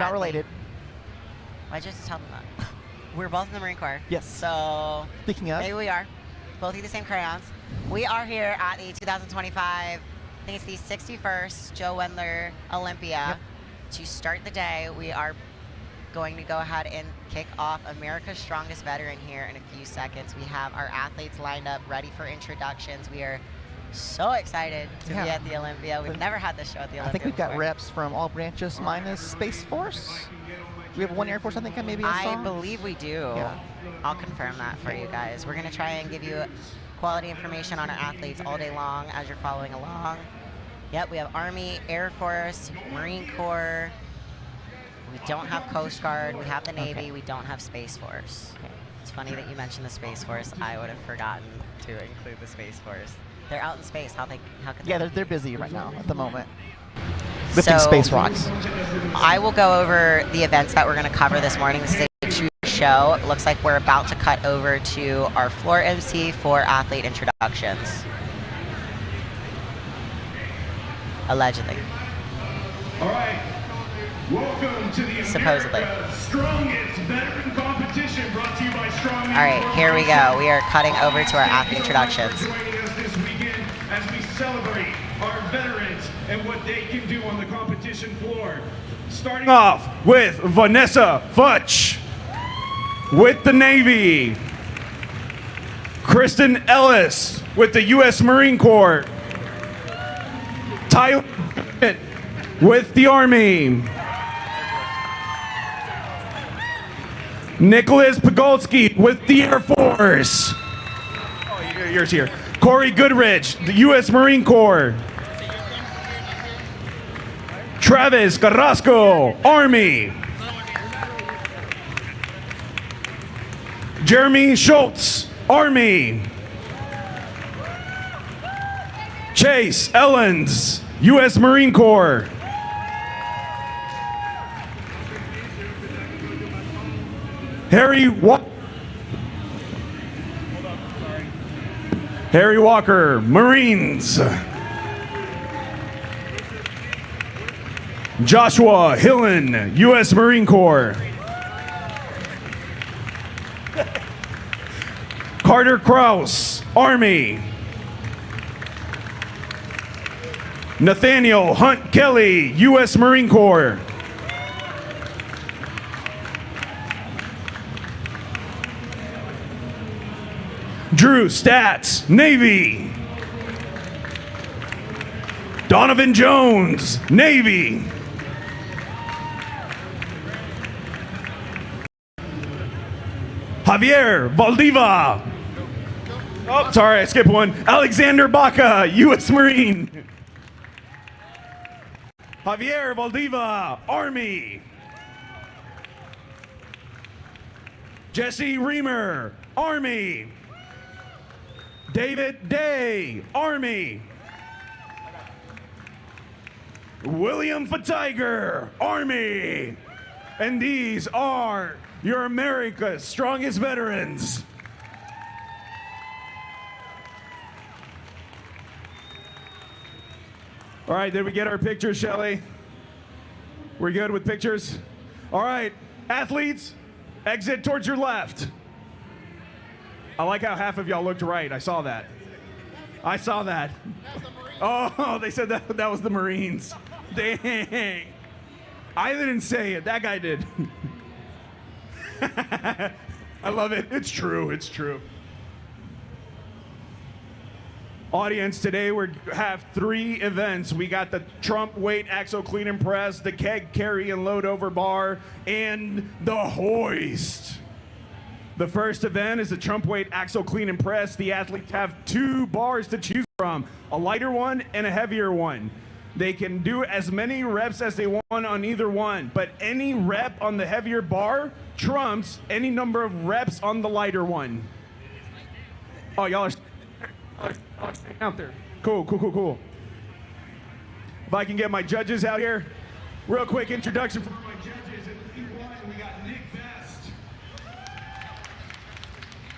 not related. Why'd you just tell them that? We're both in the Marine Corps. Yes. So Speaking of. maybe we are. Both eat the same crayons. We are here at the 2025, I think it's the 61st Joe Wendler Olympia. To start the day, we are going to go ahead and kick off America's Strongest Veteran here in a few seconds. We have our athletes lined up, ready for introductions. We are so excited to be at the Olympia. We've never had this show at the Olympia I think we've got before. reps from all branches minus Space Force. We have one Air Force, I think, maybe I saw. I believe we do. Yeah. I'll confirm that for you guys. We're going to try and give you quality information on our athletes all day long as you're following along. Yep, we have Army, Air Force, Marine Corps. We don't have Coast Guard. We have the Navy. We don't have Space Force. It's funny that you mentioned the Space Force. I would have forgotten to include the Space Force. They're out in space. How could they? They're busy right now at the moment. Lifting space rocks. I will go over the events that we're going to cover this morning. This is a true show. It looks like we're about to cut over to our floor MC for athlete introductions. Allegedly. All right. Welcome to the supposedly strongest veteran competition brought to you by Strongman. All right, here we go. We are cutting over to our athlete introductions. Joining us this weekend as we celebrate our veterans and what they can do on the competition floor. Starting off with Vanessa Futch with the Navy. Kristen Ellis with the U.S. Marine Corps. Tyler with the Army. Nicholas Pogolsky with the Air Force. Oh, yours here. Corey Goodrich, the U.S. Marine Corps. Travis Carrasco, Army. Jeremy Schultz, Army. Chase Ellens, U.S. Marine Corps. Harry Walker, Marines. Joshua Hillen, U.S. Marine Corps. Carter Kraus, Army. Nathaniel Hunt Kelly, U.S. Marine Corps. Drew Stats, Navy. Donovan Jones, Navy. Javier Valdiva. Oh, sorry, I skipped one. Alexander Baca, U.S. Marine. Javier Valdiva, Army. Jesse Reamer, Army. David Day, Army. William Fatiger, Army. And these are your America's Strongest Veterans. All right, did we get our pictures, Shelley? We're good with pictures? All right, athletes, exit towards your left. I like how half of y'all looked right. I saw that. I saw that. Oh, they said that was the Marines. Dang. I didn't say it. That guy did. I love it. It's true. It's true. Audience, today we have 3 events. We got the Trump weight axle clean and press, the Keg Carry and Load over bar, and the Hoist. The first event is the Trump weight axle clean and press. The athletes have 2 bars to choose from, a lighter one and a heavier one. They can do as many reps as they want on either one, but any rep on the heavier bar trumps any number of reps on the lighter one. Oh, y'all are out there. Cool. If I can get my judges out here. Real quick introduction for my judges. In lane 1, we got Nick Best.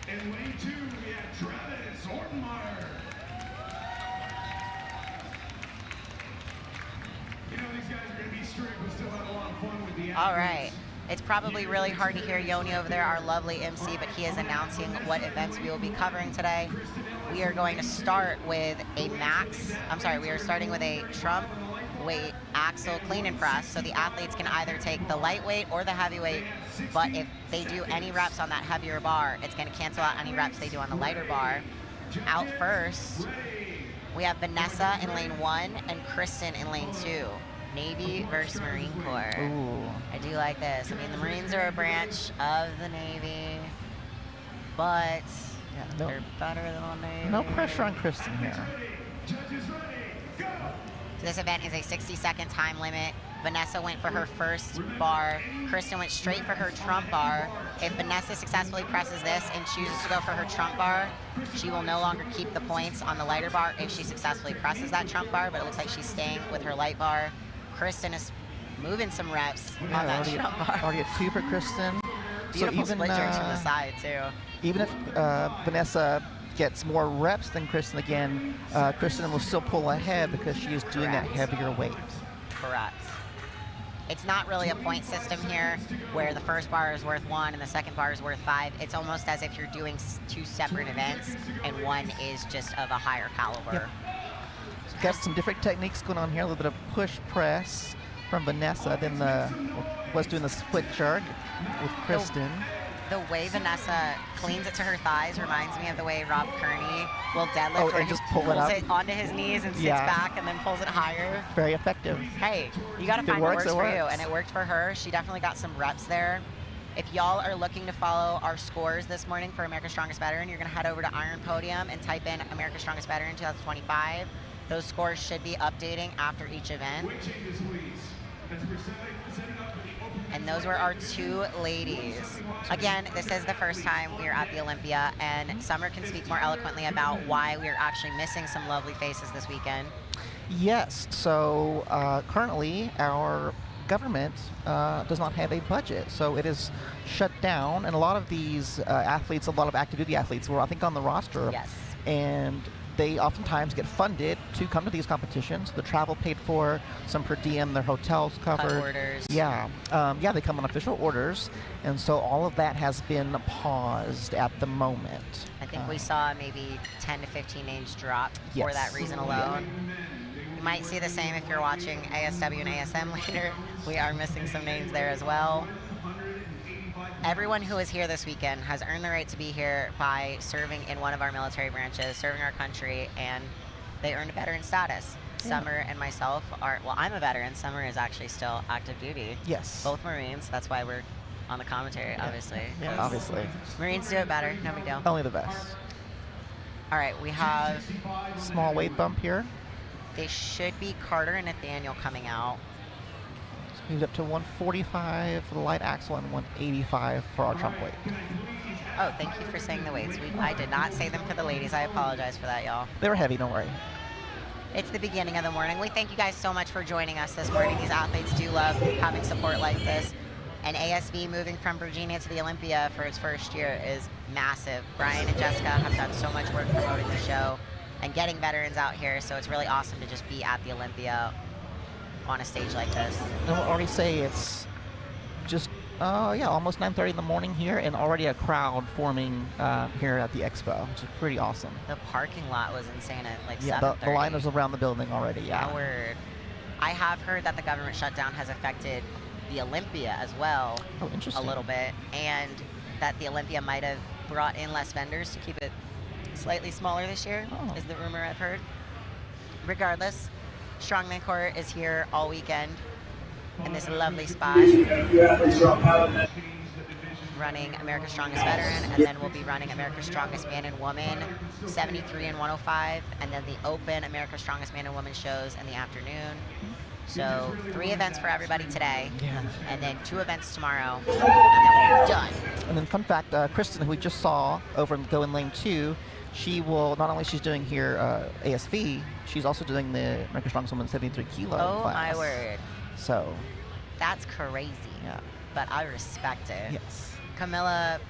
In lane 2, we have Travis Ortenmeyer. You know, these guys are going to be strict, but still have a lot of fun with the All right. It's probably really hard to hear Yoni over there, our lovely MC, but he is announcing what events we will be covering today. We are going to start with we are starting with a Trump weight axle clean and press. So the athletes can either take the lightweight or the heavyweight, but if they do any reps on that heavier bar, it's going to cancel out any reps they do on the lighter bar. Out first, we have Vanessa in lane 1 and Kristen in lane 2. Navy versus Marine Corps. Ooh. I do like this. I mean, the Marines are a branch of the Navy, but they're better than the Navy. No pressure on Kristen here. This event is a 60-second time limit. Vanessa went for her first bar. Kristen went straight for her trump bar. If Vanessa successfully presses this and chooses to go for her trump bar, she will no longer keep the points on the lighter bar if she successfully presses that trump bar, but it looks like she's staying with her light bar. Kristen is moving some reps on that trump bar. Already a 2 for Kristen. Beautiful split jerks from the side, too. Even if Vanessa gets more reps than Kristen again, Kristen will still pull ahead because she is doing that heavier weight. Correct. It's not really a point system here where the first bar is worth 1 and the second bar is worth 5. It's almost as if you're doing 2 separate events and one is just of a higher caliber. Yep. Got some different techniques going on here. A little bit of push press from Vanessa, then was doing the split jerk with Kristen. The way Vanessa cleans it to her thighs reminds me of the way Rob Kearney will deadlift, where he just pulls it onto his knees and sits back and then pulls it higher. Very effective. Hey, you got to find what works for you, and it worked for her. She definitely got some reps there. If y'all are looking to follow our scores this morning for America's Strongest Veteran, you're going to head over to Iron Podium and type in America's Strongest Veteran 2025. Those scores should be updating after each event. And those were our 2 ladies. Again, this is the first time we are at the Olympia, and Summer can speak more eloquently about why we are actually missing some lovely faces this weekend. Yes, so currently our government does not have a budget, so it is shut down, and a lot of these athletes, a lot of active duty athletes were, I think, on the roster. Yes. And they oftentimes get funded to come to these competitions. The travel paid for, some per diem, their hotels covered. Cut orders. Yeah, they come on official orders, and so all of that has been paused at the moment. I think we saw maybe 10 to 15 names drop for that reason alone. You might see the same if you're watching ASW and ASM later. We are missing some names there as well. Everyone who is here this weekend has earned the right to be here by serving in one of our military branches, serving our country, and they earned a veteran status. Yeah. Summer and myself are, well, I'm a veteran. Summer is actually still active duty. Yes. Both Marines. That's why we're on the commentary, obviously. Yeah, obviously. Marines do it better. No big deal. Only the best. All right, we have... Small weight bump here. They should be Carter and Nathaniel coming out. Moved up to 145 for the light axle and 185 for our trump weight. Oh, thank you for saying the weights. I did not say them for the ladies. I apologize for that, y'all. They were heavy, don't worry. It's the beginning of the morning. We thank you guys so much for joining us this morning. These athletes do love having support like this. And ASV moving from Virginia to the Olympia for its first year is massive. Brian and Jessica have done so much work promoting the show and getting veterans out here, so it's really awesome to just be at the Olympia on a stage like this. And we'll already say it's just, almost 9:30 in the morning here, and already a crowd forming here at the expo, which is pretty awesome. The parking lot was insane at like 7:30. Yeah, the line is around the building already, yeah. My word. I have heard that the government shutdown has affected the Olympia as well. Oh, interesting. A little bit, and that the Olympia might have brought in less vendors to keep it slightly smaller this year, is the rumor I've heard. Regardless, Strongman Court is here all weekend in this lovely spot, running America's Strongest Veteran, and then we'll be running America's Strongest Man and Woman, 73 and 105, and then the Open America's Strongest Man and Woman shows in the afternoon. So 3 events for everybody today, and then 2 events tomorrow, and then we're done. And then fun fact, Kristen, who we just saw over in Go in Lane 2, she will, not only she's doing here ASV, she's also doing the America's Strongest Woman 73 kilo class. My word. So. That's crazy. Yeah. But I respect it. Yes. Camilla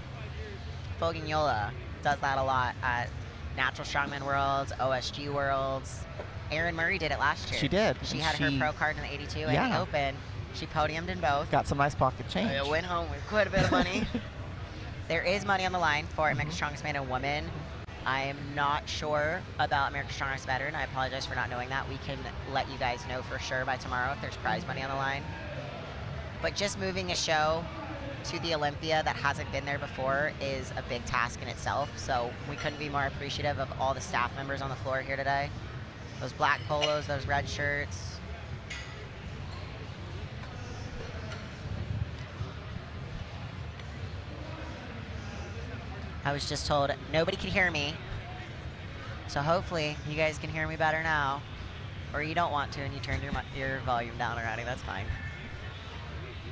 Fogignola does that a lot at Natural Strongman Worlds, OSG Worlds. Erin Murray did it last year. She did. She had her pro card in the 82 and the Open, She podiumed in both. Got some nice pocket change. I went home with quite a bit of money. There is money on the line for America's Strongest Man and Woman. I am not sure about America's Strongest Veteran. I apologize for not knowing that. We can let you guys know for sure by tomorrow if there's prize money on the line. But just moving a show to the Olympia that hasn't been there before is a big task in itself. So we couldn't be more appreciative of all the staff members on the floor here today. Those black polos, those red shirts. I was just told nobody could hear me. So hopefully you guys can hear me better now. Or you don't want to and you turned your volume down already, that's fine.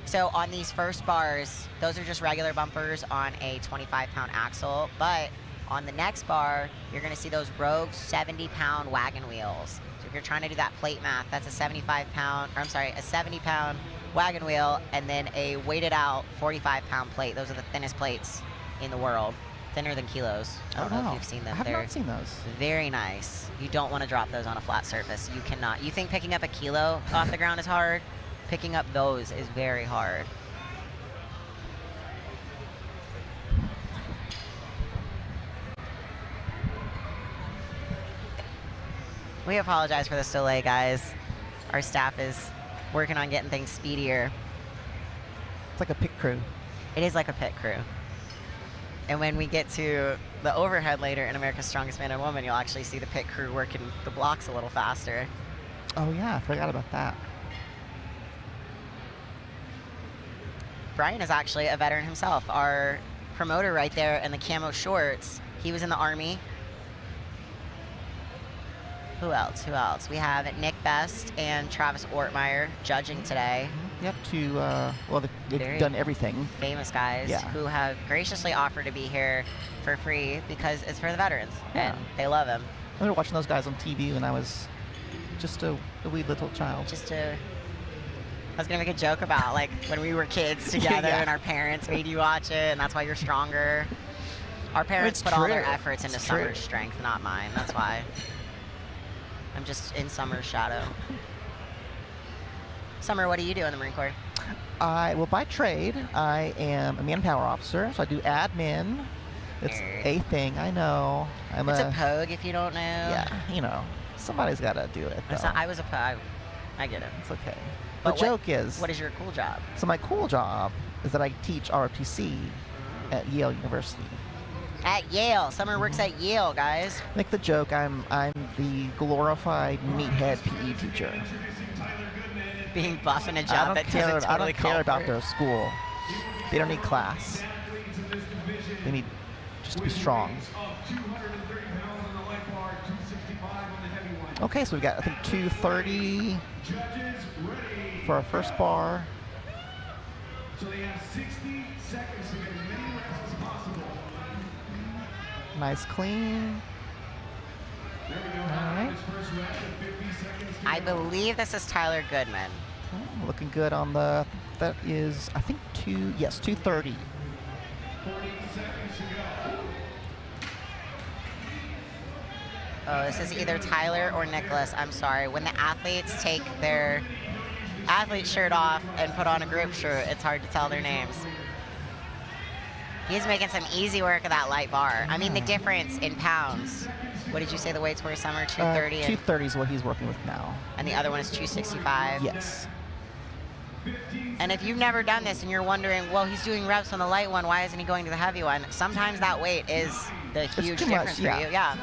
So on these first bars, those are just regular bumpers on a 25-pound axle. But on the next bar, you're gonna see those Rogue 70-pound wagon wheels. So if you're trying to do that plate math, that's a 75-pound, or I'm sorry, a 70-pound wagon wheel and then a weighted out 45-pound plate. Those are the thinnest plates in the world. Thinner than kilos. I don't know if you've seen them. I have not seen those. Very nice. You don't want to drop those on a flat surface. You cannot. You think picking up a kilo off the ground is hard? Picking up those is very hard. We apologize for this delay, guys. Our staff is working on getting things speedier. It's like a pit crew. It is like a pit crew. And when we get to the overhead later in America's Strongest Man and Woman, you'll actually see the pit crew working the blocks a little faster. Oh yeah, I forgot about that. Brian is actually a veteran himself. Our promoter right there in the camo shorts, he was in the Army. Who else? Who else? We have Nick Best and Travis Ortmeyer judging today. Yep, well, they've done everything. Famous guys who have graciously offered to be here for free because it's for the veterans, and they love him. I remember watching those guys on TV when I was just a wee little child. I was gonna make a joke about like when we were kids together and our parents made you watch it, and that's why you're stronger. Our parents put all their efforts into Summer's strength, not mine. That's why. I'm just in Summer's shadow. Summer, what do you do in the Marine Corps? Well, by trade, I am a manpower officer, so I do admin. It's a thing, I know. It's a pogue if you don't know. Yeah, you know, somebody's got to do it. I was a pogue. I get it. It's okay. But the joke is... What is your cool job? So my cool job is that I teach ROTC at Yale University. At Yale. Summer works at Yale, guys. Make the joke, I'm the glorified meathead PE teacher. Being buff in a job that doesn't totally I don't care about their school. They don't need class. They need just to be strong. Okay, so we've got, I think, 230 for our first bar. So they have 60 seconds to get as many reps as possible. Nice clean. There we go. All right. I believe this is Tyler Goodman. Oh, looking good on the, that is, I think 230. 40 seconds to go. Oh, this is either Tyler or Nicholas. I'm sorry. When the athletes take their athlete shirt off and put on a group shirt, it's hard to tell their names. He's making some easy work of that light bar. I mean, the difference in pounds. What did you say the weights were, Summer? 230? 230 is what he's working with now. And the other one is 265? Yes. And if you've never done this and you're wondering, well, he's doing reps on the light one, why isn't he going to the heavy one? Sometimes that weight is the huge difference for you. Yeah.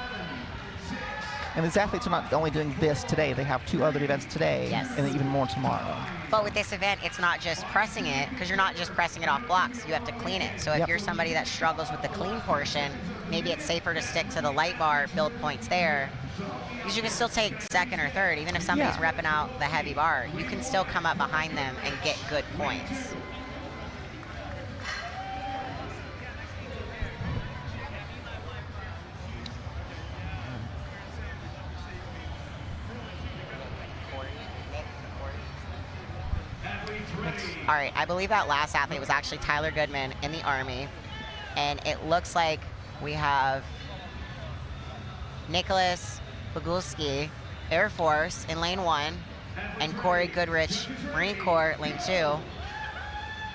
And these athletes are not only doing this today, they have 2 other events today, and even more tomorrow. But with this event, it's not just pressing it, because you're not just pressing it off blocks, you have to clean it. So if you're somebody that struggles with the clean portion, maybe it's safer to stick to the light bar, build points there, because you can still take second or third. Even if somebody's repping out the heavy bar, you can still come up behind them and get good points. All right, I believe that last athlete was actually Tyler Goodman in the Army. And it looks like we have Nicholas Bogulski, Air Force, in lane 1. and Corey Goodrich, Marine Corps, lane 2.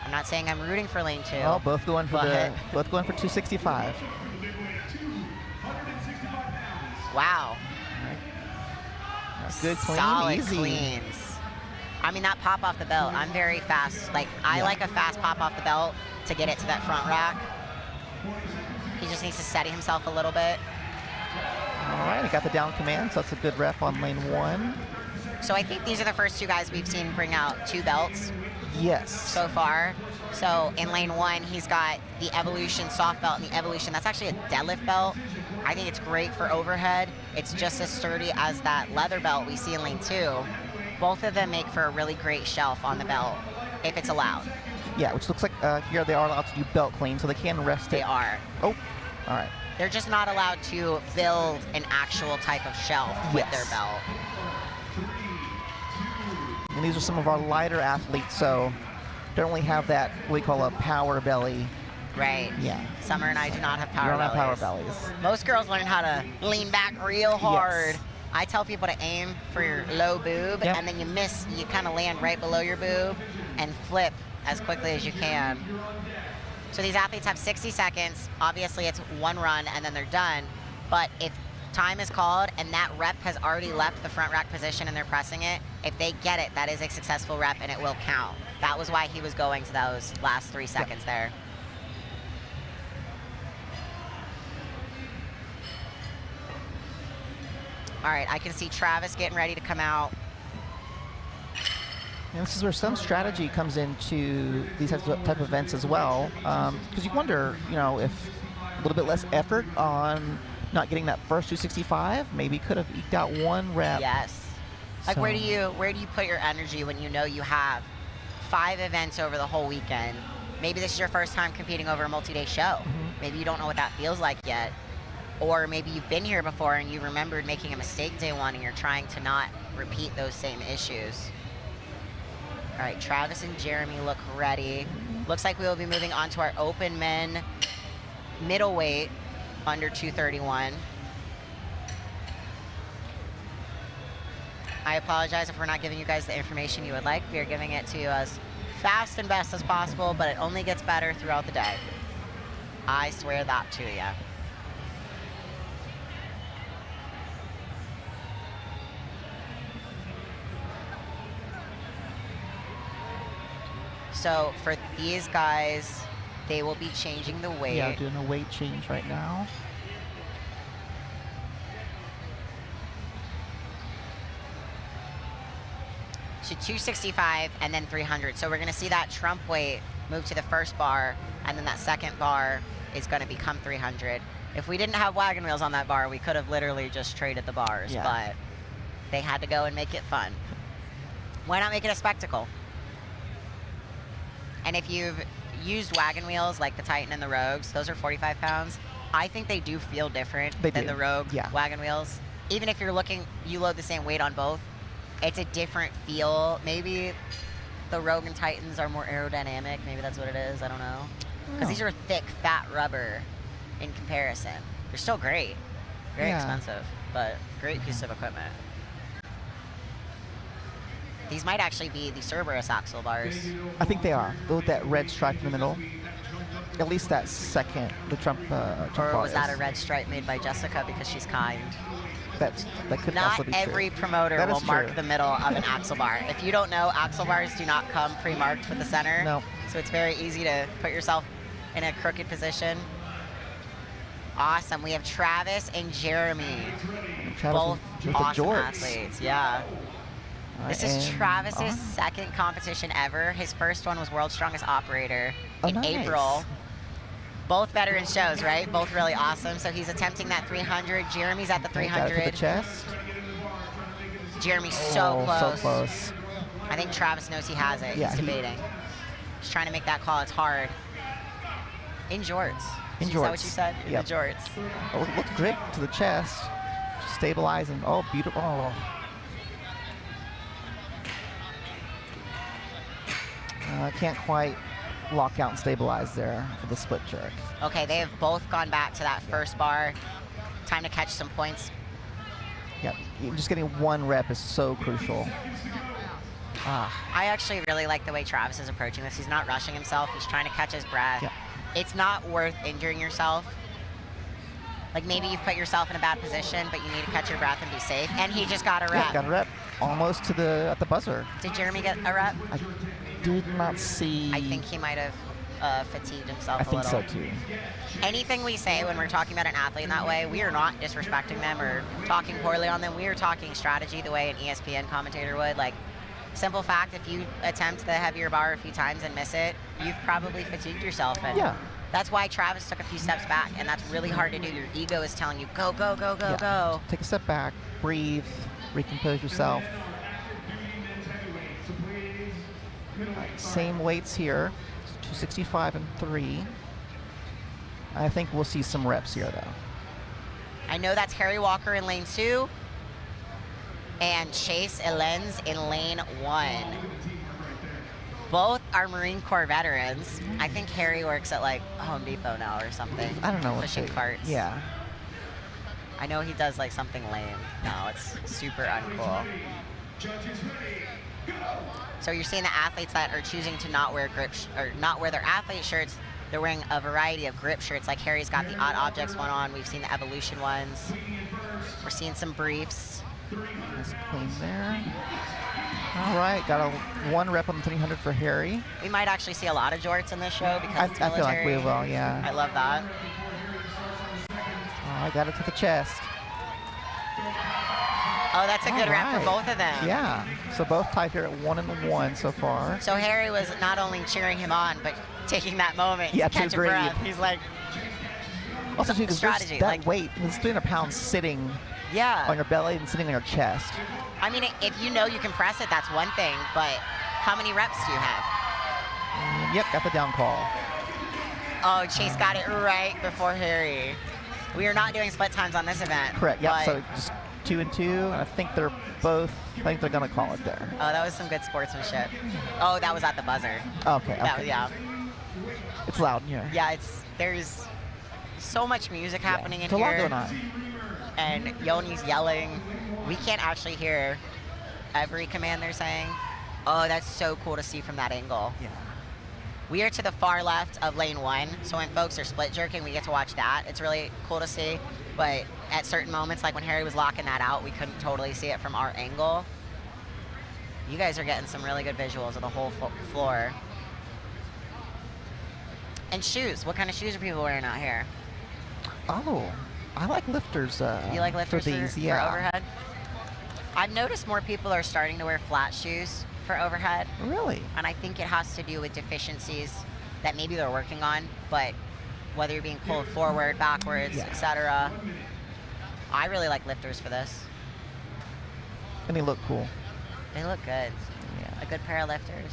I'm not saying I'm rooting for lane 2. Oh, both going for 265. Wow. Good, clean, solid easy. cleans. I mean, that pop off the belt, I'm very fast. Like, I like a fast pop off the belt to get it to that front rack. He just needs to steady himself a little bit. All right, he got the down command, so that's a good rep on lane 1. So I think these are the first 2 guys we've seen bring out 2 belts Yes. so far. So in lane 1, he's got the Evolution soft belt, and the Evolution, that's actually a deadlift belt. I think it's great for overhead. It's just as sturdy as that leather belt we see in lane 2. Both of them make for a really great shelf on the belt, if it's allowed. Yeah, which looks like here they are allowed to do belt clean, so they can rest it. They are. Oh, all right. They're just not allowed to build an actual type of shelf with their belt. And these are some of our lighter athletes, so don't really have that, what we call a power belly. Right. Yeah. Summer and I do not have We power don't bellies. have power bellies. Most girls learn how to lean back real hard. Yes. I tell people to aim for your low boob, Yep. and then you miss, you kind of land right below your boob and flip as quickly as you can. So these athletes have 60 seconds. Obviously, it's 1 run, and then they're done. But if time is called and that rep has already left the front rack position and they're pressing it, if they get it, that is a successful rep and it will count. That was why he was going to those last 3 seconds there. All right, I can see Travis getting ready to come out. And this is where some strategy comes into these type of events as well, because you wonder, you know, if a little bit less effort on not getting that first 265 maybe could have eked out 1 rep. Yes. Like, So- where do you put your energy when you know you have 5 events over the whole weekend? Maybe this is your first time competing over a multi-day show. Maybe you don't know what that feels like yet. Or maybe you've been here before and you remembered making a mistake day 1 and you're trying to not repeat those same issues. All right, Travis and Jeremy look ready. Looks like we will be moving on to our open men middleweight under 231. I apologize if we're not giving you guys the information you would like. We are giving it to you as fast and best as possible, but it only gets better throughout the day. I swear that to you. So for these guys, they will be changing the weight. Yeah, doing a weight change right now. To 265 and then 300. So we're gonna see that trump weight move to the first bar, and then that second bar is gonna become 300. If we didn't have wagon wheels on that bar, we could have literally just traded the bars, but they had to go and make it fun. Why not make it a spectacle? And if you've used wagon wheels like the Titan and the Rogues, those are 45 pounds. I think they do feel different than the Rogue wagon wheels. Even if you're looking, you load the same weight on both, it's a different feel. Maybe the Rogue and Titans are more aerodynamic. Maybe that's what it is. I don't know. Because these are thick, fat rubber in comparison. They're still great. Very expensive, but great piece of equipment. These might actually be the Cerberus axle bars. I think they are. With that red stripe in the middle. At least that second, the Trump Or bar was that is. a red stripe made by Jessica because she's kind? That could Not also be every true. promoter That will is mark true. the middle of an axle bar. If you don't know, axle bars do not come pre-marked with the center. No. So it's very easy to put yourself in a crooked position. Awesome. We have Travis and Jeremy. Travis both with the awesome jorts. athletes. Yeah. All This right, is and Travis's on. second competition ever. His first one was World's Strongest Operator in nice. April. Both veteran shows, right? Both really awesome. So he's attempting that 300. Jeremy's at the Got it to 300. the chest. Jeremy's so close. So close. I think Travis knows he has it. Yeah, He's debating. He's trying to make that call. It's hard. In jorts. In Is that what jorts. you said? In Yep. the jorts. Oh, look grip to the chest. Stabilizing. Oh, beautiful. Oh. Can't quite lock out and stabilize there for the split jerk. Okay, they have both gone back to that first bar. Time to catch some points. Yep. Just getting 1 rep is so crucial. I actually really like the way Travis is approaching this. He's not rushing himself. He's trying to catch his breath. Yeah. It's not worth injuring yourself. Like maybe you've put yourself in a bad position, but you need to catch your breath and be safe. And he just got a rep. Yeah, got a rep. Almost to at the buzzer. Did Jeremy get a rep? I did not see. I think he might have fatigued himself I a little. think so too. Anything we say when we're talking about an athlete in that way, we are not disrespecting them or talking poorly on them. We are talking strategy the way an ESPN commentator would. Like, simple fact, if you attempt the heavier bar a few times and miss it, you've probably fatigued yourself. And Yeah. that's why Travis took a few steps back, and that's really hard to do. Your ego is telling you, go, go, go, go, go. Take a step back, breathe, recompose yourself. Right, same weights here, 265 and 3. I think we'll see some reps here, though. I know that's Harry Walker in lane 2 and Chase Elenz in lane 1. Both are Marine Corps veterans. I think Harry works at like Home Depot now or something. I don't know what pushing carts. Yeah. I know he does like something lame. No, it's super uncool. So you're seeing the athletes that are choosing to not wear or not wear their athlete shirts. They're wearing a variety of grip shirts. Like Harry's got the Odd Objects one on. We've seen the Evolution ones. We're seeing some briefs. Nice clean there. All right, got a 1 rep on the 300 for Harry. We might actually see a lot of jorts in this show because it's military. I feel like we will, yeah. I love that. Oh, I got it to the chest. Oh, that's a good rep for both of them. Yeah, so both tied here at 1 and 1 so far. So Harry was not only cheering him on, but taking that moment to catch a breath. He's like, also, too, strategy. That like, weight, it's 300 pounds sitting yeah. on your belly and sitting on your chest. I mean, if you know you can press it, that's one thing, but how many reps do you have? Yep, got the down call. Oh, Chase got it right before Harry. We are not doing split times on this event. Correct, yeah, so just 2 and 2, and I think they're gonna call it there. Oh, that was some good sportsmanship. Oh, that was at the buzzer. Okay, okay. Yeah. It's loud in here. Yeah, there's so much music happening in here. here. There's a lot going on. And Yoni's yelling. We can't actually hear every command they're saying. Oh, that's so cool to see from that angle. Yeah. We are to the far left of lane 1, so when folks are split jerking, we get to watch that. It's really cool to see, but at certain moments, like when Harry was locking that out, we couldn't totally see it from our angle. You guys are getting some really good visuals of the whole floor. And shoes. What kind of shoes are people wearing out here? Oh, I like lifters. You like lifters for these? for overhead? I've noticed more people are starting to wear flat shoes for overhead. Really? And I think it has to do with deficiencies that maybe they're working on, but whether you're being pulled forward, backwards, etc. I really like lifters for this. And they look cool. They look good. Yeah. A good pair of lifters.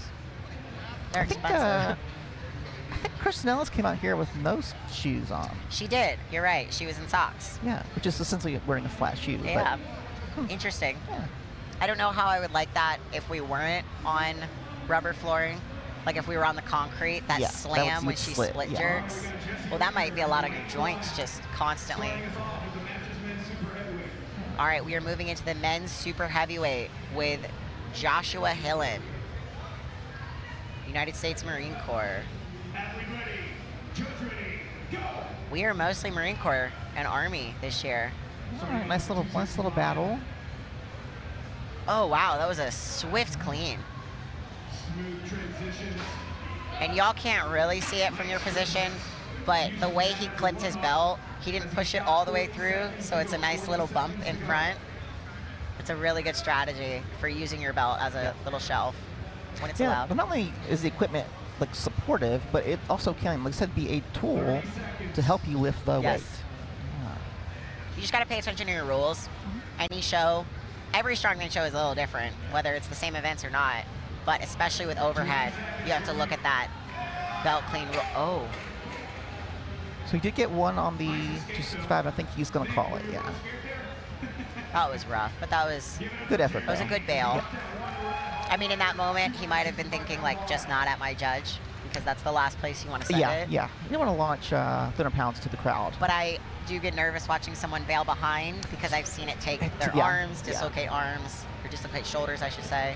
They're expensive. I think Chris Nellis came out here with no shoes on. She did. You're right. She was in socks. Yeah, which is essentially wearing a flat shoe. Yeah. Interesting. Yeah. I don't know how I would like that if we weren't on rubber flooring. Like if we were on the concrete, that slam when she split jerks. Well, that might be a lot of your joints just constantly. All right, we are moving into the men's super heavyweight with Joshua Hillen, United States Marine Corps. We are mostly Marine Corps and Army this year. All right, nice little battle. Oh wow, that was a swift clean. And y'all can't really see it from your position, but the way he clipped his belt, he didn't push it all the way through, so it's a nice little bump in front. It's a really good strategy for using your belt as a little shelf when it's allowed. But not only is the equipment like supportive, but it also can, like I said, be a tool to help you lift the weight. Yeah. You just got to pay attention to your rules. Any show, every strongman show is a little different, whether it's the same events or not. But especially with overhead, you have to look at that belt clean rule. Oh. So he did get one on the 265. I think he's going to call it, yeah. That was rough, but that was good effort. That was a good bail. Yeah. I mean, in that moment, he might have been thinking, like, just not at my judge, because that's the last place you want to send it. Yeah. You don't want to launch 300 pounds to the crowd. But I do get nervous watching someone bail behind, because I've seen it take their arms, dislocate arms, or dislocate shoulders, I should say.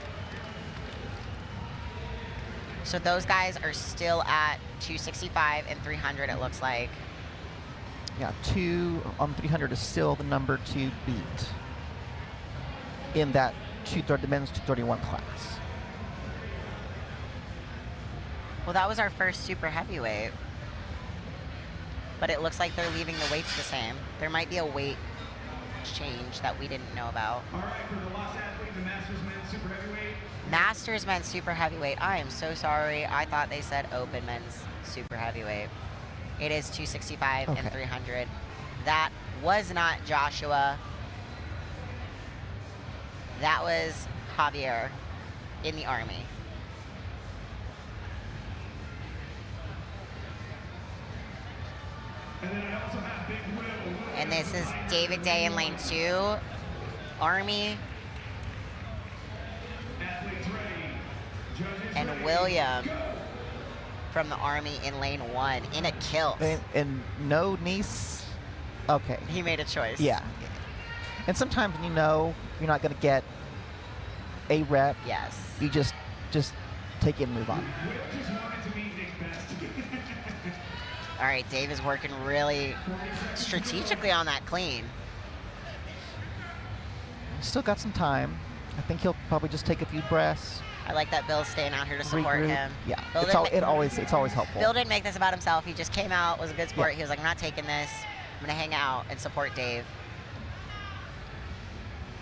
So those guys are still at 265 and 300, it looks like. Yeah, 2 on 300 is still the number to beat in that the men's 231 class. Well, that was our first super heavyweight. But it looks like they're leaving the weights the same. There might be a weight change that we didn't know about. All right, for the last athlete, the Masters men's super heavyweight. Masters men's super heavyweight. I am so sorry. I thought they said open men's super heavyweight. It is 265 and 300. That was not Joshua. That was Javier in the Army. And then I also have Big Will. And this is David Day in lane 2. Army. Athletes ready. Judges And ready. William from the Army in lane 1 in a kilt. And no niece. Okay. He made a choice. Yeah. And sometimes when you know you're not going to get a rep, Yes. you just take it and move on. Will just wanted to meet Nick Best. All right, Dave is working really strategically on that clean. Still got some time. I think he'll probably just take a few breaths. I like that Bill's staying out here to support regroup. him. Yeah, Bill it's always helpful. Bill didn't make this about himself. He just came out, was a good sport. Yeah. He was like, I'm not taking this. I'm going to hang out and support Dave.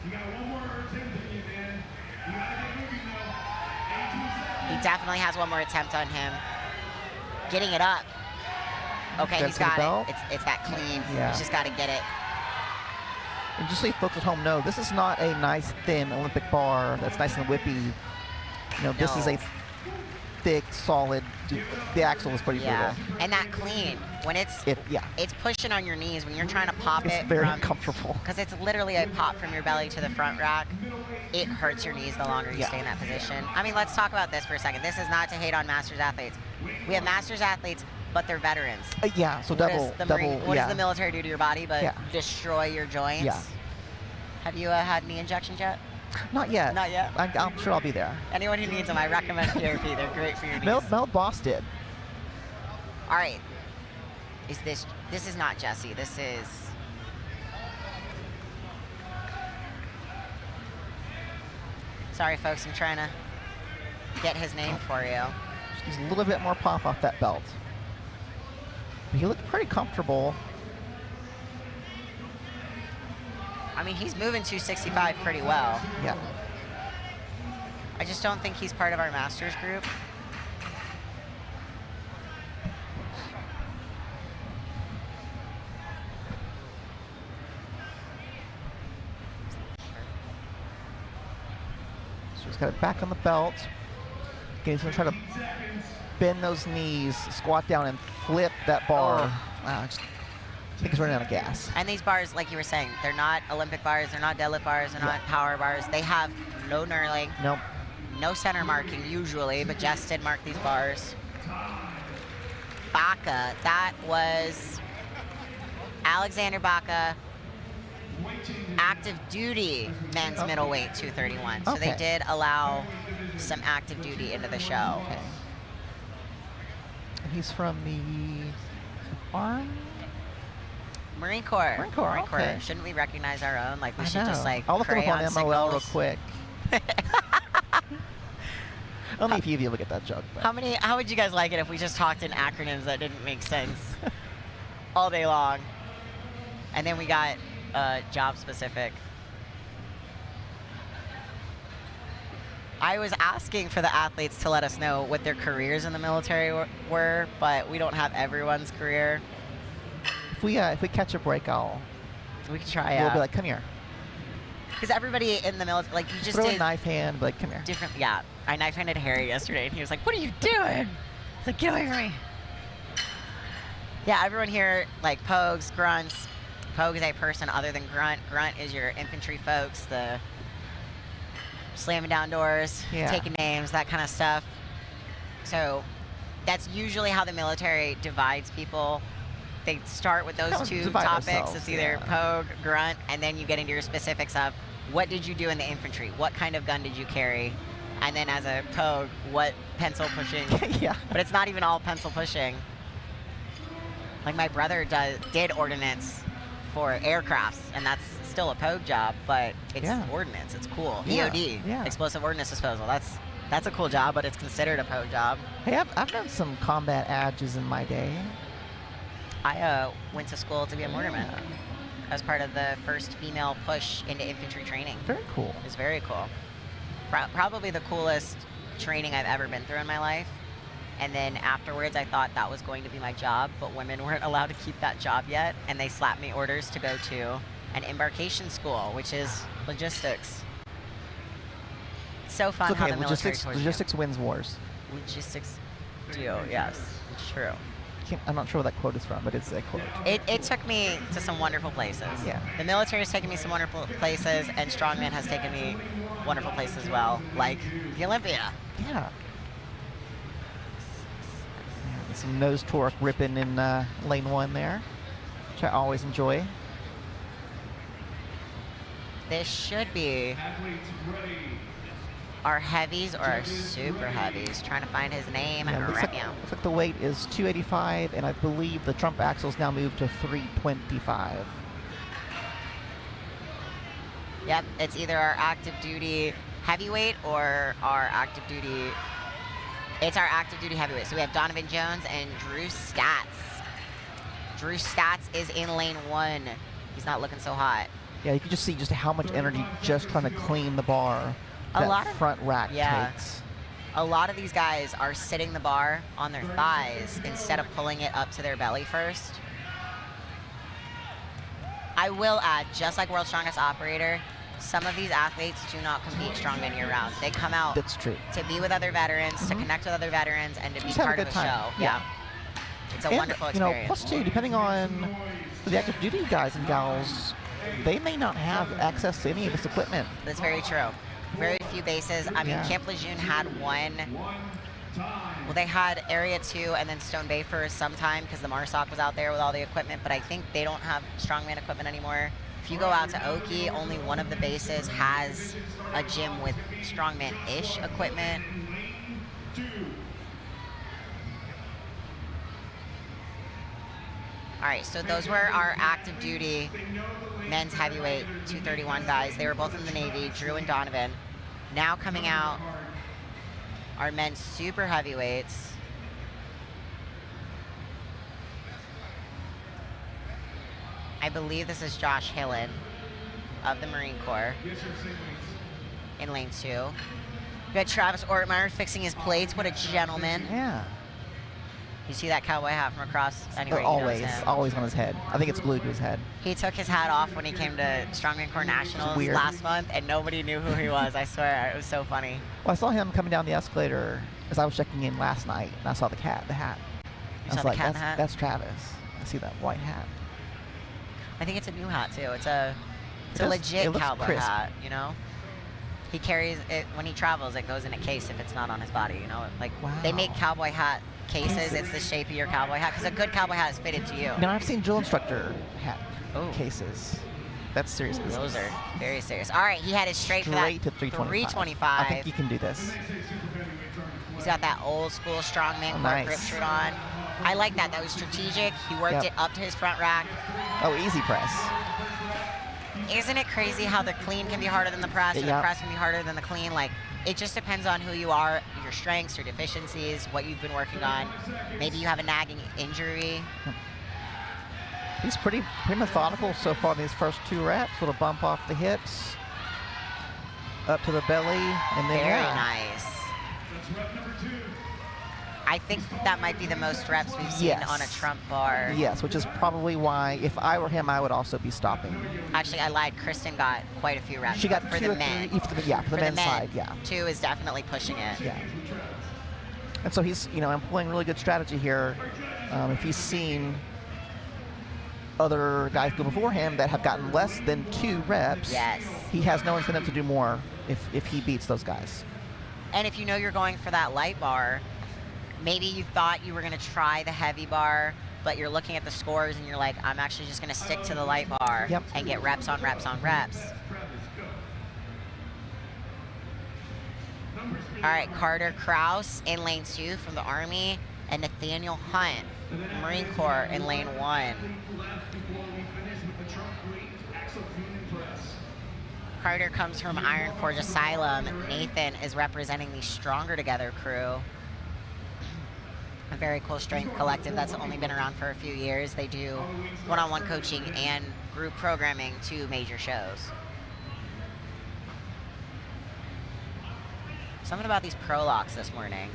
You got one more attempt in you, man. You gotta get moving now. 18 seconds. He definitely has one more attempt on him. Getting it up. Okay, Get he's to the got belt. it. It's that clean. Yeah. He's just got to get it. And just so you folks at home know, this is not a nice, thin Olympic bar that's nice and whippy. You know, this is No. a thick, solid. The axle is pretty Yeah. brutal. And that clean, when it's Yeah, it's pushing on your knees, when you're trying to pop it's it very from, comfortable. because it's literally a pop from your belly to the front rack, it hurts your knees the longer you Yeah. stay in that position. I mean, let's talk about this for a second. This is not to hate on Masters athletes. We have Masters athletes, but they're veterans. Yeah, so What double, does the double. Marine- what yeah. does the military do to your body but Yeah. destroy your joints? Yeah. Have you had knee injections yet? Not yet. Not yet. I'm sure I'll be there. Anyone who needs them, I recommend PRP. They're great for your knees. Mel Boss did. All right. This is not Jesse. This is... Sorry, folks. I'm trying to get his name for you. Just needs a little bit more pop off that belt. But he looked pretty comfortable. I mean, he's moving 265 pretty well. Yeah. I just don't think he's part of our Masters group. So he's got it back on the belt. Again, he's going to try to bend those knees, squat down, and flip that bar. I think he's running out of gas. And these bars, like you were saying, they're not Olympic bars, they're not deadlift bars, they're not power bars. They have no knurling, Nope. no center marking usually, but Jess did mark these bars. Baca, that was Alexander Baca, active duty men's middleweight 231. So they Okay. did allow some active duty into the show. Okay. And he's from the Army? Marine Corps. Marine Corps, okay. Shouldn't we recognize our own? Like we I should just know. like I'll look him up crayon on MOL real signals. quick. Only a few of you will get that joke. But. How would you guys like it if we just talked in acronyms that didn't make sense all day long? And then we got job specific. I was asking for the athletes to let us know what their careers in the military were, but we don't have everyone's career. If we catch a break, We could try we'll out. be like, come here. Because everybody in the military, like you just Throw a did knife hand, be like, come here. different. Yeah, I knife-handed Harry yesterday, and he was like, "What are you doing?" I was like, "Get away from me." Yeah, everyone here like Pogues, grunts. Pogue is a person other than grunt. Grunt is your infantry folks, the slamming down doors, Yeah. taking names, that kind of stuff. So that's usually how the military divides people. They start with those Kind of two divide topics. ourselves, It's either yeah. Pogue, grunt, and then you get into your specifics of what did you do in the infantry? What kind of gun did you carry? And then as a pogue, what pencil pushing? Yeah. But it's not even all pencil pushing. Like my brother did ordnance for aircrafts, and that's still a pogue job, but it's ordnance. It's cool. Yeah. EOD, Yeah. explosive ordnance disposal. That's a cool job, but it's considered a pogue job. Hey, I've done some combat adges in my day. I went to school to be a mortarman. I was part of the first female push into infantry training. Very cool. It was very cool. Probably the coolest training I've ever been through in my life. And then afterwards, I thought that was going to be my job, but women weren't allowed to keep that job yet, and they slapped me orders to go to an embarkation school, which is logistics. It's so fun how the military towards logistics wins wars. Logistics do, yes, it's true. I'm not sure where that quote is from, but it's a quote. It took me to some wonderful places. Yeah. The military has taken me some wonderful places, and Strongman has taken me wonderful places as well, like the Olympia. Yeah. Some nose torque ripping in lane 1 there, which I always enjoy. This should be our heavies or our super heavies. Trying to find his name and looks rep like the weight is 285, and I believe the Trump axle's now moved to 325. Yep, it's either our active duty heavyweight or our active duty. It's our active duty heavyweight. So we have Donovan Jones and Drew Stats. Drew Stats is in lane 1. He's not looking so hot. Yeah, you can just see just how much energy just trying to clean the bar that front rack takes. A lot of these guys are sitting the bar on their thighs instead of pulling it up to their belly first. I will add, just like World's Strongest Operator, some of these athletes do not compete strongman year-round. They come out That's true. to be with other veterans, to connect with other veterans, and to be part of a show. Yeah. It's a wonderful experience. Plus, too, depending on the active duty guys and gals, they may not have access to any of this equipment. That's very true. Very few bases. I mean, Camp Lejeune had one. Well, they had Area 2 and then Stone Bay for some time because the MARSOC was out there with all the equipment, but I think they don't have strongman equipment anymore. If you go out to Oki, only one of the bases has a gym with strongman-ish equipment. All right, so those were our active duty men's heavyweight 231 guys. They were both in the Navy, Drew and Donovan. Now coming out, our men's super heavyweights. I believe this is Josh Hillen of the Marine Corps in lane 2. We got Travis Ortmeyer fixing his plates. What a gentleman. Yeah. You see that cowboy hat from across? Anyway, always on his head. I think it's glued to his head. He took his hat off when he came to Strongman Corps Nationals last month, and nobody knew who he was. I swear, it was so funny. Well, I saw him coming down the escalator as I was checking in last night, and I saw the hat. You saw the cat in the hat? That's Travis. I see that white hat. I think it's a new hat too. It's a legit cowboy hat, you know? He carries it when he travels. It goes in a case if it's not on his body, you know? Like they make cowboy hat cases. It's the shape of your cowboy hat because a good cowboy hat is fitted to you. Now I've seen drill instructor hat cases. That's serious business. Those are very serious. All right, he headed straight for that to 325. 325. I think you can do this. He's got that old school strongman grip shirt on. I like that. That was strategic. He worked it up to his front rack. Oh, easy press. Isn't it crazy how the clean can be harder than the press, or the press can be harder than the clean? Like, it just depends on who you are, your strengths, your deficiencies, what you've been working on. Maybe you have a nagging injury. He's pretty methodical so far in these first 2 reps. Little bump off the hips, up to the belly, and then very nice. I think that might be the most reps we've seen on a Trump bar. Yes, which is probably why, if I were him, I would also be stopping. Actually, I lied. Kristen got quite a few reps. She got for the men. For the men's side, 2 is definitely pushing it. Yeah. And so he's, employing really good strategy here. If he's seen other guys go before him that have gotten less than 2 reps, he has no incentive to do more if he beats those guys. And if you know you're going for that light bar, maybe you thought you were going to try the heavy bar, but you're looking at the scores and you're like, I'm actually just going to stick to the light bar and get reps on reps on reps. All right, Carter Kraus in lane 2 from the Army, and Nathaniel Hunt, Marine Corps, in lane 1. Carter comes from Iron Forge Asylum. Nathan is representing the Stronger Together crew. A very cool strength collective that's only been around for a few years. They do one-on-one coaching and group programming to major shows. Something about these pro locks this morning.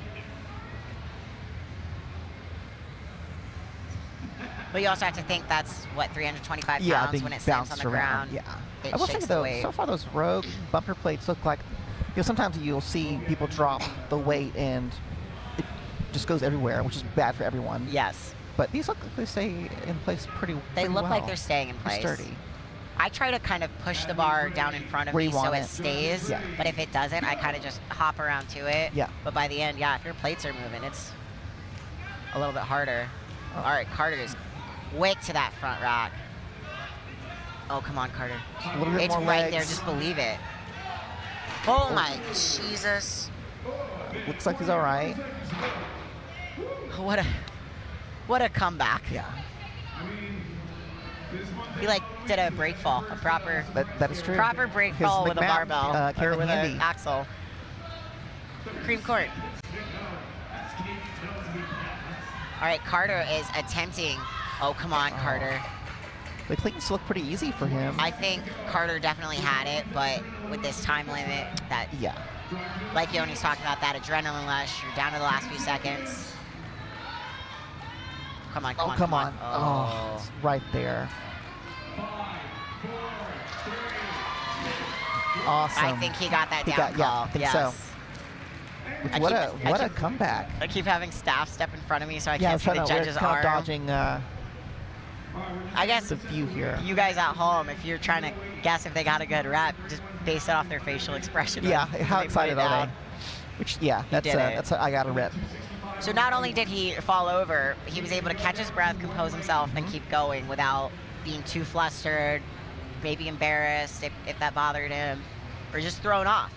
But you also have to think that's, what, 325 pounds when it slams on the ground? Yeah. It I will say shakes the though, weight. so far those Rogue bumper plates look like, sometimes you'll see people drop the weight and it just goes everywhere, which is bad for everyone. Yes. But these look like they stay in place pretty They look well. like they're staying in place. They're sturdy. I try to kind of push the bar down in front of Where me you so want it it. stays. Yeah. But if it doesn't, I kind of just hop around to it. Yeah. But by the end, yeah, if your plates are moving, it's a little bit harder. Oh. All right, Carter is quick to that front rack. Oh, come on, Carter. A little bit It's more right legs. there. Just believe it. Oh, my Jesus. Looks like he's all right. What a comeback. Yeah. He like did a break fall, a proper That is true. proper break His fall with a McMahon, barbell came or in with an handy. axle. Cream court. All right, Carter is attempting. Oh, come on, Carter. The cleans look pretty easy for him. I think Carter definitely had it, but with this time limit, that, Yeah. like Yoni's talking about, that adrenaline rush, you're down to the last few seconds. Come on, come Oh, on, come on. Oh. Oh, it's right there. Awesome. I think he got that He down got- yeah, call. I think yes. so. I What keep- a comeback. I keep having staff step in front of me so I Yeah, can't see the we're judge's kind arm. of dodging I guess the view here. you guys at home, if you're trying to guess if they got a good rep, just base it off their facial expression. Yeah, when how they put excited it are down. they? Which, yeah, did it. I got a rip. So not only did he fall over, he was able to catch his breath, compose himself, and keep going without being too flustered, maybe embarrassed if that bothered him, or just thrown off.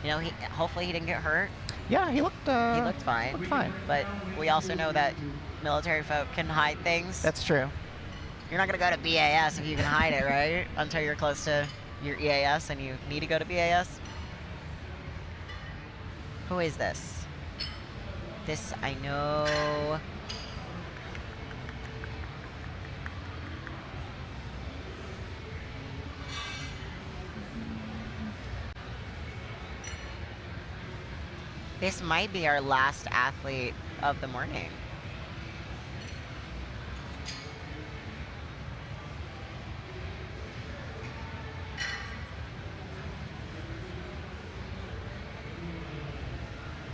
You know, hopefully he didn't get hurt. Yeah, he looked fine. Looked fine. But we also know that military folk can hide things. That's true. You're not going to go to BAS if you can hide it, right? Until you're close to your EAS and you need to go to BAS. Who is this? This I know. This might be our last athlete of the morning.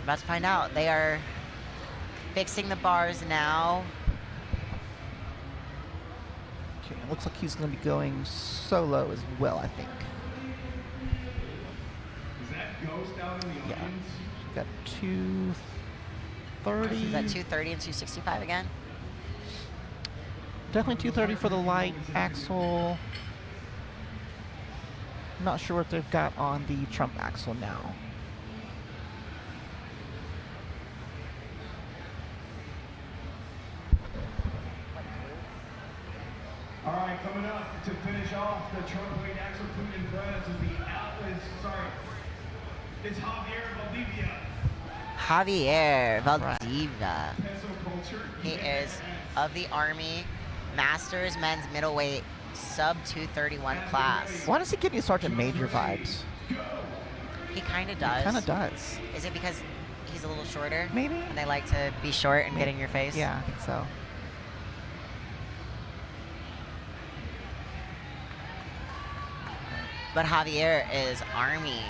About to find out. They are fixing the bars now. Okay, it looks like he's going to be going solo as well, I think. Is that Ghost out in the Yeah. audience? Got 230. Is that 230 and 265 again? Definitely 230 for the light axle. Not sure what they've got on the Trump axle now. All right, coming up to finish off the Trump weight axle clean and press is the Atlas. Sorry, it's Javier Valdivia. Javier Right. Valdivia. Peso culture. He is of the Army Masters Men's Middleweight Sub 231 class. Why does he give you Sergeant Major vibes? He kind of does. Kind of does. Is it because he's a little shorter? Maybe. And they like to be short and get in your face? Yeah, I think so. But Javier is Army.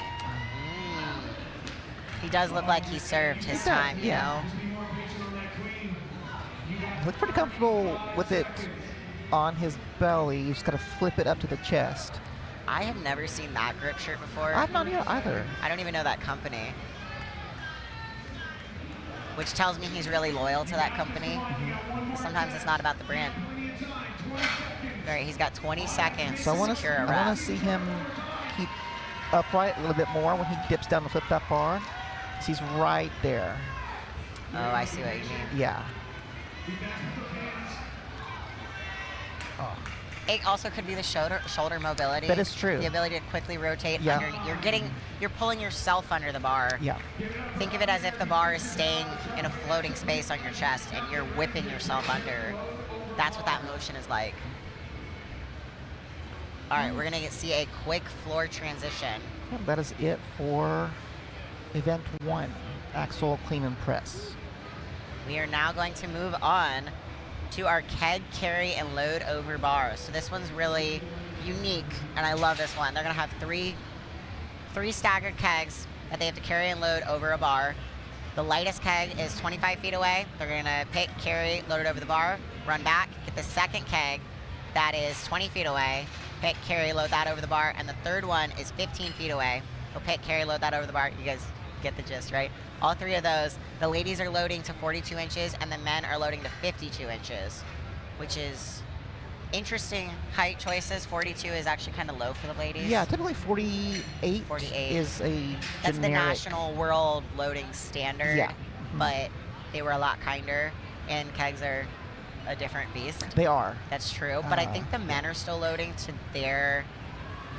He does look like he served his He does, time, you yeah. know? He looked pretty comfortable with it on his belly. You just got to flip it up to the chest. I have never seen that grip shirt before. I've not either. I don't even know that company. Which tells me he's really loyal to that company. Sometimes it's not about the brand. All right, he's got 20 seconds So I to want secure a to wrap. see him keep upright a little bit more when he dips down to flip that bar. So he's right there. Oh, I see what you mean. Yeah. Oh. It also could be the shoulder mobility. That is true. The ability to quickly rotate. Yeah. You're pulling yourself under the bar. Yeah. Think of it as if the bar is staying in a floating space on your chest and you're whipping yourself under. That's what that motion is like. All right, we're gonna see a quick floor transition. That is it for event 1, axle clean and press. We are now going to move on to our keg carry and load over bars. So this one's really unique, and I love this one. They're gonna have three staggered kegs that they have to carry and load over a bar. The lightest keg is 25 feet away. They're gonna pick, carry, load it over the bar, run back, get the second keg that is 20 feet away, pick, carry, load that over the bar, and the third one is 15 feet away. Go pick, carry, load that over the bar. You guys get the gist, right? All three of those, the ladies are loading to 42 inches and the men are loading to 52 inches, which is interesting height choices. 42 is actually kind of low for the ladies. Yeah, typically 48 is a That's the generic. national world loading standard, Yeah. but they were a lot kinder, and kegs are a different beast. They are. That's true, but I think the men are still loading to their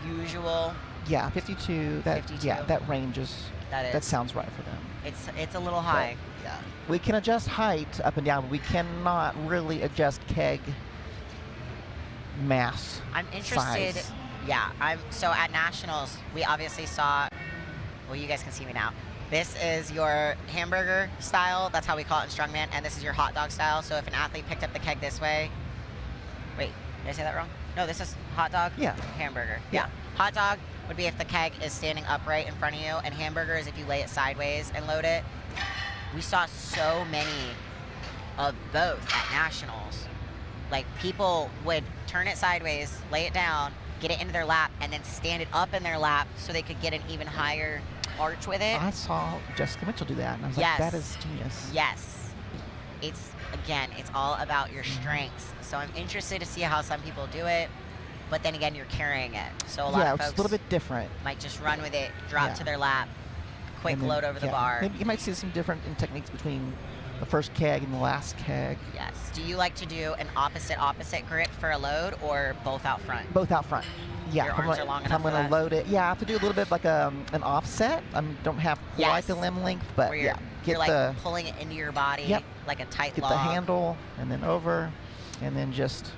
usual. Yeah, 52. That 52. Yeah, that range is. That is. That sounds right for them. It's a little high. But, yeah. We can adjust height up and down, but we cannot really adjust keg mass. I'm interested. Size. Yeah, so at nationals we obviously saw. Well, you guys can see me now. This is your hamburger style. That's how we call it in strongman, and this is your hot dog style. So if an athlete picked up the keg this way, wait, did I say that wrong? No, this is hot dog. Yeah. Hamburger. Yeah. Hot dog would be if the keg is standing upright in front of you, and hamburger is if you lay it sideways and load it. We saw so many of both at nationals. Like, people would turn it sideways, lay it down, get it into their lap, and then stand it up in their lap so they could get an even higher arch with it. I saw Jessica Mitchell do that, and I was Yes. like, that is genius. Yes. It's all about your strengths. So I'm interested to see how some people do it, but then again, you're carrying it. So a lot Yeah, of it's folks a little bit different. might just run with it, drop Yeah. to their lap, quick And then, load over the yeah, bar. Maybe you might see some different techniques between the first keg and the last keg. Yes. Do you like to do an opposite grip for a load, or both out front? Both out front. Yeah, Your if arms are long if enough I'm for going that? to load it. Yeah, I have to do a little bit like an offset. I don't have quite Yes. the limb length, but Where you're, yeah, you're get like the pulling it into your body, Yep. like a tight get log. the handle and then over, and then just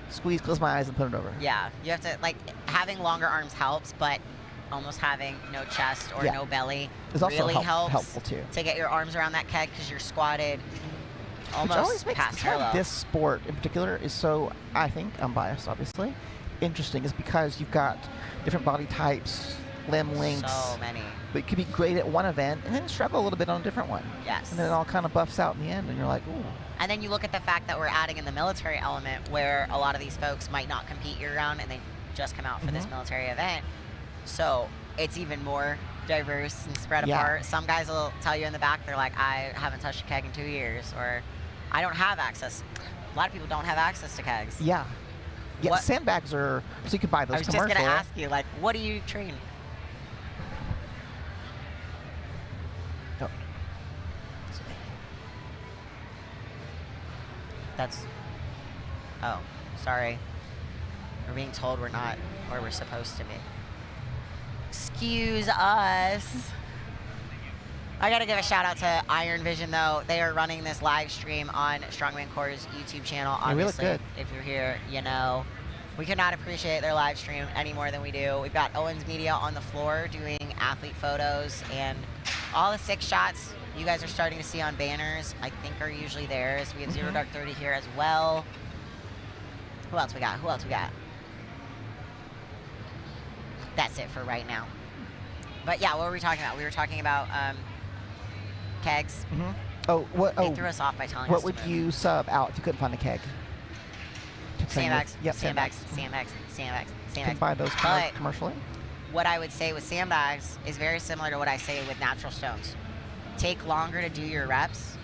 squeeze, close my eyes, and put it over. Yeah, you have to, like, having longer arms helps, but almost having no chest or Yeah. no belly It's also really helps helpful too. to get your arms around that keg, because you're squatted Which almost always makes past parallel. this sport in particular is so, I think, I'm biased obviously, interesting is because you've got different body types, limb lengths. So many. But you could be great at one event and then struggle a little bit on a different one. Yes. And then it all kind of buffs out in the end, and you're like, ooh. And then you look at the fact that we're adding in the military element, where a lot of these folks might not compete year-round and they just come out for this military event. So it's even more diverse and spread Yeah. apart. Some guys will tell you in the back, they're like, I haven't touched a keg in 2 years, or I don't have access. A lot of people don't have access to kegs. Yeah. Yeah, What- sandbags are, so you can buy those I was commercial. just going to ask you, like, what do you train? Oh. That's, oh, sorry. We're being told we're not where we're supposed to be. Excuse us. I gotta give a shout out to Iron Vision though. They are running this live stream on Strongman Core's YouTube channel. They really look Obviously, good. if you're here, you know. We could not appreciate their live stream any more than we do. We've got Owens Media on the floor doing athlete photos, and all the 6 shots you guys are starting to see on banners, I think are usually theirs. We have Zero Dark 30 here as well. Who else we got? Who else we got? That's it for right now. But yeah, what were we talking about? We were talking about kegs. Oh, what? They Oh, threw us off by telling us what to would move. you sub out if you couldn't find a keg? Sandbags, Yep, sandbags, sandbags, sandbags, You can sandbags. buy those But commercially. what I would say with sandbags is very similar to what I say with natural stones. Take longer to do your reps.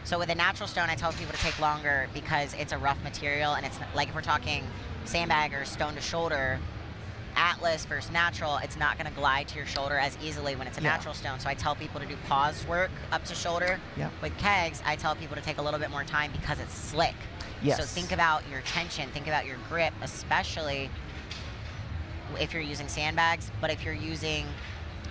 So with a natural stone, I tell people to take longer because it's a rough material, and it's like, if we're talking sandbag or stone to shoulder, Atlas versus natural, it's not going to glide to your shoulder as easily when it's a natural stone. So I tell people to do pause work up to shoulder. With kegs, I tell people to take a little bit more time because it's slick. So think about your tension, think about your grip, especially if you're using sandbags, but if you're using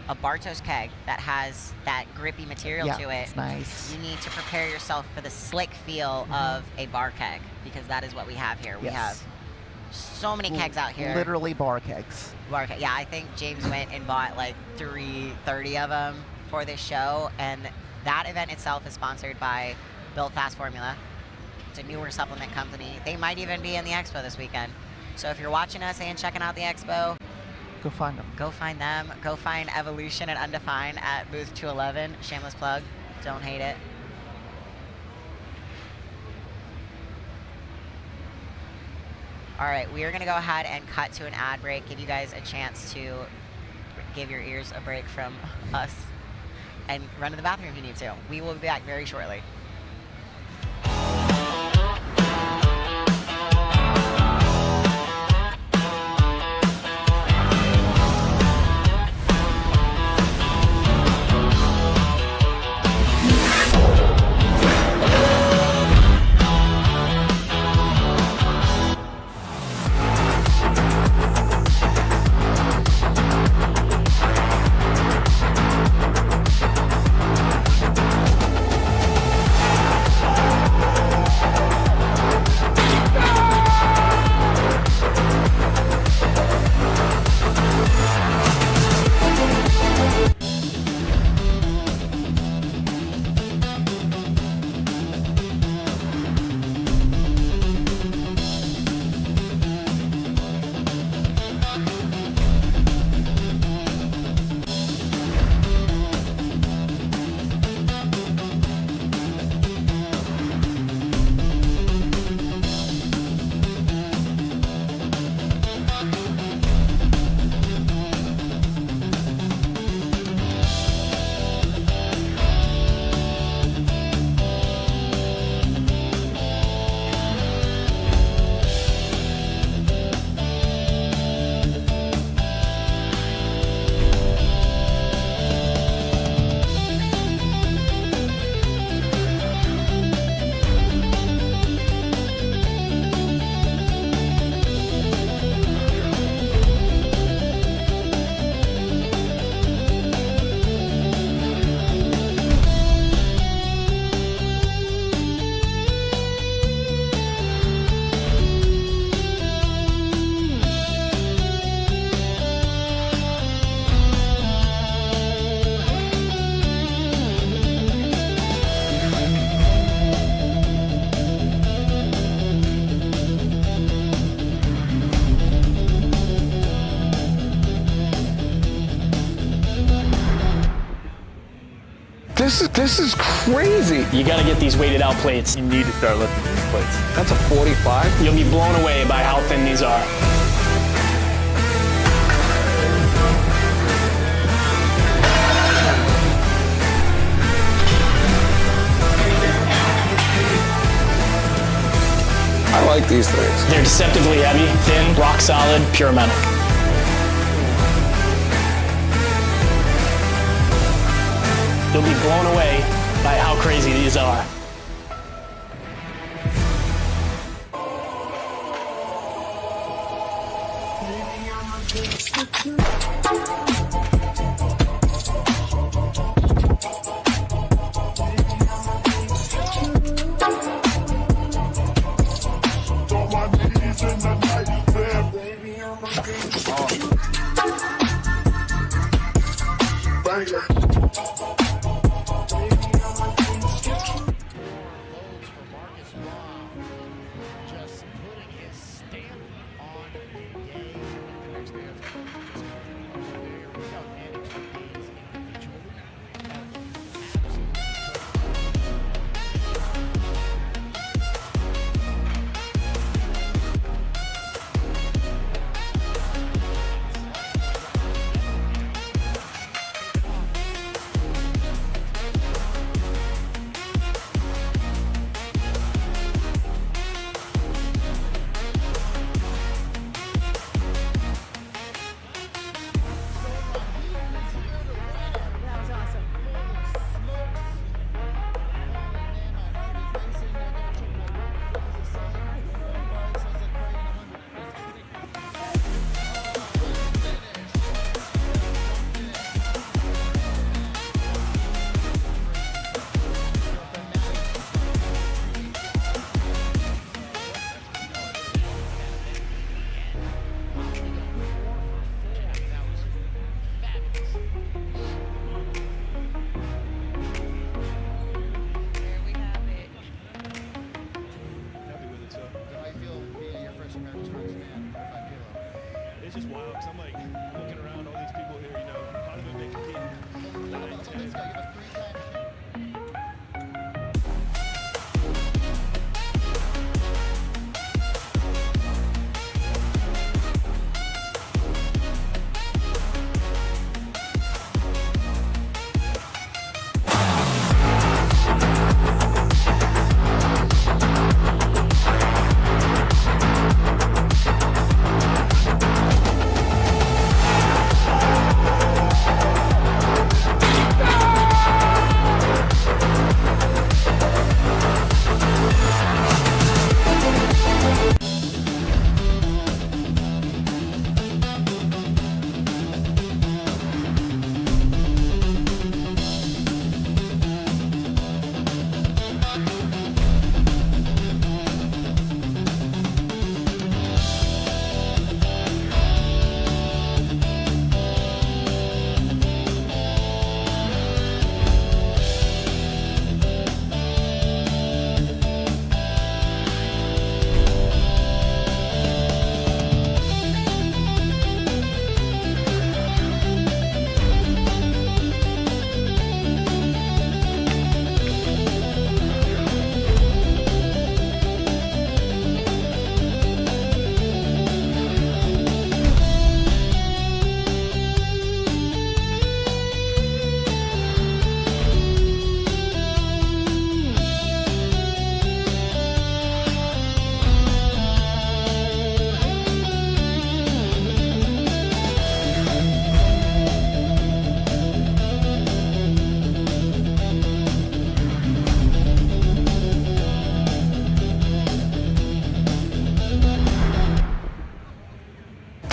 a Bartos keg that has that grippy material to it, it's nice. You need to prepare yourself for the slick feel of a bar keg, because that is what we have here. We have so many kegs out here. Literally bar kegs. Bar keg. Yeah, I think James went and bought like 330 of them for this show, and that event itself is sponsored by Built Fast Formula. It's a newer supplement company. They might even be in the expo this weekend. So if you're watching us and checking out the expo, go find them. Go find them. Go find Evolution and Undefined at booth 211. Shameless plug. Don't hate it. All right, we are going to go ahead and cut to an ad break, give you guys a chance to give your ears a break from us and run to the bathroom if you need to. We will be back very shortly. This is crazy. You gotta get these weighted out plates. You need to start lifting these plates. That's a 45? You'll be blown away by how thin these are. I like these things. They're deceptively heavy, thin, rock solid, pure metal. You'll be blown away by how crazy these are.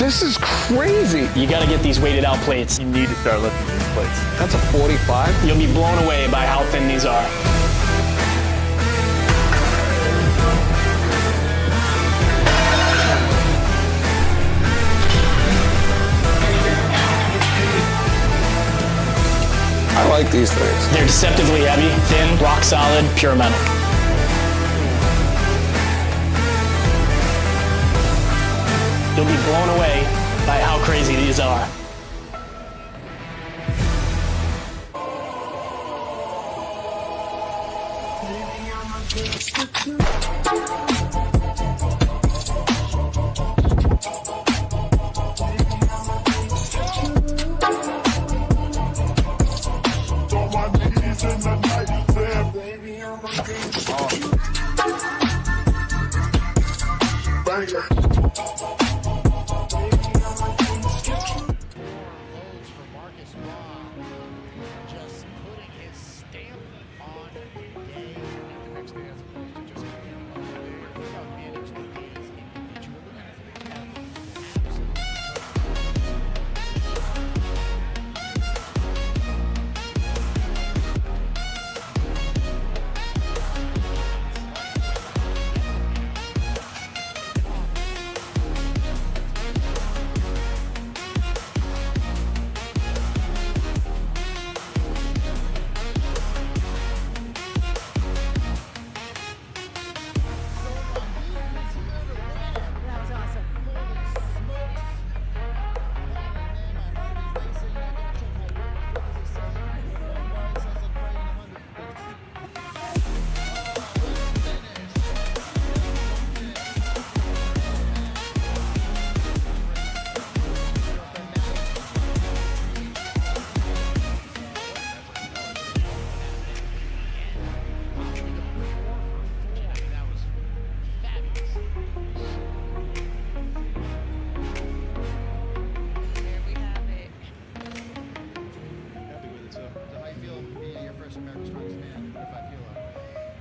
This is crazy. You got to get these weighted out plates. You need to start lifting these plates. That's a 45. You'll be blown away by how thin these are. I like these things. They're deceptively heavy, thin, rock solid, pure metal. You'll be blown away by how crazy these are.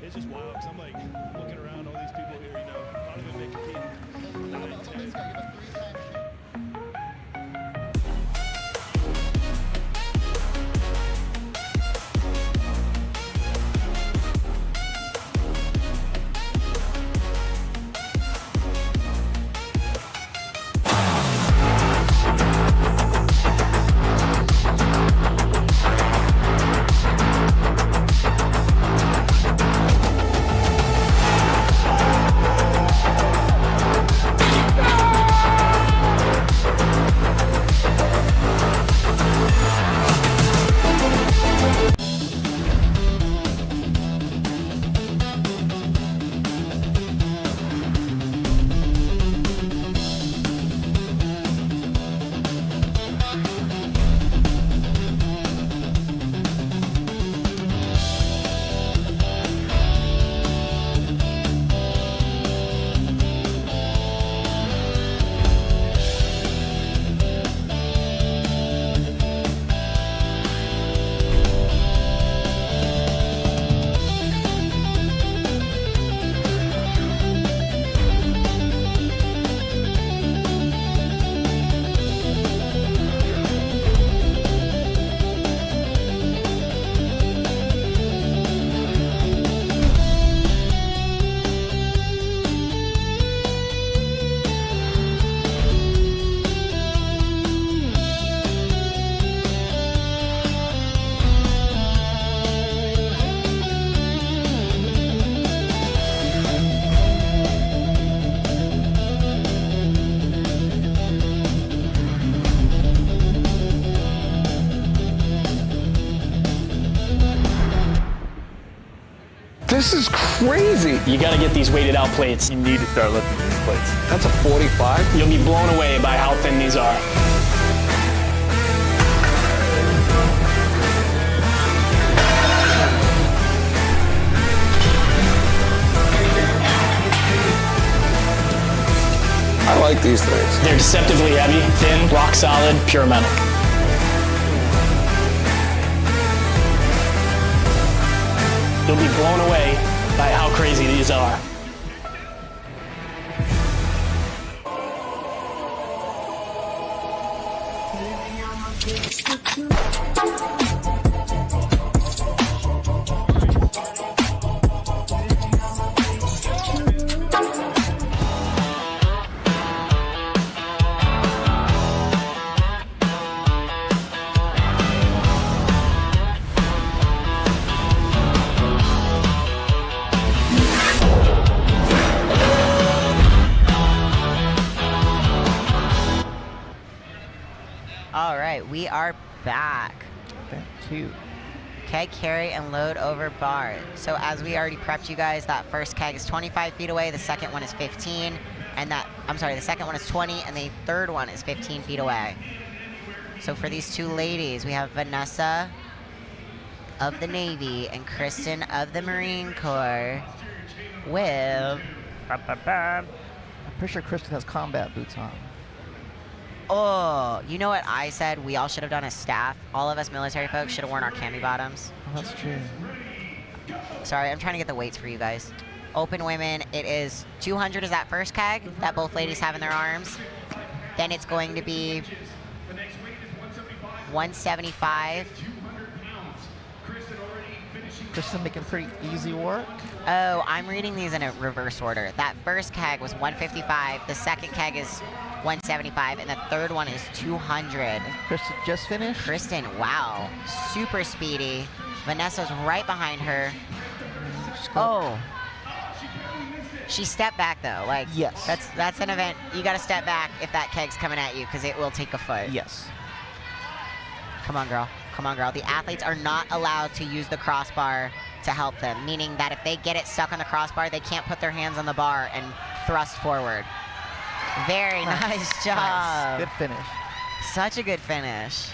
It's just wild because I'm like looking around all these people here, you know, not even making This is crazy. You got to get these weighted out plates. You need to start lifting these plates. That's a 45? You'll be blown away by how thin these are. I like these things. They're deceptively heavy, thin, rock solid, pure metal. You'll be blown away by how crazy these are. All right, we are back. Okay, 2. Keg carry and load over bar. So as we already prepped you guys, that first keg is 25 feet away, the second one is 15, and the second one is 20, and the third one is 15 feet away. So for these two ladies, we have Vanessa of the Navy and Kristen of the Marine Corps with... I'm pretty sure Kristen has combat boots on. Oh, you know what I said we all should have done as staff? All of us military folks should have worn our cami bottoms. Oh, that's true. Sorry, I'm trying to get the weights for you guys. Open women, it is 200 is that first keg that both ladies have in their arms. Then it's going to be 175. Kristen making pretty easy work. Oh, I'm reading these in a reverse order. That first keg was 155, the second keg is 175, and the third one is 200. Kristen just finished. Kristen, wow, super speedy. Vanessa's right behind her. Oh. She stepped back though. Like, yes. That's an event. You got to step back if that keg's coming at you because it will take a foot. Yes. Come on, girl. Come on, girl. The athletes are not allowed to use the crossbar to help them, meaning that if they get it stuck on the crossbar, they can't put their hands on the bar and thrust forward. Very nice job. Nice. Good finish. Such a good finish.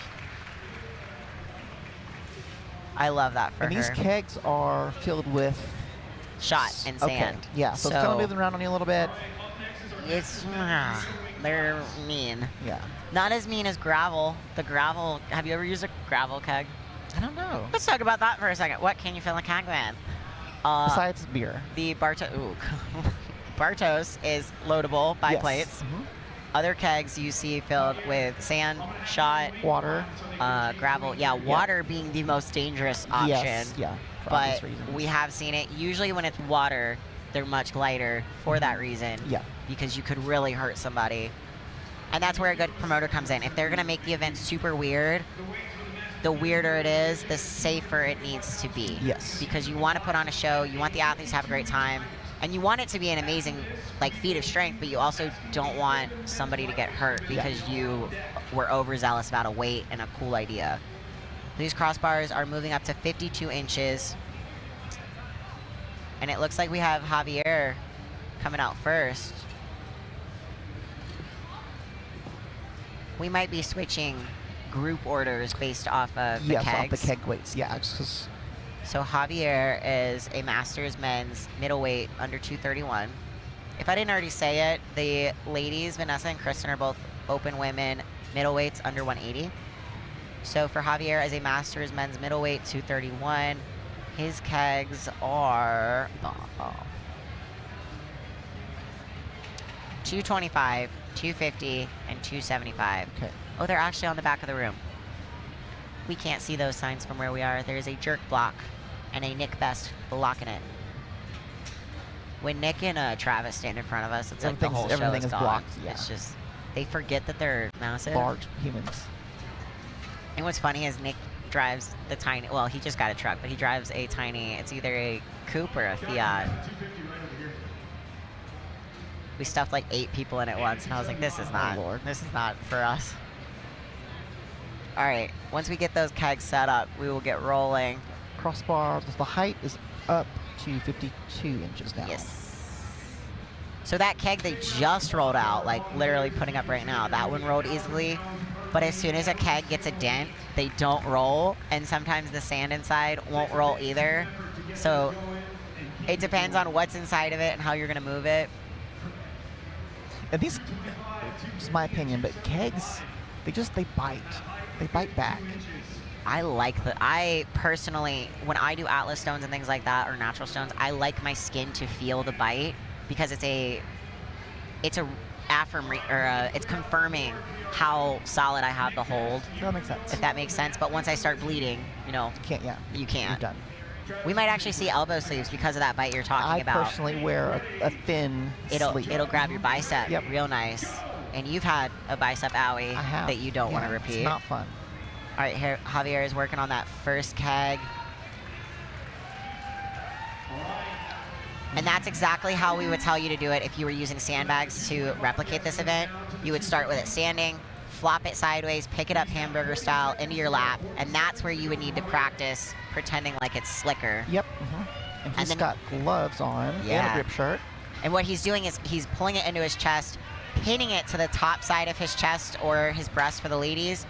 I love that for and her. these kegs are filled with shot and sand. Okay. Yeah, so it's kind of moving around on you a little bit. It's they're mean. Yeah. Not as mean as gravel. The gravel. Have you ever used a gravel keg? I don't know. Let's talk about that for a second. What can you fill a keg with? Besides beer. The Bartos is loadable by plates. Mm-hmm. Other kegs you see filled with sand, shot, water, gravel. Yeah, water being the most dangerous option. Yes, yeah. But we have seen it. Usually when it's water, they're much lighter for that reason. Yeah. Because you could really hurt somebody. And that's where a good promoter comes in. If they're going to make the event super weird, the weirder it is, the safer it needs to be. Yes. Because you want to put on a show, you want the athletes to have a great time, and you want it to be an amazing feat of strength, but you also don't want somebody to get hurt because you were overzealous about a weight and a cool idea. These crossbars are moving up to 52 inches. And it looks like we have Javier coming out first. We might be switching group orders based off of the kegs. Yes, off the keg weights. Yeah. So Javier is a Masters men's middleweight under 231. If I didn't already say it, the ladies, Vanessa and Kristen, are both open women middleweights under 180. So for Javier as a Masters men's middleweight 231, his kegs are 225, 250, and 275. Okay. Oh, they're actually on the back of the room. We can't see those signs from where we are. There's a jerk block and a Nick Best blocking it. When Nick and Travis stand in front of us, it's like the whole show everything is gone. blocked. Yeah. It's just, they forget that they're massive. Large humans. And what's funny is Nick drives the tiny, well, he just got a truck, but he drives a tiny, it's either a coupe or a Fiat. We stuffed like 8 people in it once, and I was like, this is not for us. All right, once we get those kegs set up, we will get rolling. Crossbar, the height is up to 52 inches now. Yes. So that keg they just rolled out, like literally putting up right now, that one rolled easily. But as soon as a keg gets a dent, they don't roll, and sometimes the sand inside won't roll either. So it depends on what's inside of it and how you're gonna move it. And these, it's my opinion, but kegs, they bite. They bite back. I personally, when I do Atlas stones and things like that, or natural stones, I like my skin to feel the bite because it's confirming how solid I have the hold. That makes sense. If that makes sense. But once I start bleeding, you know, you can't. You're done. We might actually see elbow sleeves because of that bite you're talking about. I personally wear a thin sleeve. It'll grab your bicep real nice. And you've had a bicep owie that you don't want to repeat. It's not fun. All right, here Javier is working on that first keg. And that's exactly how we would tell you to do it if you were using sandbags to replicate this event. You would start with it standing, flop it sideways, pick it up hamburger style into your lap, and that's where you would need to practice pretending like it's slicker. Yep. And he's got gloves on and a grip shirt. And what he's doing is he's pulling it into his chest, pinning it to the top side of his chest or his breast for the ladies,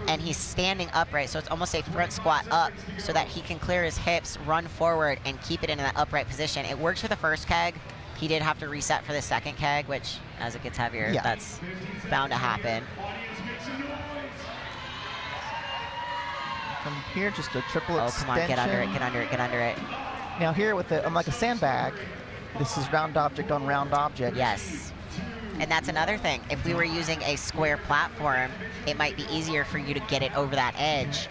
and he's standing upright, so it's almost a front squat up so that he can clear his hips, run forward, and keep it in that upright position. It works for the first keg. He did have to reset for the second keg, which, as it gets heavier, that's bound to happen. From here, just a triple extension. Oh, come on, get under it, get under it, get under it. Now here with the, like a sandbag, this is round object on round object. Yes. And that's another thing. If we were using a square platform, it might be easier for you to get it over that edge.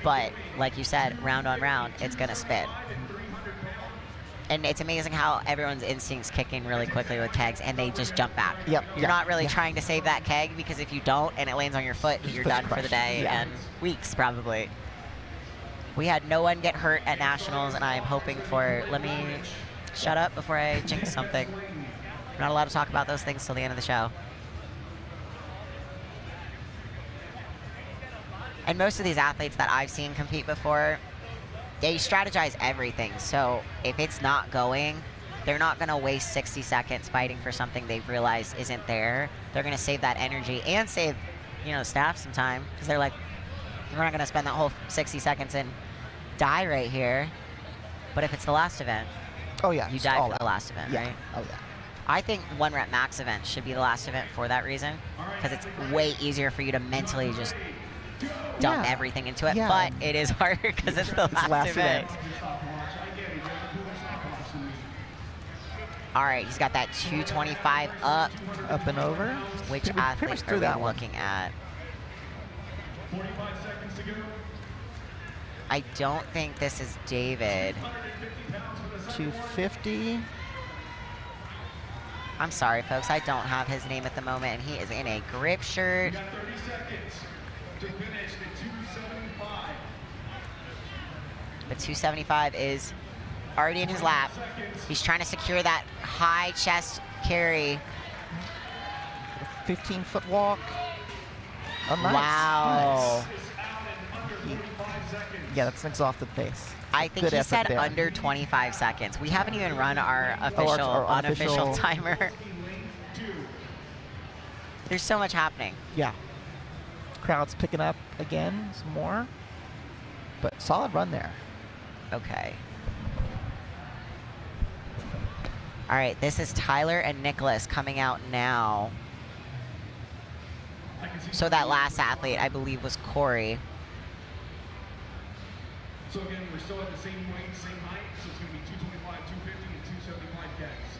But like you said, round on round, it's gonna spin. And it's amazing how everyone's instincts kick in really quickly with kegs and they just jump back. Yep. You're not really trying to save that keg, because if you don't and it lands on your foot, you're done for the day and weeks probably. We had no one get hurt at Nationals, and I'm hoping for, let me shut up before I jinx something. We're not allowed to talk about those things till the end of the show. And most of these athletes that I've seen compete before, they strategize everything. So if it's not going, they're not gonna waste 60 seconds fighting for something they've realized isn't there. They're gonna save that energy and save, you know, staff some time, because they're like, we're not gonna spend that whole 60 seconds and die right here. But if it's the last event, you die for the last event, right? Oh yeah. I think 1 rep max event should be the last event for that reason, because it's way easier for you to mentally just dump everything into it. But it is harder because it's the last event. All right, he's got that 225 up. Up and over. Which athlete are we looking at? 45 seconds to go. I don't think this is David. 250. I'm sorry, folks. I don't have his name at the moment, and he is in a grip shirt. 30 seconds to finish the 275. The 275 is already in his lap. He's trying to secure that high chest carry. 15-foot walk. Oh, nice. Wow. Nice. Yeah, that's an exhausted pace. I think he said under 25 seconds. We haven't even run our official, our unofficial timer. There's so much happening. Yeah. Crowd's picking up again, some more. But solid run there. Okay. All right, this is Tyler and Nicholas coming out now. So that last athlete, I believe, was Corey. So again, we're still at the same weight, same height, so it's going to be 225, 250, and 275 kegs.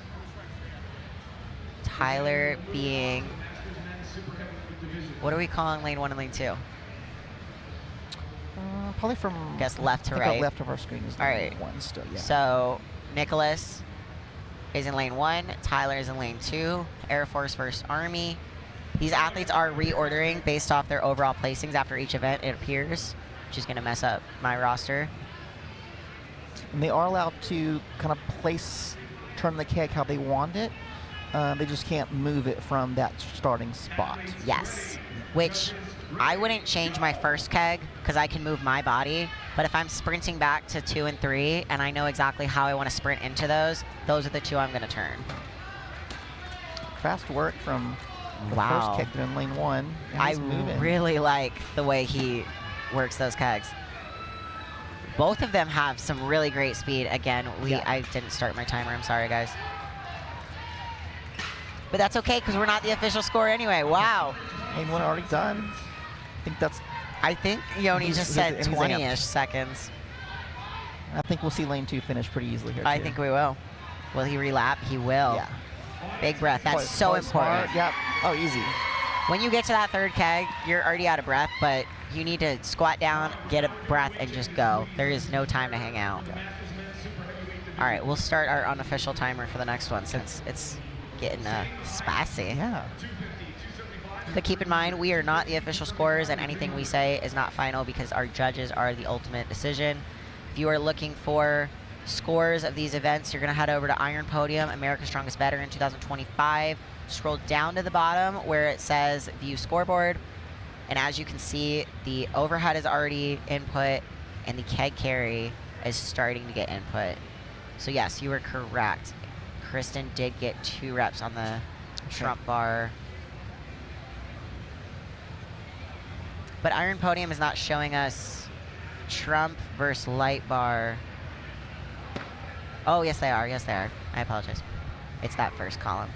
Tyler being, what are we calling lane 1 and lane 2? Probably from, I guess, left to I right. left of our screen is lane 1 still, yeah. So Nicholas is in lane 1, Tyler is in lane 2, Air Force versus Army. These athletes are reordering based off their overall placings after each event, it appears, which is going to mess up my roster. And they are allowed to kind of turn the keg how they want it. They just can't move it from that starting spot. Yes, which I wouldn't change my first keg because I can move my body, But if I'm sprinting back to 2 and 3, and I know exactly how I want to sprint into those are the 2 I'm going to turn. Fast work from the Wow. first keg in lane 1. And I he's moving. really like the way he works those kegs. Both of them have some really great speed. Again, I didn't start my timer. I'm sorry, guys. But that's okay, because we're not the official score anyway. Wow. Lane 1 already done. I think Yoni just said he's hanging up. 20-ish seconds. I think we'll see lane 2 finish pretty easily here. I too. think we will. Will he relap? He will. Yeah. Big breath. That's Quite so important. smart. Yep. Oh, easy. When you get to that third keg, you're already out of breath, but you need to squat down, get a breath, and just go. There is no time to hang out. All right, we'll start our unofficial timer for the next one since it's getting spicy. Yeah. But keep in mind, we are not the official scorers, and anything we say is not final because our judges are the ultimate decision. If you are looking for scores of these events, you're going to head over to Iron Podium, America's Strongest Veteran 2025. Scroll down to the bottom where it says View Scoreboard. And as you can see, the overhead is already input, and the keg carry is starting to get input. So yes, you were correct. Kristen did get 2 reps on the trump bar. But Iron Podium is not showing us trump versus light bar. Oh, yes they are. Yes they are. I apologize. It's that first column.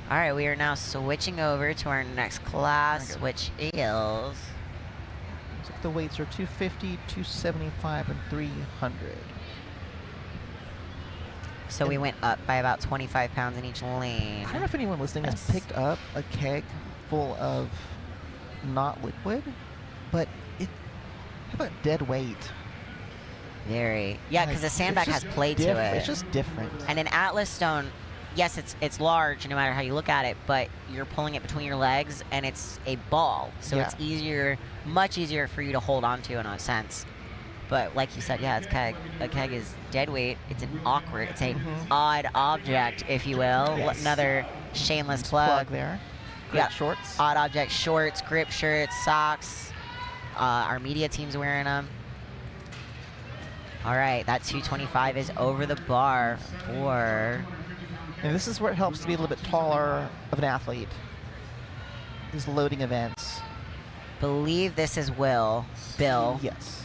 All right, we are now switching over to our next class, which is... Looks like the weights are 250, 275, and 300. So we went up by about 25 pounds in each lane. I don't know if anyone listening has picked up a keg full of not liquid, but how about dead weight? Very. Yeah, because the sandbag has play to it. It's just different. And an Atlas stone, yes, it's large no matter how you look at it, but you're pulling it between your legs, and it's a ball. So it's easier, much easier for you to hold on to in a sense. But like you said, yeah, it's keg. A keg is dead weight. It's an awkward, it's an odd object, if you will. Yes. Another shameless plug. There. Grip shorts. Odd object shorts, grip shirts, socks. Our media team's wearing them. All right, that 225 is over the bar for... And this is where it helps to be a little bit taller of an athlete. These loading events. Believe this is Bill. Yes.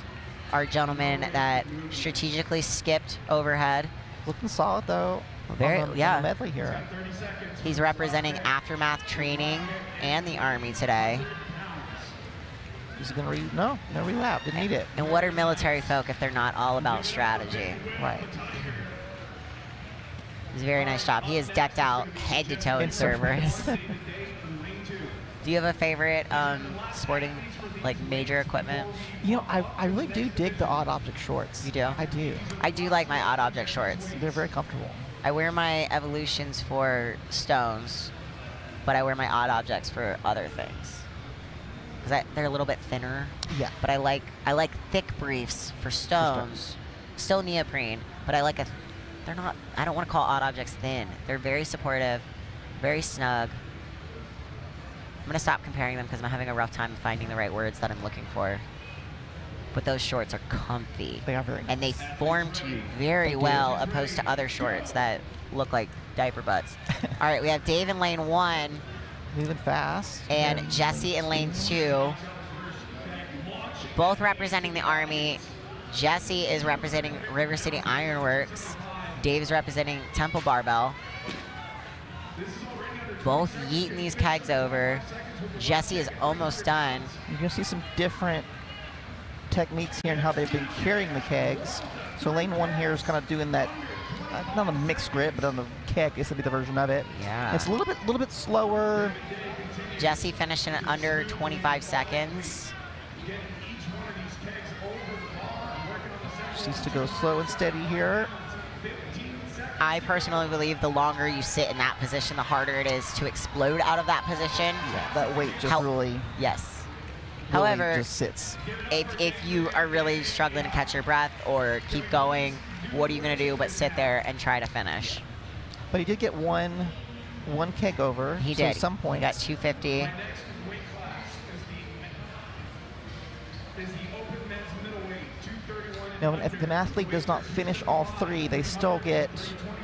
Our gentleman that strategically skipped overhead. Looking solid though. Very, on the medley here. He's representing Aftermath Training and the Army today. He's gonna no relap. Didn't need it. And what are military folk if they're not all about strategy? Right. It's a very nice job. He is decked out head to toe in servers. Do you have a favorite sporting, like, major equipment? You know, I really do dig the odd object shorts. You do? I do. I do like my odd object shorts. They're very comfortable. I wear my Evolutions for stones, but I wear my odd objects for other things. Because they're a little bit thinner. Yeah. But I like thick briefs for stones. Still neoprene, but they're not, I don't want to call odd objects thin. They're very supportive, very snug. I'm going to stop comparing them because I'm having a rough time finding the right words that I'm looking for. But those shorts are comfy. They are very nice. And they form to you very well, opposed to other shorts that look like diaper butts. All right, we have Dave in lane 1. Moving fast. And Jesse in lane 2. Both representing the Army. Jesse is representing River City Ironworks. Dave is representing Temple Barbell. Both yeeting these kegs over. Jesse is almost done. You're gonna see some different techniques here and how they've been carrying the kegs. So lane 1 here is kind of doing that, not a mixed grip, but on the keg, this would be the version of it. Yeah. It's a little bit slower. Jesse finished in under 25 seconds. Just needs to go slow and steady here. I personally believe the longer you sit in that position, the harder it is to explode out of that position. Yeah, that weight just really However, just sits. If you are really struggling to catch your breath or keep going, what are you going to do but sit there and try to finish? But he did get one keg over. He so did. At some point. He got 250. Now, if an athlete does not finish all 3, they still get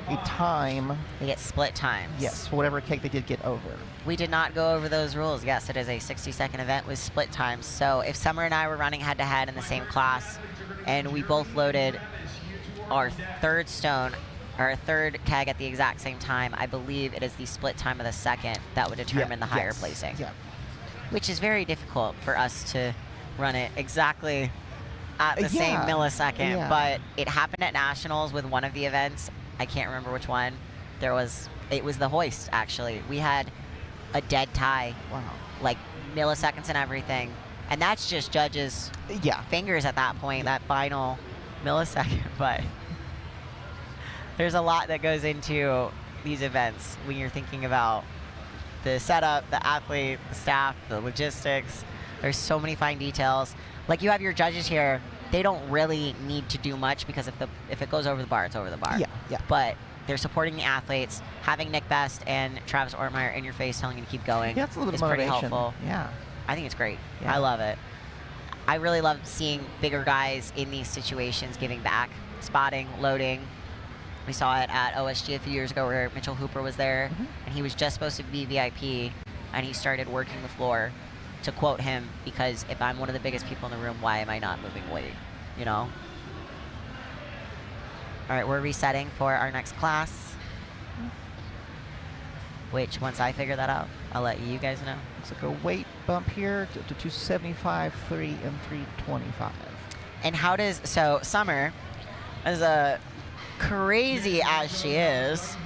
a time. They get split times. Yes, for whatever keg they did get over. We did not go over those rules. Yes, it is a 60-second event with split times. So if Summer and I were running head-to-head in the same class, and we both loaded our third stone, or our third keg at the exact same time, I believe it is the split time of the second that would determine the higher placing. Yeah. Which is very difficult for us to run it exactly at the same millisecond. But it happened at Nationals with one of the events. I can't remember which one. It was the Hoist, actually. We had a dead tie. Wow. Like milliseconds and everything. And that's just judges' fingers at that point, that final millisecond. But there's a lot that goes into these events when you're thinking about the setup, the athlete, the staff, the logistics. There's so many fine details. Like, you have your judges here. They don't really need to do much because if it goes over the bar, it's over the bar. Yeah. But they're supporting the athletes. Having Nick Best and Travis Ortmeyer in your face telling you to keep going Yeah, it's a little is bit pretty motivation. helpful. Yeah. I think it's great. Yeah. I love it. I really love seeing bigger guys in these situations giving back, spotting, loading. We saw it at OSG a few years ago where Mitchell Hooper was there, and he was just supposed to be VIP, and he started working the floor. To quote him, because if I'm one of the biggest people in the room, why am I not moving weight? You know? All right, we're resetting for our next class, which once I figure that out, I'll let you guys know. It's like a weight bump here to 275, 3, and 325. And how does, so Summer, as a crazy as she is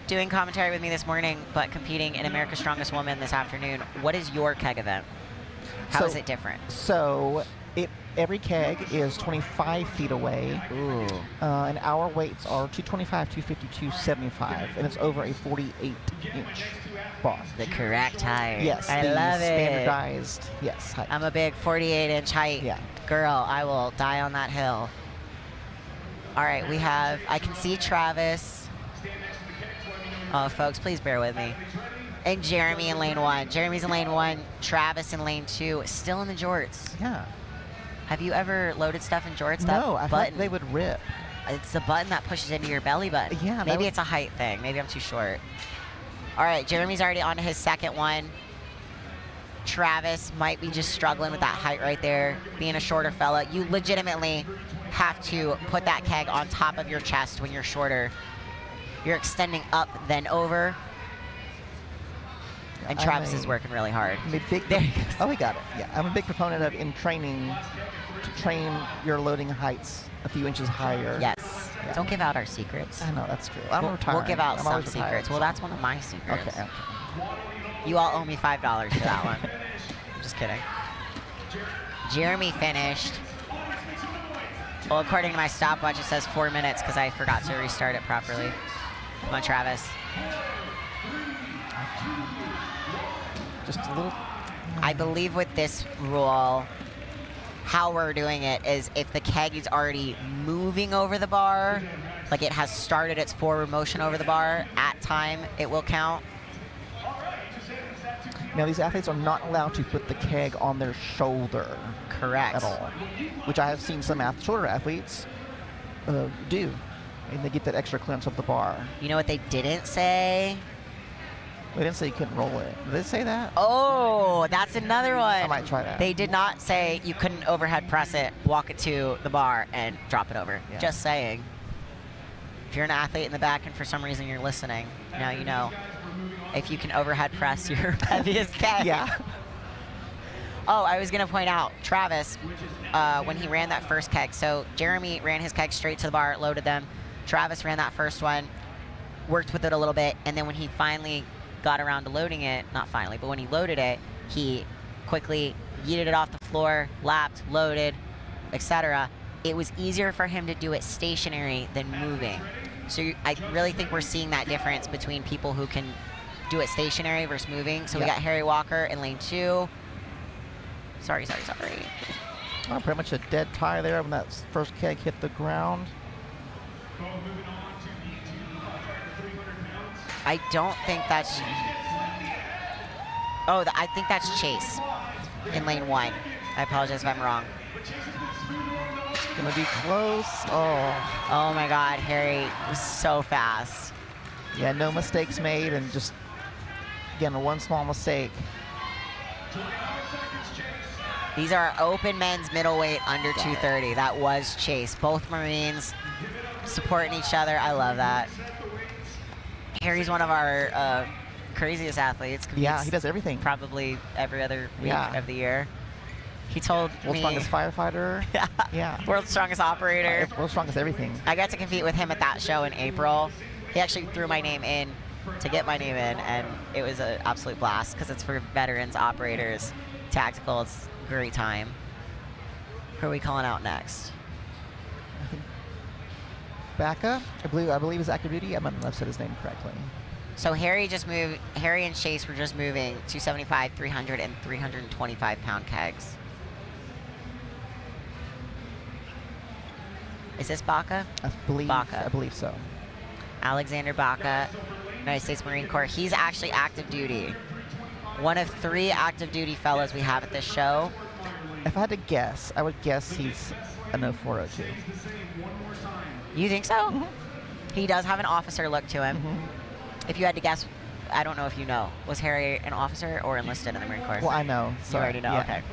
doing commentary with me this morning, but competing in America's Strongest Woman this afternoon. What is your keg event? How is it different? So every keg is 25 feet away. Ooh. And our weights are 225, 250, 275, and it's over a 48-inch bar. The correct height. Yes, I the love it. standardized, height. I'm a big 48-inch height girl. I will die on that hill. All right, I can see Travis. Oh, folks, please bear with me. And Jeremy in lane 1. Jeremy's in lane 1, Travis in lane 2, still in the jorts. Yeah. Have you ever loaded stuff in jorts? No, I thought they would rip. It's the button that pushes into your belly button. Yeah. Maybe it's a height thing. Maybe I'm too short. All right, Jeremy's already on to his second one. Travis might be just struggling with that height right there. Being a shorter fella, you legitimately have to put that keg on top of your chest when you're shorter. You're extending up, then over. And Travis is working really hard. Oh, we got it. Yeah, I'm a big proponent of in training to train your loading heights a few inches higher. Yes. Yeah. Don't give out our secrets. I know, that's true. We'll give out some secrets. Well, that's one of my secrets. Okay. You all owe me $5 for that one. I'm just kidding. Jeremy finished. Well, according to my stopwatch, it says 4 minutes because I forgot to restart it properly. Come on, Travis. Just a little. I believe with this rule, how we're doing it is if the keg is already moving over the bar, like it has started its forward motion over the bar, at time it will count. Now, these athletes are not allowed to put the keg on their shoulder. Correct. At all. Which I have seen some shorter athletes do. And they get that extra clearance of the bar. You know what they didn't say? They didn't say you couldn't roll it. Did they say that? Oh, that's another one. I might try that. They did not say you couldn't overhead press it, walk it to the bar, and drop it over. Yeah. Just saying. If you're an athlete in the back and for some reason you're listening, now you know. If you can overhead press your heaviest keg. Yeah. Oh, I was going to point out, Travis, when he ran that first keg, so Jeremy ran his keg straight to the bar, loaded them. Travis ran that first one, worked with it a little bit, and then when he finally got around to loading it, not finally, but when he loaded it, he quickly yeeted it off the floor, lapped, loaded, etc. It was easier for him to do it stationary than moving. So I really think we're seeing that difference between people who can do it stationary versus moving. So we got Harry Walker in lane 2. Sorry. Oh, pretty much a dead tie there when that first keg hit the ground. I don't think that's... Oh, I think that's Chase in lane 1. I apologize if I'm wrong. Gonna be close. Oh. Oh my God, Harry was so fast. Yeah, no mistakes made, and just, again, one small mistake. These are open men's middleweight under 230. That was Chase. Both Marines supporting each other. I love that. Harry's one of our craziest athletes. Yeah, he does everything. Probably every other week of the year. He told World's me. strongest firefighter. Yeah. World's strongest operator. World's strongest everything. I got to compete with him at that show in April. He actually threw my name in to get my name in, and it was an absolute blast because it's for veterans, operators, tactical. It's a great time. Who are we calling out next? I think Bacca, I believe is active duty. I might not have said his name correctly. So Harry just moved. Harry and Chase were just moving 275, 300, and 325 pound kegs. Is this Baca? I believe. Baca. I believe so. Alexander Baca, United States Marine Corps. He's actually active duty. One of 3 active duty fellows we have at this show. If I had to guess, I would guess he's an 0402. You think so? Mm-hmm. He does have an officer look to him. Mm-hmm. If you had to guess, I don't know if you know. Was Harry an officer or enlisted in the Marine Corps? Well, I know. You Sorry. already know, Yeah. okay.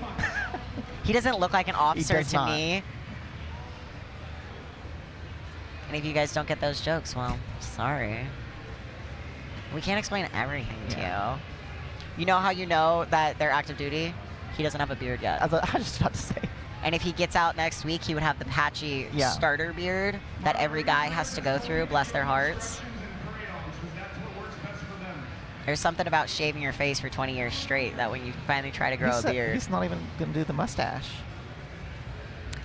He doesn't look like an officer does to not. me. And if you guys don't get those jokes, well, sorry. We can't explain everything to you. You know how you know that they're active duty? He doesn't have a beard yet. I was just about to say. And if he gets out next week, he would have the patchy starter beard that every guy has to go through, bless their hearts. There's something about shaving your face for 20 years straight that when you finally try to grow a beard. He's not even going to do the mustache.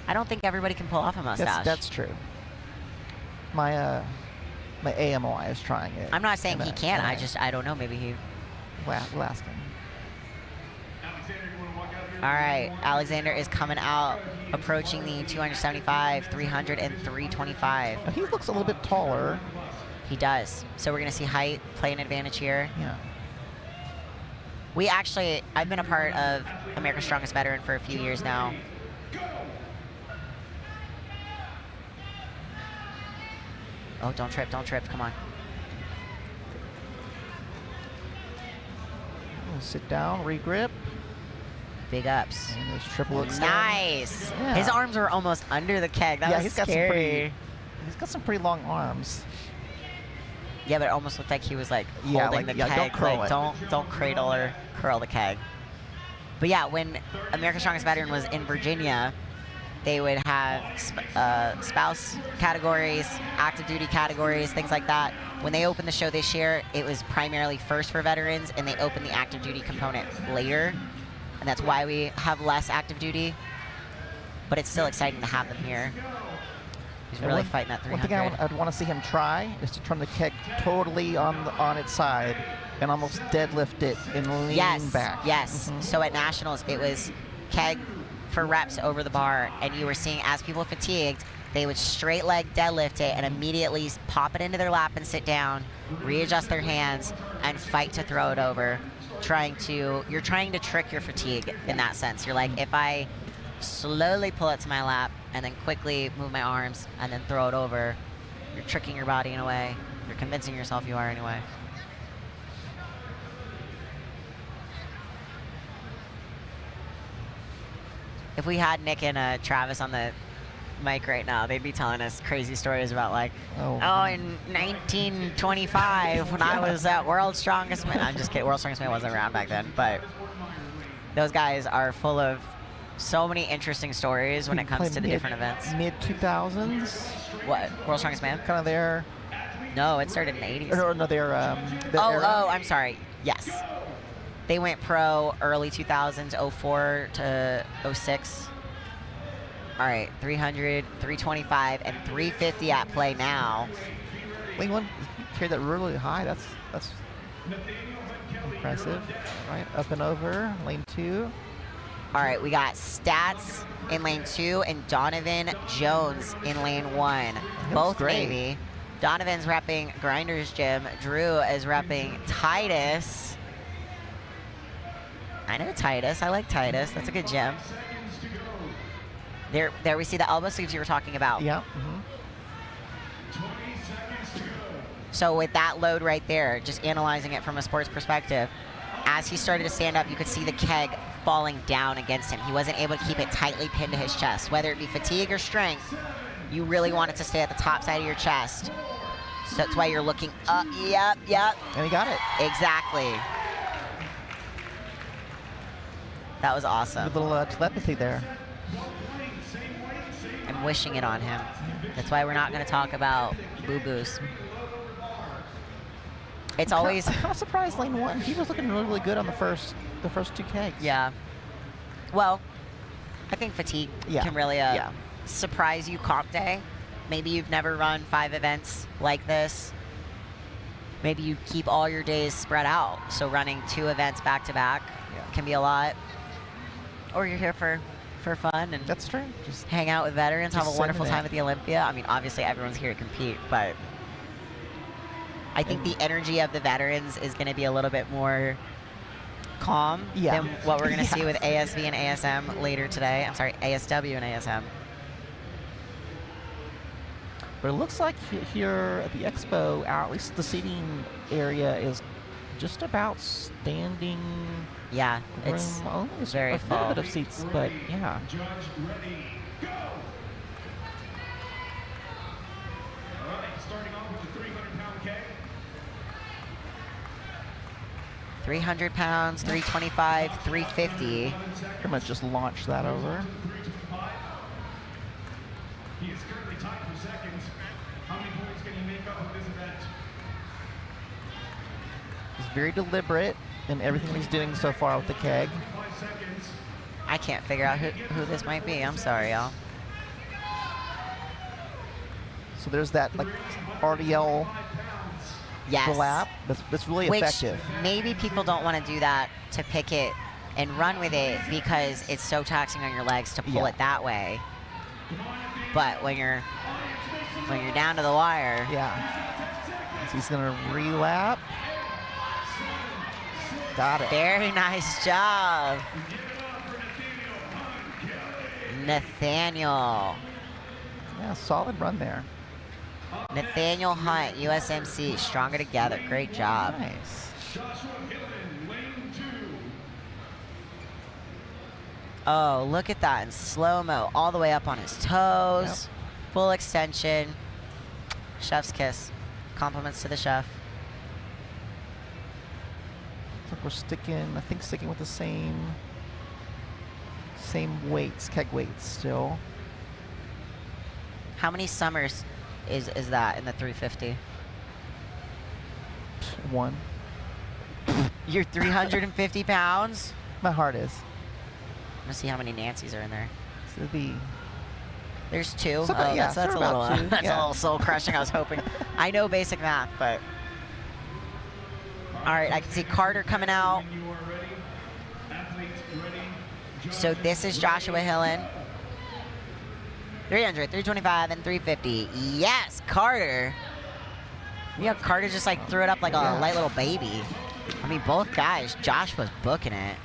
I don't think everybody can pull off a mustache. That's true. My AMOI is trying it. I'm not saying he can't. I don't know. Maybe he. We'll ask him. All right, Alexander is coming out, approaching the 275, 300, and 325. Now, he looks a little bit taller. He does. So we're going to see height play an advantage here. Yeah. I've been a part of America's Strongest Veteran for a few years now. Oh, don't trip, come on. We'll sit down, regrip. Big ups. And there's triple extend. Nice. Yeah. His arms were almost under the keg. That was scary. He's got some pretty long arms. Yeah, but it almost looked like he was like Yeah, holding like, the keg. don't curl it. Don't cradle or curl the keg. But yeah, when America's Strongest Veteran was in Virginia, they would have spouse categories, active duty categories, things like that. When they opened the show this year, it was primarily first for veterans, and they opened the active duty component later. And that's why we have less active duty. But it's still exciting to have them here. He's really fighting that 300. One thing I'd want to see him try is to turn the keg totally on its side and almost deadlift it and lean back. Yes. So at Nationals, it was keg for reps over the bar, and you were seeing as people fatigued, they would straight leg deadlift it and immediately pop it into their lap and sit down, readjust their hands, and fight to throw it over. You're trying to trick your fatigue in that sense. You're like, if I slowly pull it to my lap and then quickly move my arms and then throw it over, you're tricking your body in a way. You're convincing yourself you are anyway. If we had Nick and Travis on the mic right now, they'd be telling us crazy stories about like, in 1925 when I was at World's Strongest Man. I'm just kidding. World's Strongest Man wasn't around back then, but those guys are full of so many interesting stories when it comes to the different events. Mid 2000s. What? World's Strongest Man? Kind of there. No, it started in the 80s. Or no, they're. I'm sorry. Yes. They went pro early 2000s, 04 to 06. All right, 300, 325, and 350 at play now. Lane one carried that really high. That's impressive. Right, up and over. Lane 2. All right, we got Stats in lane 2 and Donovan Jones in lane 1. Both great. Navy. Donovan's repping Grinders Gym. Drew is repping Titus. I know Titus. I like Titus. That's a good gym. There we see the elbow sleeves you were talking about. Yeah. So with that load right there, just analyzing it from a sports perspective, as he started to stand up, you could see the keg falling down against him. He wasn't able to keep it tightly pinned to his chest. Whether it be fatigue or strength, you really want it to stay at the top side of your chest. So that's why you're looking up. Yep. And he got it. Exactly. That was awesome. A little telepathy there. I'm wishing it on him. That's why we're not going to talk about boo-boos. It's always... I'm kind of surprised Lane won. He was looking really, really good on the first two kegs. Yeah. Well, I think fatigue can really surprise you comp day. Maybe you've never run 5 events like this. Maybe you keep all your days spread out. So running 2 events back to back can be a lot. Or you're here for fun and that's true. Just hang out with veterans, have a wonderful time it. at the Olympia. I mean, obviously everyone's here to compete, but I think the energy of the veterans is going to be a little bit more calm than what we're going to see with ASV and ASM later today. I'm sorry, ASW and ASM. But it looks like here at the expo, at least the seating area is just about standing. Yeah, room. it's only very a fair full. bit of seats, but yeah. 300 pounds, 325, 350. Pretty much just launch that over. He is currently tied for second. How many points can he make up with this event? He's very deliberate in everything he's doing so far with the keg. I can't figure out who this might be. I'm sorry, y'all. So there's that like RDL lap. That's really effective. Maybe people don't want to do that to pick it and run with it because it's so taxing on your legs to pull it that way. But when you're down to the wire, so he's gonna relap. Got it. Very nice job, Nathaniel. Yeah, solid run there. Nathaniel Hunt, USMC, stronger together. Great job. Nice. Oh, look at that in slow-mo, all the way up on his toes. Full extension. Chef's kiss. Compliments to the chef. So we're sticking with the same weights, keg weights still. How many summers is that in the 350? 1. You're 350 pounds? My heart is. I'm gonna see how many Nancys are in there. So it'd be. There's 2. So about, That's a little, about 2. that's a little soul crushing. I was hoping. I know basic math, but. All right, I can see Carter coming out. So this is Joshua Hillen. 300, 325, and 350. Yes, Carter. Yeah, Carter just like threw it up like a light little baby. I mean, both guys, Josh was booking it.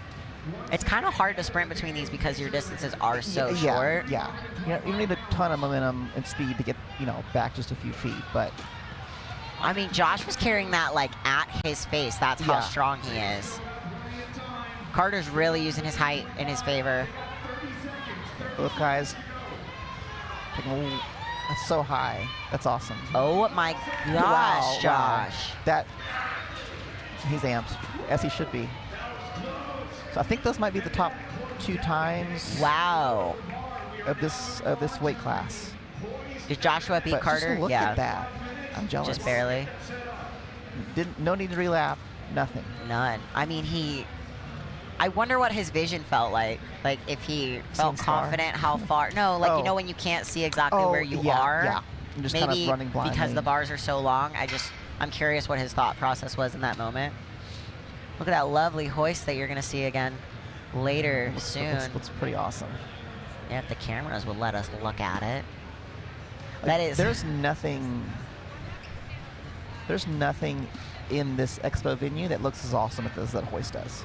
It's kind of hard to sprint between these because your distances are so short. Yeah. You don't need a ton of momentum and speed to get, back just a few feet, but. I mean, Josh was carrying that like at his face. That's how strong he is. Carter's really using his height in his favor. Both guys. That's so high. That's awesome. Oh my gosh, Josh. That, he's amped, as he should be. So I think those might be the top 2 times. Wow. Of this weight class. Did Joshua beat Carter? Just look at that. I'm jealous. Just barely. No need to relap. Nothing. None. I mean, I wonder what his vision felt like. Like if he felt confident how far. No, like when you can't see exactly where you are. Yeah. I'm just maybe kind of running blindly. because the bars are so long. I'm curious what his thought process was in that moment. Look at that lovely hoist that you're gonna see again later soon. Looks pretty awesome. Yeah, if the cameras would let us look at it. That is. There's nothing in this expo venue that looks as awesome as that hoist does.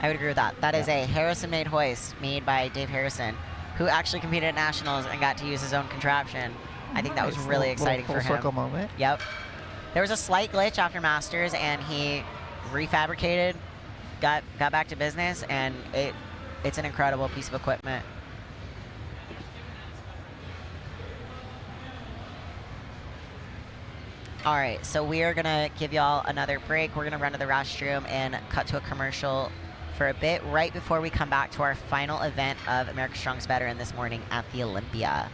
I would agree with that. That is a Harrison-made hoist made by Dave Harrison, who actually competed at Nationals and got to use his own contraption. I think that was really exciting for him. Full circle moment. Yep. There was a slight glitch after Masters, and he refabricated, got back to business, and it's an incredible piece of equipment. All right, so we are gonna give y'all another break. We're gonna run to the restroom and cut to a commercial for a bit right before we come back to our final event of America's Strongest Veteran this morning at the Olympia.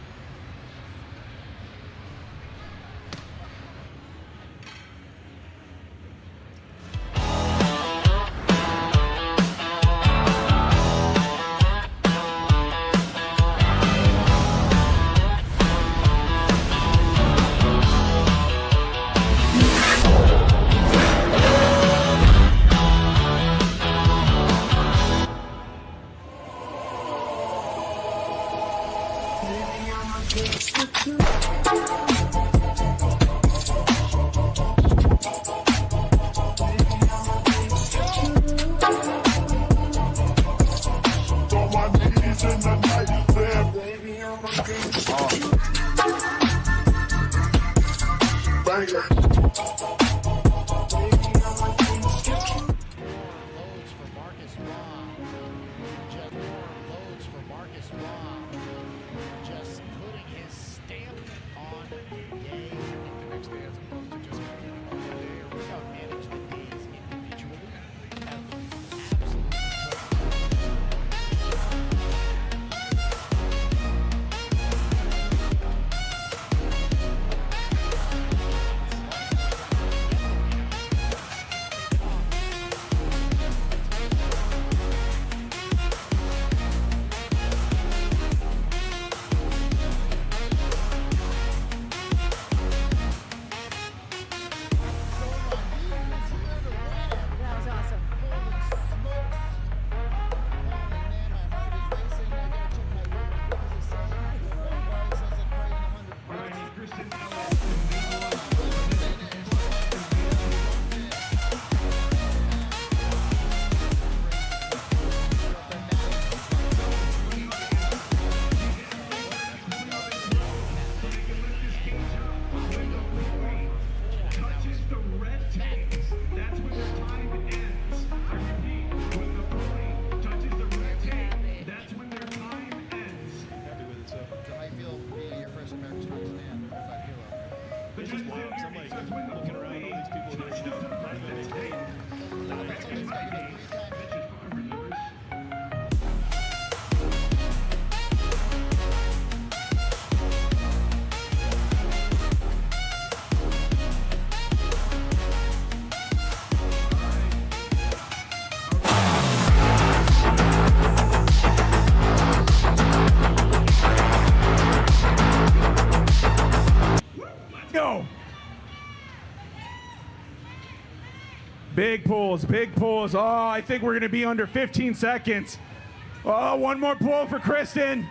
Big pulls, big pulls. Oh, I think we're gonna be under 15 seconds. Oh, one more pull for Kristen.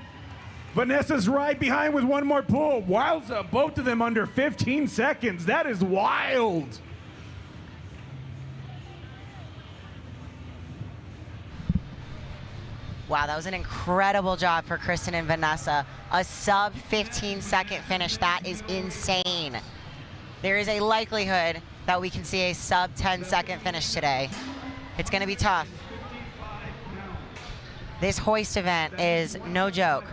Vanessa's right behind with one more pull. Wowza, both of them under 15 seconds. That is wild. Wow, that was an incredible job for Kristen and Vanessa. A sub 15-second finish, that is insane. There is a likelihood that we can see a sub 10-second finish today. It's gonna be tough. This hoist event is no joke.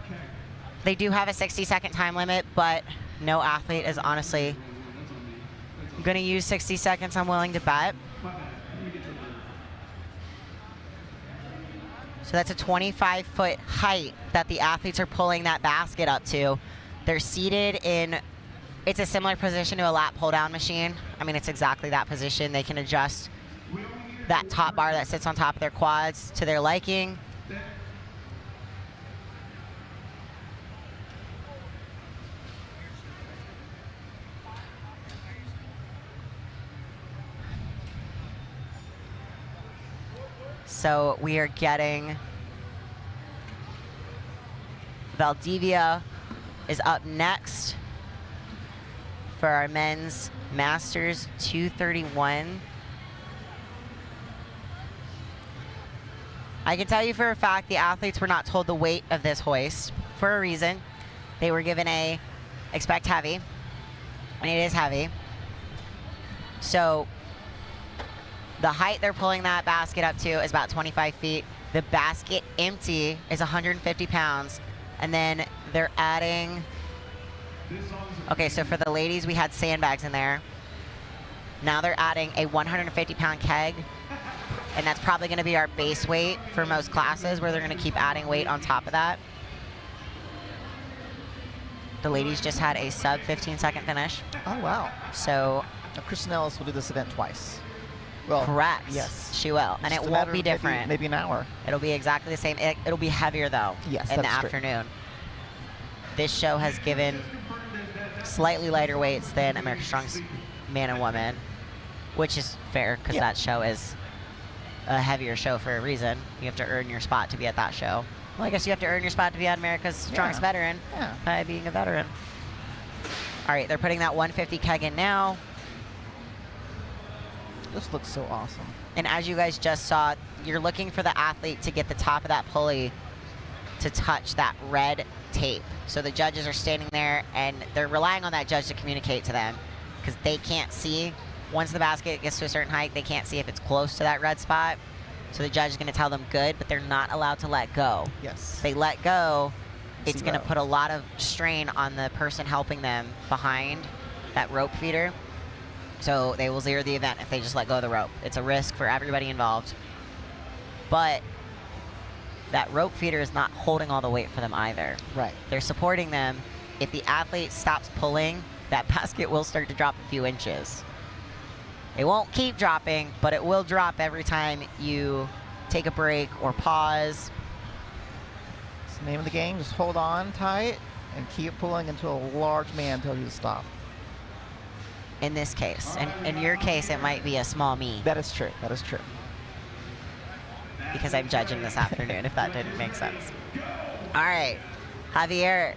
They do have a 60-second time limit, but no athlete is honestly gonna use 60 seconds, I'm willing to bet. So that's a 25-foot height that the athletes are pulling that basket up to. They're seated in, it's a similar position to a lat pull-down machine. I mean, it's exactly that position. They can adjust that top bar that sits on top of their quads to their liking. So we are getting, Valdivia is up next for our men's Masters 231. I can tell you for a fact the athletes were not told the weight of this hoist for a reason. They were given a expect heavy, and it is heavy. So the height they're pulling that basket up to is about 25 feet. The basket empty is 150 pounds. And then they're adding, okay, so for the ladies, we had sandbags in there. Now they're adding a 150-pound keg. And that's probably going to be our base weight for most classes, where they're going to keep adding weight on top of that. The ladies just had a sub 15-second finish. Oh, wow. So Now, Kristen Ellis will do this event twice. Well, correct. yes. She will. And Just it a won't matter be of different. Maybe an hour. It'll be exactly the same. It'll be heavier, though, Yes, in the that's true. afternoon. This show has given slightly lighter weights than America's Strongest Man and Woman, which is fair, because that show is a heavier show for a reason. You have to earn your spot to be at that show. Well, I guess you have to earn your spot to be at America's Strongest Veteran by being a veteran. All right, they're putting that 150 keg in now. This looks so awesome. And as you guys just saw, you're looking for the athlete to get the top of that pulley to touch that red tape. So the judges are standing there, and they're relying on that judge to communicate to them, because they can't see. Once the basket gets to a certain height, they can't see if it's close to that red spot. So the judge is going to tell them good, but they're not allowed to let go. Yes. If they let go, it's going to Zero. put a lot of strain on the person helping them behind that rope feeder. So they will zero the event if they just let go of the rope. It's a risk for everybody involved. But that rope feeder is not holding all the weight for them either. Right. They're supporting them. If the athlete stops pulling, that basket will start to drop a few inches. It won't keep dropping, but it will drop every time you take a break or pause. It's the name of the game. Just hold on tight and keep pulling until a large man tells you to stop. In this case. In your case, it might be a small me, That is true. That is true. because I'm judging this afternoon, if that didn't make sense. All right. Javier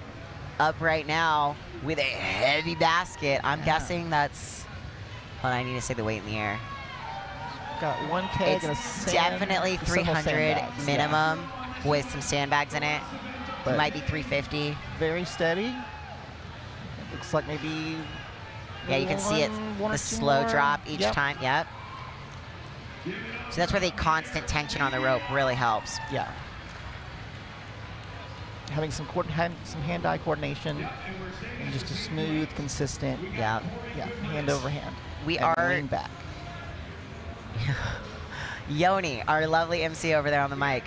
up right now with a heavy basket. I'm guessing that's... Hold on, I need to say the weight in the air. Got one keg It's and a definitely several 300 sandbags, minimum with some sandbags in it. But- It might be 350. Very steady. Looks like maybe. Yeah, you can see it, one or the two slow more. drop each Yep. time. Yep. So that's where the constant tension on the rope really helps. Yeah. Having some hand-eye coordination and just a smooth, consistent. Yeah. Yeah. Hand over hand. We and are- lean back. Yoni, our lovely MC over there on the mic,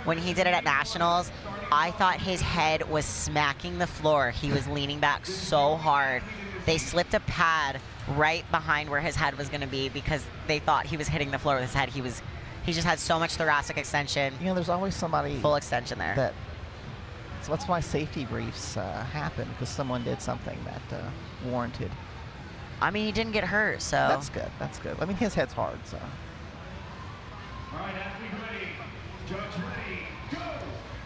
when he did it at Nationals, I thought his head was smacking the floor. He was leaning back so hard. They slipped a pad right behind where his head was going to be because they thought he was hitting the floor with his head. He just had so much thoracic extension, You know, there's always somebody full extension there. that. So that's why safety briefs happen, because someone did something that warranted. I mean, he didn't get hurt, so. That's good. That's good. I mean, his head's hard, so.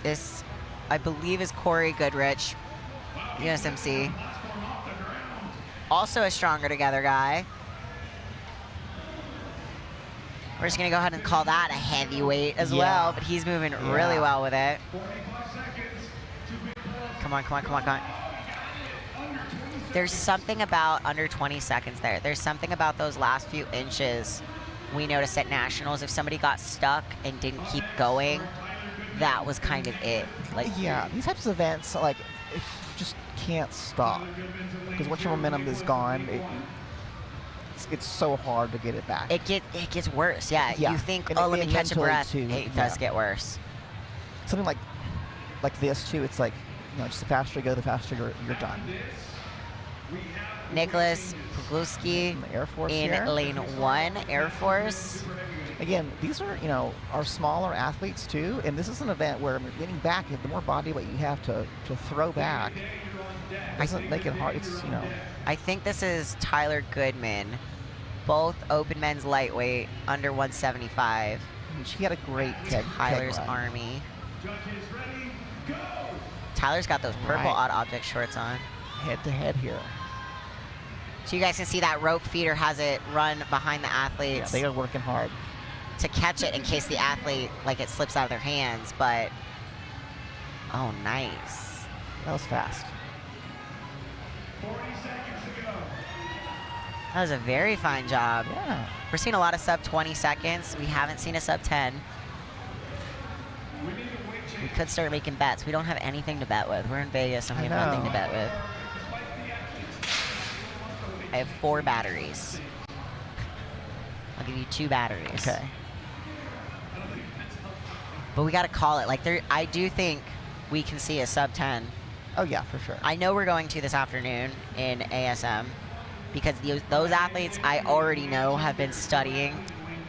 This, I believe, is Corey Goodrich, USMC. Also a Stronger Together guy. We're just going to go ahead and call that a heavyweight as well, but he's moving really well with it. Come on, come on, come on, come on. There's something about under 20 seconds there. There's something about those last few inches. We noticed at Nationals, if somebody got stuck and didn't keep going, that was kind of it. Like, Yeah, these types of events, like, you just can't stop. Because once your momentum is gone, it's so hard to get it back. it gets worse. Yeah, Yeah, you think, and oh, let me catch a mentally breath. too, It does yeah. get worse. Something like this, too, it's like, you know, just the faster you go, the faster you're done. Nicholas Pogluski From the Air Force in here. lane 1, Air Force. Again, these are, you know, our smaller athletes, too, and this is an event where getting back, the more body weight you have to throw back, doesn't make it hard. It's, you know, I think this is Tyler Goodman, both open men's lightweight, under 175. she had a great keg Tyler's run. Army. Tyler's got those purple Right. odd object shorts on. Head-to-head here. So you guys can see that rope feeder has it run behind the Yeah, athletes. they are working hard. to catch it in case the athlete, like, it slips out of their hands, but, oh, nice. That was fast. That was a very fine job. Yeah. We're seeing a lot of sub 20 seconds. We haven't seen a sub 10. We could start making bets. We don't have anything to bet with. We're in Vegas and we have nothing to bet with. I have 4 batteries. I'll give you 2 batteries. Okay. But we got to call it. Like, I do think we can see a sub 10. Oh, yeah, for sure. I know we're going to this afternoon in ASM because those athletes I already know have been studying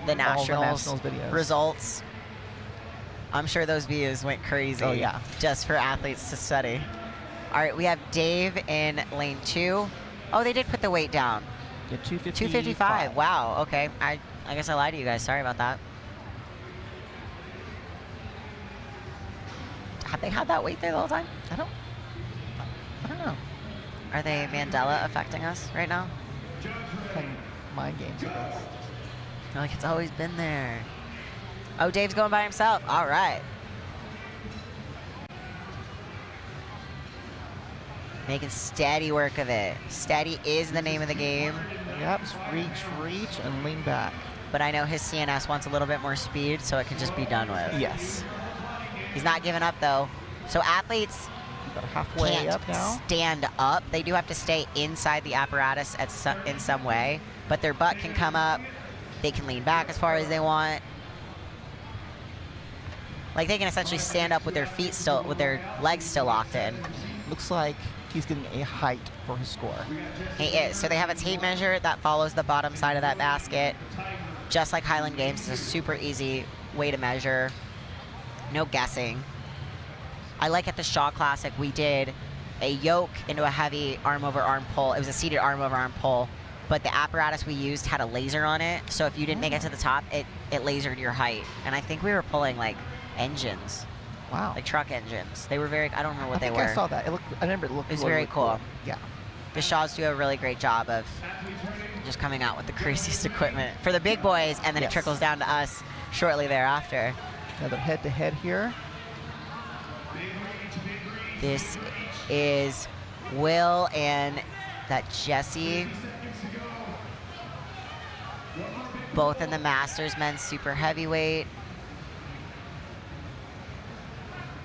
the nationals videos. Results. I'm sure those videos went crazy. Oh, yeah. Just for athletes to study. All right, we have Dave in lane 2. Oh, they did put the weight down. Yeah, 255. 255. Wow. Okay. I guess I lied to you guys. Sorry about that. Have they had that weight there the whole time? I don't know. Are they Mandela affecting us right now? Playing mind games with us. Like, it's always been there. Oh, Dave's going by himself. All right. Making steady work of it. Steady is the name of the game. Yep, reach, and lean back. But I know his CNS wants a little bit more speed, so it can just be done with. Yes. He's not giving up, though. So athletes About halfway can't up now. stand up. They do have to stay inside the apparatus in some way, but their butt can come up. They can lean back as far as they want. Like, they can essentially stand up with their feet still, with their legs still locked in. Looks like he's getting a height for his score. He is. So they have a tape measure that follows the bottom side of that basket. Just like Highland Games, it's a super easy way to measure. No guessing. I like at the Shaw Classic, we did a yoke into a heavy arm-over-arm pull. It was a seated arm-over-arm pull, but the apparatus we used had a laser on it, so if you didn't make it to the top, it lasered your height. And I think we were pulling, like, engines. Wow. Like truck engines. They were very, I don't remember what they were. I saw that. I remember it looked It was very cool. Yeah. The Shaws do a really great job of just coming out with the craziest equipment for the big boys, and then it Yes. trickles down to us shortly thereafter. Another head-to-head here. This is Will and that Jesse, both in the Masters men's super heavyweight.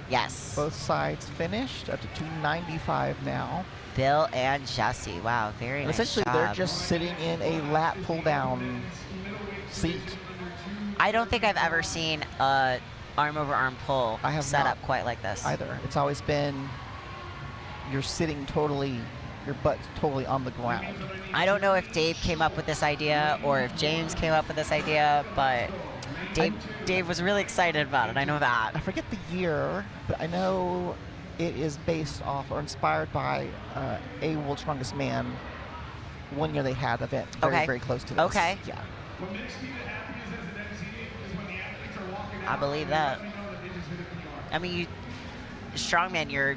Yes. Both sides finished up to 295 now. Bill and Jesse. Wow, very And nice essentially, job. they're just sitting in a lat pull-down seat. I don't think I've ever seen a arm-over-arm pull I have set not up quite like this. Either. It's always been you're sitting totally, your butt's totally on the ground. I don't know if Dave came up with this idea or if James came up with this idea, but Dave was really excited about it. I know that. I forget the year, but I know it is based off or inspired by a World's Strongest Man. One year they had an event very, very close to this. Okay. Yeah. I believe that. I mean, Strongman,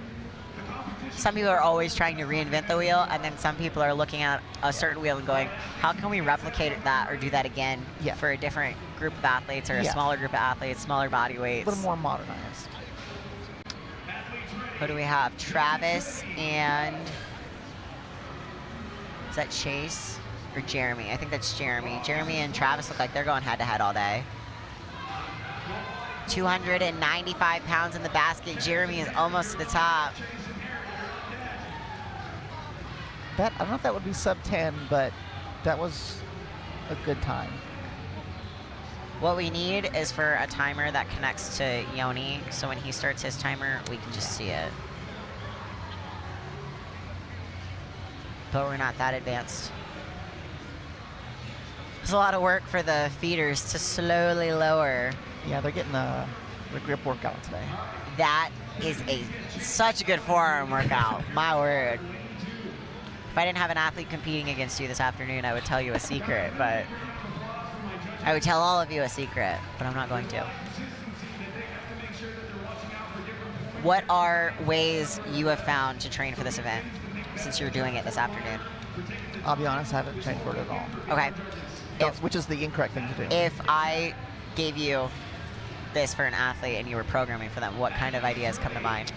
some people are always trying to reinvent the wheel, and then some people are looking at a certain wheel and going, how can we replicate that or do that again for a different group of athletes or a smaller group of athletes, smaller body weights? A little more modernized. Who do we have? Travis and, is that Chase or Jeremy? I think that's Jeremy. Jeremy and Travis look like they're going head-to-head all day. 295 pounds in the basket. Jeremy is almost to the top. I don't know if that would be sub 10, but that was a good time. What we need is for a timer that connects to Yoni, so when he starts his timer, we can just see it. But we're not that advanced. It's a lot of work for the feeders to slowly lower. Yeah, they're getting the grip workout today. That is such a good forearm workout, my word. If I didn't have an athlete competing against you this afternoon, I would tell you a secret, but I would tell all of you a secret, but I'm not going to. What are ways you have found to train for this event since you're doing it this afternoon? I'll be honest, I haven't trained for it at all. Okay. Which is the incorrect thing to do. If I gave you this for an athlete and you were programming for them, what kind of ideas come to mind?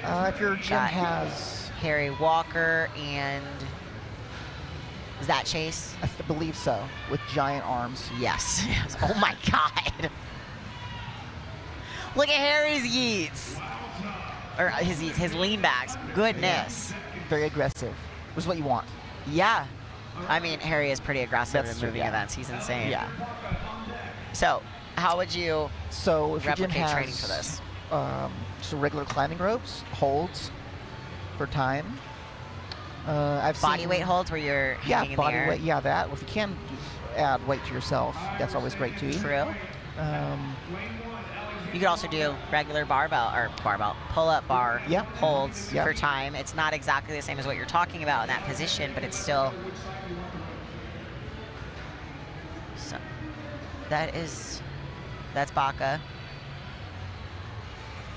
If your gym Got has, Harry Walker and is that Chase? I believe so, with giant arms. Yes. Yes. Oh my God. Look at Harry's yeets. Or his yeets, his lean backs. Goodness. Very aggressive, which is what you want. Yeah. I mean, Harry is pretty aggressive That's in true, moving yeah. events. He's insane. Yeah. So, how would you So if your gym replicate has training for this? just regular climbing ropes, holds for time. I've Body seen, weight holds where you're hanging in the body air? weight. Yeah, that. If you can add weight to yourself, that's always great too. True. Um, You could also do regular pull-up bar Yeah. holds Yeah. for time. It's not exactly the same as what you're talking about in that position, but it's still. So, that's Baca.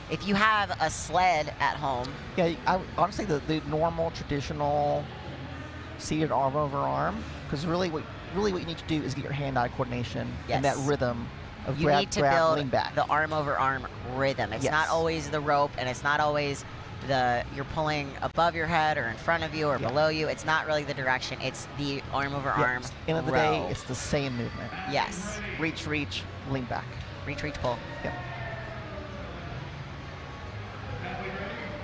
If you have a sled at home, yeah, honestly, the normal traditional seated arm over arm, because really what you need to do is get your hand-eye coordination and that Yes. rhythm of you grab, need to lean build back. the arm over arm rhythm. It's Yes. not always the rope, and it's not always you're pulling above your head or in front of you or Yeah. below you. It's not really the direction. It's the arm over arm. End of the row. day, it's the same movement. Yes. Reach, lean back. Reach, reach, pull. Yep.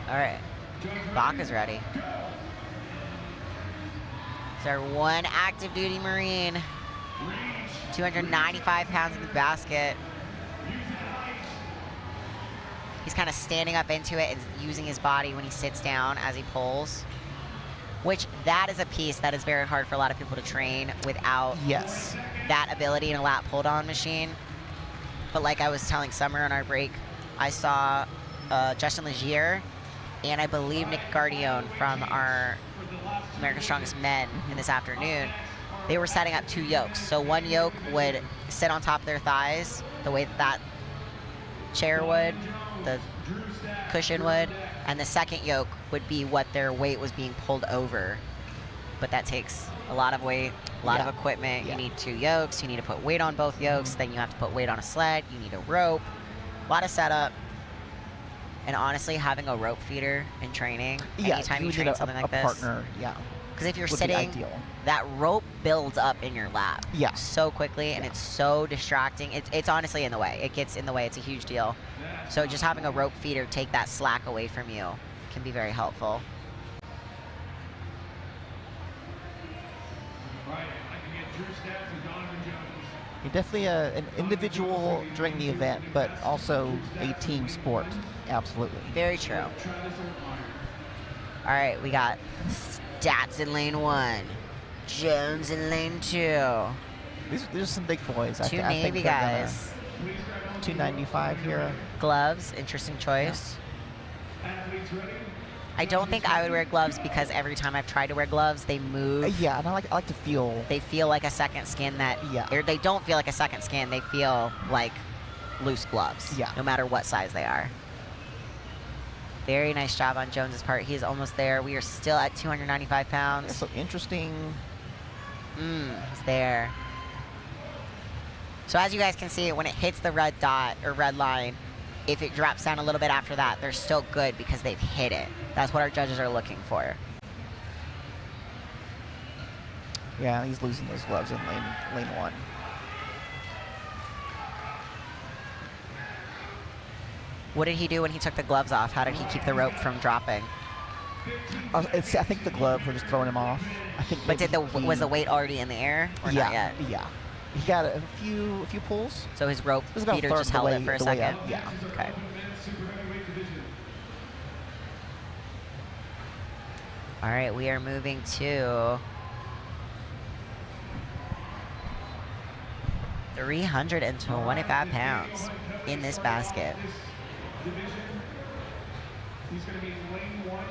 All right. Baca's ready. It's our one active duty Marine. 295 pounds in the basket. He's kind of standing up into it and using his body when he sits down as he pulls. Which, that is a piece that is very hard for a lot of people to train without Yes. that ability in a lat pull-down machine. But like I was telling Summer on our break, I saw Justin Legier and I believe Nick Gardione from our America's Strongest Men in this afternoon. They were setting up 2 yokes. So one yoke would sit on top of their thighs, the way that chair would, the cushion would, and the second yoke would be what their weight was being pulled over. But that takes a lot of weight, a lot of equipment. Yeah. You need 2 yokes. You need to put weight on both yokes. Then you have to put weight on a sled. You need a rope. A lot of setup. And honestly, having a rope feeder in training, anytime you need train something like this, partner, yeah. because if you're would be sitting, ideal. that rope builds up in your lap Yeah. so quickly, and it's so distracting. It's honestly in the way. It gets in the way. It's a huge deal. So just having a rope feeder take that slack away from you can be very helpful. You're definitely an individual during the event, but also a team sport. Absolutely. Very true. All right, we got Stats in lane 1, Jones in lane 2. These are some big boys. I 2 think Navy they're gonna- guys. 295 here. Gloves, interesting choice. I don't think I would wear gloves because every time I've tried to wear gloves, they move. Yeah, and I like to feel. They feel like a second skin or they don't feel like a second skin. They feel like loose gloves. Yeah. No matter what size they are. Very nice job on Jones's part. He is almost there. We are still at 295 pounds. So interesting. He's there. So as you guys can see, when it hits the red dot or red line, if it drops down a little bit after that, they're still good because they've hit it. That's what our judges are looking for. Yeah, he's losing those gloves in lane 1. What did he do when he took the gloves off? How did he keep the rope from dropping? I think the gloves were just throwing him off. I think. But maybe was the weight already in the air or yeah, not yet? Yeah. He got a few pulls. So his rope It was about feeder a third just of the held way, it for a the way second? up, yeah. Okay. All right, we are moving to 325 pounds in this basket. He's going to be in lane 1.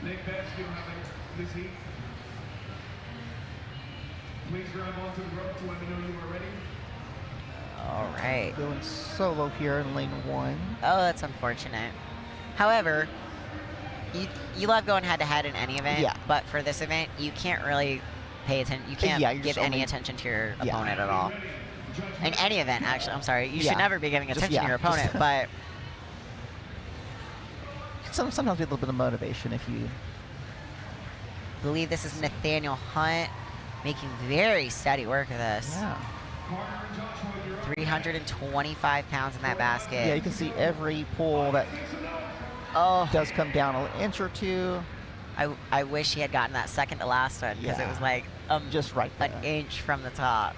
Nick Betts giving up this heat. Please grab onto the rope to let me know you are ready. All right. Going solo here in lane 1. Oh, that's unfortunate. However, you love going head-to-head in any event, Yeah. but for this event, you can't really pay attention. You can't Yeah, you're give just any only- attention to your Yeah. opponent at all. In any event, actually, I'm sorry. You Yeah. should never be giving Just- attention yeah, to your just- opponent, but Sometimes get a little bit of motivation if you. I believe this is Nathaniel Hunt making very steady work of this. Yeah. 325 pounds in that basket. Yeah, you can see every pull that Oh, does come down an inch or two. I wish he had gotten that second to last one because it Yeah. was like Just right an there. inch from the top.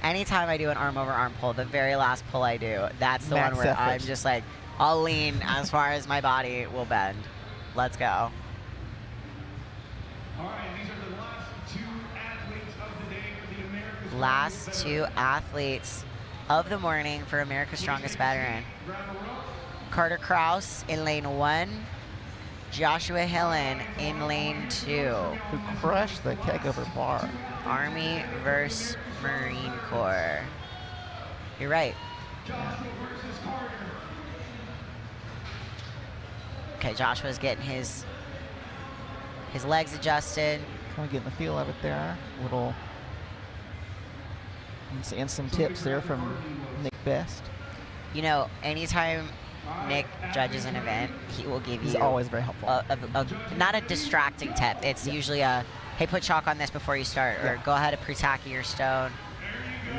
Anytime I do an arm over arm pull, the very last pull I do, that's the Max one where effort. I'm just like, I'll lean as far as my body will bend. Let's go. All right, these are the last two athletes of the day for the America's Last two athletes of the morning for America's Strongest Veteran. Carter Kraus in lane 1, Joshua Hillen in lane 2. Who crushed the keg over bar. Army versus Marine Corps. You're right. Okay, Joshua's getting his legs adjusted. Kind of getting the feel of it there. Little. And some tips there from Nick Best. You know, anytime Nick judges an event, he will give He's you always very helpful. not a distracting tip. It's usually a, hey, put chalk on this before you start, or Yeah. go ahead and pre-tacky your stone.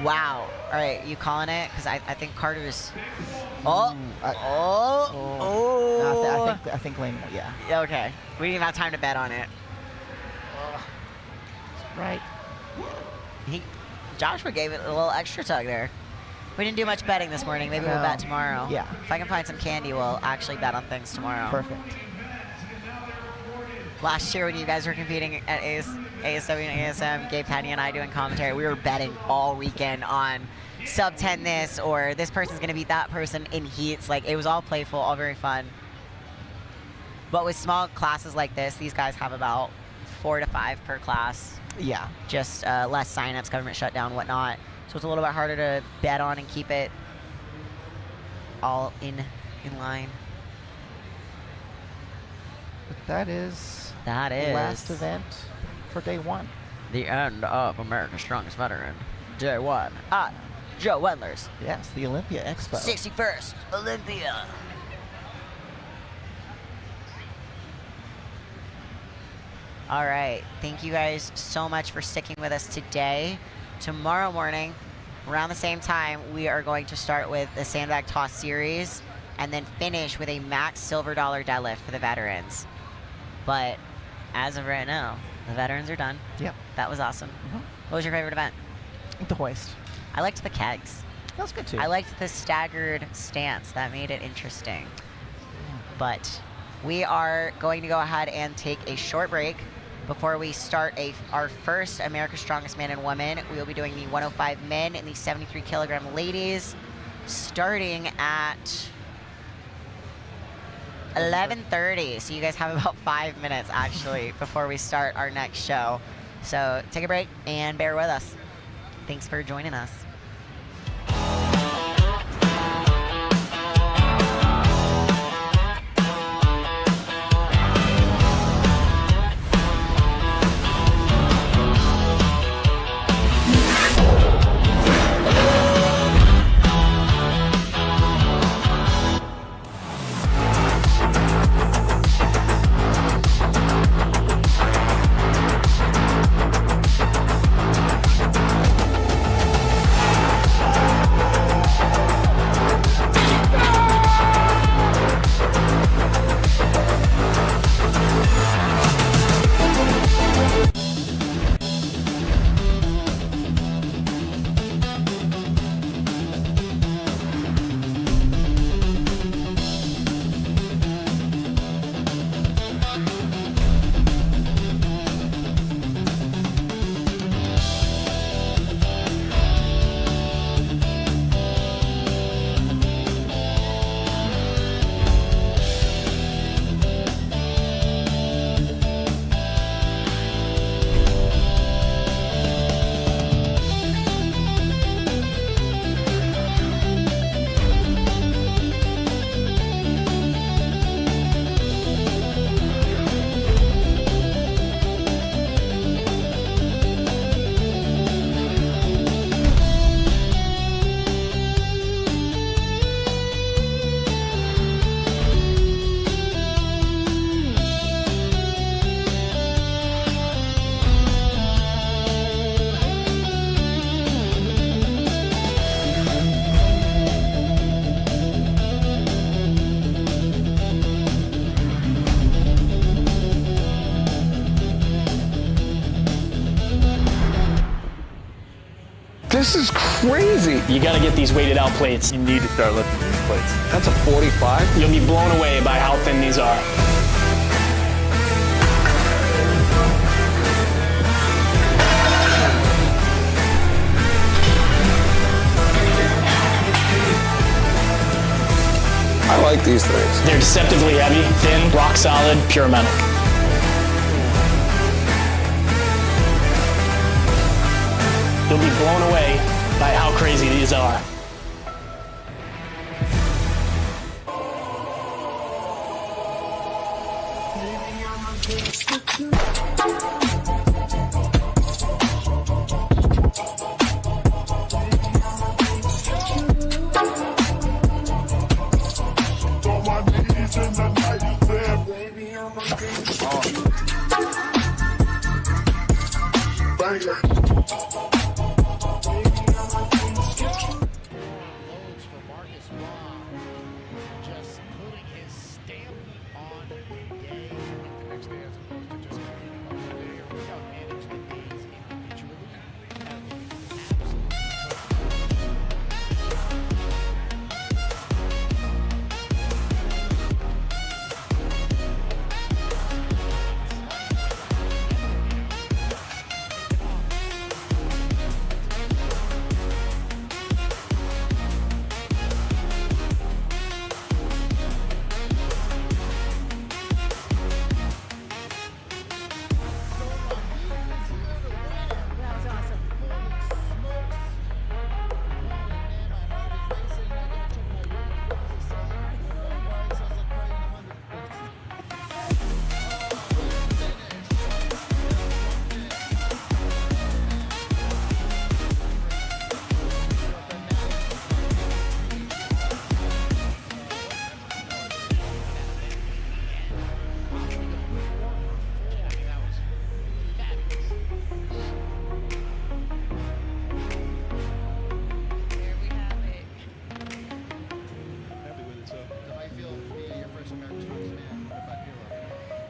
Wow. All right, you calling it? Because I think Carter's. Oh. I think lane. Yeah. Okay. We didn't even have time to bet on it. Right. Joshua gave it a little extra tug there. We didn't do much betting this morning. Maybe we'll No. bet tomorrow. Yeah. If I can find some candy, we'll actually bet on things tomorrow. Perfect. Last year when you guys were competing at ASW and ASM, Gabe Penny and I doing commentary, we were betting all weekend on sub 10 this, or this person's going to beat that person in heats. Like, it was all playful, all very fun. But with small classes like this, these guys have about 4 to 5 per class. Yeah. Just less signups, government shutdown, whatnot. So it's a little bit harder to bet on and keep it all in line. But that is That the is last event for day 1. the end of America's Strongest Veteran. Day 1 at Joe Wendler's Yes, the Olympia Expo. 61st Olympia. All right, thank you guys so much for sticking with us today. Tomorrow morning, around the same time, we are going to start with the sandbag toss series and then finish with a max silver dollar deadlift for the veterans. But as of right now, the veterans are done. Yep. That was awesome. What was your favorite event? The hoist. I liked the kegs. That was good too. I liked the staggered stance. That made it interesting. But we are going to go ahead and take a short break before we start our first America's Strongest Man and Woman. We will be doing the 105 men and the 73 kilogram ladies starting at 11:30. So you guys have about 5 minutes actually before we start our next show. So take a break and bear with us. Thanks for joining us. This is crazy. You gotta get these weighted out plates. You need to start lifting these plates. That's a 45? You'll be blown away by how thin these are. I like these things. They're deceptively heavy, thin, rock solid, pure metal. You'll be blown away by how crazy these are.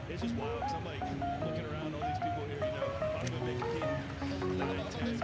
It's just wild because I'm like looking around all these people here, you know, I'm gonna make a team. They're like 10.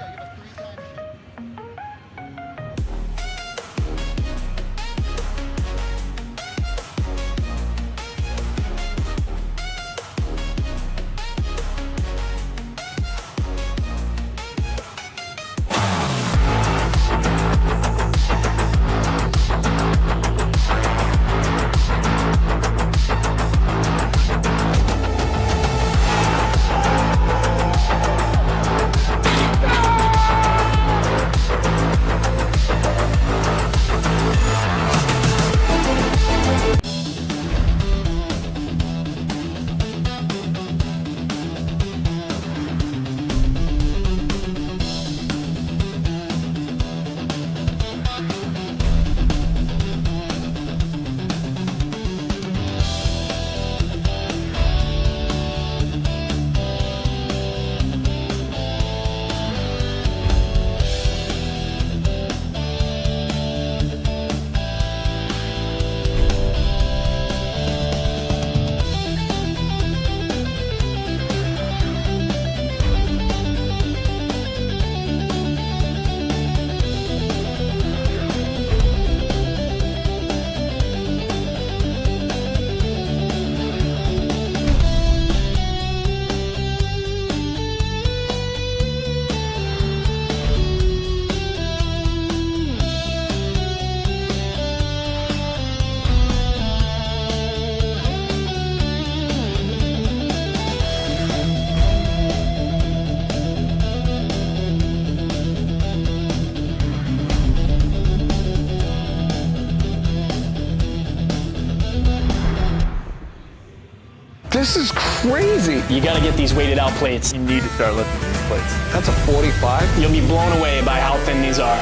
This is crazy. You gotta get these weighted out plates. You need to start lifting these plates. That's a 45? You'll be blown away by how thin these are.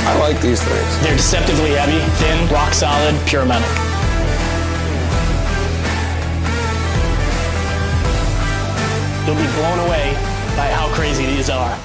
I like these things. They're deceptively heavy, thin, rock solid, pure metal. You'll be blown away by how crazy these are.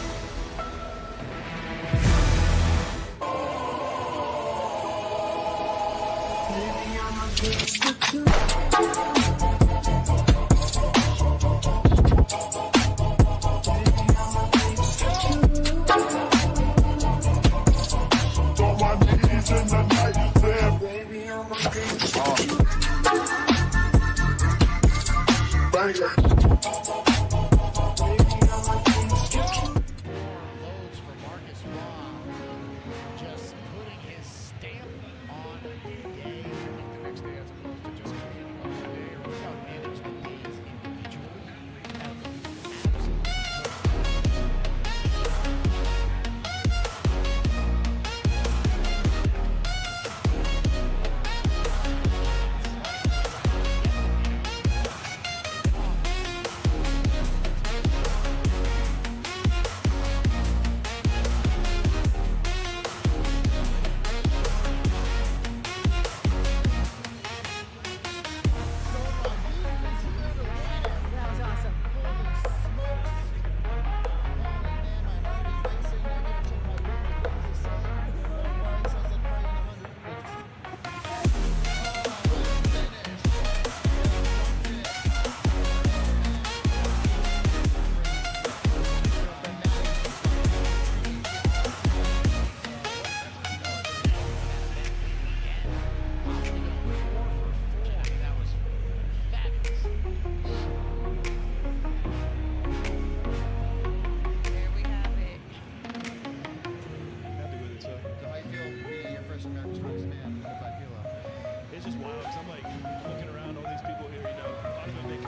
It's just wild because I'm like looking around all these people here, you know, a lot of them make a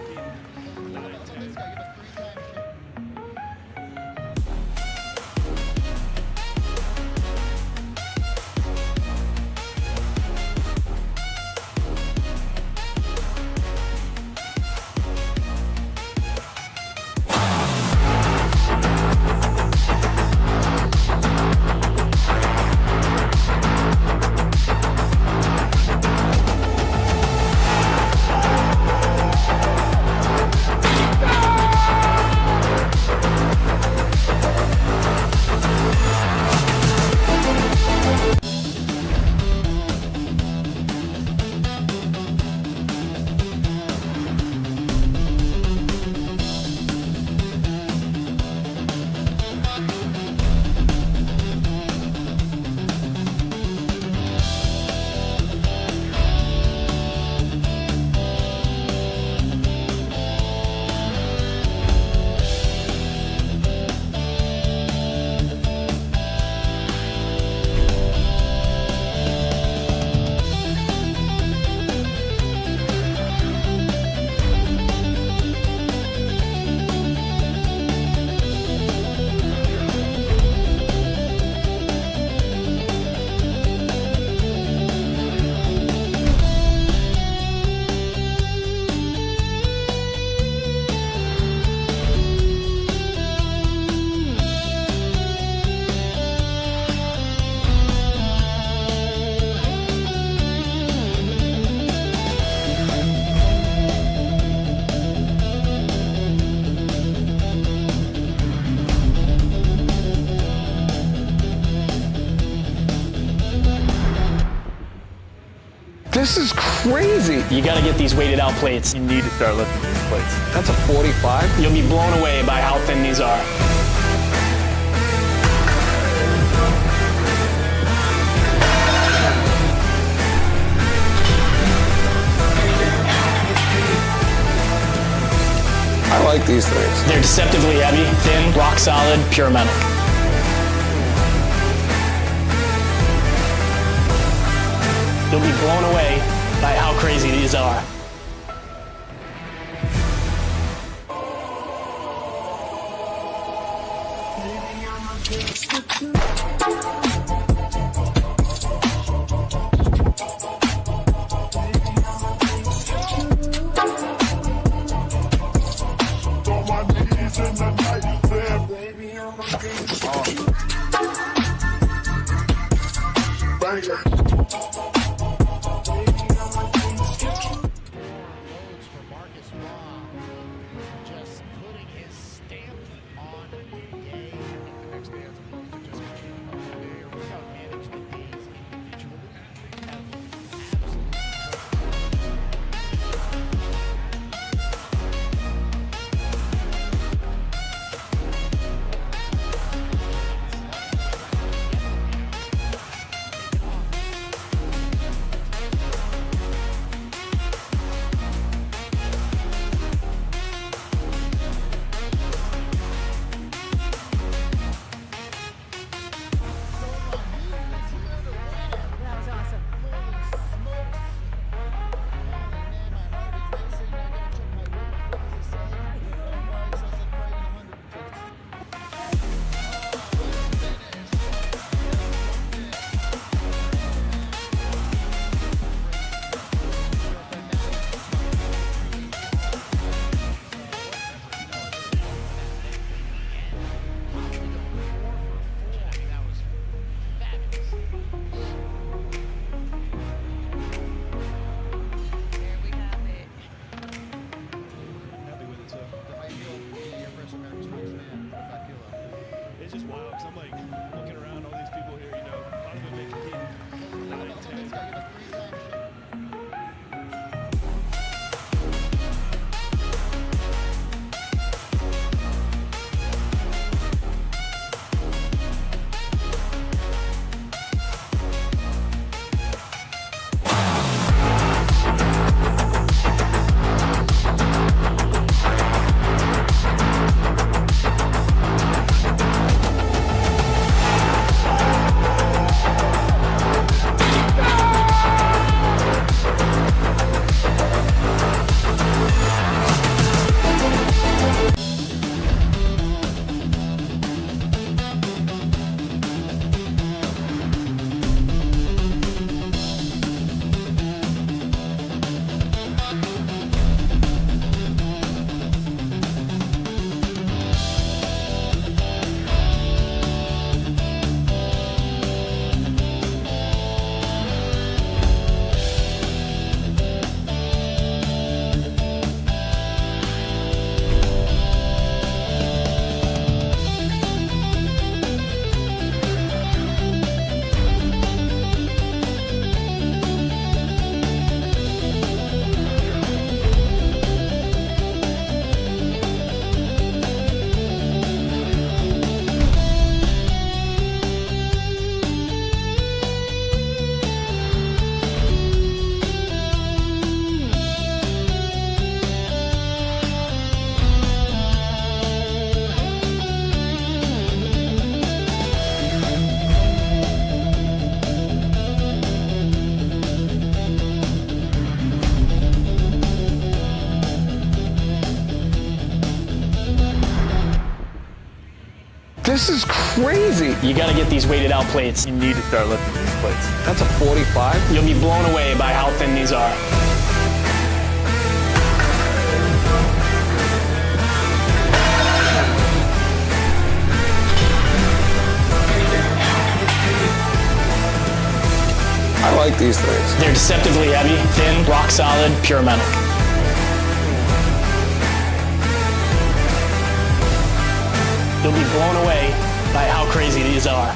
9 and 10. This is crazy. You gotta get these weighted out plates. You need to start lifting these plates. That's a 45. You'll be blown away by how thin these are. I like these things. They're deceptively heavy, thin, rock solid, pure metal. You'll be blown away by how crazy these are. This is crazy. You gotta get these weighted out plates. You need to start lifting these plates. That's a 45? You'll be blown away by how thin these are. I like these things. They're deceptively heavy, thin, rock solid, pure metal. You'll be blown away by how crazy these are.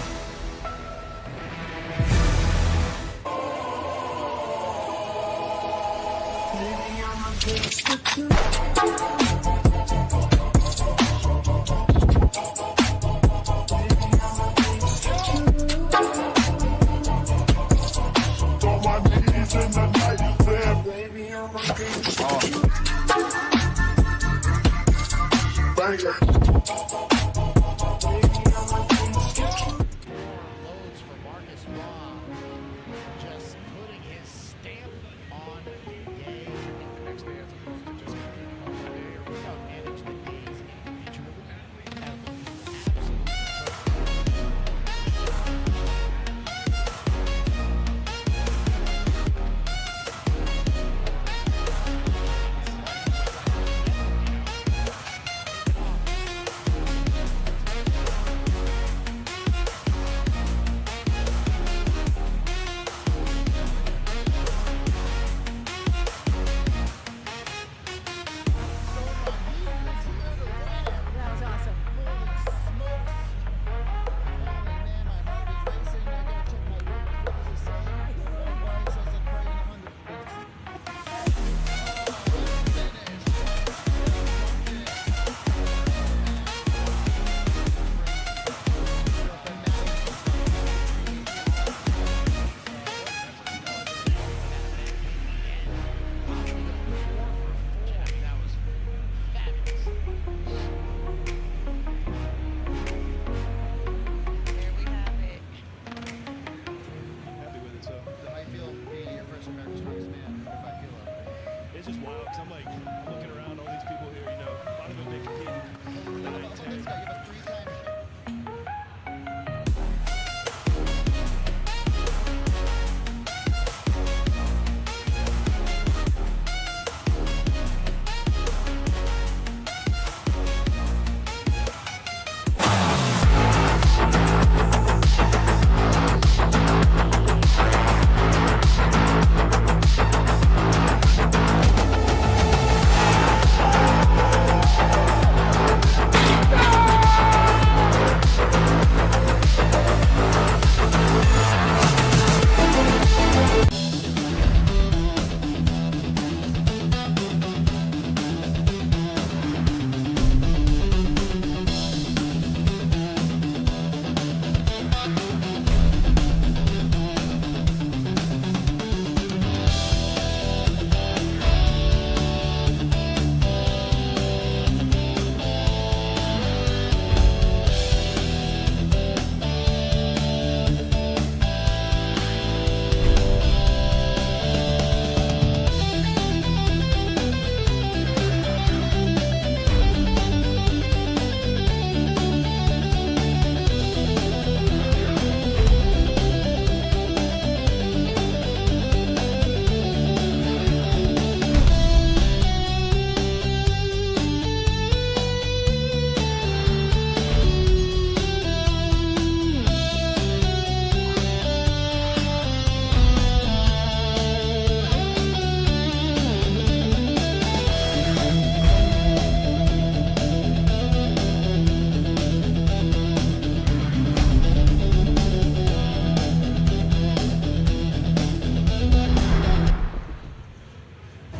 It's just wild because I'm like looking around all these people here, you know, a lot of them make competing. That ain't tag.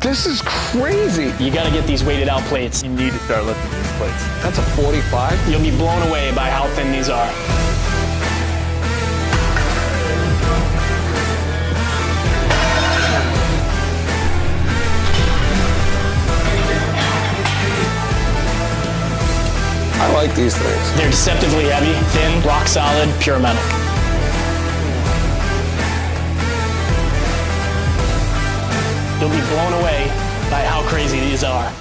This is crazy. You gotta get these weighted out plates. You need to start lifting these plates. That's a 45? You'll be blown away by how thin these are. I like these things. They're deceptively heavy, thin, rock solid, pure metal. You'll be blown away by how crazy these are.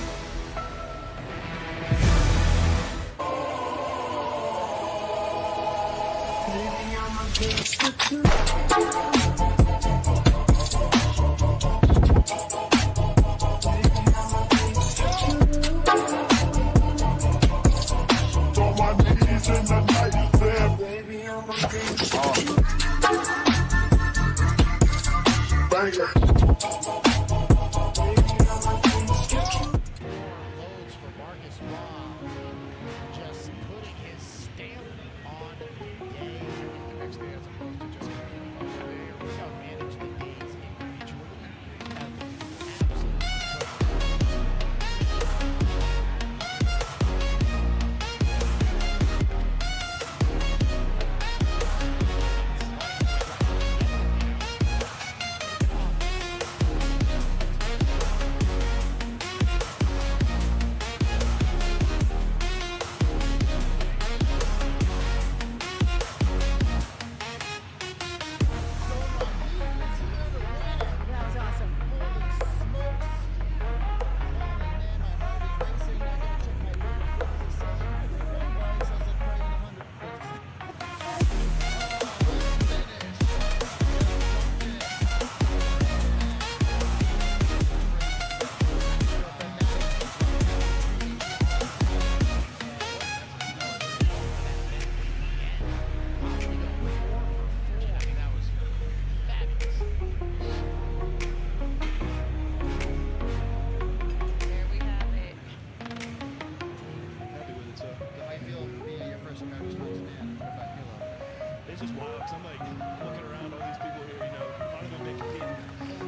It's just wild because I'm like looking around all these people here, you know, a lot of them make compete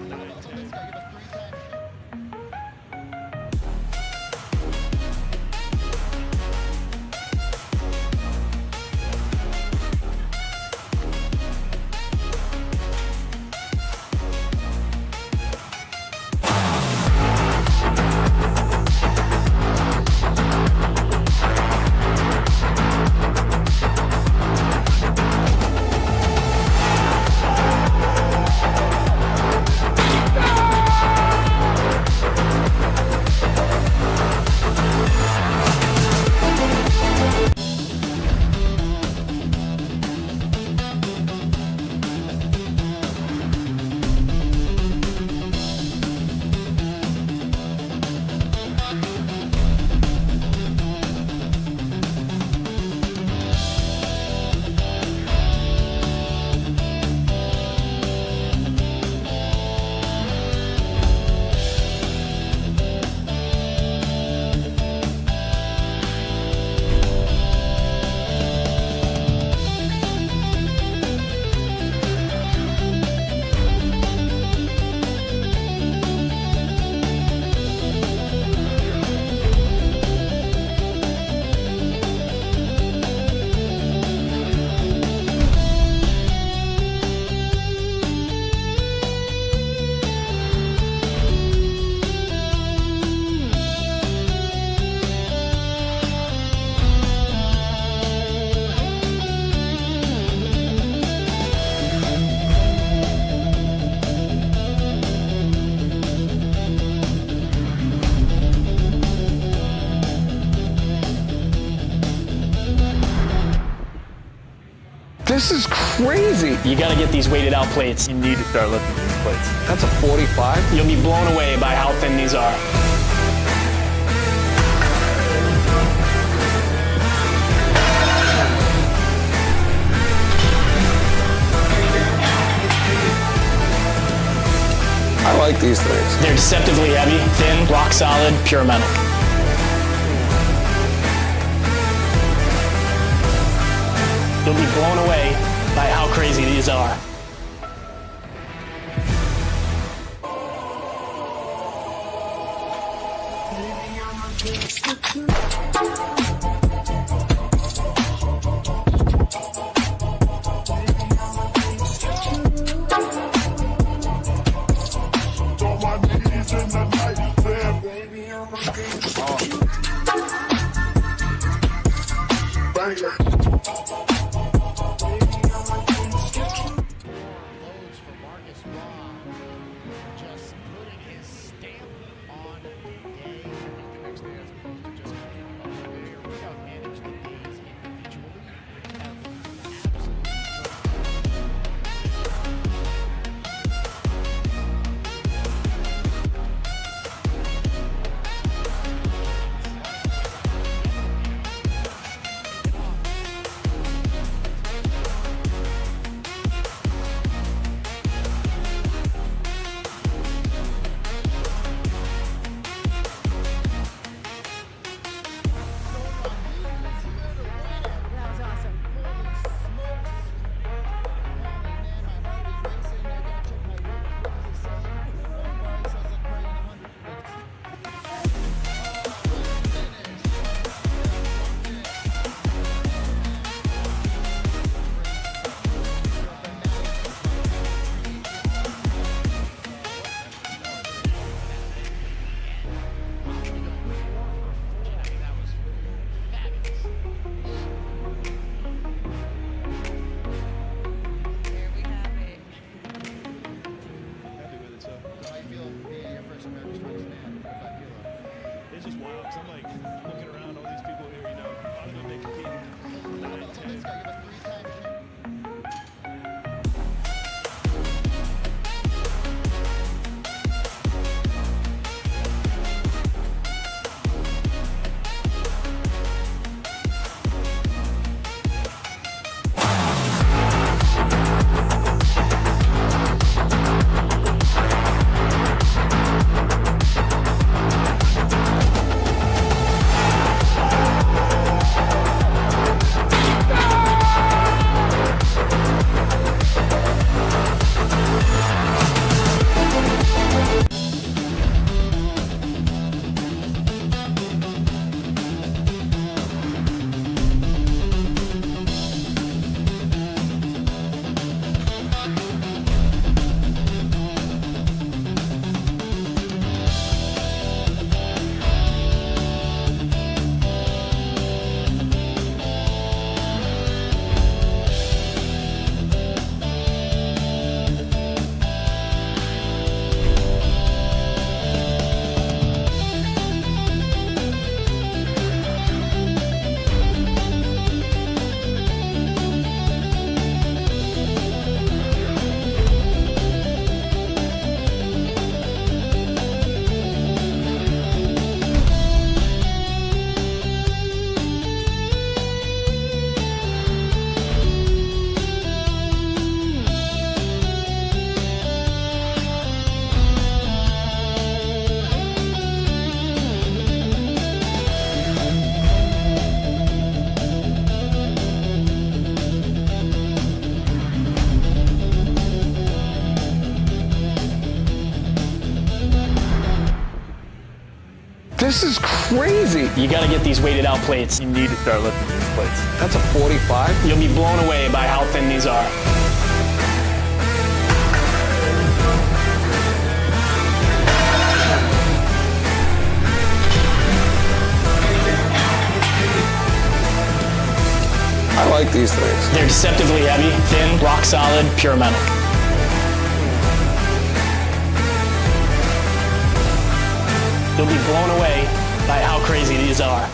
9, 10. This is crazy. You gotta get these weighted out plates. You need to start lifting these plates. That's a 45? You'll be blown away by how thin these are. I like these things. They're deceptively heavy, thin, rock solid, pure metal. You'll be blown away by how crazy these are. This is crazy. You gotta get these weighted out plates. You need to start lifting these plates. That's a 45? You'll be blown away by how thin these are. I like these things. They're deceptively heavy, thin, rock solid, pure metal. You'll be blown away by how crazy these are.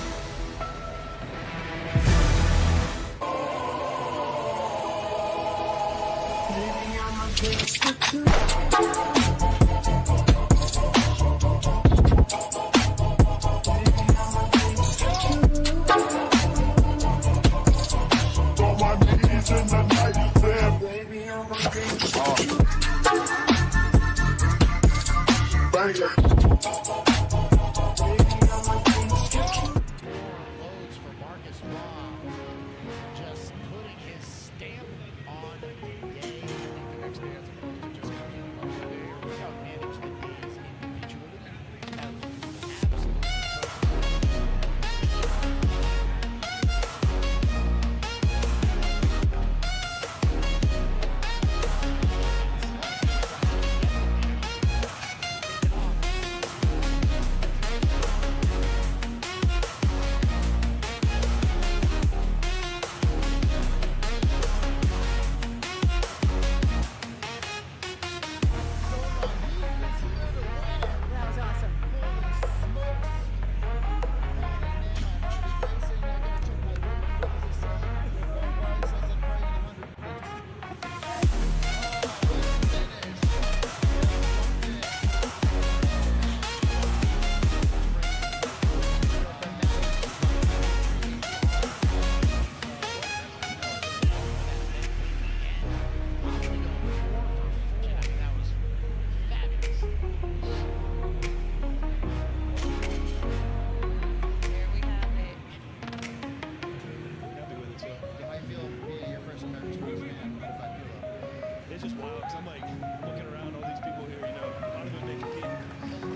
It's just wild because I'm like looking around all these people here, you know, a lot of them make compete.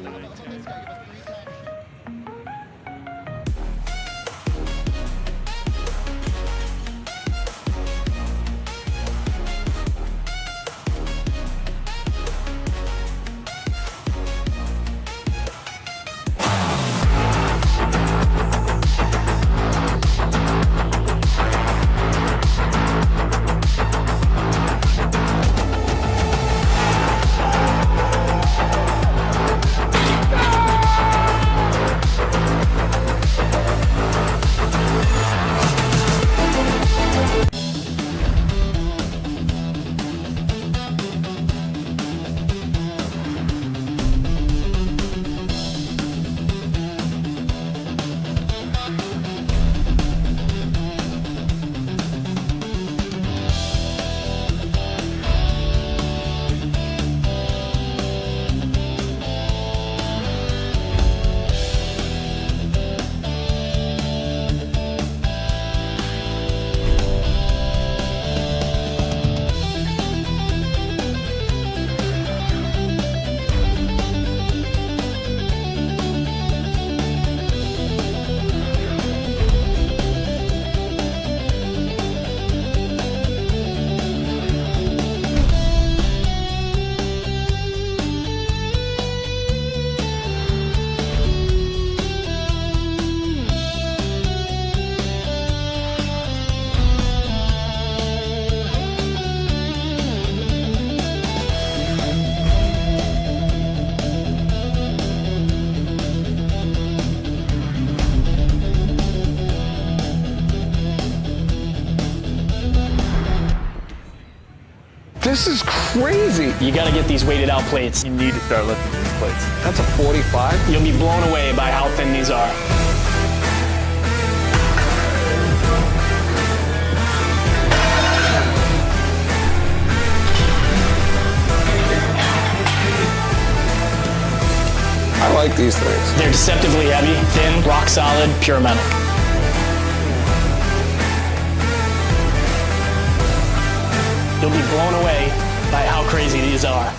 And I This is crazy. You gotta get these weighted out plates. You need to start lifting these plates. That's a 45? You'll be blown away by how thin these are. I like these things. They're deceptively heavy, thin, rock solid, pure metal. You'll be blown away by how crazy these are.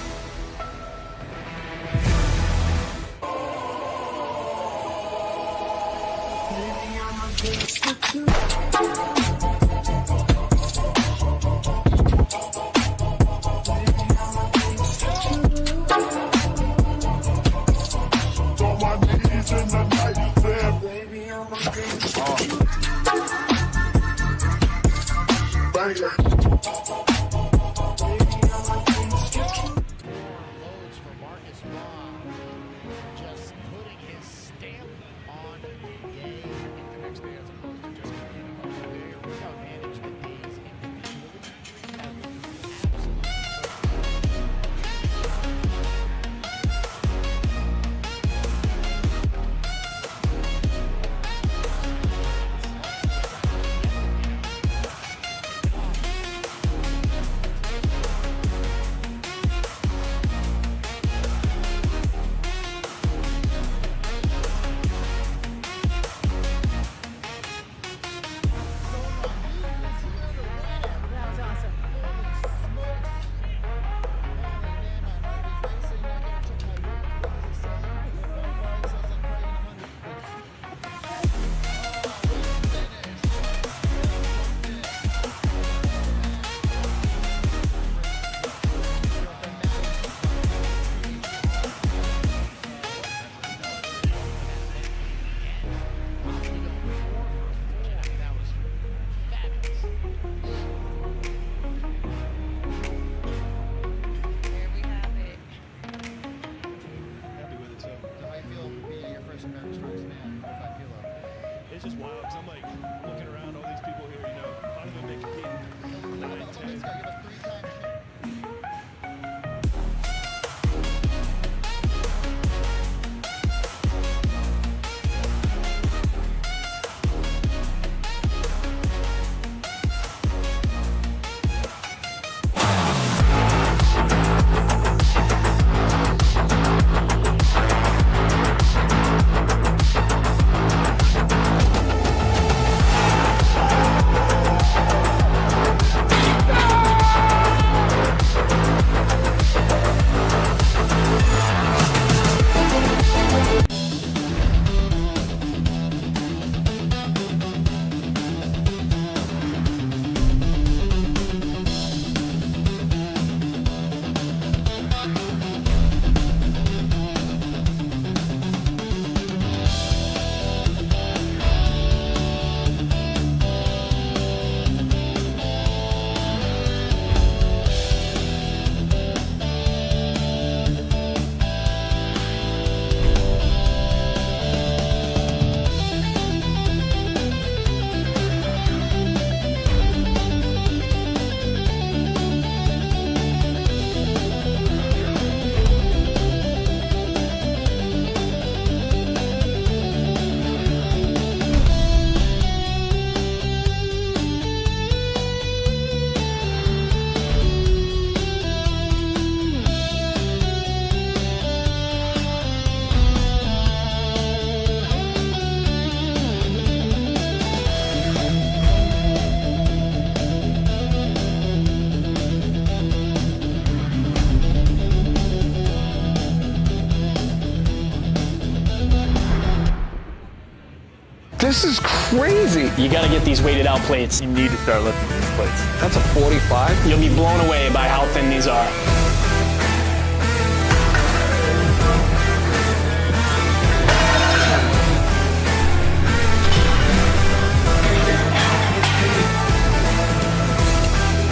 This is crazy. You gotta get these weighted out plates. You need to start lifting these plates. That's a 45? You'll be blown away by how thin these are.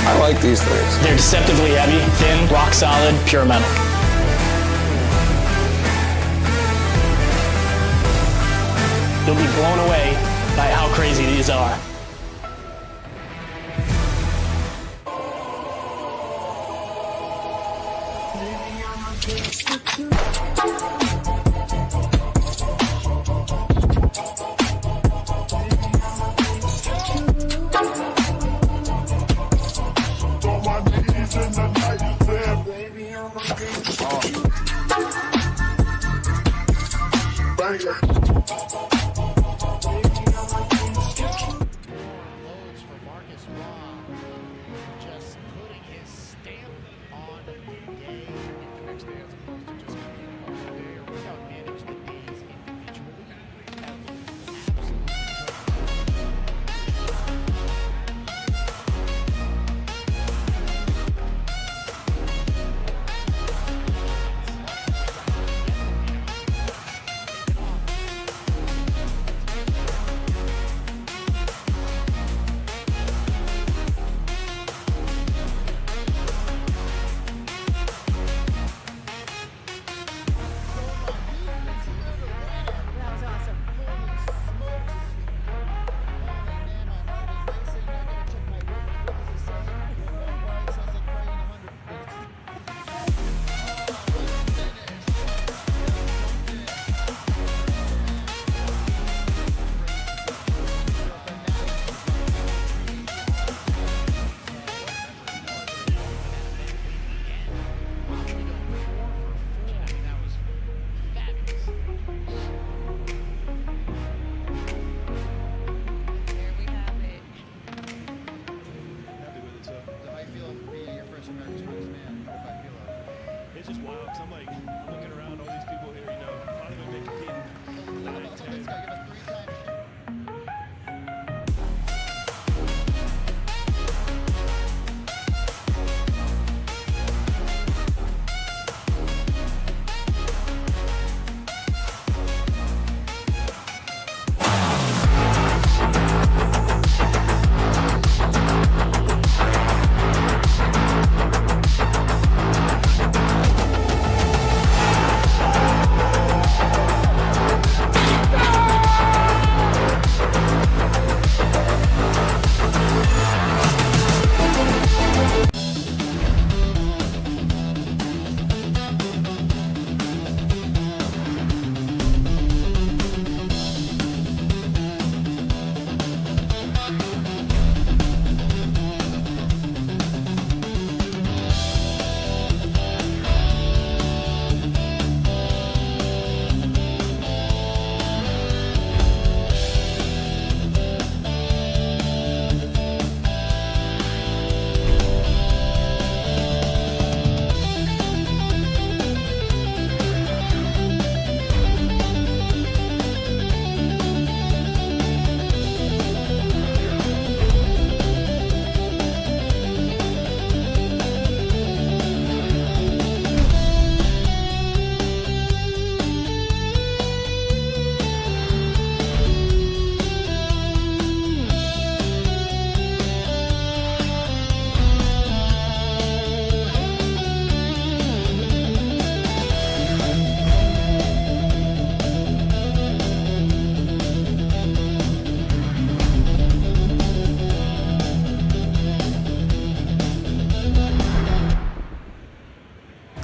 I like these things. They're deceptively heavy, thin, rock solid, pure metal. You'll be blown away by how crazy these are. It's just wild because I'm like looking around all these people here, you know, not even making team. 9,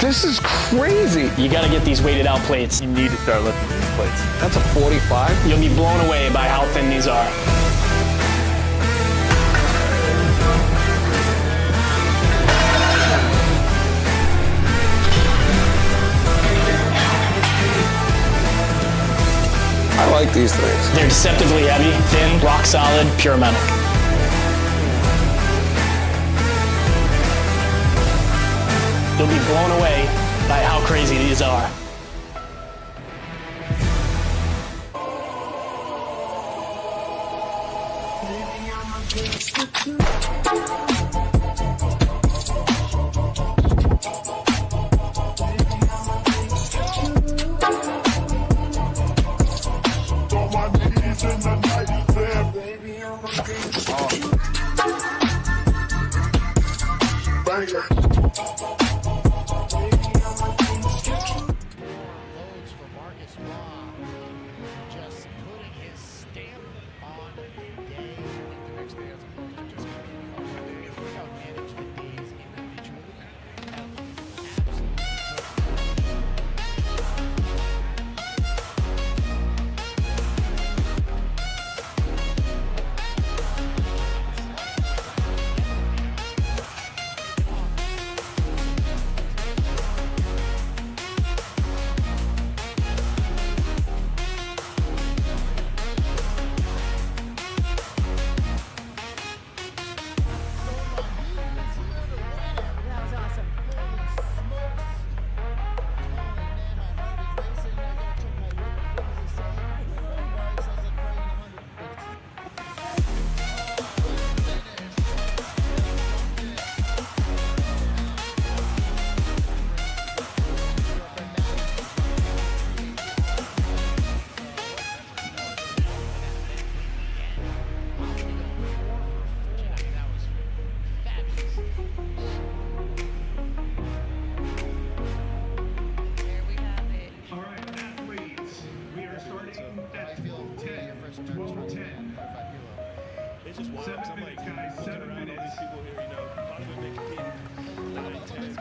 This is crazy. You gotta get these weighted out plates. You need to start lifting these plates. That's a 45? You'll be blown away by how thin these are. I like these things. They're deceptively heavy, thin, rock solid, pure metal. You'll be blown away by how crazy these are. Just putting his stamp on the day. The next day, as opposed to just look how manage the days individually. It's just wild because I'm like looking around all these people here, you know, a lot of them make competing. That ain't 10.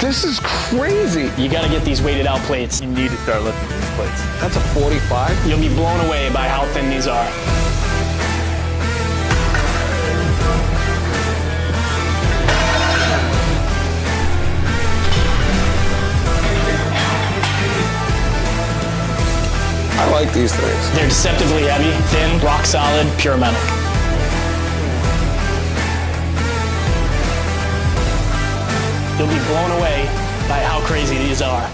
This is crazy. You gotta get these weighted out plates. You need to start lifting these plates. That's a 45? You'll be blown away by how thin these are. I like these things. They're deceptively heavy, thin, rock solid, pure metal. You'll be blown away by how crazy these are.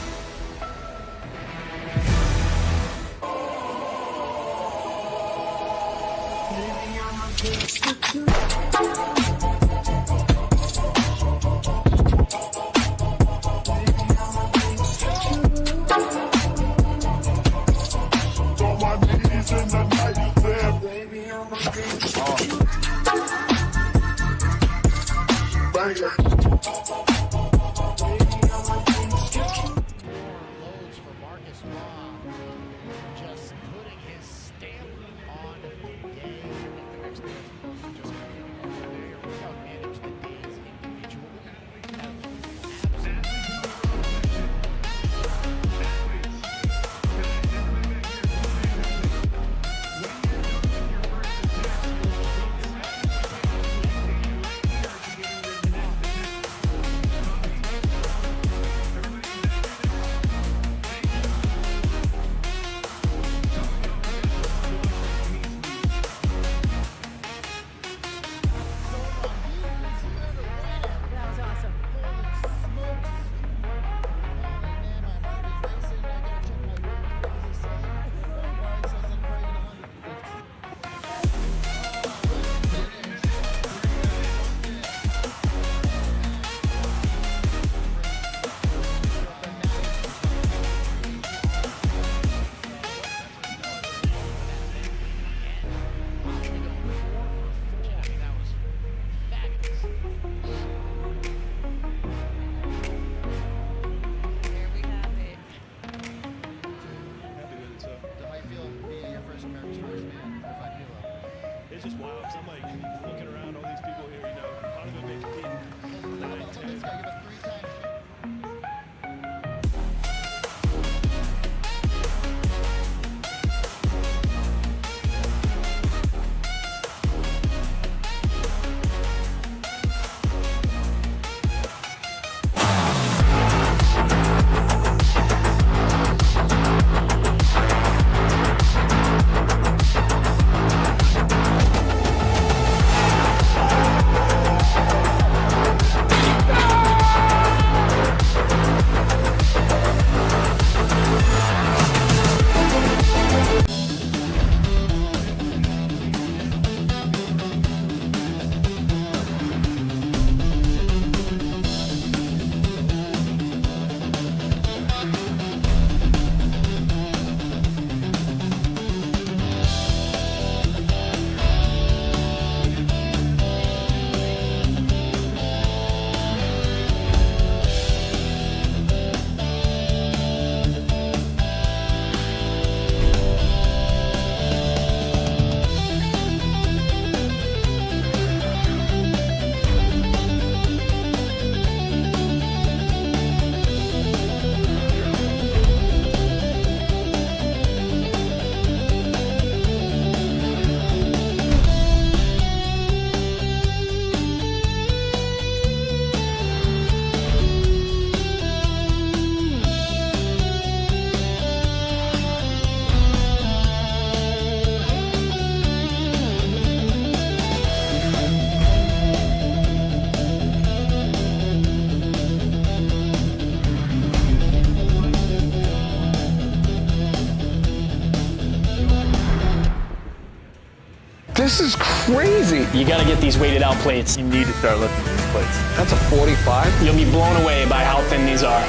Just putting his stamp on the day. The next day, as opposed to just look how manage the days individually. It's just wild because I'm like looking around all these people here, you know, a lot of them make competing 9, 10. This is crazy. You gotta get these weighted out plates. You need to start lifting these plates. That's a 45? You'll be blown away by how thin these are.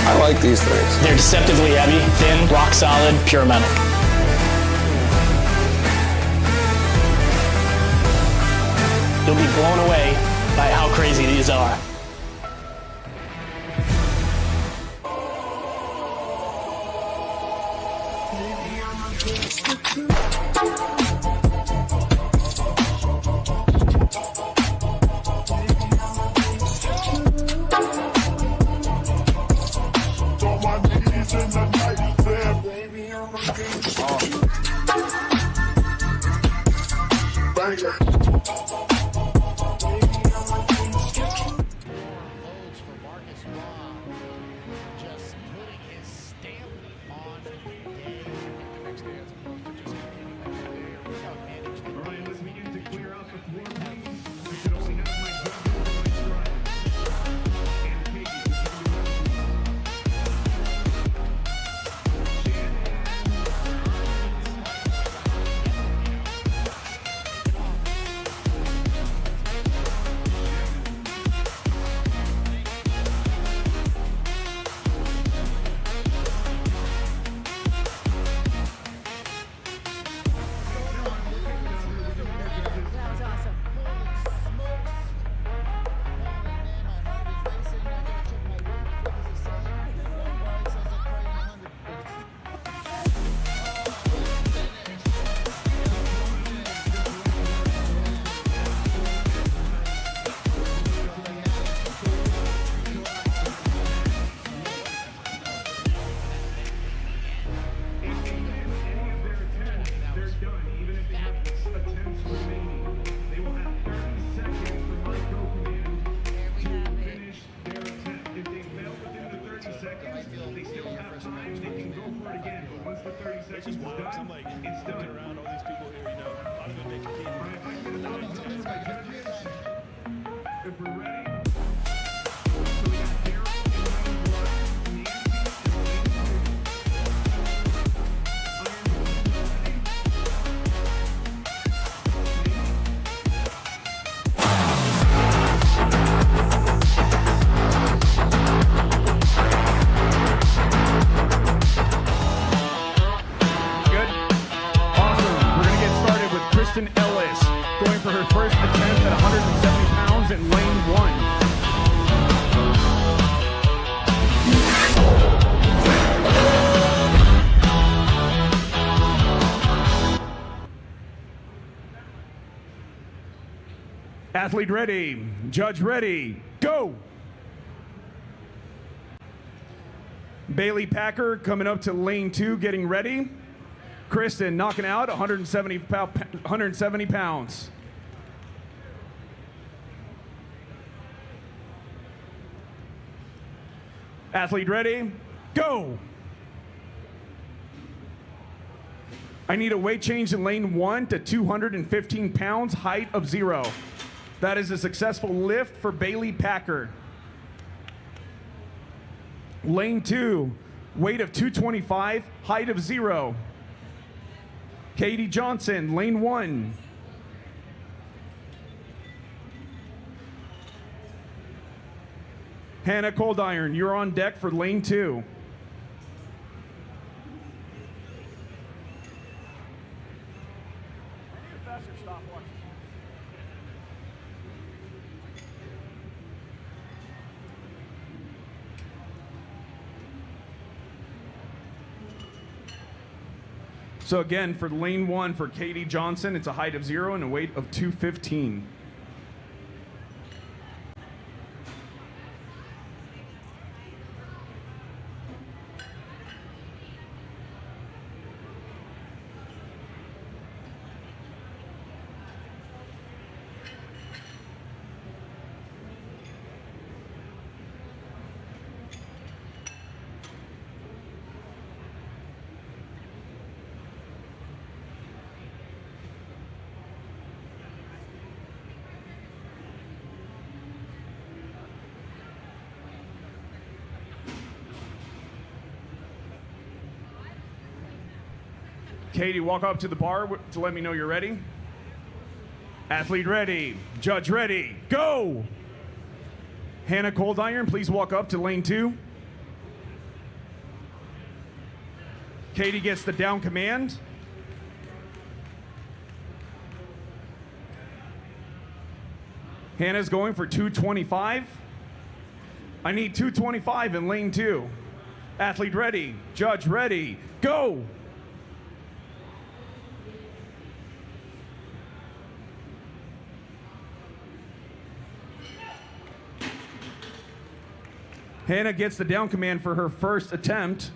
I like these things. They're deceptively heavy, thin, rock solid, pure metal. You'll be blown away by how crazy these are. Just putting his stamp on the day and the next day as opposed to just continuing to manage the All right, let's days begin to clear out the floor, individually. please. We can only have my judges and Katie. It's just wild because I'm like looking around all these people here, you know, a lot of them make competing 9, 10. If we're ready, so we got Daryl and Nancy Good. Awesome. first attempt at 170 pounds in lane 1. Athlete ready, judge ready, go! Bailey Packer coming up to lane 2, getting ready. Kristen knocking out 170 pounds. Athlete ready, go! I need a weight change in lane 1 to 215 pounds, height of 0. That is a successful lift for Bailey Packer. Lane 2, weight of 225, height of 0. Katie Johnson, lane 1. Hannah Coldiron, you're on deck for lane 2. So again, for lane 1 for Katie Johnson, it's a height of 0 and a weight of 215. Katie, walk up to the bar to let me know you're ready. Athlete ready, judge ready, go! Hannah Coldiron, please walk up to lane 2. Katie gets the down command. Hannah's going for 225. I need 225 in lane 2. Athlete ready, judge ready, go! Hannah gets the down command for her first attempt.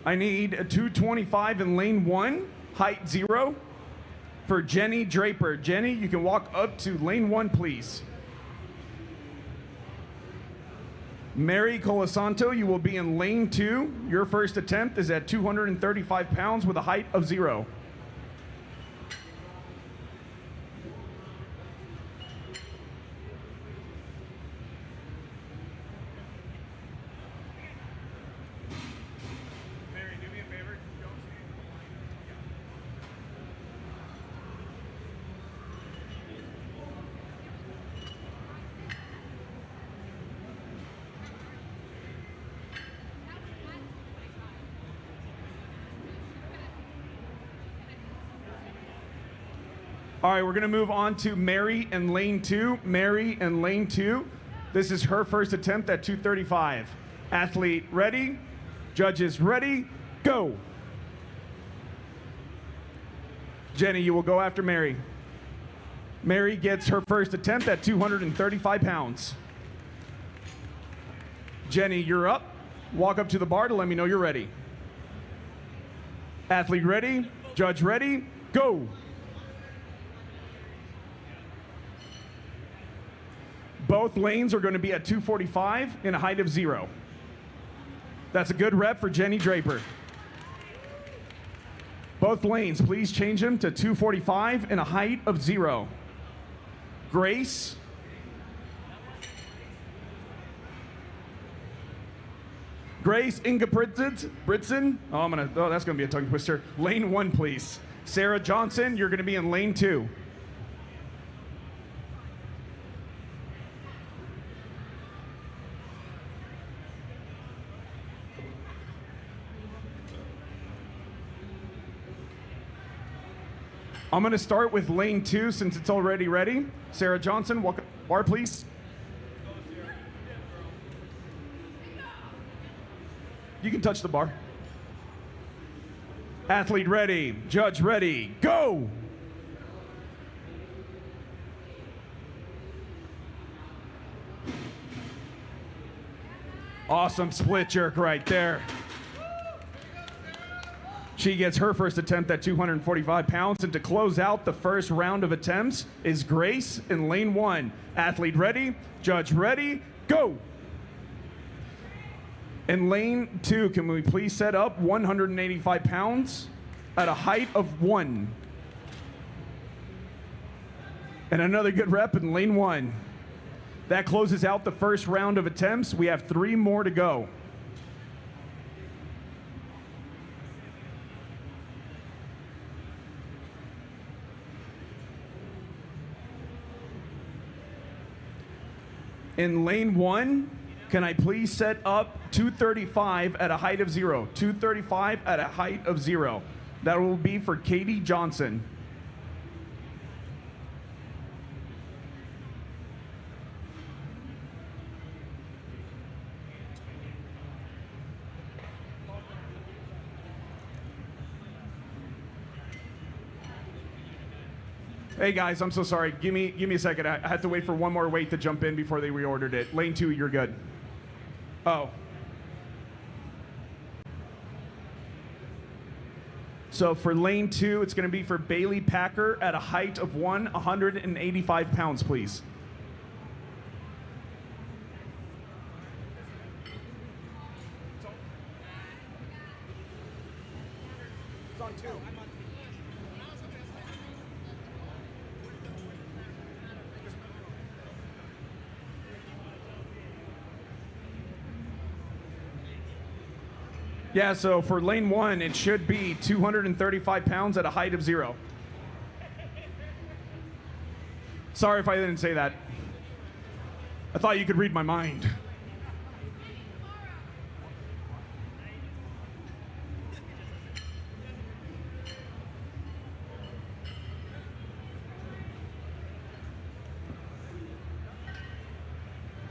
I need a 225 in lane 1, height 0, for Jenny Draper. Jenny, you can walk up to lane 1, please. Mary Colasanto, you will be in lane 2. Your first attempt is at 235 pounds with a height of 0. All right, we're gonna move on to Mary in lane 2. Mary in lane 2. This is her first attempt at 235. Athlete ready, judges ready, go. Jenny, you will go after Mary. Mary gets her first attempt at 235 pounds. Jenny, you're up. Walk up to the bar to let me know you're ready. Athlete ready, judge ready, go. Both lanes are going to be at 245 in a height of 0. That's a good rep for Jenny Draper. Both lanes, please change them to 245 in a height of 0. Grace. Grace Inga Britson. Oh, that's going to be a tongue twister. Lane 1, please. Sarah Johnson, you're going to be in lane 2. I'm going to start with lane 2 since it's already ready. Sarah Johnson, walk bar, please. You can touch the bar. Athlete ready, judge ready, go! Awesome split jerk right there. She gets her first attempt at 245 pounds, and to close out the first round of attempts is Grace in lane 1. Athlete ready, judge ready, go! In lane 2, can we please set up 185 pounds at a height of 1? And another good rep in lane 1. That closes out the first round of attempts. We have 3 more to go. In lane 1, can I please set up 235 at a height of 0? 235 at a height of 0. That will be for Katie Johnson. Hey guys, I'm so sorry. Give me a second. I had to wait for one more weight to jump in before they reordered it. Lane 2, you're good. Oh. So for lane 2, it's going to be for Bailey Packer at a height of 185 pounds, please. It's on 2. Yeah, so for lane 1, it should be 235 pounds at a height of 0. Sorry if I didn't say that. I thought you could read my mind.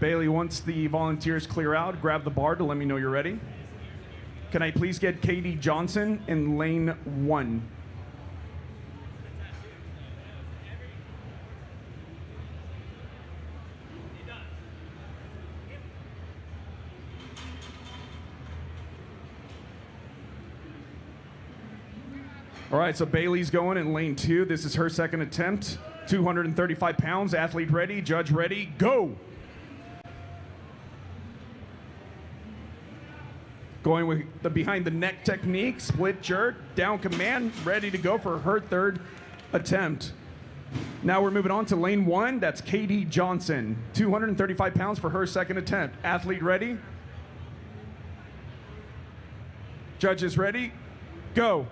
Bailey, once the volunteers clear out, grab the bar to let me know you're ready. Can I please get Katie Johnson in lane 1? All right, so Bailey's going in lane 2. This is her second attempt. 235 pounds, athlete ready, judge ready, go! Going with the behind the neck technique, split jerk, down command, ready to go for her third attempt. Now we're moving on to lane 1. That's Katie Johnson, 235 pounds for her second attempt. Athlete ready? Judges ready? Go.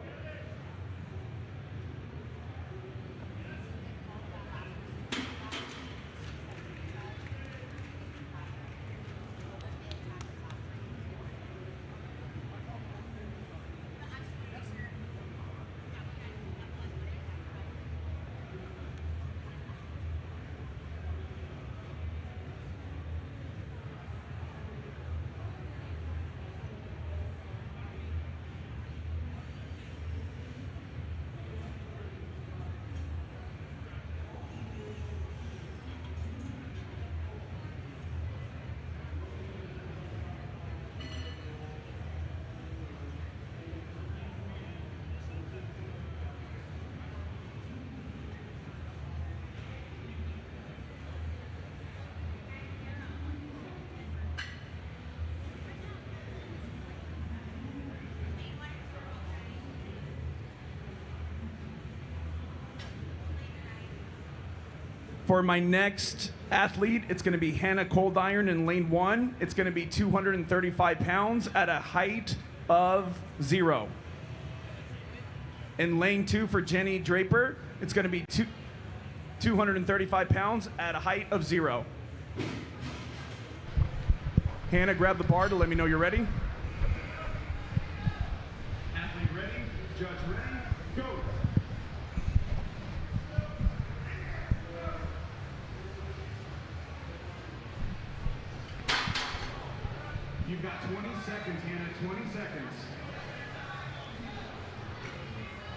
For my next athlete, it's going to be Hannah Coldiron in lane 1. It's going to be 235 pounds at a height of 0. In lane 2 for Jenny Draper, it's going to be 235 pounds at a height of 0. Hannah, grab the bar to let me know you're ready. Athlete ready, judge ready, go. You've got 20 seconds, Hannah, 20 seconds.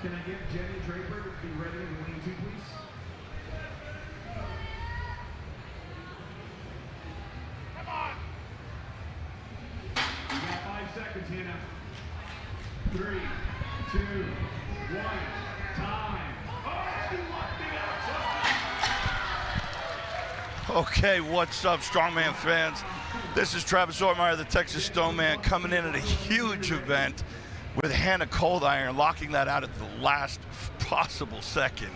Can I get Jenny Draper to be ready in lane 2, please? Come on! You got 5 seconds, Hannah. 3, 2, 1, time. Oh, she locked the outside. Okay, what's up, Strongman fans? This is Travis Ortmeyer, the Texas Stoneman, coming in at a huge event with Hannah Cold Iron, locking that out at the last possible second.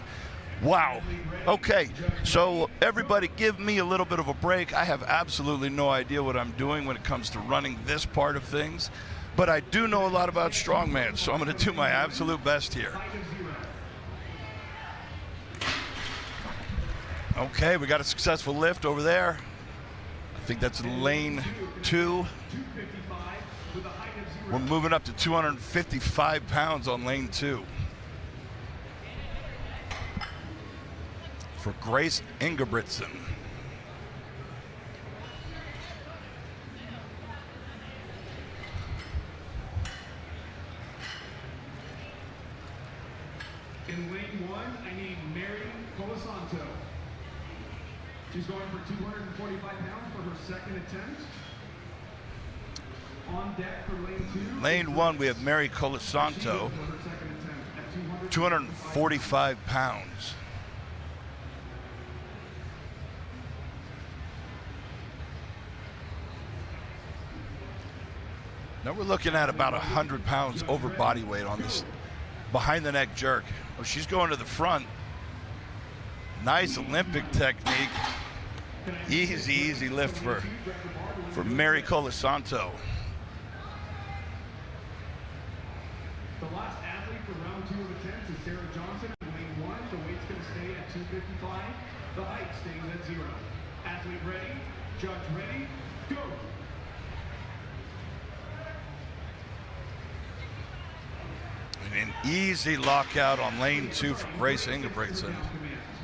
Wow. Okay, so everybody give me a little bit of a break. I have absolutely no idea what I'm doing when it comes to running this part of things, but I do know a lot about Strongman, so I'm going to do my absolute best here. Okay, we got a successful lift over there. I think that's lane 2. We're moving up to 255 pounds on lane 2. For Grace Ingebrigtsen. In lane 1, I need Mary Colasanto. She's going for 245 pounds for her second attempt. On deck for lane 2. Lane 1, we have Mary Colasanto, 245 pounds. Now we're looking at about 100 pounds over body weight on this behind the neck jerk. Oh, she's going to the front. Nice Olympic technique. Easy, easy lift for Mary Colasanto. The last athlete for round 2 of attempts is Sarah Johnson in lane 1. The weight's going to stay at 255. The height stays at 0. Athlete ready, judge ready, go. And an easy lockout on lane 2 for Grace Ingebrigtsen.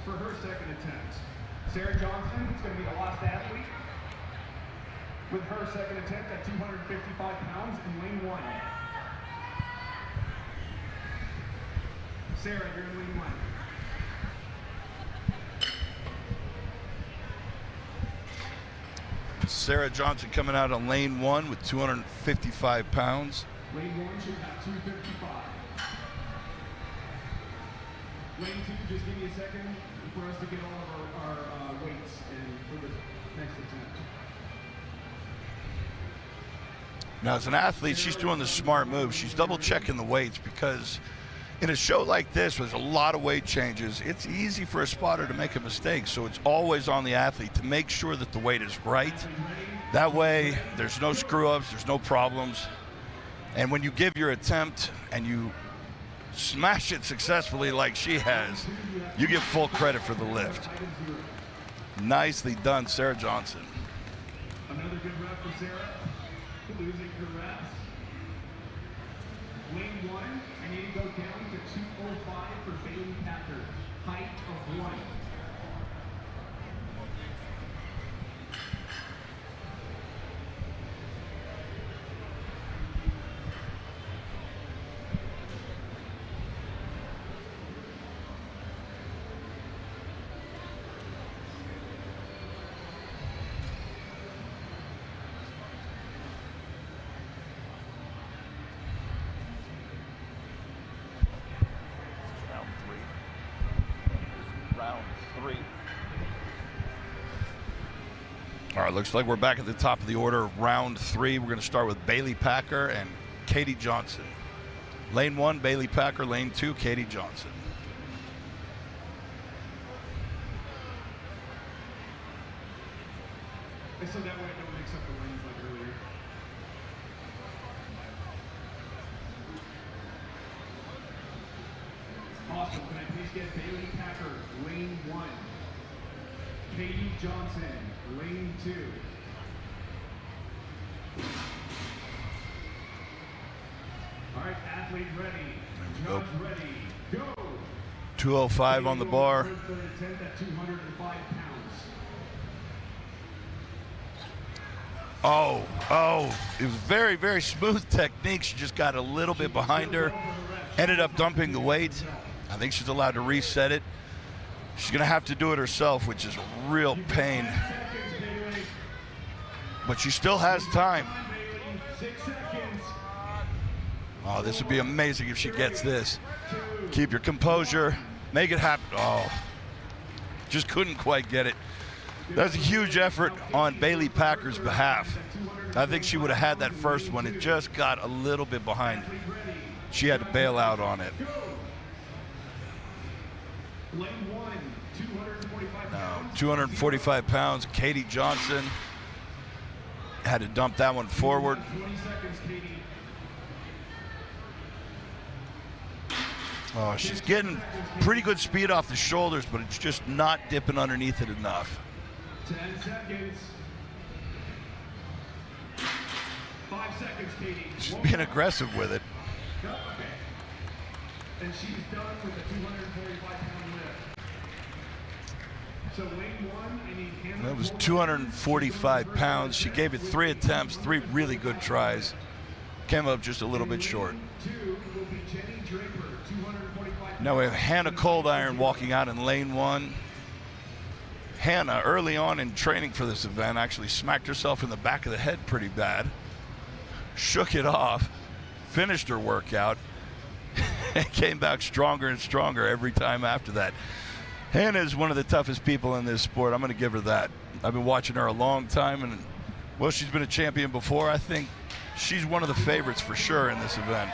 For her second attempt, Sarah Johnson is going to be the last athlete with her second attempt at 255 pounds in lane 1. Sarah, you're in lane 1. Sarah Johnson coming out on lane 1 with 255 pounds. Lane 1 should have 255. Lane 2, just give me a second for us to get all of our weights and for the next attempt. Now, as an athlete, she's doing the smart move. She's double checking the weights because in a show like this, with a lot of weight changes, it's easy for a spotter to make a mistake. So it's always on the athlete to make sure that the weight is right. That way, there's no screw-ups, there's no problems. And when you give your attempt and you smash it successfully like she has, you get full credit for the lift. Nicely done, Sarah Johnson. Another good rep for Sarah. Losing her reps. Lane 1, I need to go down to 205 for Bailey Packer. Height of 1. All right, looks like we're back at the top of the order of round 3. We're going to start with Bailey Packer and Katie Johnson. Lane 1, Bailey Packer. Lane 2, Katie Johnson. So that way I don't mix up the lanes like earlier. Awesome. Can I please get Bailey Packer, lane 1. Katie Johnson, lane 2. All right, athlete ready. Judge ready. Go. 205 on the bar. Third attempt at 205 pounds. Oh, it was very, very smooth technique. She just got a little bit behind her, ended up dumping the weight. I think she's allowed to reset it. She's gonna have to do it herself, which is a real pain. But she still has time. Oh, this would be amazing if she gets this. Keep your composure, make it happen. Oh, just couldn't quite get it. That's a huge effort on Bailey Packer's behalf. I think she would have had that first one. It just got a little bit behind. She had to bail out on it. Now, 245 pounds, Katie Johnson had to dump that one forward. Oh, she's getting pretty good speed off the shoulders, but it's just not dipping underneath it enough. 10 seconds. 5 seconds, Katie. She's being aggressive with it. Okay. And she's done with a 245-pound lift. So lane 1, I need Hannah. That was 245 pounds. She gave it 3 attempts, 3 really good tries. Came up just a little bit short. Now we have Hannah Cold Iron walking out in lane 1. Hannah, early on in training for this event, actually smacked herself in the back of the head pretty bad. Shook it off, finished her workout, and came back stronger and stronger every time after that. Hannah is one of the toughest people in this sport. I'm going to give her that. I've been watching her a long time, and well, she's been a champion before. I think she's one of the favorites for sure in this event.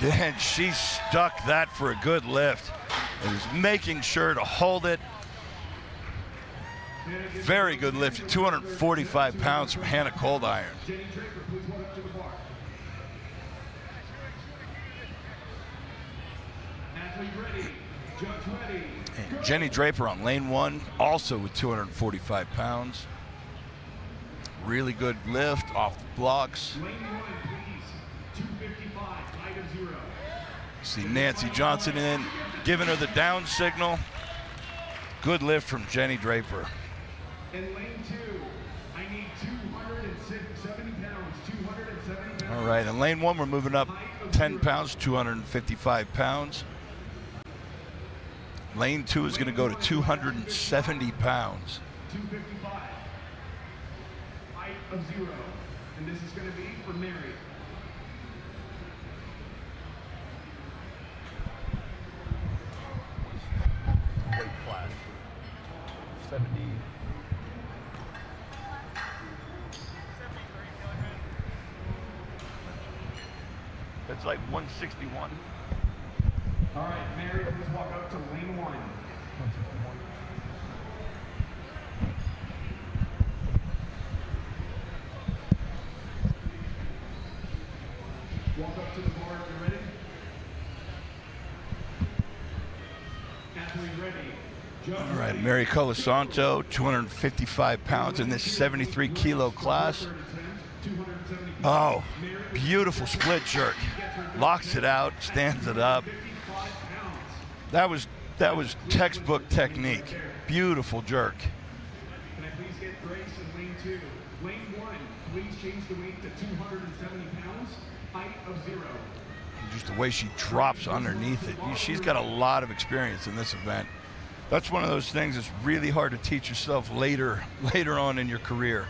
And she stuck that for a good lift. And was making sure to hold it. Very good lift, 245 pounds from Hannah Cold Iron. And Jenny Draper on lane 1, also with 245 pounds. Really good lift off the blocks. See Nancy Johnson in, giving her the down signal. Good lift from Jenny Draper. In lane 2, I need 270 pounds, 270 pounds. All right, in lane 1, we're moving up 10 pounds, 255 pounds. Lane 2 is gonna go to 270 pounds. 255, height of 0. And this is gonna be for Mary. Weight class. 70. That's like 161. All right, Mary, please walk up to lane 1. Walk up to the bar, you ready? Athlete ready. All right, Mary Colasanto, 255 pounds in this 73 kilo class. Oh, beautiful split jerk. Locks it out, stands it up. That was textbook technique. Beautiful jerk. Can I please get Grace in lane 2? Lane 1, please change the weight to 270 pounds, height of 0. Just the way she drops underneath it. She's got a lot of experience in this event. That's one of those things that's really hard to teach yourself later on in your career.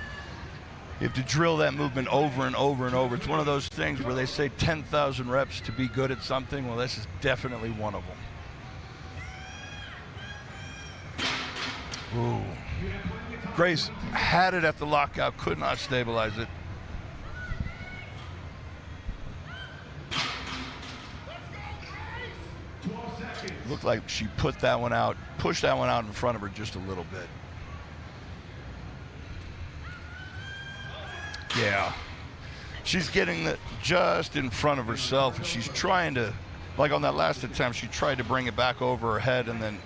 You have to drill that movement over and over and over. It's one of those things where they say 10,000 reps to be good at something. Well, this is definitely one of them. Ooh. Grace had it at the lockout, could not stabilize it. Looked like she put that one out, pushed that one out in front of her just a little bit. Yeah. She's getting it just in front of herself, and she's trying to, like on that last attempt, she tried to bring it back over her head, and then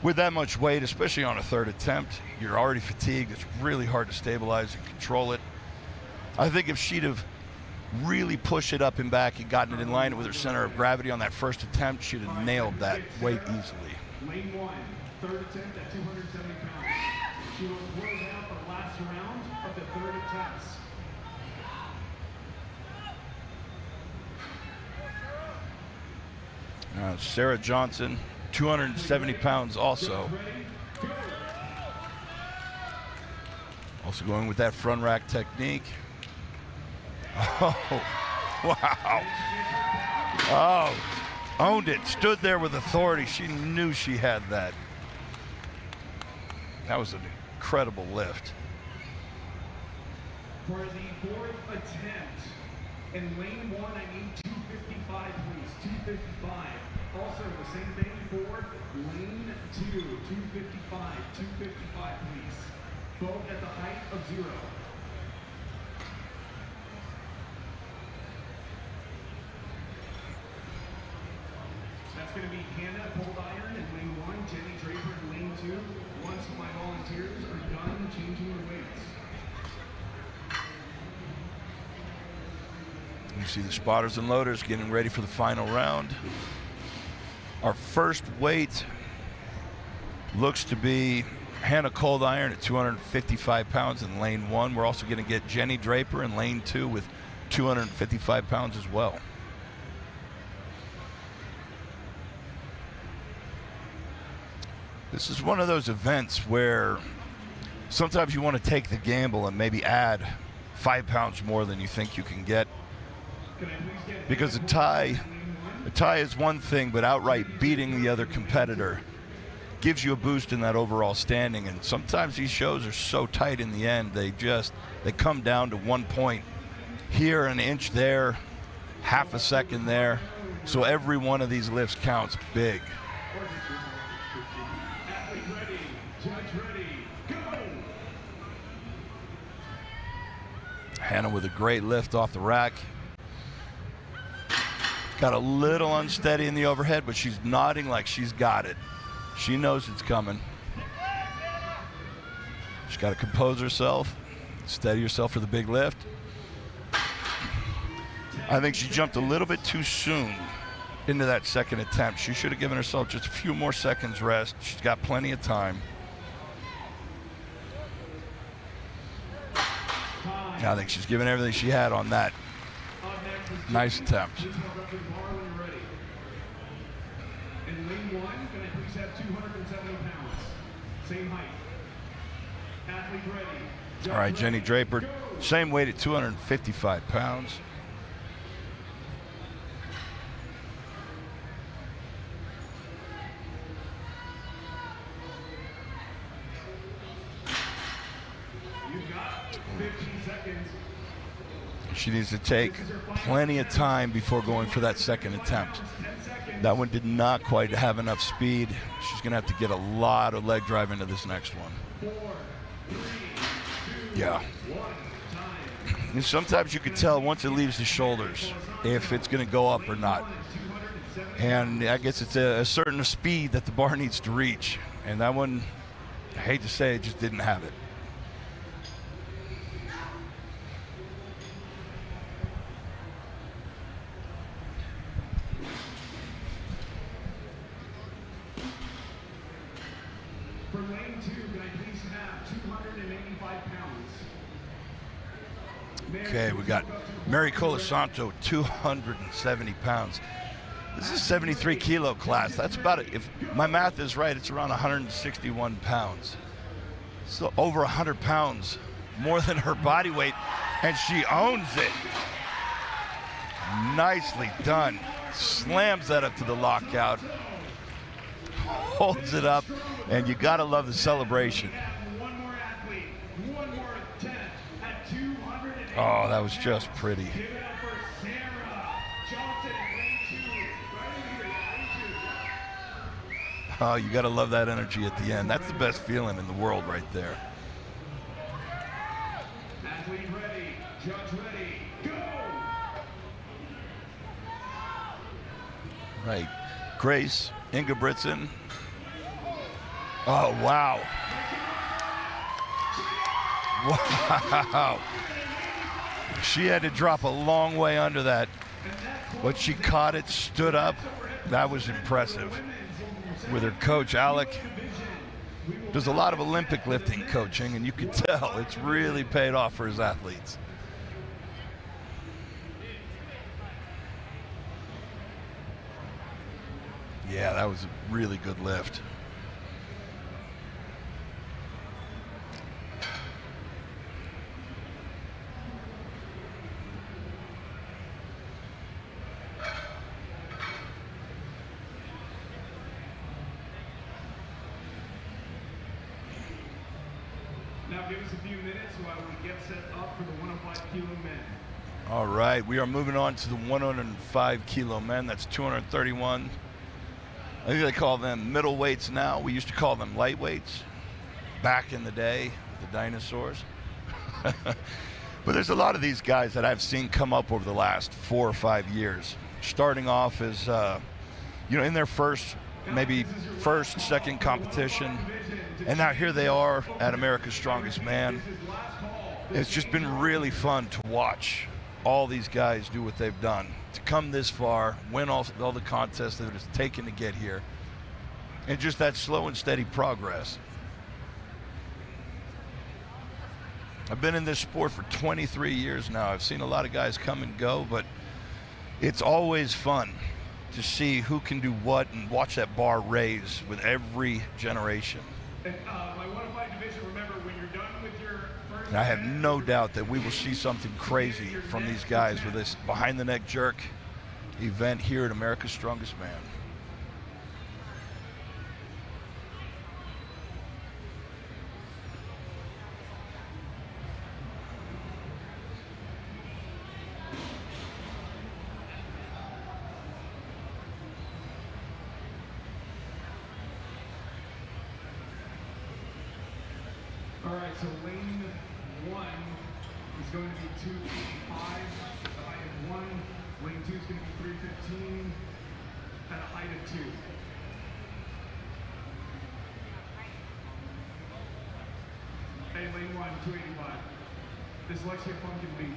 with that much weight, especially on a third attempt, you're already fatigued. It's really hard to stabilize and control it. I think if she'd have really push it up and back and gotten it in line with her center of gravity on that first attempt, she'd have nailed that weight easily. Lane 1, third attempt at 270 pounds. She will close out the last round of the third attempts. Sarah Johnson, 270 pounds also. Also going with that front rack technique. Oh, wow. Oh, owned it, stood there with authority. She knew she had that. That was an incredible lift. For the fourth attempt, in lane 1, I need 255, please, 255. Also, the same thing for lane 2, 255, 255, please. Both at the height of 0. That's going to be Hannah pulled iron in lane 1, Jenny Draper in lane 2. Once my volunteers are done changing the weights. You see the spotters and loaders getting ready for the final round. Our first weight looks to be Hannah Cold Iron at 255 pounds in lane 1. We're also going to get Jenny Draper in lane 2 with 255 pounds as well. This is one of those events where sometimes you want to take the gamble and maybe add 5 pounds more than you think you can get. Because a tie is one thing, but outright beating the other competitor gives you a boost in that overall standing. And sometimes these shows are so tight in the end, they come down to 1 point here, an inch there, half a second there. So every one of these lifts counts big. Hannah with a great lift off the rack. Got a little unsteady in the overhead, but she's nodding like she's got it. She knows it's coming. She's got to compose herself, steady herself for the big lift. I think she jumped a little bit too soon into that second attempt. She should have given herself just a few more seconds rest. She's got plenty of time. I think she's given everything she had on that. Nice attempt. In lane 1, can I please have 270 pounds? Same height. Athlete ready. All right, Jenny Draper, same weight at 255 pounds. You've got 15 seconds. She needs to take plenty of time before going for that second attempt. That one did not quite have enough speed. She's going to have to get a lot of leg drive into this next one. 4, 3, 2, Yeah. 1, time. And sometimes you can tell once it leaves the shoulders if it's going to go up or not. And I guess it's a certain speed that the bar needs to reach. And that one, I hate to say it, just didn't have it. For lane 2, can I please have 285 pounds? Okay, we got Mary Colasanto, 270 pounds. This is a 73 kilo class. That's about it. If my math is right, it's around 161 pounds. So over 100 pounds more than her body weight, and she owns it. Nicely done. Slams that up to the lockout. Holds it up, and you gotta love the celebration. One more athlete, one more attempt at 280. Oh, that was just pretty. Give it up for Sarah Johnson in lane 2. Right over here, lane 2. Oh, you gotta love that energy at the end. That's the best feeling in the world right there. Athlete ready, judge ready, go! Right. Grace Ingebrigtsen. Oh, wow. Wow. She had to drop a long way under that. But she caught it, stood up. That was impressive. With her coach, Alec, does a lot of Olympic lifting coaching, and you can tell it's really paid off for his athletes. Yeah, that was a really good lift. Now give us a few minutes while we get set up for the 105 kilo men. All right, we are moving on to the 105 kilo men. That's 231. I think they call them middleweights now. We used to call them lightweights back in the day, the dinosaurs. But there's a lot of these guys that I've seen come up over the last 4 or 5 years, starting off as, in their maybe first, second competition. And now here they are at America's Strongest Man. It's just been really fun to watch all these guys do what they've done. To come this far, win all the contests that it's taken to get here. And just that slow and steady progress. I've been in this sport for 23 years now. I've seen a lot of guys come and go, but it's always fun to see who can do what and watch that bar raise with every generation. And my 105 division, remember, when you're done with your first... And I have no doubt that we will see something crazy from these guys with this behind the neck jerk event here at America's Strongest Man. All right, so lane 1 is going to be 285 at the height of 1. Lane 2 is going to be 315 at a height of 2. Hey, lane 1, 285. Dyslexia Pumpkin Beat.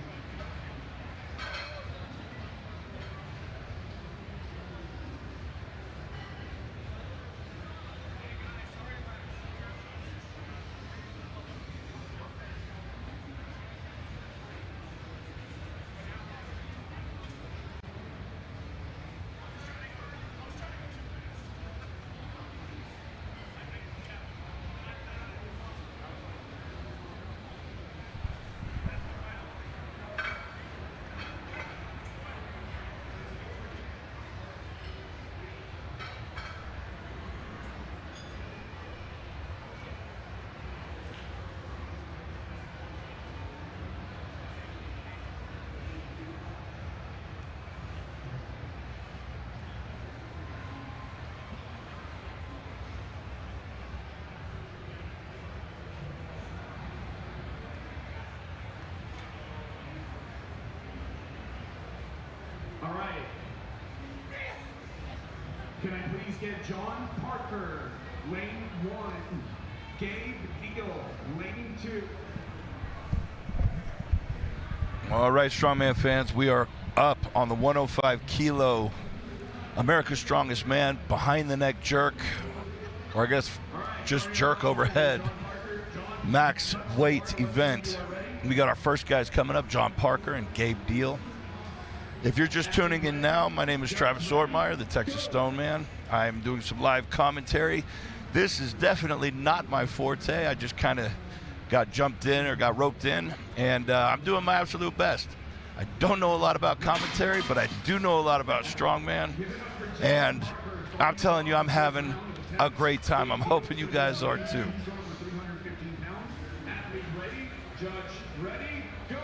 All right. Can I please get John Parker, lane 1, Gabe Deal, lane 2. All right, Strongman fans, we are up on the 105 kilo America's Strongest Man behind the neck jerk, or I guess just jerk overhead, max weight event. We got our first guys coming up, John Parker and Gabe Deal. If you're just tuning in now, my name is Travis Ortmeyer, the Texas Stone Man. I'm doing some live commentary. This is definitely not my forte. I just kind of got jumped in or got roped in, and I'm doing my absolute best. I don't know a lot about commentary, but I do know a lot about Strongman, and I'm telling you, I'm having a great time. I'm hoping you guys are too. Athlete ready, judge ready, go!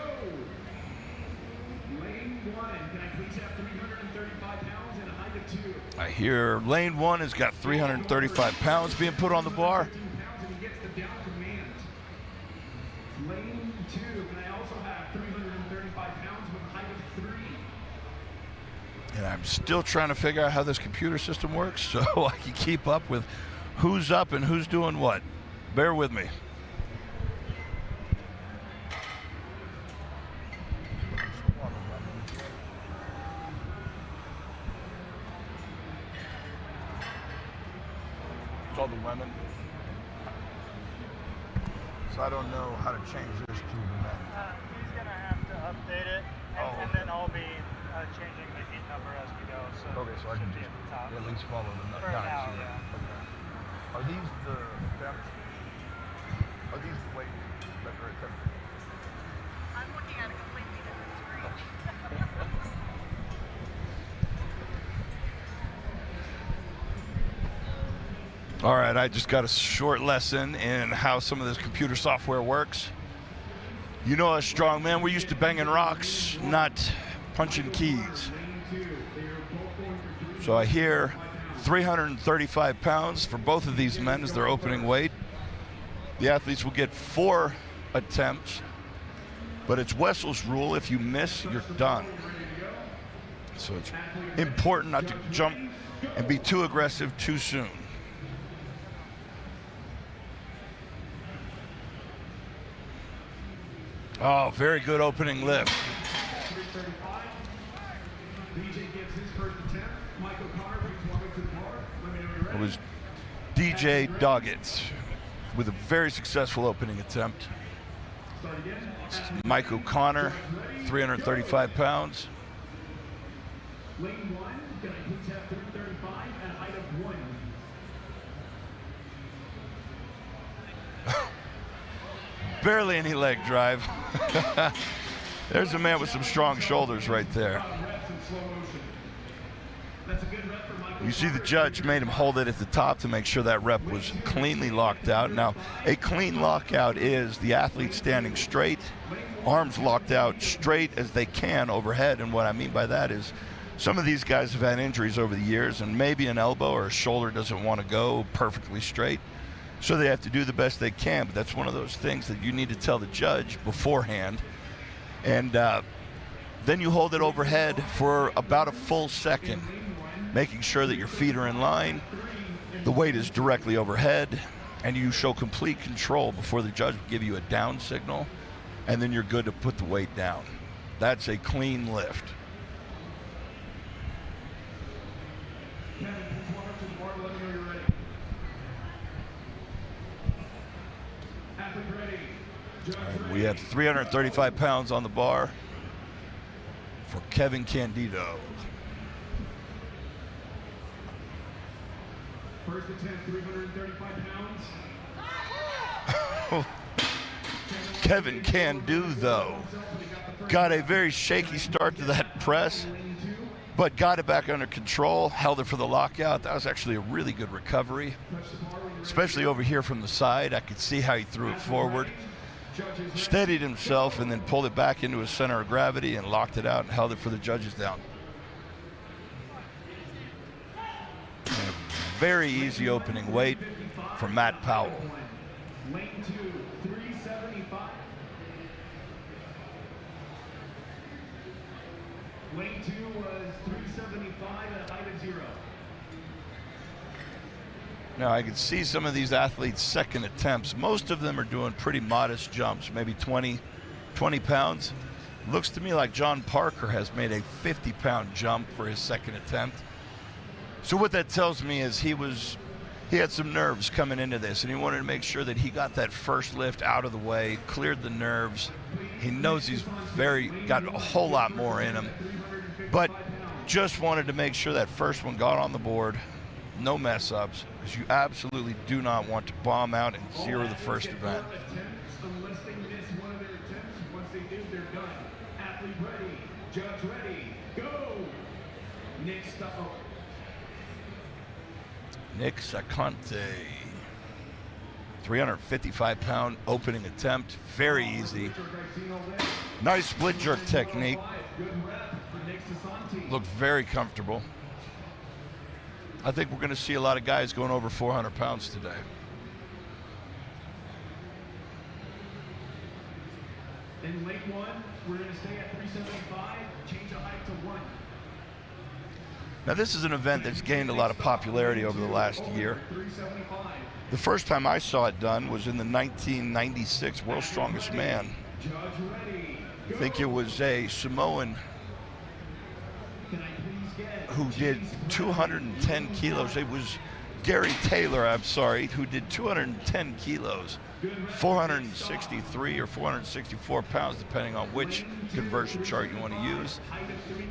Lane 1, can I please have 335 pounds and a height of 2? I hear lane 1 has got 335 pounds being put on the bar. And he gets the down command. Lane 2, can I also have 335 pounds with a height of 3? And I'm still trying to figure out how this computer system works so I can keep up with who's up and who's doing what. Bear with me. all the women. So I don't know how to change this to the men. He's going to have to update it, and then I'll be changing the heat number as we go. So Okay, so I can should be just at the top. at least follow the For guys now, here. yeah. Okay. Are these the temps? Are these the weight that are attempted? I'm looking at a completely different screen. All right, I just got a short lesson in how some of this computer software works. You know us strongman, we're used to banging rocks, not punching keys. So I hear 335 pounds for both of these men as their opening weight. The athletes will get 4 attempts, but it's Wessel's rule, if you miss, you're done. So it's important not to jump and be too aggressive too soon. Oh, very good opening lift. It was DJ Doggett with a very successful opening attempt. This is Mike O'Connor, 335 pounds. Lane 1, can I please have 335 and height of 1? Barely any leg drive. There's a man with some strong shoulders right there. You see the judge made him hold it at the top to make sure that rep was cleanly locked out. Now, a clean lockout is the athlete standing straight, arms locked out straight as they can overhead. And what I mean by that is some of these guys have had injuries over the years, and maybe an elbow or a shoulder doesn't want to go perfectly straight. So they have to do the best they can, but that's one of those things that you need to tell the judge beforehand. And then you hold it overhead for about a full second, making sure that your feet are in line, the weight is directly overhead, and you show complete control before the judge will give you a down signal, and then you're good to put the weight down. That's a clean lift. Right, we have 335 pounds on the bar for Kevin Candido. First attempt, 335 pounds. Kevin can do, though. Got a very shaky start to that press, but got it back under control, held it for the lockout. That was actually a really good recovery, especially over here from the side. I could see how he threw it forward, steadied himself, and then pulled it back into his center of gravity and locked it out and held it for the judges down. And a very easy opening weight for Matt Powell. Lane 2, 375. Lane 2 was 375 at a height of 0. Now I can see some of these athletes' second attempts. Most of them are doing pretty modest jumps, maybe 20 pounds. Looks to me like John Parker has made a 50-pound jump for his second attempt. So what that tells me is he had some nerves coming into this, and he wanted to make sure that he got that first lift out of the way, cleared the nerves. He knows he's got a whole lot more in him, but just wanted to make sure that first one got on the board. No mess ups, because you absolutely do not want to bomb out and zero the first event. Unless they miss one of their attempts, once they do, they're done. Athlete ready, judge ready, go! Next up. Nick Saconte, 355-pound opening attempt, very easy. Nice split jerk technique. Looked very comfortable. I think we're going to see a lot of guys going over 400 pounds today. In lane 1, we're going to stay at 375, change the height to 1. Now this is an event that's gained a lot of popularity over the last year. The first time I saw it done was in the 1996 World's Strongest Man. I think it was a Samoan who did 210 kilos. It was Gary Taylor, I'm sorry, who did 210 kilos, 463 or 464 pounds, depending on which conversion chart you want to use.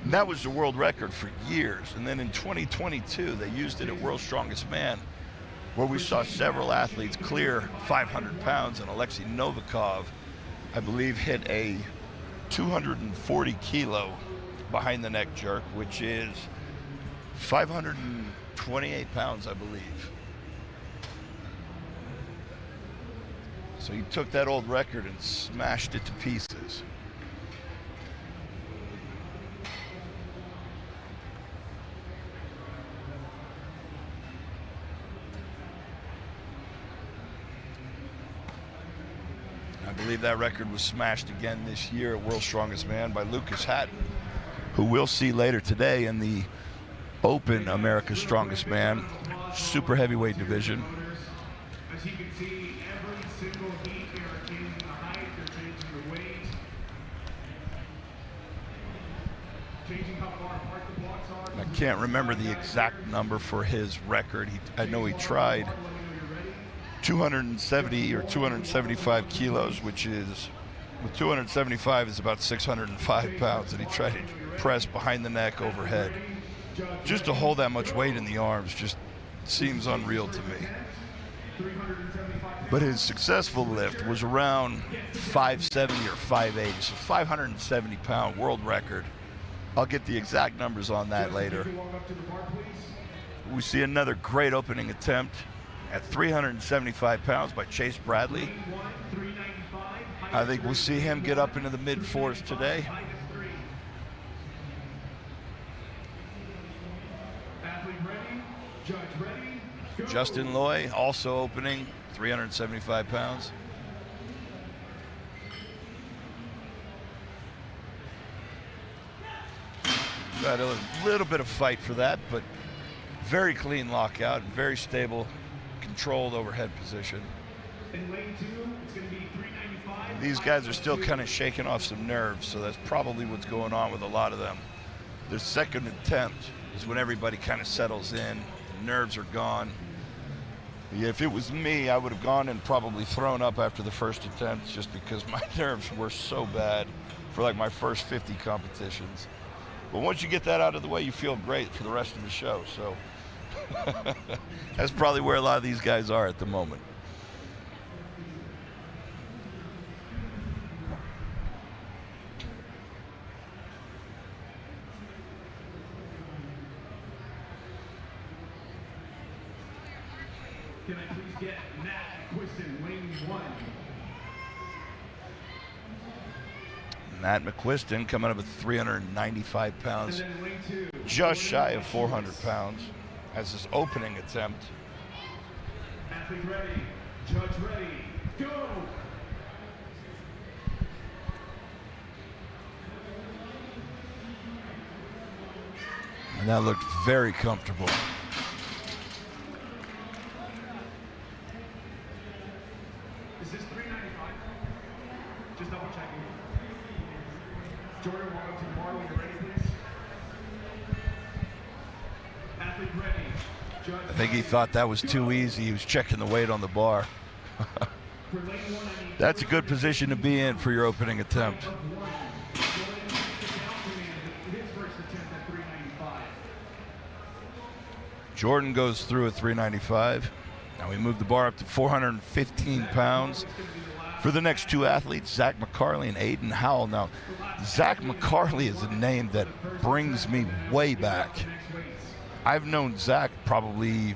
And that was the world record for years. And then in 2022, they used it at World's Strongest Man, where we saw several athletes clear 500 pounds, and Alexei Novikov, I believe, hit a 240 kilo behind the neck jerk, which is 528 pounds, I believe. So he took that old record and smashed it to pieces. I believe that record was smashed again this year at World's Strongest Man by Lucas Hatton, who we'll see later today in the Open America's Strongest Man super heavyweight division. As you can see, every single heat they're changing the height, they're changing the weight, changing how far apart the blocks are. I can't remember the exact number for his record. I know he tried 270 or 275 kilos, which is, with 275 is about 605 pounds, and he tried to press behind the neck overhead. Just to hold that much weight in the arms just seems unreal to me. But his successful lift was around 570 or 580, so 570 pound world record. I'll get the exact numbers on that later. We see another great opening attempt at 375 pounds by Chase Bradley. I think we'll see him get up into the mid-fours today. Justin Loy also opening 375 pounds. Got a little bit of fight for that, but very clean lockout, very stable, controlled overhead position. In lane 2, it's going to be 395. These guys are still kind of shaking off some nerves, so that's probably what's going on with a lot of them. Their second attempt is when everybody kind of settles in, the nerves are gone. If it was me, I would have gone and probably thrown up after the first attempt, just because my nerves were so bad for like my first 50 competitions. But once you get that out of the way, you feel great for the rest of the show. So that's probably where a lot of these guys are at the moment. Can I please get Matt McQuiston, lane 1? Matt McQuiston coming up with 395 pounds, And then lane 2. just shy of 400 pounds as his opening attempt. Athlete ready, judge ready, go! And that looked very comfortable. Is this 395? Just double checking. Jordan, welcome to the bar when you're ready, please. Athlete ready. Judge I think he thought that was too easy. He was checking the weight on the bar. for lane 1, I need That's a good position to be in for your opening attempt. of 1. Jordan makes the down command his first attempt at 395. Jordan goes through at 395. Now we move the bar up to 415 pounds. For the next two athletes, Zach McCarley and Aiden Howell. Now, Zach McCarley is a name that brings me way back. I've known Zach probably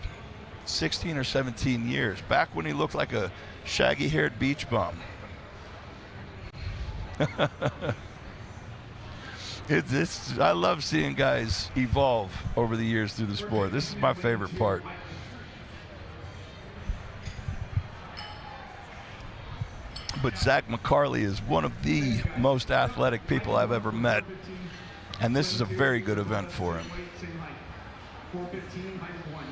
16 or 17 years, back when he looked like a shaggy-haired beach bum. I love seeing guys evolve over the years through the sport. This is my favorite part. But Zach McCarley is one of the most athletic people I've ever met, and this is a very good event for him. 415, height of 1.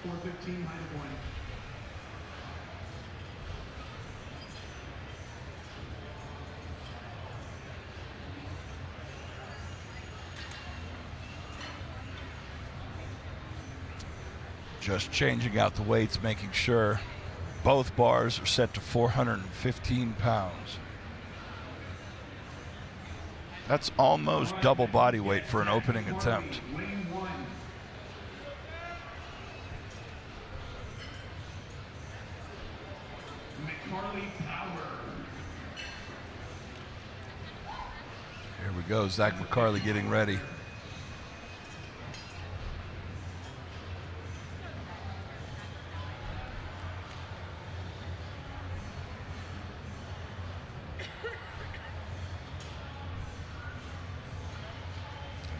415, height of 1. just changing out the weights, making sure both bars are set to 415 pounds. That's almost double body weight for an opening attempt. Here we go, Zach McCarley getting ready.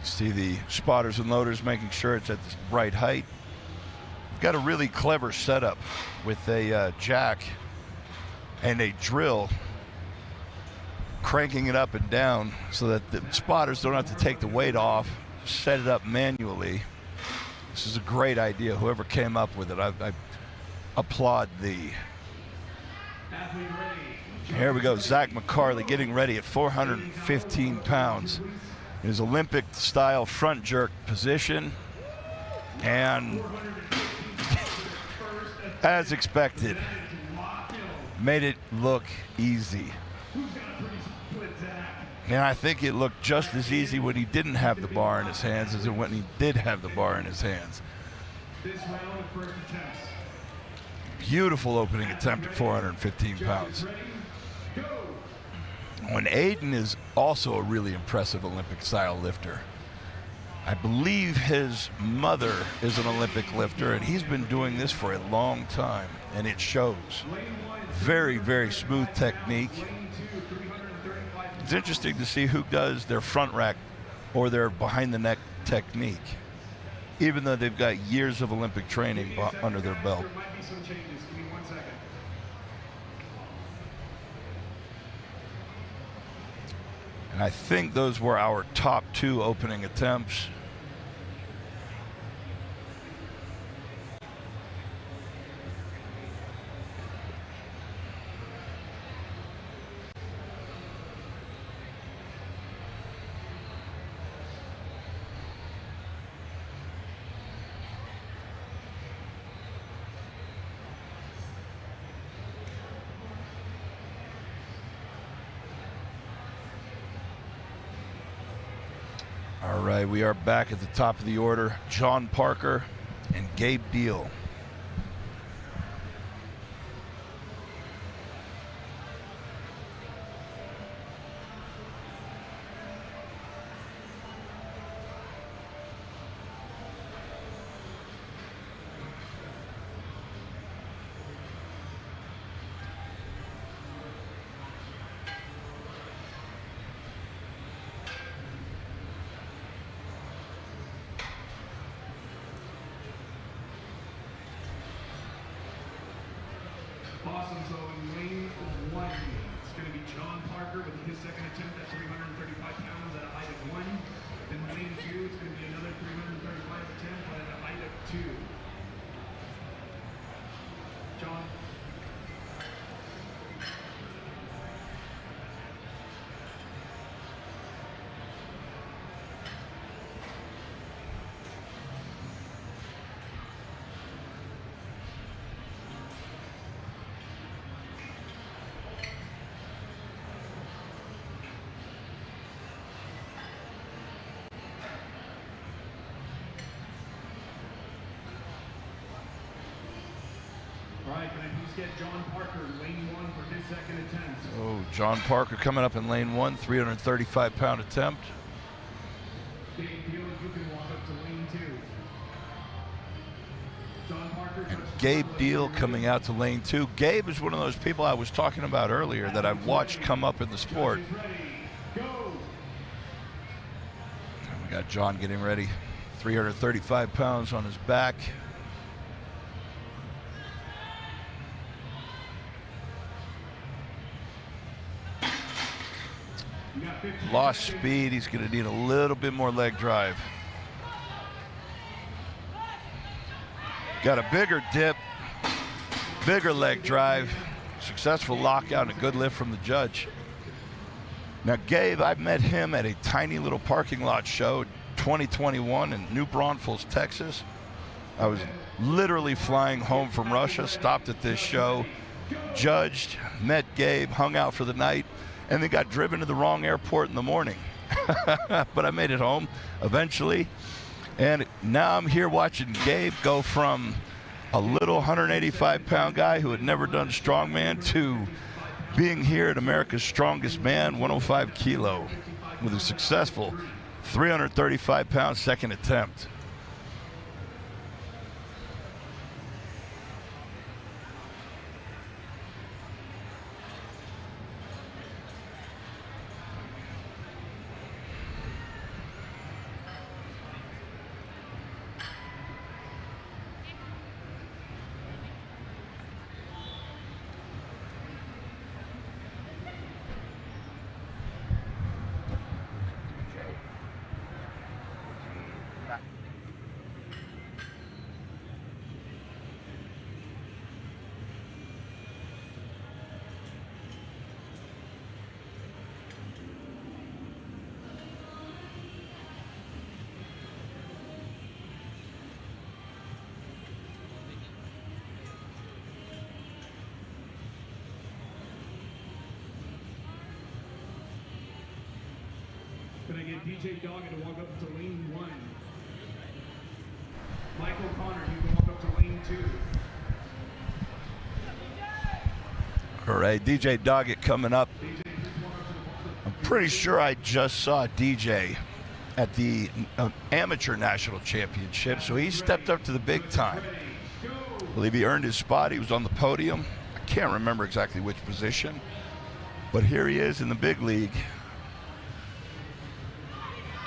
See the spotters and loaders making sure it's at the right height. Got a really clever setup with a jack and a drill, cranking it up and down so that the spotters don't have to take the weight off, set it up manually. This is a great idea. Whoever came up with it, I applaud thee. Here we go, Zach McCarley getting ready at 415 pounds. His Olympic style front jerk position, and as expected, made it look easy. And I think it looked just as easy when he didn't have the bar in his hands as when he did have the bar in his hands. Beautiful opening attempt at 415 pounds. When Aiden is also a really impressive Olympic style lifter. I believe his mother is an Olympic lifter, and he's been doing this for a long time, and it shows. Very, very smooth technique. It's interesting to see who does their front rack or their behind the neck technique, even though they've got years of Olympic training under their belt. And I think those were our top two opening attempts. All right, we are back at the top of the order. John Parker and Gabe Deal. Awesome. So in lane one, it's going to be John Parker with his second attempt at 335 pounds at a height of 1. In lane two, it's going to be another 335 attempt but at a height of 2. John. All right, can I please get John Parker, lane one, for his second attempt? Oh, John Parker coming up in lane one, 335-pound attempt. Gabe Deal, you can walk up to lane two. John Parker. And Gabe Deal coming out to lane two. Gabe is one of those people I was talking about earlier that I've watched come up in the sport. And we got John getting ready. 335 pounds on his back. Lost speed. He's going to need a little bit more leg drive. Got a bigger dip, bigger leg drive, successful lockout, and a good lift from the judge. Now, Gabe, I met him at a tiny little parking lot show 2021 in New Braunfels, Texas. I was literally flying home from Russia, stopped at this show, judged, met Gabe, hung out for the night, and then got driven to the wrong airport in the morning. But I made it home eventually. And now I'm here watching Gabe go from a little 185-pound guy who had never done strongman to being here at America's Strongest Man, 105 kilo, with a successful 335-pound second attempt. Can I get DJ Doggett to walk up to lane 1? Michael Connor, you can walk up to lane 2. All right, DJ Doggett coming up. I'm pretty sure I just saw DJ at the amateur national championship, so he stepped up to the big time. I believe he earned his spot. He was on the podium. I can't remember exactly which position, but here he is in the big league,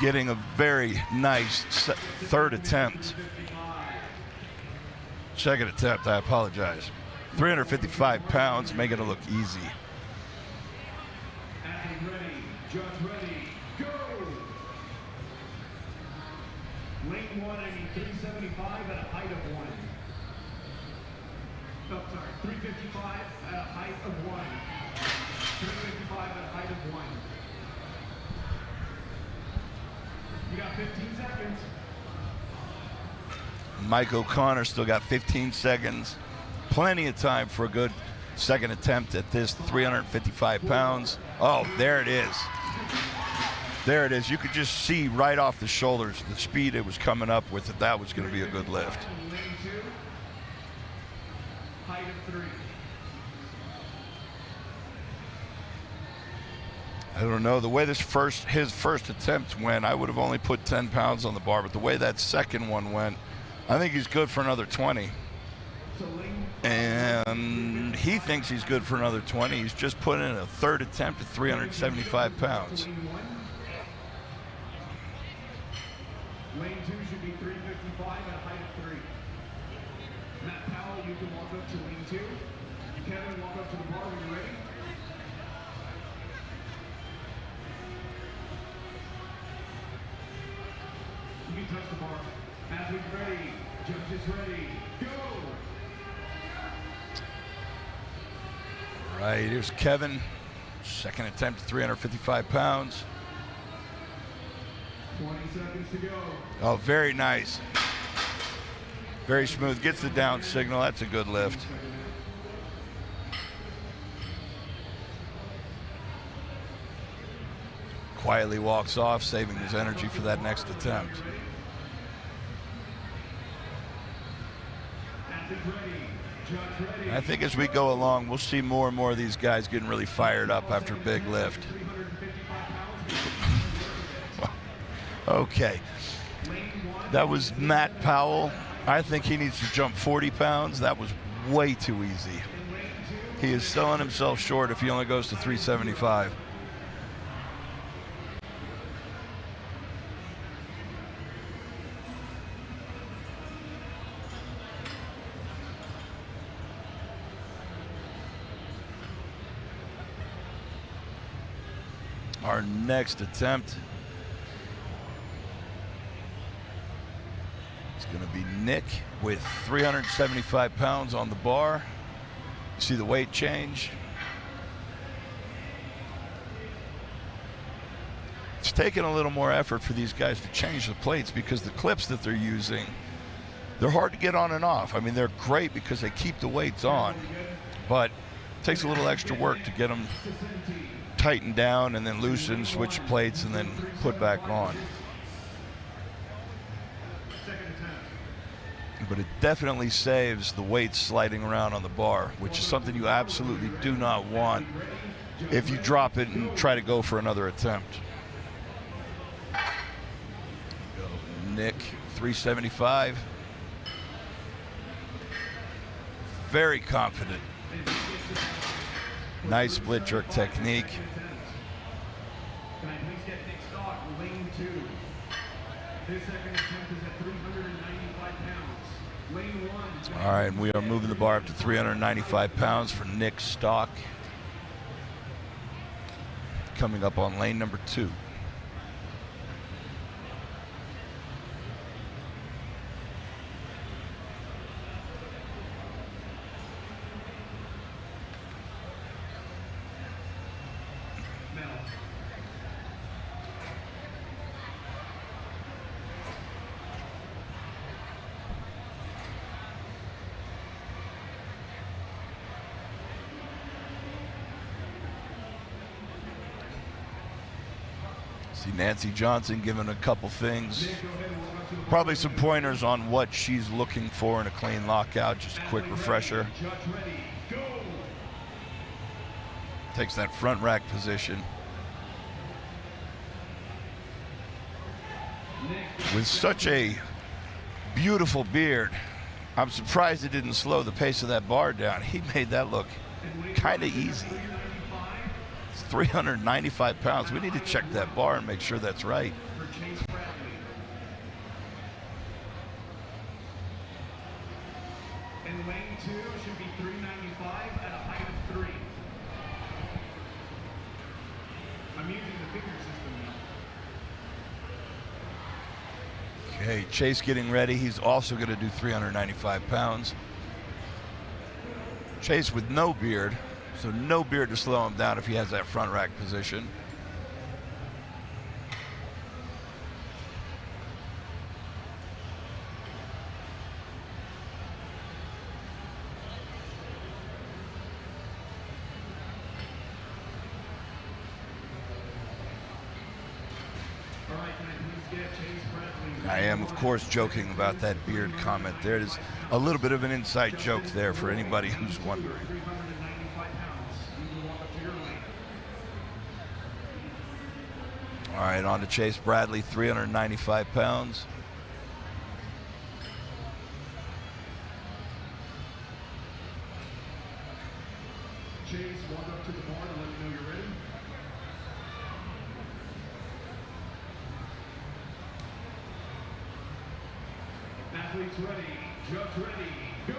getting a very nice third attempt. Second attempt, I apologize. 355 pounds, making it look easy. Athlete ready, judge ready, go! Lane 1, I need 375 at a height of 1. Oh, sorry, 355 at a height of 1. 355 at a height of 1. You got 15 seconds. Mike O'Connor still got 15 seconds. Plenty of time for a good second attempt at this 355 pounds. Oh, there it is. There it is. You could just see right off the shoulders the speed it was coming up with, that was going to be a good lift. Lane 2, height of 3. I don't know, the way his first attempt went, I would have only put 10 pounds on the bar, but the way that second one went, I think he's good for another 20. And he thinks he's good for another 20. He's just put in a third attempt at 375 pounds. Lane 2 should be 355 at a height of 3. Matt Powell, you can walk up to lane 2. Kevin, walk up to the bar when you're ready. You can touch the bar. Athletes ready, judges ready, go! All right, here's Kevin. Second attempt at 355 pounds. 20 seconds to go. Oh, very nice. Very smooth. Gets the down signal. That's a good lift. Quietly walks off, saving his energy for that next attempt. I think as we go along, we'll see more and more of these guys getting really fired up after a big lift. Okay, that was Matt Powell. I think he needs to jump 40 pounds. That was way too easy. He is selling himself short if he only goes to 375. Our next attempt is going to be Nick with 375 pounds on the bar. You see the weight change. It's taking a little more effort for these guys to change the plates because the clips that they're using they're hard to get on and off. I mean, they're great because they keep the weights on, but it takes a little extra work to get them tightened down and then loosened, switch plates, and then put back on. But it definitely saves the weight sliding around on the bar, which is something you absolutely do not want if you drop it and try to go for another attempt. Nick, 375. Very confident. Nice split jerk technique. Can I please get Nick Stock, lane 2. His second attempt is at 395 pounds. Lane 1. All right, and we are moving the bar up to 395 pounds for Nick Stock. Coming up on lane number 2. See Nancy Johnson giving a couple things. Probably some pointers on what she's looking for in a clean lockout. Just a quick refresher. Takes that front rack position. With such a beautiful beard, I'm surprised it didn't slow the pace of that bar down. He made that look kind of easy. 395 pounds. We need to check that bar and make sure that's right. And lane 2 should be 395 at a height of 3. I'm using the figure system now. Okay, Chase getting ready. He's also going to do 395 pounds. Chase with no beard. So no beard to slow him down if he has that front rack position. I am, of course, joking about that beard comment. There is a little bit of an inside joke there for anybody who's wondering. All right, on to Chase Bradley, 395 pounds. Chase, walk up to the bar to let me know you're ready. Athletes ready, judge ready, go!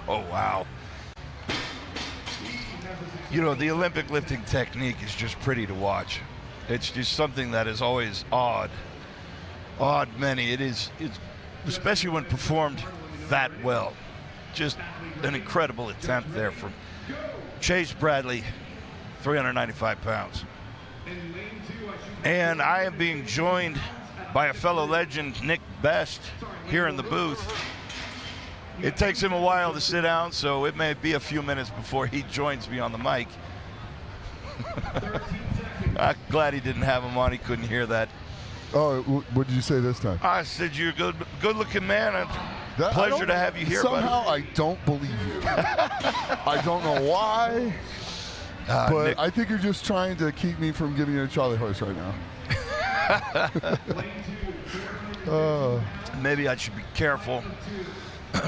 Oh, wow. You know, the Olympic lifting technique is just pretty to watch. It's just something that is always awed many. It's especially when performed that well. Just an incredible attempt there from Chase Bradley, 395 pounds. And I am being joined by a fellow legend, Nick Best, here in the booth. It takes him a while to sit down, so it may be a few minutes before he joins me on the mic. I'm glad he didn't have him on. He couldn't hear that. Oh, what did you say this time? I said you're a good-looking man. And pleasure to have you here, somehow buddy. I don't believe you. I don't know why, but Nick, I think you're just trying to keep me from giving you a Charlie horse right now. maybe I should be careful.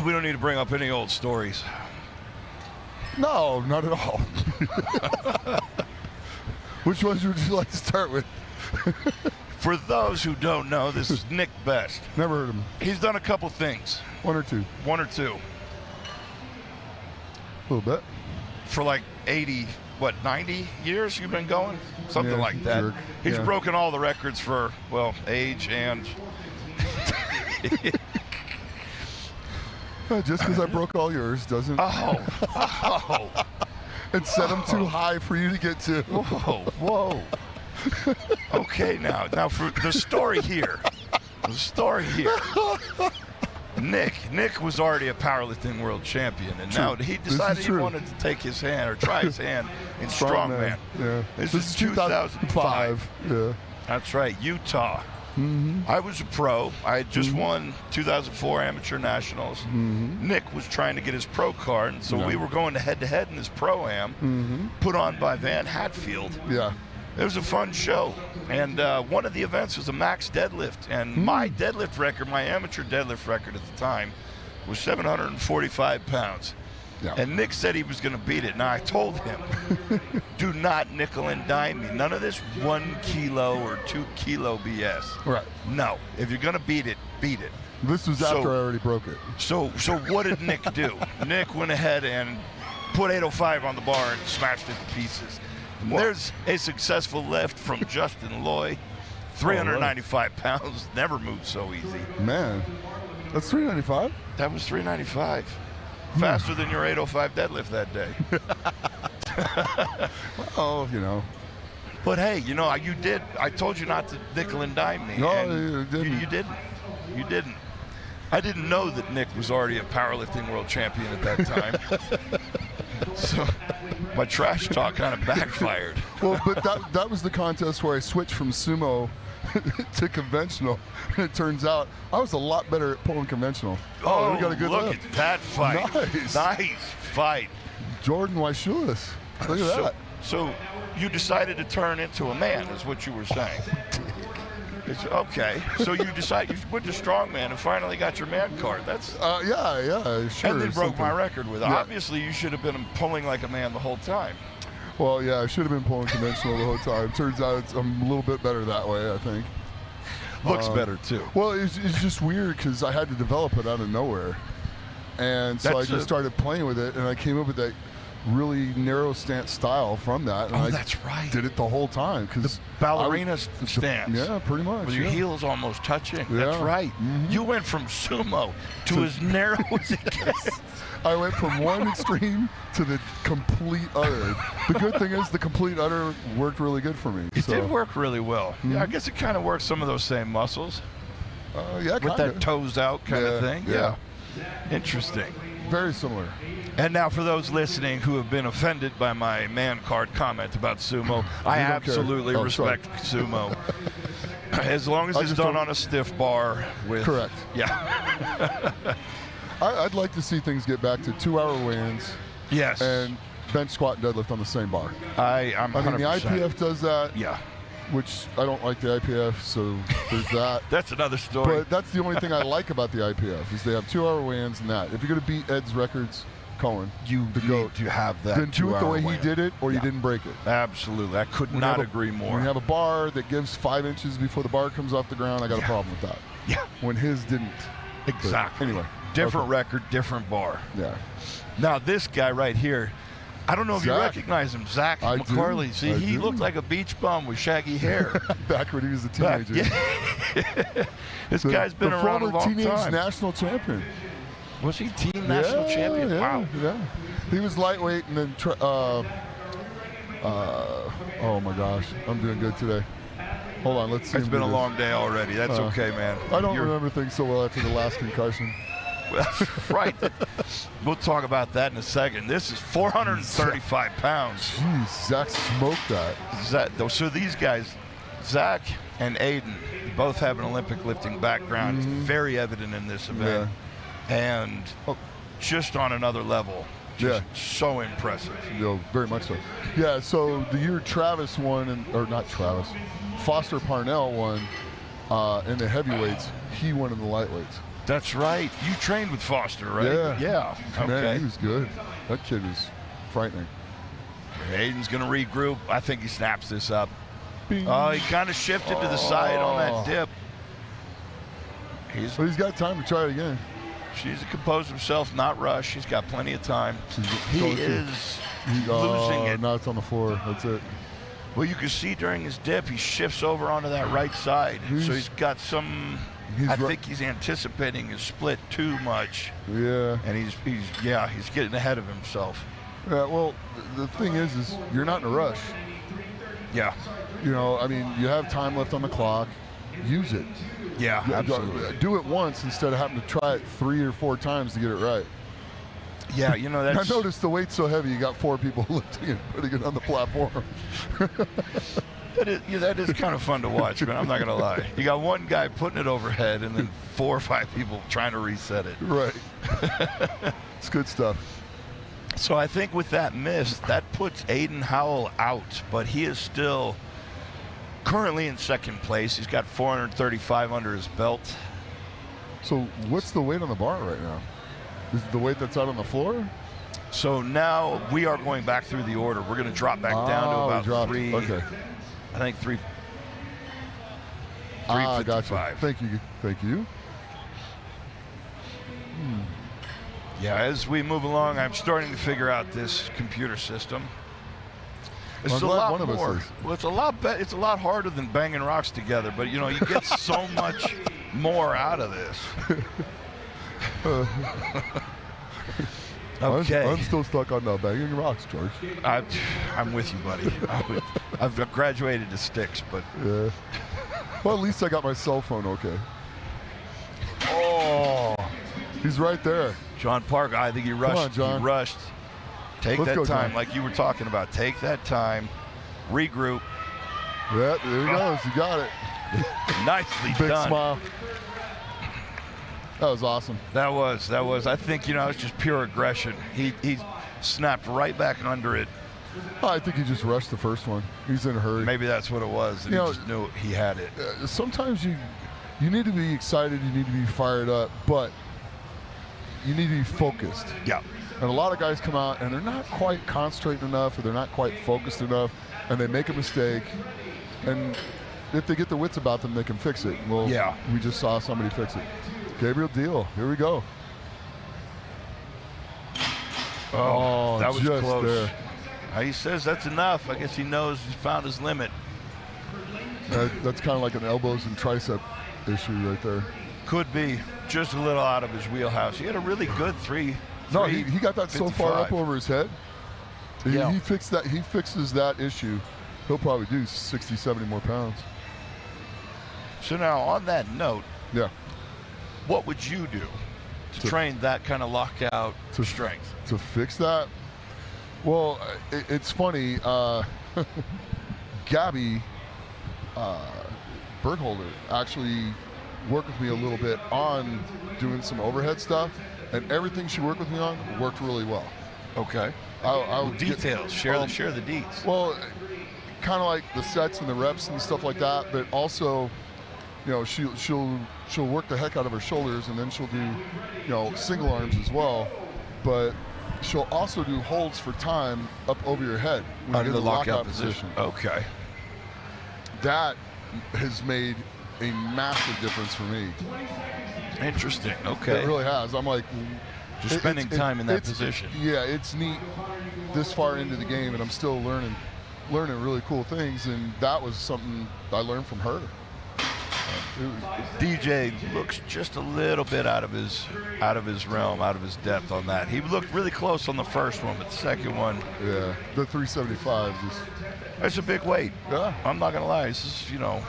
We don't need to bring up any old stories. No, not at all. Which ones would you like to start with? For those who don't know, this is Nick Best. Never heard of him. He's done a couple things. One or two. One or two. A little bit. For like 80, 90 years you've been going? Something Yeah, like that. jerk. He's Yeah. broken all the records for, well, age and... Just because I broke all yours doesn't... Oh. and set them too high for you to get to. Whoa. Okay, now for the story here. The story here. Nick was already a powerlifting world champion, and now he decided he wanted to take his hand or try his hand in strongman. Yeah. This is 2005. Yeah. That's right, Utah. Mm-hmm. I was a pro. I had just won 2004 Amateur Nationals. Mm-hmm. Nick was trying to get his pro card, and so we were going head-to-head in this pro-am, put on by Van Hatfield. Yeah. It was a fun show, and one of the events was a max deadlift, and my deadlift record, my amateur deadlift record at the time, was 745 pounds. Yeah. And Nick said he was going to beat it. Now, I told him, do not nickel and dime me. None of this 1 kilo or 2 kilo BS. Right. No. If you're going to beat it, beat it. This was after I already broke it. So what did Nick do? Nick went ahead and put 805 on the bar and smashed it to pieces. There's a successful lift from Justin Loy. 395 pounds, never moved so easy. Man, that's 395? That was 395. Faster than your 805 deadlift that day. Oh, you know. But hey, you know, you did. I told you not to nickel and dime me. No, and you didn't. You didn't. You didn't. I didn't know that Nick was already a powerlifting world champion at that time. So my trash talk kind of backfired. Well, but that was the contest where I switched from sumo to conventional. And it turns out I was a lot better at pulling conventional. Oh, we got a good look lift. at that fight. Nice fight. Jordan Weisshulis. Look at that. So you decided to turn into a man, is what you were saying. It's, okay, so you went to strongman and finally got your man card. That's yeah, sure. And then broke my something. record with it. Yeah. Obviously, you should have been pulling like a man the whole time. Well, yeah, I should have been pulling conventional the whole time. Turns out I'm a little bit better that way, I think. Looks better, too. Well, it's just weird because I had to develop it out of nowhere. And so I just started playing with it, and I came up with that really narrow stance style from that. And that's right. Did it the whole time. The ballerina stance. Yeah, pretty much. With your heels almost touching. Yeah. That's right. You went from sumo to as narrow as it gets. I went from one extreme to the complete other. The good thing is the complete other worked really good for me. It did work really well. Yeah, I guess it kind of works some of those same muscles. Yeah, with that toes out kind of thing. Yeah. Interesting. Very similar. And now for those listening who have been offended by my man card comment about sumo, I absolutely respect sumo. As long as it's done on a stiff bar with... Correct. Yeah. I'd like to see things get back to 2-hour weigh-ins. Yes. And bench, squat, and deadlift on the same bar. I'm 100%. I mean, the IPF does that. Yeah. Which I don't like the IPF, so there's that. That's another story. But that's the only thing I like about the IPF is they have 2-hour weigh-ins and that. If you're going to beat Ed's records, Cohen, you need to have that. Then do it the way he did it, or you didn't break it. Absolutely. I could not agree more. When you have a bar that gives 5 inches before the bar comes off the ground, I got a problem with that. Yeah. When his didn't. Exactly. But anyway. Different record, different bar. Yeah. Now this guy right here, I don't know if you recognize him, Zach McCarley. See, he looked like a beach bum with shaggy hair. Back when he was a teenager. This guy's been around a long time. The former teenage national champion. Was he team national champion? Wow. Yeah. He was lightweight and then, oh my gosh, I'm doing good today. Hold on, let's see. It's been a long day already. That's okay, man. I don't remember things so well after the last concussion. That's right. We'll talk about that in a second. This is 435 pounds. Jeez, Zach smoked that. So these guys, Zach and Aiden, both have an Olympic lifting background. It's very evident in this event. Yeah. And just on another level. Just so impressive. Very much so. Yeah, so the year Travis won, or not Travis, Foster Parnell won in the heavyweights, he won in the lightweights. That's right. You trained with Foster, right? Yeah. Okay. Man, he was good. That kid was frightening. Aiden's going to regroup. I think he snaps this up. Oh, he kind of shifted to the side on that dip. He's got time to try it again. He's composed himself, not rush. He's got plenty of time. He is losing it. Now it's on the floor. That's it. Well, you can see during his dip, he shifts over onto that right side. So he's got some... I think he's anticipating his split too much. Yeah. And he's getting ahead of himself. Yeah, well, the thing is you're not in a rush. Yeah. You know, I mean, you have time left on the clock. Use it. Yeah, absolutely. Do it once instead of having to try it 3 or 4 times to get it right. Yeah, you know, that's... I noticed the weight's so heavy, you got 4 people lifting and putting it on the platform. That is kind of fun to watch, man. I'm not going to lie. You got one guy putting it overhead and then 4 or 5 people trying to reset it. Right. It's good stuff. So I think with that miss, that puts Aiden Howell out, but he is still currently in second place. He's got 435 under his belt. So what's the weight on the bar right now? Is it the weight that's out on the floor? So now we are going back through the order. We're going to drop back down to about 3. Okay. I think 3. Gotcha. Thank you. Thank you. Yeah, as we move along, I'm starting to figure out this computer system. It's a lot more. Well, it's a lot better. It's a lot harder than banging rocks together, but you know, you get so much more out of this. Okay. I'm still stuck on banging rocks, George. I'm with you, buddy. I've graduated to sticks, but yeah. Well, at least I got my cell phone okay. Oh, he's right there. John Park. I think he rushed. Come on, John. He rushed. Take Let's that go, time, John. like you were talking about. Take that time. Regroup. Yeah, there he goes. You got it. Nicely Big done. smile. That was awesome. That was. I think, you know, it's just pure aggression. He snapped right back under it. I think he just rushed the first one. He's in a hurry. Maybe that's what it was. And he just knew he had it. Sometimes you need to be excited. You need to be fired up, but you need to be focused. Yeah. And a lot of guys come out and they're not quite concentrating enough, or they're not quite focused enough, and they make a mistake. And if they get their wits about them, they can fix it. Well, yeah. We just saw somebody fix it. Gabriel Deal, here we go. Oh, that was just close. There. He says that's enough. I guess he knows he's found his limit. That's kind of like an elbows and tricep issue right there. Could be just a little out of his wheelhouse. He had a really good 3. No, he got that 55. So far up over his head. Yeah. He fixed that. He fixes that issue. He'll probably do 60, 70 more pounds. So now, on that note, yeah, what would you do to train that kind of lockout strength? To fix that? Well, it's funny. Gabby Bergholder actually worked with me a little bit on doing some overhead stuff, and everything she worked with me on worked really well. Okay. Details. Share the deets. Well, kind of like the sets and the reps and stuff like that, but also, you know, she'll work the heck out of her shoulders, and then she'll do, you know, single arms as well, but she'll also do holds for time up over your head when Under you're in the the lockout position. Okay. That has made a massive difference for me. Interesting. Okay. It really has. I'm like, just spending time in that position. Yeah, it's neat this far into the game, and I'm still learning really cool things, and that was something I learned from her. DJ looks just a little bit out of his realm, out of his depth on that. He looked really close on the first one, but the second one, yeah, the 375 that's a big weight. Yeah, I'm not gonna lie. This is, you know,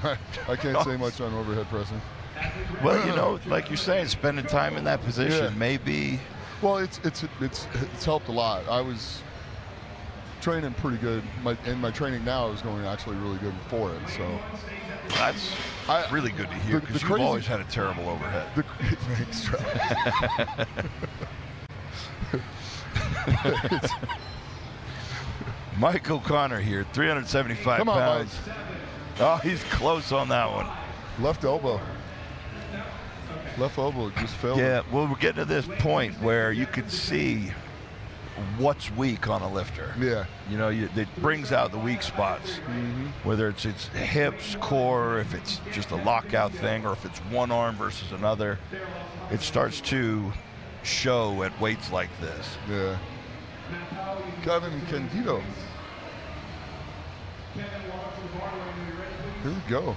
I can't say much on overhead pressing. Well, you know, like you're saying, spending time in that position maybe. Well, it's helped a lot. I was training pretty good, and my training now is going actually really good for it. So that's really good to hear, because you've always had a terrible overhead. Thanks, Travis. Mike O'Connor here, 375 Come on, pounds. Mike. Oh, he's close on that one. Left elbow just failed. Yeah, well, we're getting to this point where you can see what's weak on a lifter. Yeah. You know, it brings out the weak spots, whether it's hips, core, if it's just a lockout thing, or if it's one arm versus another. It starts to show at weights like this. Yeah. Kevin Candido. Here we go.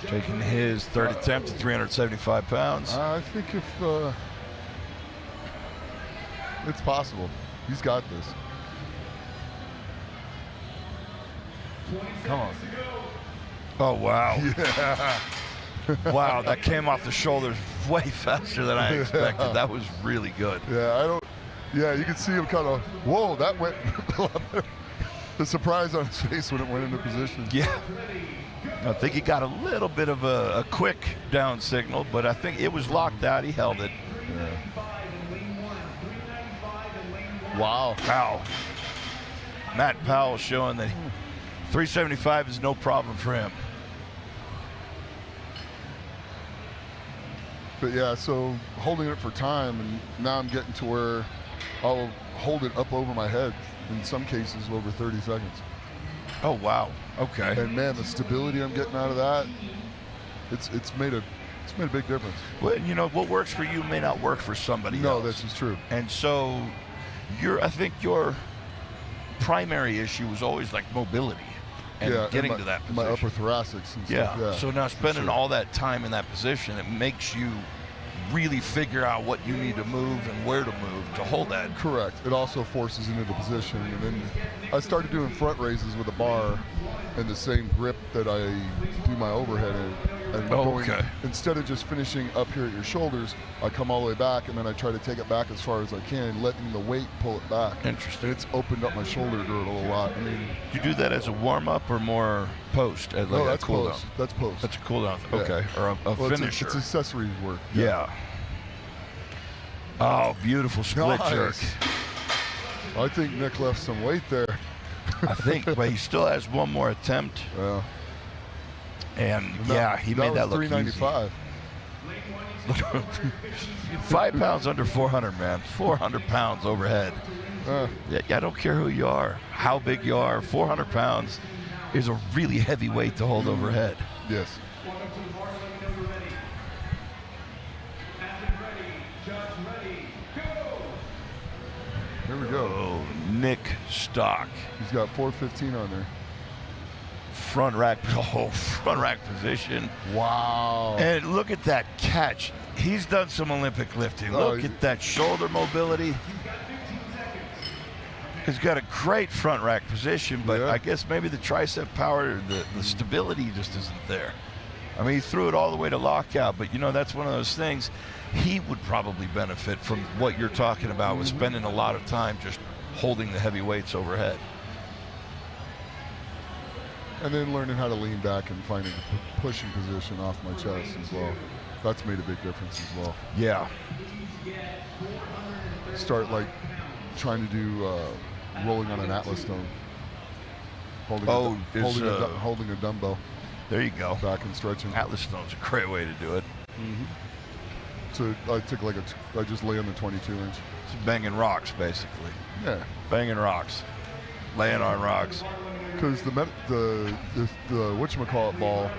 Taking his third attempt at 375 pounds. I think if it's possible, he's got this. Come on. Oh, wow. Yeah. Wow, that came off the shoulders way faster than I expected. That was really good. Yeah, you can see him kind of, whoa, that went a lot better. The surprise on his face when it went into position. Yeah. I think he got a little bit of a quick down signal, but I think it was locked out. He held it. Yeah. Wow. Wow. Matt Powell showing that 375 is no problem for him. But yeah, so holding it for time, and now I'm getting to where I'll hold it up over my head, in some cases over 30 seconds. Oh, wow. Okay. And man, the stability I'm getting out of that, it's made a big difference. Well, you know, what works for you may not work for somebody else. No, this is true. And so I think your primary issue was always like mobility and getting to that position. My upper thoracics and stuff. Yeah. So now spending all that time in that position, it makes you really figure out what you need to move and where to move to hold that. Correct. It also forces into the position. And then I started doing front raises with a bar and the same grip that I do my overhead in. And instead of just finishing up here at your shoulders, I come all the way back and then I try to take it back as far as I can, letting the weight pull it back. Interesting. And it's opened up my shoulder girdle a lot. I mean, do you do that as a warm-up or more post? No, that's post. That's post. That's a cool down. Okay. Or a finisher. It's accessories work. Yeah. Oh, beautiful split jerk. I think Nick left some weight there. I think, but he still has one more attempt. Yeah. And he made that look 395. easy. 5 pounds under 400, man. 400 pounds overhead. I don't care who you are, how big you are. 400 pounds is a really heavy weight to hold overhead. Yes. Here we go. Oh, Nick Stock. He's got 415 on there. Front rack position. Wow. And look at that catch. He's done some Olympic lifting. Look at that shoulder mobility. He's got a great front rack position, but I guess maybe the tricep power, the stability just isn't there. I mean, he threw it all the way to lockout, but you know, that's one of those things. He would probably benefit from what you're talking about with spending a lot of time just holding the heavy weights overhead. And then learning how to lean back and finding a pushing position off my chest as well. That's made a big difference as well. Yeah. Start like trying to do rolling on an Atlas stone. Holding a dumbbell. There you go. Back and stretching. Atlas stone's a great way to do it. Mm-hmm. So I took I just lay on the 22 inch. It's banging rocks, basically. Yeah. Banging rocks. Laying on rocks. Because the whatchamacallit ball.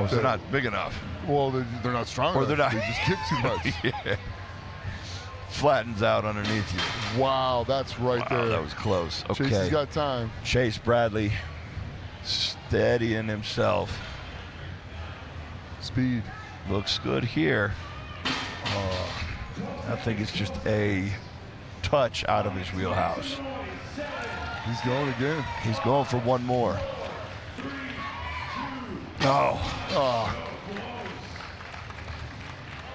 They're not big enough. Well, they're not strong enough. They're not. They just kick too much. Yeah. Flattens out underneath you. Wow, that's right there. That was close. Okay. Chase has got time. Chase Bradley steadying himself. Speed. Looks good here. I think it's just a touch out of his wheelhouse. He's going again. He's going for one more.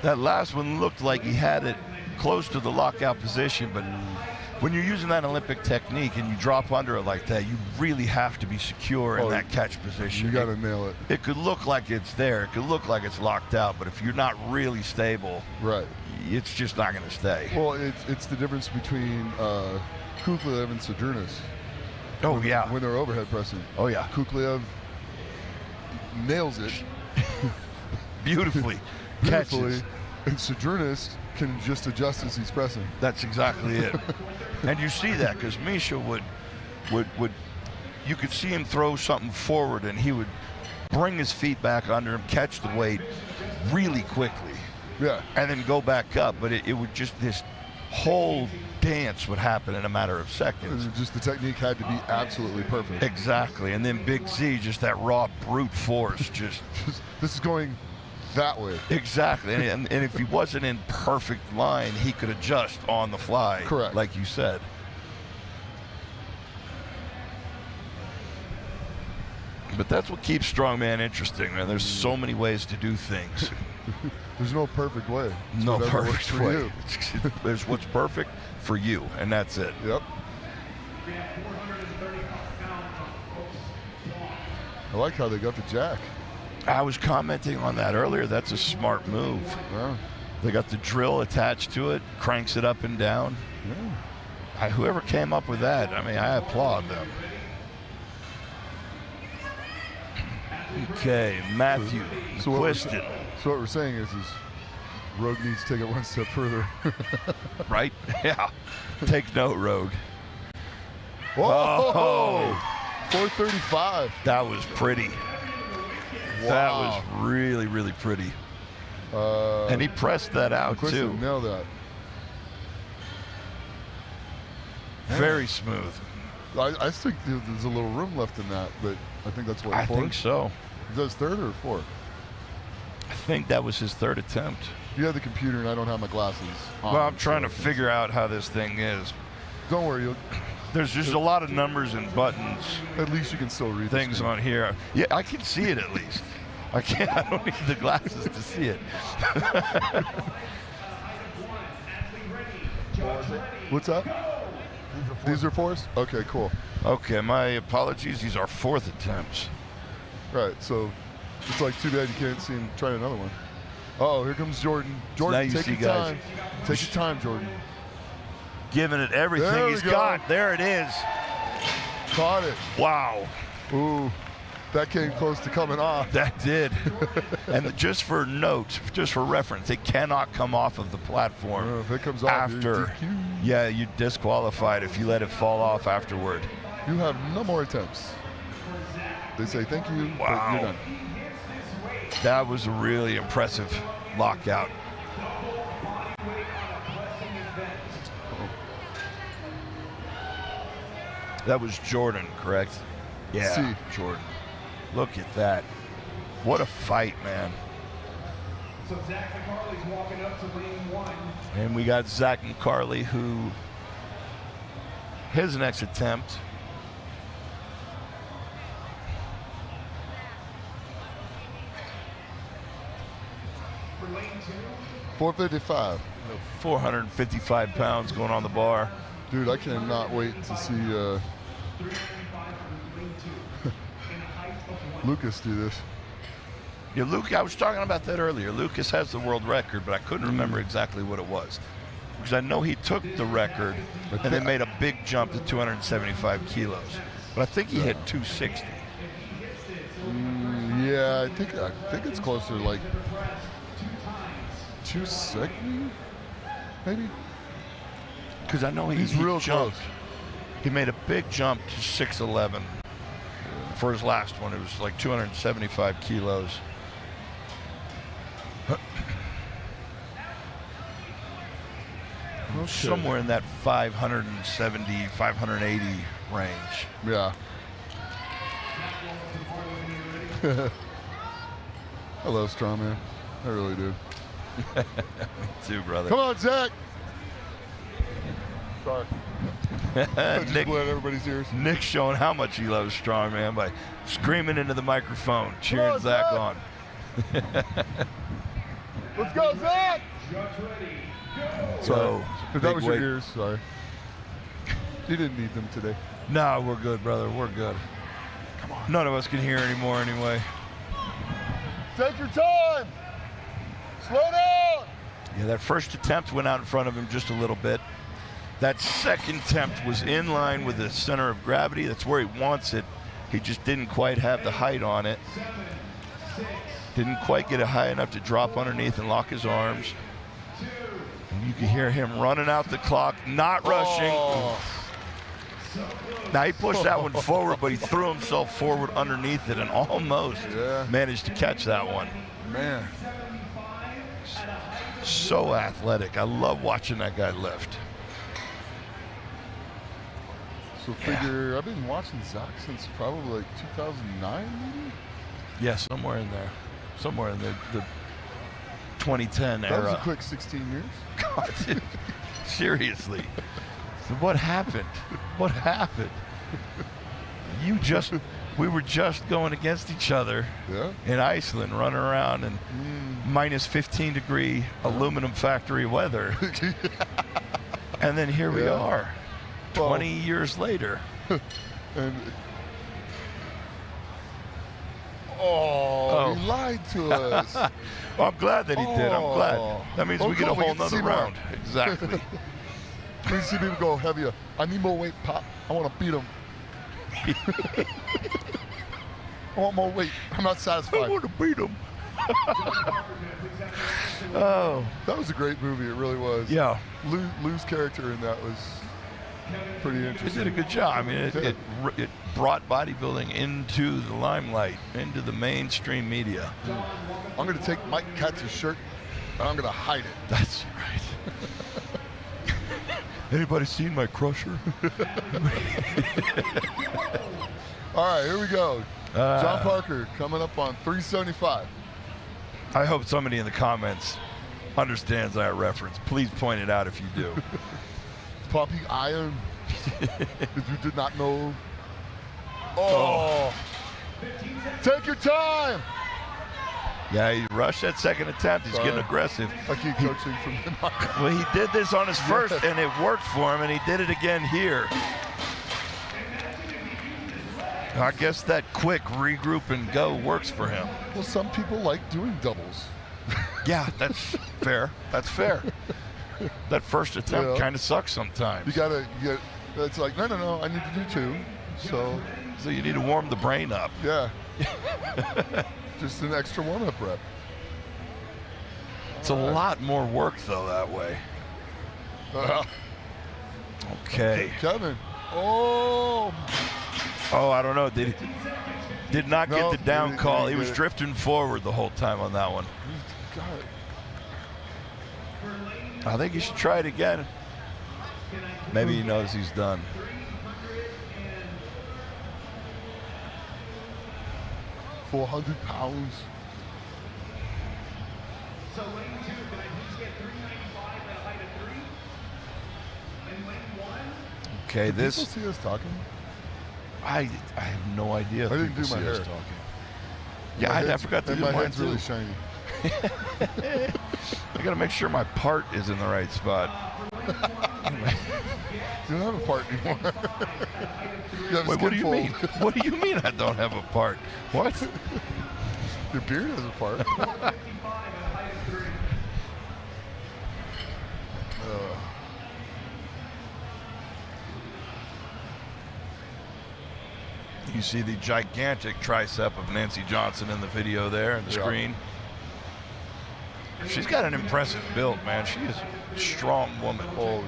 That last one looked like he had it close to the lockout position, but when you're using that Olympic technique and you drop under it like that, you really have to be secure in that catch position. You got to nail it. It could look like it's there. It could look like it's locked out, but if you're not really stable, right, it's just not going to stay. Well, it's the difference between Kukliev and Sojournas. Oh, when they're overhead pressing. Oh, yeah. Kukliev nails it. Beautifully. Catches. And Sojournas can just adjust as he's pressing. That's exactly it. And you see that because Misha would you could see him throw something forward and he would bring his feet back under him, catch the weight really quickly. Yeah. And then go back up. But it would just, this whole dance would happen in a matter of seconds. Just the technique had to be absolutely perfect. Exactly. And then Big Z, just that raw brute force, just this is going that way. Exactly. And if he wasn't in perfect line, he could adjust on the fly. Correct. Like you said. But that's what keeps strongman interesting, man. There's so many ways to do things. There's no perfect way. It's No whatever works perfect for way. you. There's what's perfect for you, and that's it. Yep. I like how they got the jack. I was commenting on that earlier. That's a smart move. Yeah. They got the drill attached to it, cranks it up and down. Yeah. Whoever came up with that, I mean, I applaud them. Okay, Matthew Quiston. So what we're saying is Rogue needs to take it one step further. Right? Yeah. Take note, Rogue. Whoa! 435. That was pretty. Wow. That was really, really pretty. And he pressed that out, too. Nailed that. Very smooth. I think there's a little room left in that, but I think that's what, I fourth? think so. Is that his third or fourth? I think that was his third attempt. You have the computer and I don't have my glasses on. Well, I'm trying to figure out how this thing is. Don't worry. There's just a lot of numbers and buttons. At least you can still read things on here. Yeah, I can see it at least. I don't need the glasses to see it. What's up? These are fours? Okay, cool. Okay, my apologies. These are fourth attempts. Right, so it's like too bad you can't see him try another one. Uh-oh, here comes Jordan. Jordan, take your time. Take your time, Jordan. Giving it everything he's got. There it is. Caught it. Wow. Ooh, that came close to coming off. That did. And just for note, just for reference, it cannot come off of the platform if it comes off after. Yeah, you're disqualified if you let it fall off afterward. You have no more attempts. They say thank you, but Wow. you're done. That was a really impressive lockout. That was Jordan, correct? Yeah, See. Jordan. Look at that. What a fight, man. So Zach McCarley's walking up to ring one. And we got Zach McCarley, who his next attempt. For lane 2. 455. 455 pounds going on the bar. Dude, I cannot wait to see Lucas do this. Yeah, Luke, I was talking about that earlier. Lucas has the world record, but I couldn't remember exactly what it was. Because I know he took the record and then made a big jump to 275 kilos. But I think he hit 260. Yeah, I think it's closer to like 260, maybe. Because I know he's real jumped. close. He made a big jump to 6'11". For his last one, it was like 275 kilos. Okay. Somewhere in that 570, 580 range. Yeah. I love Strongman. I really do. Me too, brother. Come on, Zach. Sorry. I just Nick, bled everybody's ears. Nick showing how much he loves Strongman by screaming into the microphone, cheering on, Zach Zach. on. Let's go, Zach! So, if that big was your weight. ears, sorry. You didn't need them today. No, we're good, brother. We're good. Come on. None of us can hear anymore anyway. Take your time. Slow down. Yeah, that first attempt went out in front of him just a little bit. That second attempt was in line with the center of gravity. That's where he wants it. He just didn't quite have the height on it. Didn't quite get it high enough to drop underneath and lock his arms. And you can hear him running out the clock, not rushing. Oh. Now he pushed that one forward, but he threw himself forward underneath it and almost managed to catch that one. Man. So athletic. I love watching that guy lift. So figure, I've been watching Zach since probably like 2009, maybe? Yeah, somewhere in there. Somewhere in the 2010 era. That was a quick 16 years. God, dude. Seriously. So what happened? What happened? You just We were just going against each other in Iceland, running around in minus 15-degree aluminum factory weather. And then here we are, 20 years later. And he lied to us. Well, I'm glad that he did. I'm glad. That means we get a whole nother round. Exactly. We see people go heavier. I need more weight, Pop. I want to beat him. I want more weight. I'm not satisfied. I want to beat him. Oh, that was a great movie. It really was. Yeah. Lou's character in that was pretty interesting. It did a good job. I mean, it brought bodybuilding into the limelight, into the mainstream media. I'm going to take Mike Katz's shirt and I'm going to hide it. That's right. Anybody seen my crusher? All right, here we go. John Parker coming up on 375. I hope somebody in the comments understands that reference. Please point it out if you do. Poppy Iron. If you did not know. Oh. Take your time. Yeah, he rushed that second attempt. He's getting aggressive. I keep coaching from him. Well, he did this on his first, and it worked for him, and he did it again here. I guess that quick regroup and go works for him. Well, some people like doing doubles. Yeah, that's fair. That's fair. That first attempt kind of sucks sometimes. You gotta get. It's like no. I need to do two. So you need to warm the brain up. Yeah. Just an extra warm-up rep. It's a lot more work though that way. Okay. Kevin. Oh, I don't know. Did not get the down call. He was drifting forward the whole time on that one. I think he should try it again. Maybe he knows he's done. £400. So lane 2, can I please get 395 at a height of 3? And lane 1? Okay, Did this. people see us talking? I have no idea. I didn't do see my us hair. Talking. Yeah, I forgot to do my mine head's too. really shiny. I gotta make sure my part is in the right spot. You don't have a part anymore. Wait, what do you mean? What do you mean I don't have a part? What? Your beard has a part. You see the gigantic tricep of Nancy Johnson in the video there in the screen. She's got an impressive build, man. She is a strong woman. Oh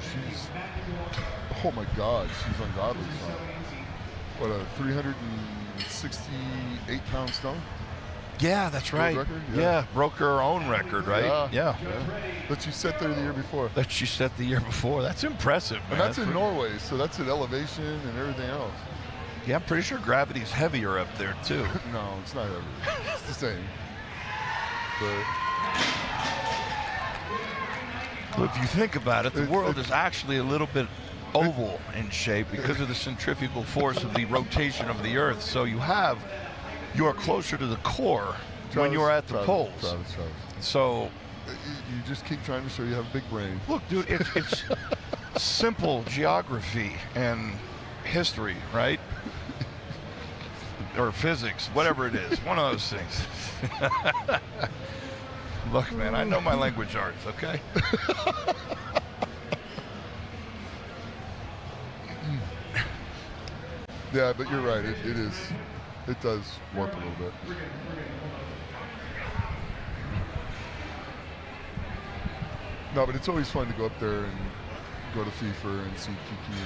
my God, she's ungodly strong. What, a 368-pound stone? Yeah, that's right. Record? Yeah, broke her own record, right? Yeah. That she set there the year before. That she set the year before. That's impressive, man. And that's in Norway, so that's an elevation and everything else. Yeah, I'm pretty sure gravity's heavier up there, too. No, it's not heavy. It's the same. But if you think about it, the world is actually a little bit oval in shape because of the centrifugal force of the rotation of the Earth. So you're closer to the core when you're at the poles. Travis. So you just keep trying to show you have a big brain. Look, dude, it's simple geography and history, right? Or physics, whatever it is. One of those things. Look, man, I know my language arts, okay? Yeah, but you're right. It does warp a little bit. No, but it's always fun to go up there and go to FIFA and see Kiki.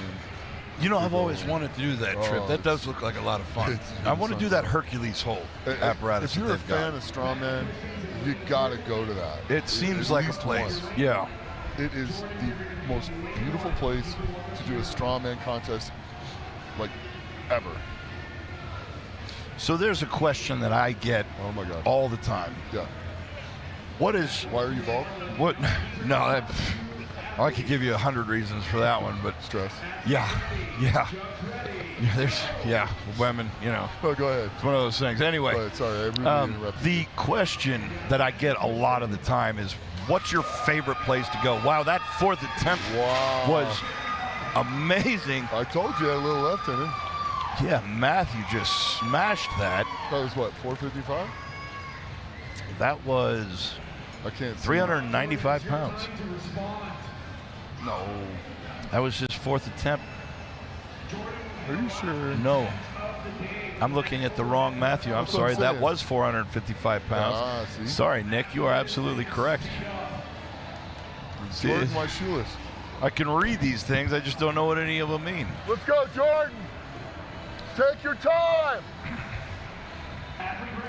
You know, I've always wanted to do that trip. That does look like a lot of fun. I want to do that Hercules hold apparatus. If you're a fan of Strongman, you gotta go to that. It seems like a place. Yeah. It is the most beautiful place to do a Strongman contest, like, ever. So there's a question that I get all the time. Yeah. What is... Why are you bald? What? No, Well, I could give you 100 reasons for that one, but Stress. yeah. There's women, you know. Oh, go ahead. It's one of those things. Anyway, Go ahead. Sorry, I really interrupted. the question that I get a lot of the time is, what's your favorite place to go? Wow, that fourth attempt was amazing. I told you I had a little left in it. Yeah, Matthew just smashed that. That was what, 455? That was I can't see. 395 pounds. No. That was his fourth attempt. Are you sure? No. I'm looking at the wrong Matthew. I'm That's what I'm sorry. That saying. was 455 pounds. Ah, see? Sorry, Nick. You are absolutely correct. Jordan, my shoeless. I can read these things. I just don't know what any of them mean. Let's go, Jordan. Take your time.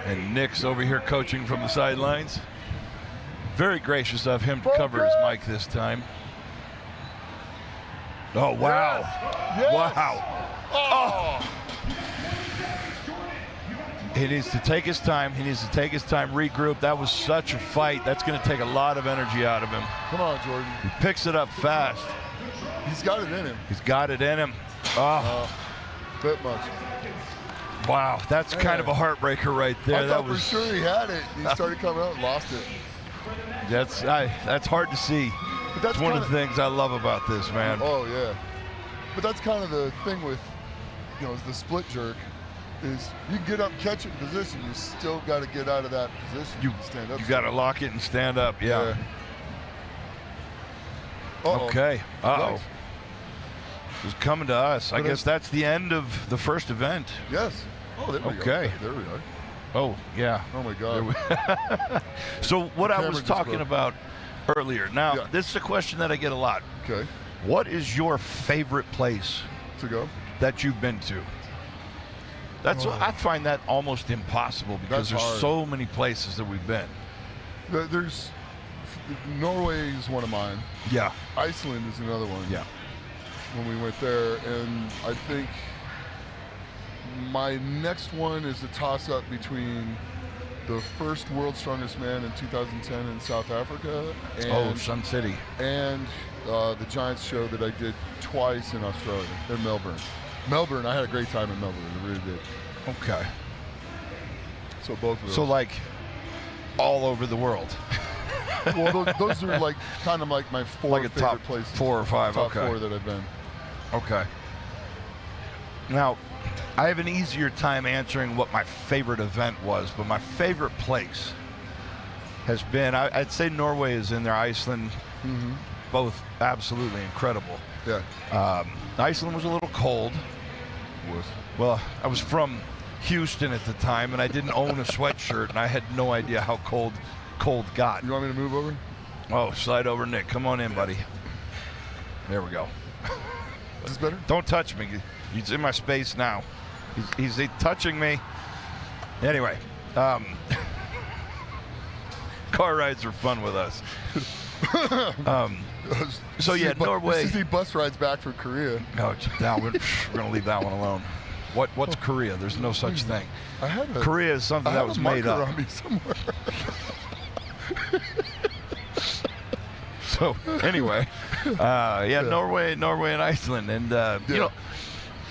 And Nick's over here coaching from the sidelines. Very gracious of him to cover his mic this time. Oh, wow. Yes. Wow. Oh. He needs to take his time. He needs to take his time, regroup. That was such a fight. That's going to take a lot of energy out of him. Come on, Jordan. He picks it up fast. He's got it in him. He's got it in him. Oh. Bit much. Wow, that's kind of a heartbreaker right there. I thought for sure he had it. He started coming out and lost it. That's hard to see. But that's one of the things I love about this, man. Oh, yeah. But that's kind of the thing with, the split jerk is you can get up, catch it in position. You still got to get out of that position. You stand up. You got to lock it and stand up, yeah. Okay. Uh-oh. Nice. It's coming to us. I guess that's the end of the first event. Yes. Oh, there we go. Okay. There we are. Oh, yeah. Oh, my God. So what I was talking about earlier. Now, this is a question that I get a lot. Okay. What is your favorite place to go that you've been to? I find that almost impossible because there's so many places that we've been. Norway is one of mine. Yeah. Iceland is another one. Yeah. When we went there, and I think my next one is a toss-up between the first World's Strongest Man in 2010 in South Africa and Sun City, and the Giants show that I did twice in Australia, in Melbourne. Melbourne, I had a great time in Melbourne. I really did. Okay. So both of those. So like all over the world. Well, those are like kind of like my four favorite top places. 4 or 5. Top okay. 4 that I've been. Okay. Now, I have an easier time answering what my favorite event was, but my favorite place has been, I'd say Norway is in there, Iceland, both absolutely incredible. Yeah. Iceland was a little cold. Well, I was from Houston at the time, and I didn't own a sweatshirt, and I had no idea how cold got. You want me to move over? Oh, slide over, Nick. Come on in, buddy. There we go. Is this better? Don't touch me. He's in my space now. He's touching me. Anyway, car rides are fun with us. So yeah, Norway. This is the bus rides back from Korea. No, we're going to leave that one alone. What's Korea? There's no such thing. Korea is something that was made up. On me somewhere. So anyway, Norway and Iceland, and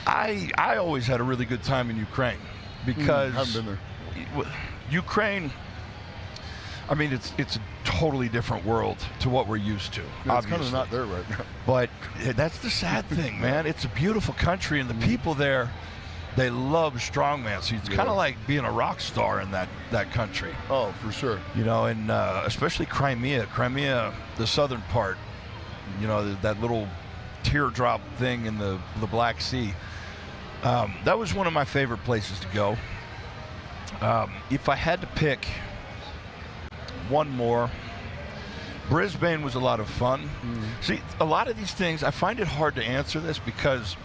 I always had a really good time in Ukraine because I haven't been there. Ukraine. I mean, it's a totally different world to what we're used to. Yeah, it's kind of not there right now. But that's the sad thing, man. It's a beautiful country, and the people there, they love strongman. So it's kind of like being a rock star in that country. Oh, for sure. And especially Crimea, the southern part. That little teardrop thing in the Black Sea. That was one of my favorite places to go. If I had to pick one more, Brisbane was a lot of fun. See, a lot of these things, I find it hard to answer this because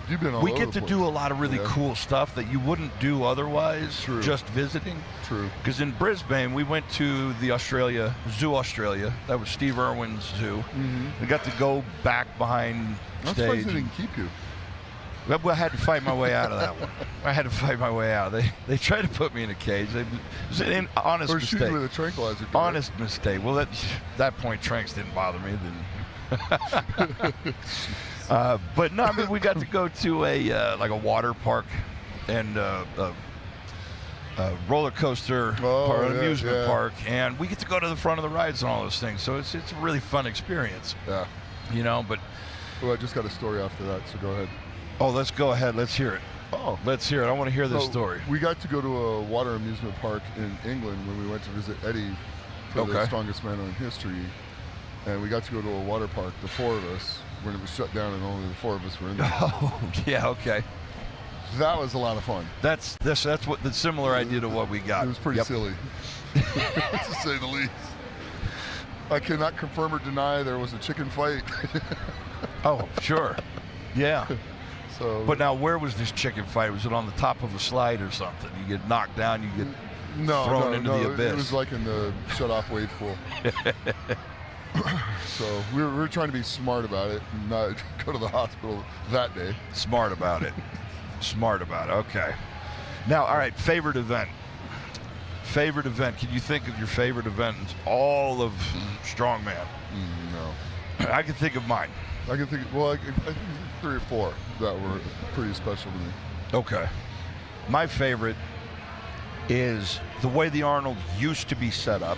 we get to do a lot of really cool stuff that you wouldn't do otherwise, just visiting. True. Because in Brisbane, we went to the Zoo Australia. That was Steve Irwin's zoo. We got to go back behind stage. I'm surprised they didn't keep you. Well, I had to fight my way out of that one. I had to fight my way out. They tried to put me in a cage. It was an honest or mistake. shoot you with a tranquilizer. Honest mistake. Well, that point, tranks didn't bother me. But no, I mean, we got to go to a like a water park and a roller coaster, an amusement park, and we get to go to the front of the rides and all those things. So it's a really fun experience. Yeah. You know, but. Well, I just got a story after that, so go ahead. Oh, let's go ahead. Let's hear it. Oh. Let's hear it. I want to hear this So, story. We got to go to a water amusement park in England when we went to visit Eddie for the strongest man in history. And we got to go to a water park, the four of us, when it was shut down and only the four of us were in there. Oh, yeah, okay. That was a lot of fun. That's what the similar idea to what we got. It was pretty silly, to say the least. I cannot confirm or deny there was a chicken fight. Oh, sure. Yeah. So. But now, where was this chicken fight? Was it on the top of a slide or something? You get knocked down, you get thrown into the abyss. It was like in the shut-off wave pool. So we were trying to be smart about it and not go to the hospital that day. Smart about it. Smart about it. Okay. Now, all right, favorite event. Favorite event. Can you think of your favorite event in all of Strongman? No. I can think of mine. I can think, well, I think 3 or 4 that were pretty special to me. Okay. My favorite is the way the Arnold used to be set up.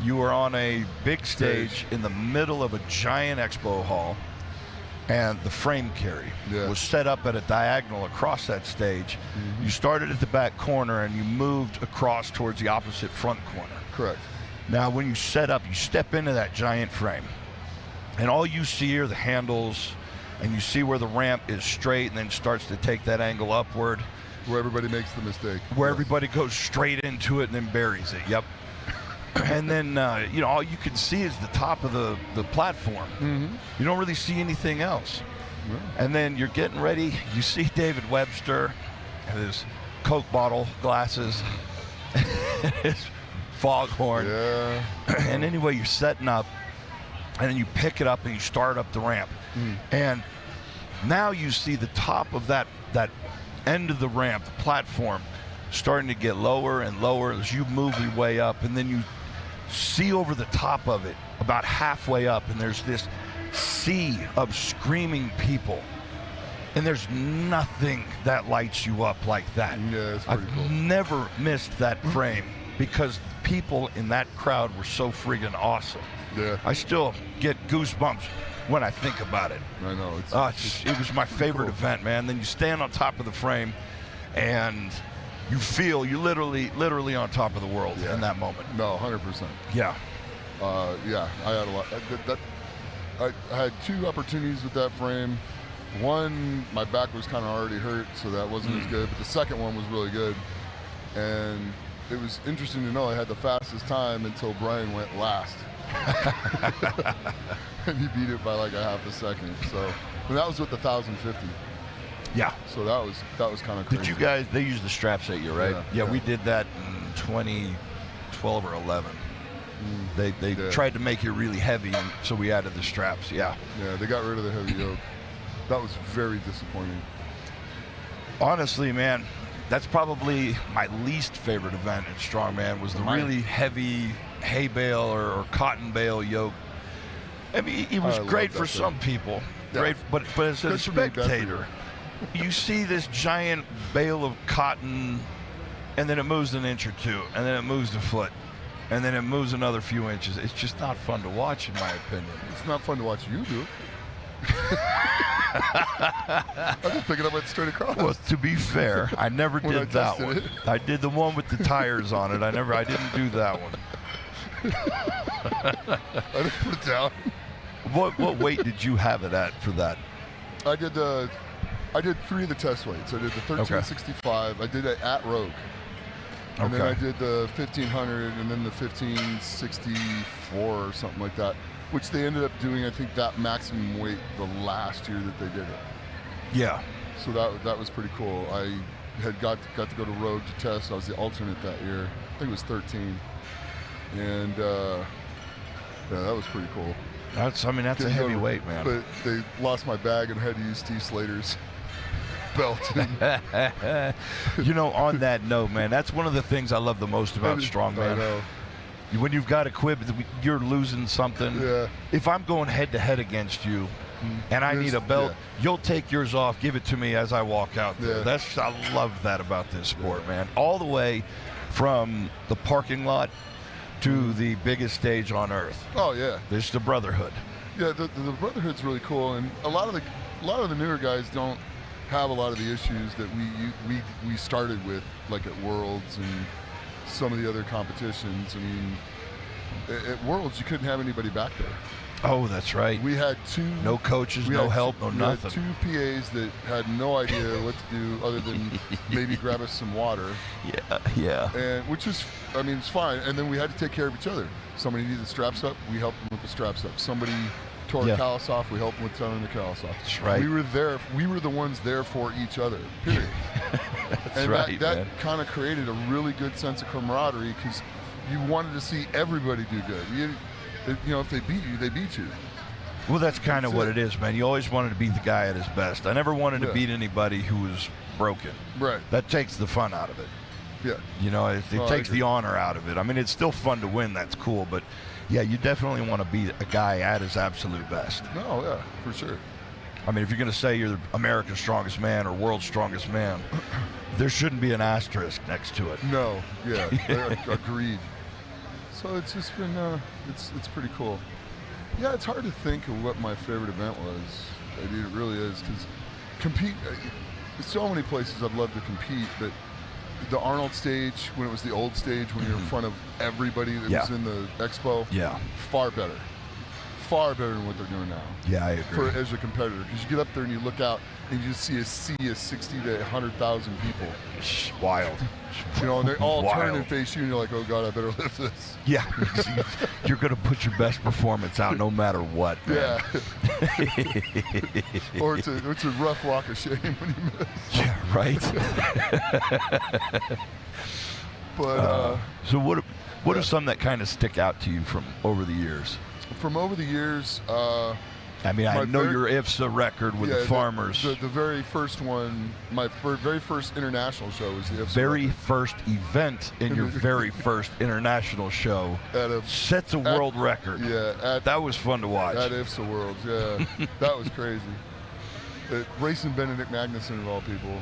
You were on a big stage in the middle of a giant expo hall, and the frame carry was set up at a diagonal across that stage. You started at the back corner and you moved across towards the opposite front corner. Correct. Now, when you set up, you step into that giant frame, and all you see are the handles, and you see where the ramp is straight and then starts to take that angle upward. Where everybody makes the mistake. Where everybody goes straight into it and then buries it. Yep. And then, you know, all you can see is the top of the platform. You don't really see anything else. And then you're getting ready. You see David Webster and his Coke bottle glasses, his foghorn. Yeah. And anyway, you're setting up, and then you pick it up and you start up the ramp. And now you see the top of that end of the ramp, the platform, starting to get lower and lower as you move your way up, and then you see over the top of it about halfway up, and there's this sea of screaming people, and there's nothing that lights you up like that. Yeah, it's pretty cool. I've never missed that frame because the people in that crowd were so friggin' awesome. Yeah. I still get goosebumps when I think about it. I know. It was my favorite event, man. Then you stand on top of the frame, and you feel you're literally on top of the world in that moment. No, 100%. Yeah. Yeah, I had a lot. I had 2 opportunities with that frame. One, my back was kind of already hurt, so that wasn't as good. But the second one was really good, and it was interesting to know I had the fastest time until Brian went last. And he beat it by like a half a second. So, and that was with the 1,050. Yeah. So that was kind of crazy. Did you guys? They used the straps at you, right? Yeah, we did that in 2012 or 11. They tried to make it really heavy, and so we added the straps. Yeah. Yeah, they got rid of the heavy yoke. That was very disappointing. Honestly, man, that's probably my least favorite event in Strongman was the really heavy hay bale or cotton bale yoke. I mean, it was great for some people, great, but as a spectator, you see this giant bale of cotton, and then it moves an inch or 2, and then it moves a foot, and then it moves another few inches. It's just not fun to watch, in my opinion. It's not fun to watch you do. I just pick it up and straight across. Well, to be fair, I never did that one. I did the one with the tires on it. I didn't do that one. I didn't put it down. What weight did you have it at for that? I did 3 of the test weights. I did the 1365. I did it at Rogue. And then I did the 1500 and then the 1564 or something like that, which they ended up doing, I think, that maximum weight the last year that they did it. Yeah. So that was pretty cool. I had got to go to Rogue to test. I was the alternate that year. I think it was 13. And yeah, that was pretty cool. That's a heavy weight, man. But they lost my bag and had to use Steve Slater's belt. You know, on that note, man, that's one of the things I love the most about Strongman. I know. When you've got equipment, you're losing something. Yeah. If I'm going head-to-head against you, and I need a belt, you'll take yours off, give it to me as I walk out there. I love that about this sport, man. All the way from the parking lot to the biggest stage on earth. Oh yeah. There's the brotherhood. Yeah, the brotherhood's really cool, and a lot of the newer guys don't have a lot of the issues that we started with, like at Worlds and some of the other competitions. I mean, at Worlds you couldn't have anybody back there. Oh, that's right. We had no coaches, no help, no nothing. We had 2 PAs that had no idea what to do other than maybe grab us some water. Yeah. And which is, I mean, it's fine. And then we had to take care of each other. Somebody needed the straps up, we helped them with the straps up. Somebody tore a callus off, we helped them with tying the callus off. That's right. We were there. We were the ones there for each other. Period. That's and right. That kind of created a really good sense of camaraderie because you wanted to see everybody do good. You know, if they beat you, they beat you. Well, that's kind of what it is, man. You always wanted to beat the guy at his best. I never wanted to beat anybody who was broken. Right. That takes the fun out of it. Yeah. You know, it takes the honor out of it. I mean, it's still fun to win. That's cool. But, yeah, you definitely want to beat a guy at his absolute best. No, yeah, for sure. I mean, if you're going to say you're America's strongest man or world's strongest man, there shouldn't be an asterisk next to it. No, yeah, agreed. So it's just been, it's pretty cool. Yeah, it's hard to think of what my favorite event was. I mean, it really is, because there's so many places I'd love to compete, but the Arnold stage, when it was the old stage, when you're in front of everybody that was in the expo, far better. Far better than what they're doing now. Yeah, I agree. As a competitor, because you get up there and you look out and you just see a sea of 60 to 100,000 people. Wild. You know, and they all turn and face you, and you're like, oh God, I better lift this. Yeah. You're going to put your best performance out no matter what, man. Yeah. Or it's a rough walk of shame when you miss. Yeah, right. But so what are some that kind of stick out to you from over the years? From over the years, I mean, I know your IFSA record with the Farmers. The very first one, my very first international show was the IFSA very record. first event in your very first international show sets a world record. Yeah. That was fun to watch. At IFSA Worlds, yeah. That was crazy. Racing Benedict Magnuson of all people.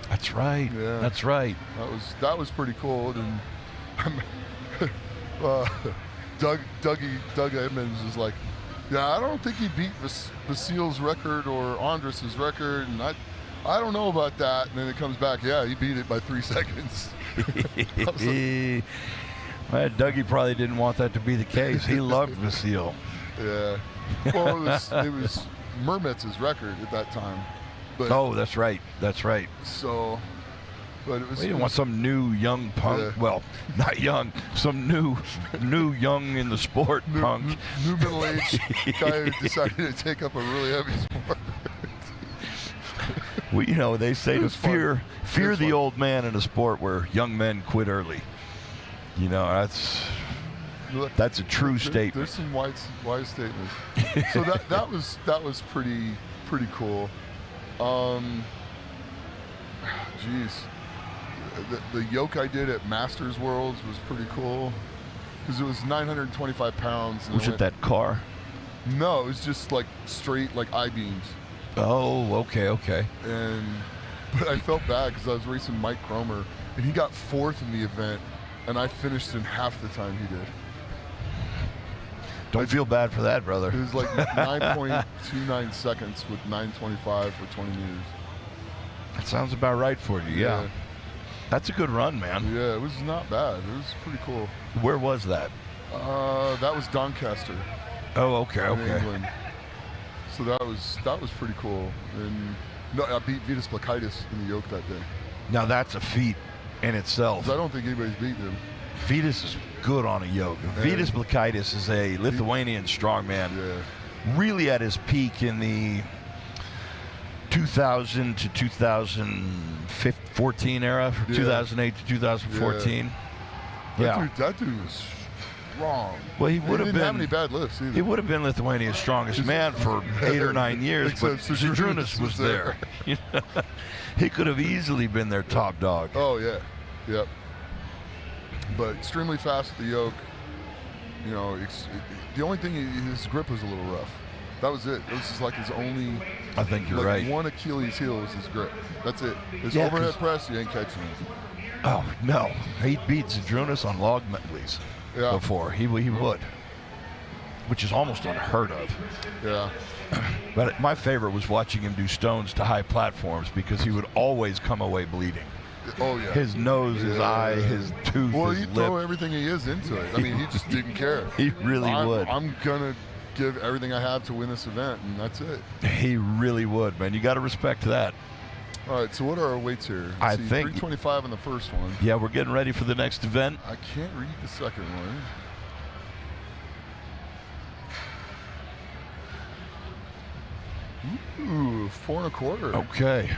That's right. Yeah. That's right. That was pretty cool. And Doug Edmonds is like, yeah, I don't think he beat Vasile's record or Andres' record, and I don't know about that. And then it comes back, yeah, he beat it by 3 seconds. Well, Dougie probably didn't want that to be the case. He loved Vasile. Yeah. Well, it was Mermetz's record at that time. But, oh, that's right. That's right. So, but it was. We didn't want some new young punk. Yeah. Well, not young. Some new young in the sport punk. New middle-aged guy who decided to take up a really heavy sport. Well, you know, they say to fear the old man in a sport where young men quit early. You know, that's a true statement. There's some wise statements. So that was pretty cool. Geez, the yoke I did at Masters Worlds was pretty cool because it was 925 pounds. Was it that car? No, it was just like straight like I-beams. Oh, okay. But I felt bad because I was racing Mike Cromer and he got 4th in the event, and I finished in half the time he did. Don't feel bad for that, brother. It was like 9.29 seconds with 925 for 20 meters. That sounds about right for you, yeah. That's a good run, man. Yeah, it was not bad. It was pretty cool. Where was that? That was Doncaster. Oh, okay. England. So that was pretty cool. And no, I beat Vitas Blakaitis in the yoke that day. Now that's a feat in itself. I don't think anybody's beaten him. Vitas is good on a yoke. Vitas Blakaitis is a Lithuanian strongman, really at his peak in the 2000 to 2014 era, 2008 to 2014. Yeah. That dude was strong. Well, he would have been. Didn't have any bad lifts either. He would have been Lithuania's strongest man for 8 or 9 years, but Zydrunas was there. You know? He could have easily been their top dog. Oh yeah, yep. but extremely fast at the yoke. You know, the only thing, his grip was a little rough. That was it. It was just like his only. I think you're like right. One Achilles heel was his grip. That's it. His Yeah, overhead press, you ain't catching him. Oh, no. He beat Zadrunas on log medleys before. He would. Which is almost unheard of. Yeah. But my favorite was watching him do stones to high platforms because he would always come away bleeding. Oh, yeah. His nose, his eye, his tooth, well, his he'd lip. throw everything he is into it. I mean, he just didn't care. He really would. I'm going to give everything I have to win this event, and that's it. He really would, man. You got to respect that. All right, so what are our weights here? I see, think 325 in the first one. Yeah, we're getting ready for the next event. I can't read the second one. Ooh, 4 1/4. Okay.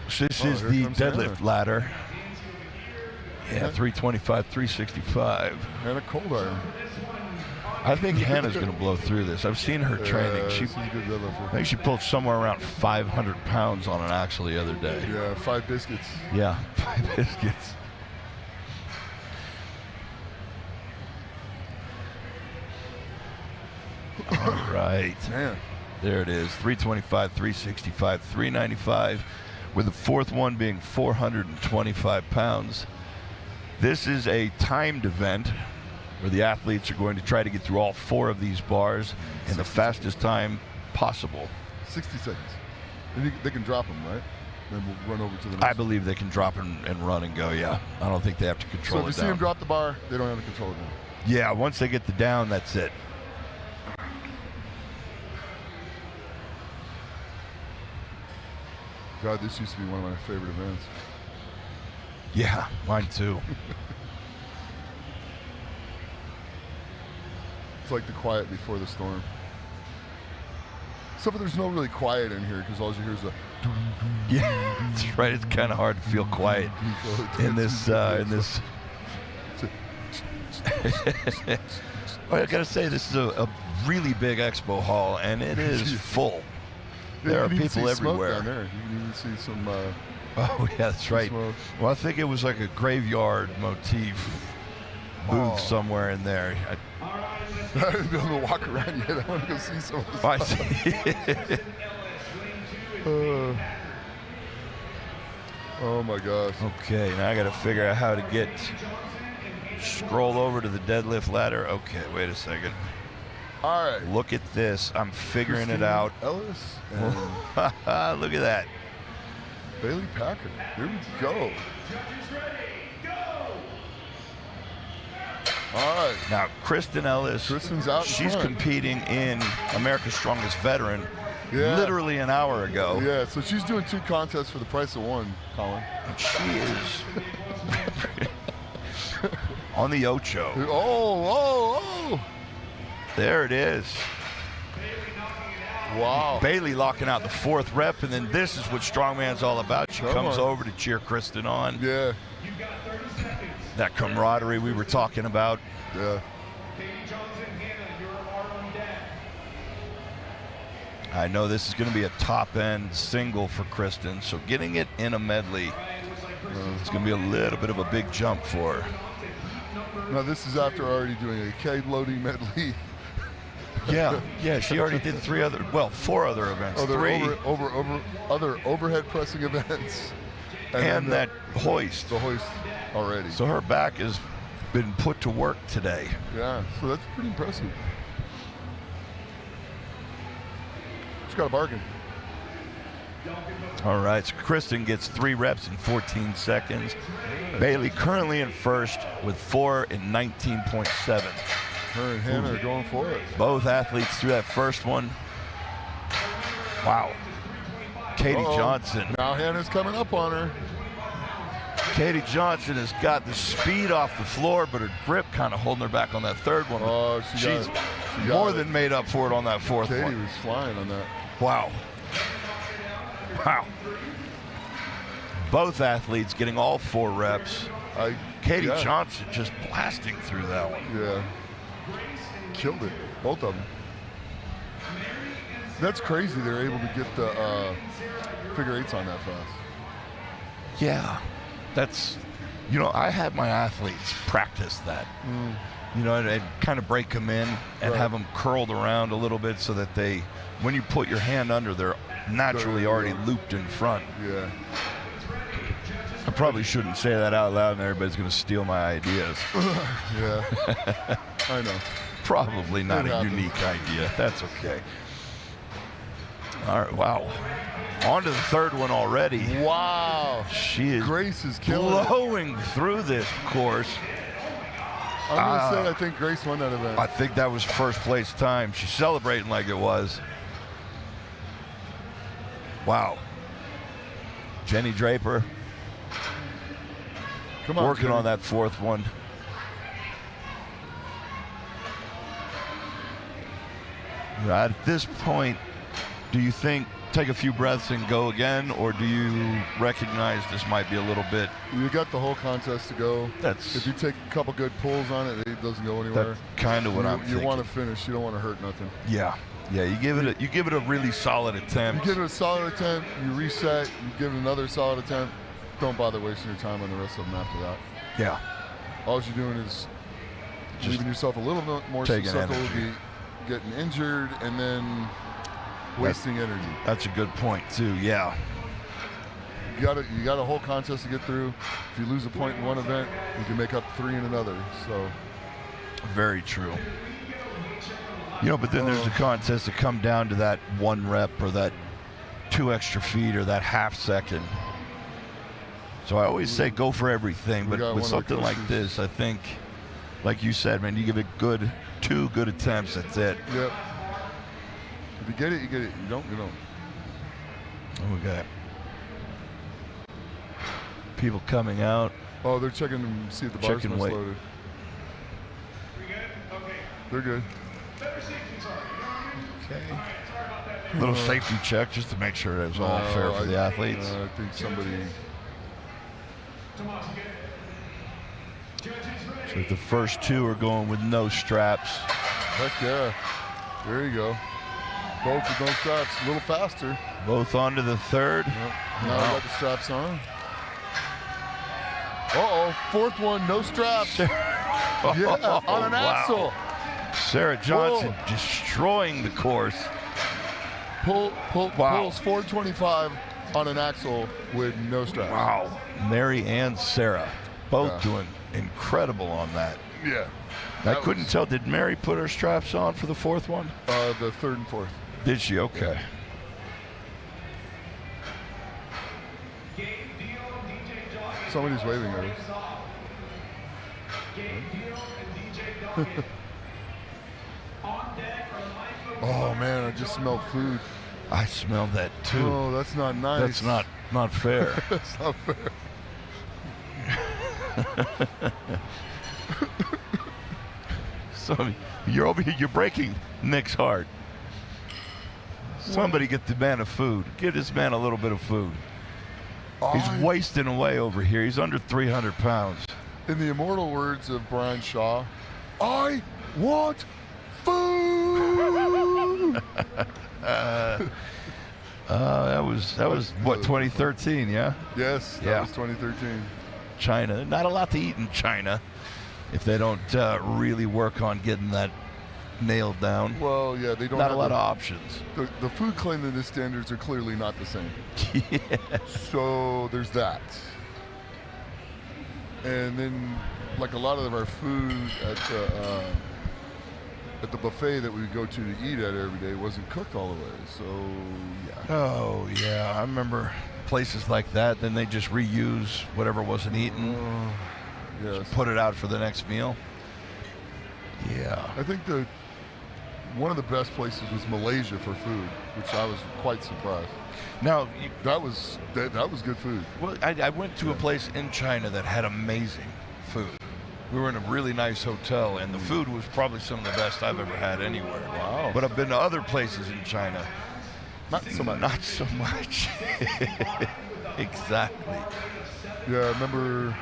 So this is here the comes deadlift Hannah. ladder. Yeah, 325, 365. And a cold iron. I think Hannah's going to blow through this. I've seen her training. She's a good deadlifter. I think she pulled somewhere around 500 pounds on an axle the other day. Yeah, 5 biscuits. Yeah, 5 biscuits. All right. Man. There it is, 325, 365, 395, with the fourth one being 425 pounds. This is a timed event where the athletes are going to try to get through all 4 of these bars in the fastest time possible. 60 seconds. And they can drop them, right? Then we'll run over to the next I believe they can drop and run and go, yeah. I don't think they have to control So it if you see down. them drop the bar, they don't have to control it down. Yeah, once they get the down, that's it. God, this used to be one of my favorite events. Yeah, mine too. It's like the quiet before the storm. Except for there's no really quiet in here because all you hear is a. Yeah, that's right. It's kind of hard to feel quiet in this. Well, I gotta say, this is a really big expo hall, and it is full. There are people everywhere. Down there. You can even see some. Oh yeah, that's right. Smoke. Well, I think it was like a graveyard motif booth somewhere in there. I haven't been able to walk around yet. I want to go see some of this. I see. Oh my gosh. Okay, now I got to figure out how to scroll over to the deadlift ladder. Okay, wait a second. All right. Look at this. I'm figuring it out. Ellis. Look at that. Bailey Packer. Here we go. All right. Now, Kristen Ellis. Kristen's out in She's front. competing in America's Strongest Veteran literally an hour ago. Yeah, so she's doing 2 contests for the price of 1, Colin. And she is on the Ocho. Oh. There it is. Wow. Bailey locking out the 4th rep, and then this is what Strongman's all about. She comes over to cheer Kristen on. Yeah. That camaraderie we were talking about. Yeah. I know this is going to be a top-end single for Kristen, so getting it in a medley is going to be a little bit of a big jump for her. Now this is after already doing a keg loading medley. Yeah, she already did 4 other events. Other overhead pressing events. And that hoist. The hoist already. So her back has been put to work today. Yeah, so that's pretty impressive. She's got a bargain. All right, so Kristen gets 3 reps in 14 seconds. Bailey currently in first with 4 in 19.7. Her and Hannah are going for it. Both athletes through that first one. Wow. Katie Johnson. Now Hannah's coming up on her. Katie Johnson has got the speed off the floor, but her grip kind of holding her back on that 3rd one. Oh, she's more than made up for it on that 4th Katie one. was flying on that. Wow. Both athletes getting all 4 reps. Katie Johnson just blasting through that one. Yeah. Killed it. Both of them. That's crazy they're able to get the figure 8s on that fast. Yeah. That's You know, I had my athletes practice that. You know, and kind of break them in and have them curled around a little bit so that they, when you put your hand under, they're naturally already looped in front. Yeah. I probably shouldn't say that out loud and everybody's going to steal my ideas. Yeah. I know. Probably not a unique idea. That's okay. All right, wow. On to the third one already. Wow. She is Grace is killing blowing through this course. I'm going to say I think Grace won that event. I think that was first place time. She's celebrating like it was. Wow. Jenny Draper. Come on, working Jenny. on that fourth one. Right at this point, do you think take a few breaths and go again, or do you recognize this might be a little bit? You got the whole contest to go. That's if you take a couple good pulls on it, it doesn't go anywhere. That's kind of what I'm thinking. You want to finish. You don't want to hurt nothing. Yeah, yeah. You give it a really solid attempt. You give it a solid attempt. You reset. You give it another solid attempt. Don't bother wasting your time on the rest of them after that. Yeah. All you're doing is Just leaving yourself a little bit more taking susceptible to energy. be getting injured and then wasting energy. That's a good point too. Yeah. You got a whole contest to get through. If you lose a point in one event, you can make up 3 in another. So very true. You know, but then there's the contest to come down to that 1 rep or that 2 extra feet or that half second. So I always say go for everything, but with something like this, I think, like you said, man, you give it 2 good attempts, that's it. Yep. If you get it, you get it. You don't, you don't. Okay. People coming out. Oh, they're checking to see if the bar's Checking weight. loaded. They're good. Okay. Little safety check just to make sure it was all fair for the athletes. I think somebody. So the first 2 are going with no straps. Heck yeah. There you go. Both with no straps. A little faster. Both onto the third. Yep. Now we got the straps on. Uh-oh. Fourth one, no straps. Yeah, on an axle. Sarah Johnson destroying the course. Pulls 425 on an axle with no straps. Wow. Mary and Sarah both doing incredible on that. Yeah. I couldn't tell. Did Mary put her straps on for the fourth one? The third and fourth. Did she? Okay. Somebody's waving at us. Oh man, I just smelled food. I smelled that too. Oh, that's not nice. That's not fair. That's not fair. So you're over here, you're breaking Nick's heart. Somebody get the man a food. Give this man a little bit of food. He's wasting away over here. He's under 300 pounds. In the immortal words of Brian Shaw, I want food. That was what, 2013, yeah? Yes, that was 2013. China, not a lot to eat in China if they don't really work on getting that nailed down. Well, yeah, they don't Not have a lot of options. The food cleanliness standards are clearly not the same. Yeah. So there's that. And then, like a lot of our food at the buffet that we would go to eat at every day wasn't cooked all the way. So, yeah. Oh, yeah. I remember places like that. Then they just reuse whatever wasn't eaten. Yes. Just put it out for the next meal. Yeah. I think one of the best places was Malaysia for food, which I was quite surprised. Now that was good food. Well, I went to a place in China that had amazing food. We were in a really nice hotel, and the food was probably some of the best I've ever had anywhere. Wow. But I've been to other places in China. Not so much. Not so much. Exactly. Yeah, I remember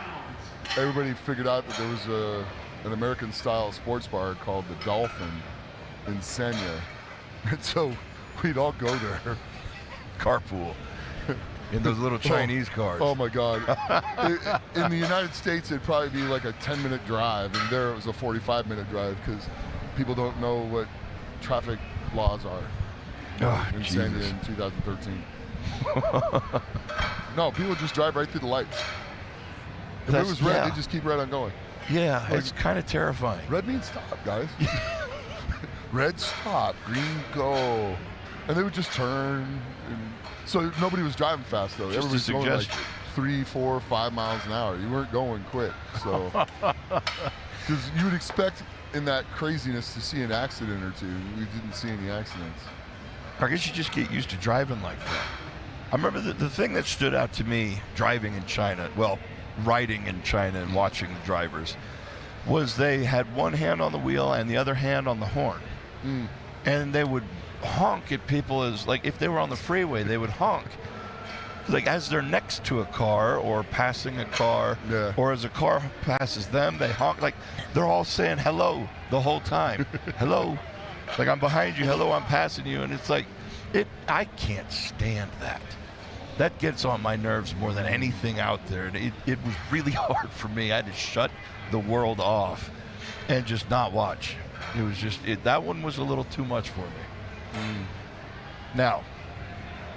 everybody figured out that there was an American-style sports bar called the Dolphin in Senya. And so we'd all go there. Carpool. in those little Chinese cars. Oh my God. In the United States, it'd probably be like a 10-minute drive, and there it was a 45-minute drive because people don't know what traffic laws are in San Diego in 2013. No, people just drive right through the lights. If it was red, they just keep right on going. Yeah, Like, it's kind of terrifying. Red means stop, guys. Red, stop. Green, go. And they would just turn. So nobody was driving fast, though. Just Everybody's a going like suggestion. 3, 4, 5 miles an hour. You weren't going quick. So, because you would expect in that craziness to see an accident or two. We didn't see any accidents. I guess you just get used to driving like that. I remember the thing that stood out to me driving in China, well, riding in China and watching the drivers, was they had one hand on the wheel and the other hand on the horn. And they would honk at people as, like, if they were on the freeway, they would honk. Like, as they're next to a car or passing a car, or as a car passes them, they honk. Like, they're all saying hello the whole time. Hello. Like, I'm behind you. Hello, I'm passing you. And it's like, I can't stand that. That gets on my nerves more than anything out there. And it was really hard for me. I had to shut the world off and just not watch. It was just, that one was a little too much for me. Now,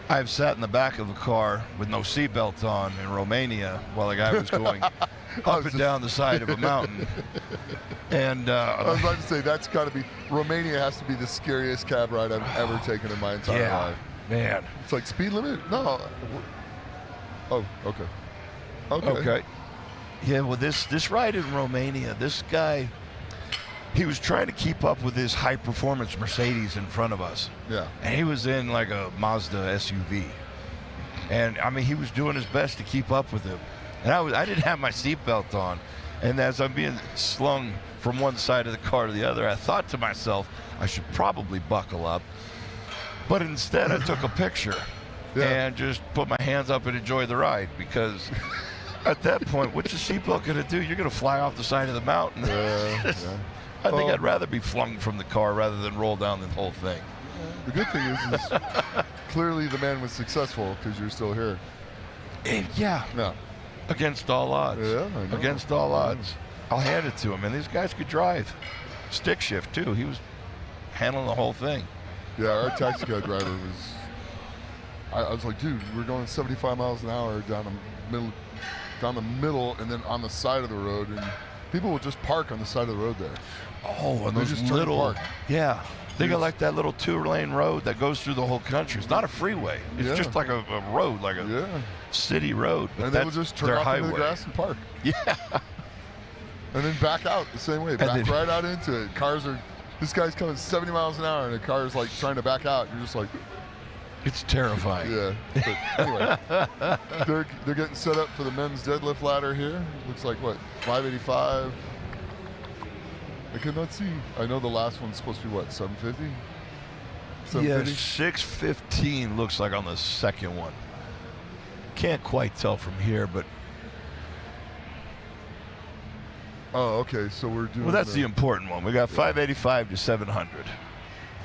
I've sat in the back of a car with no seatbelt on in Romania while a guy was going up and down the side of a mountain. And I was about to say, that's got to be, Romania has to be the scariest cab ride I've ever taken in my entire life. Man. It's like, speed limit? No. Oh, okay. Okay. Yeah, well, this ride in Romania, this guy, he was trying to keep up with his high-performance Mercedes in front of us. Yeah. And he was in like a Mazda SUV. And, I mean, he was doing his best to keep up with him. And I didn't have my seatbelt on. And as I'm being slung from one side of the car to the other, I thought to myself, I should probably buckle up. But instead, I took a picture and just put my hands up and enjoy the ride, because at that point, what's the seatbelt going to do? You're going to fly off the side of the mountain. I think I'd rather be flung from the car rather than roll down the whole thing. The good thing is clearly the man was successful because you're still here. Yeah. Against all odds. Yeah, I know. Against all odds. I'll hand it to him. And these guys could drive. Stick shift, too. He was handling the whole thing. Yeah, our taxi cab driver was, I was like, dude, we're going 75 miles an hour down the middle and then on the side of the road, and people will just park on the side of the road there. Oh, and they those just little, they got like that little 2-lane road that goes through the whole country. It's not a freeway. It's just like a road, like a city road. But and they will just turn off into the grass and park. Yeah. And then back out the same way, back right out into it. This guy's coming 70 miles an hour, and the car's like trying to back out. You're just like, it's terrifying. Yeah. But anyway, they're getting set up for the men's deadlift ladder here. Looks like what, 585. I could not see. I know the last one's supposed to be what, 750? 750? Yeah, 615 looks like on the second one. Can't quite tell from here, but. Oh, okay. So we're doing. Well, that's the important one. We got 585 to 700.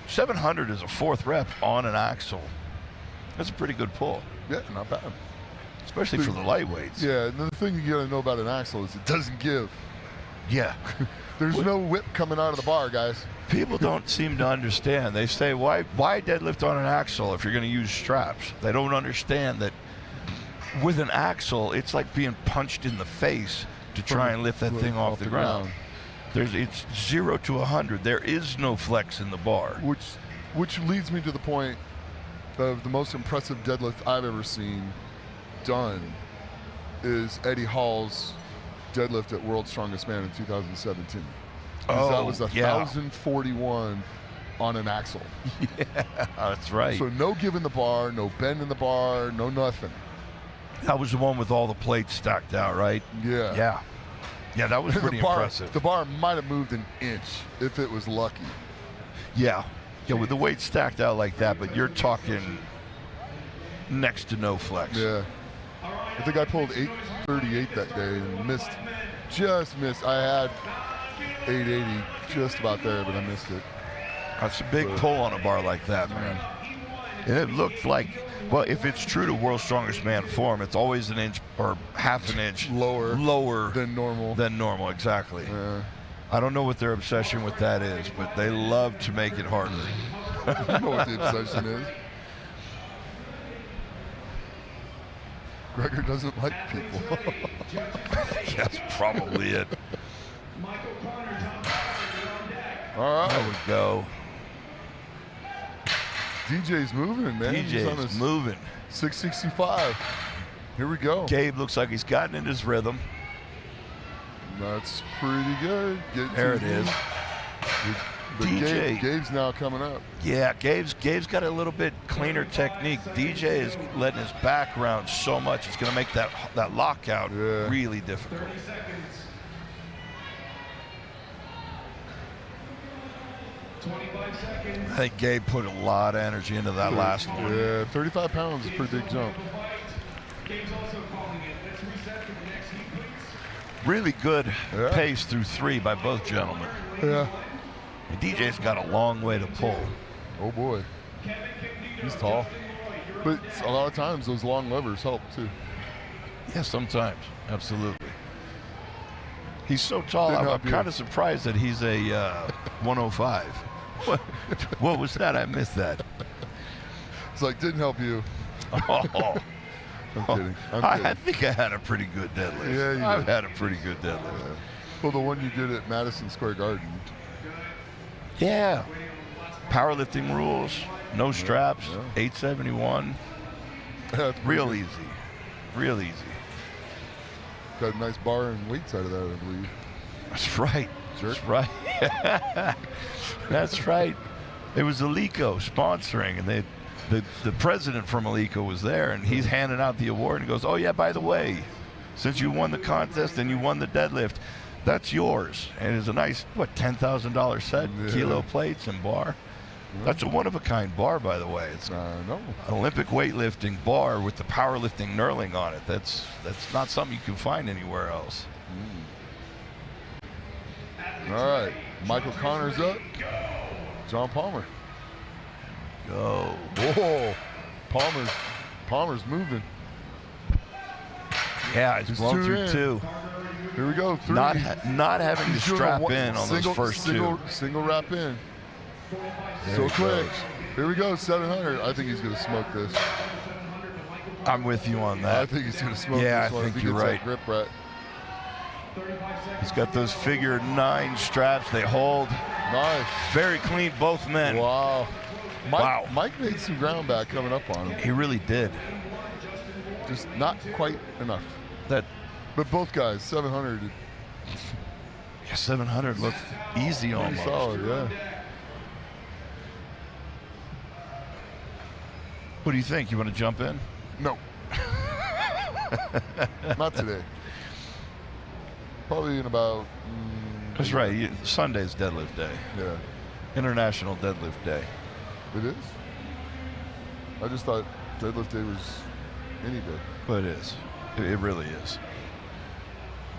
700 is a fourth rep on an axle. That's a pretty good pull. Yeah, not bad. Especially for the lightweights. Yeah, and the thing you gotta know about an axle is it doesn't give. Yeah. There's no whip coming out of the bar, guys. People don't seem to understand. They say, why deadlift on an axle if you're going to use straps? They don't understand that with an axle, it's like being punched in the face to try and lift that thing off the ground. It's 0 to 100. There is no flex in the bar. Which leads me to the point of the most impressive deadlift I've ever seen done is Eddie Hall's deadlift at World's Strongest Man in 2017. That was 1,041 on an axle. Yeah, that's right. So no give in the bar, no bend in the bar, no nothing. That was the one with all the plates stacked out, right? Yeah. Yeah. Yeah, that was pretty impressive. The bar might have moved an inch if it was lucky. Yeah. Yeah, with the weight stacked out like that, but you're talking next to no flex. Yeah. I think I pulled 838 that day and just missed. I had 880 just about there, but I missed it. That's a big pull on a bar like that, man. And it looked like, well, if it's true to World's Strongest Man form, it's always an inch or half an inch lower than normal. Exactly. Yeah. I don't know what their obsession with that is, but they love to make it harder. I know what the obsession is. Gregor doesn't like people. That's probably it. All right. There we go. DJ's moving, man. DJ's moving. 665. Here we go. Gabe looks like he's gotten in his rhythm. That's pretty good. There it is. But DJ. Gabe's now coming up. Yeah, Gabe's got a little bit cleaner technique. DJ is letting his back round so much, it's going to make that lockout really difficult. I think Gabe put a lot of energy into that last one. Yeah, 35 pounds is a pretty big jump. Really good pace through 3 by both gentlemen. Yeah. And DJ's got a long way to pull. Oh boy. He's tall. But a lot of times those long levers help too. Yeah, sometimes. Absolutely. He's so tall, I'm kind of surprised that he's a 105. What was that? I missed that. It's like, didn't help you. Oh. I'm kidding. I think I had a pretty good deadlift. Yeah, I've had a pretty good deadlift. Yeah. Well, the one you did at Madison Square Garden. Yeah. Powerlifting rules, no straps, 871. Real easy. Real easy. Got a nice bar and weights out of that, I believe. That's right. Jerk. That's right. That's right. It was Alico sponsoring, and the president from Alico was there, and he's handing out the award, and he goes, "Oh yeah, by the way, since you won the contest and you won the deadlift, that's yours." And it's a nice, $10,000 set, kilo plates and bar. That's a one-of-a-kind bar, by the way. It's an Olympic weightlifting bar with the powerlifting knurling on it. That's not something you can find anywhere else. All right, Michael Connor's up. John Palmer. Go. Whoa, Palmer's moving. Yeah, it's blown through 2. Here we go, 3. Not having to strap in on those first 2. Single wrap in. There So he quick. goes. Here we go, 700. I think he's going to smoke this. I'm with you on that. I think he's going to smoke Yeah, this one. I think He you're gets that right. grip right. He's got those figure 9 straps. They hold. Nice. Very clean, both men. Wow. Mike made some ground back coming up on him. He really did. Just not quite enough. But both guys, 700. Yeah, 700 looked easy Pretty almost. solid, yeah. What do you think? You want to jump in? No. Not today. Probably in about... That's right. Sunday's deadlift day. Yeah. International deadlift day. It is? I just thought deadlift day was any day. But it is. It really is.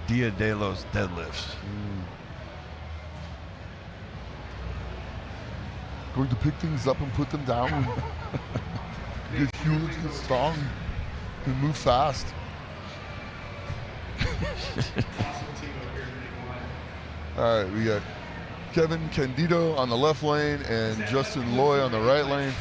Dia de los deadlifts. Going to pick things up and put them down. Get huge, get strong, and move fast. All right, we got Kevin Candido on the left lane and Justin Loy on the right lane.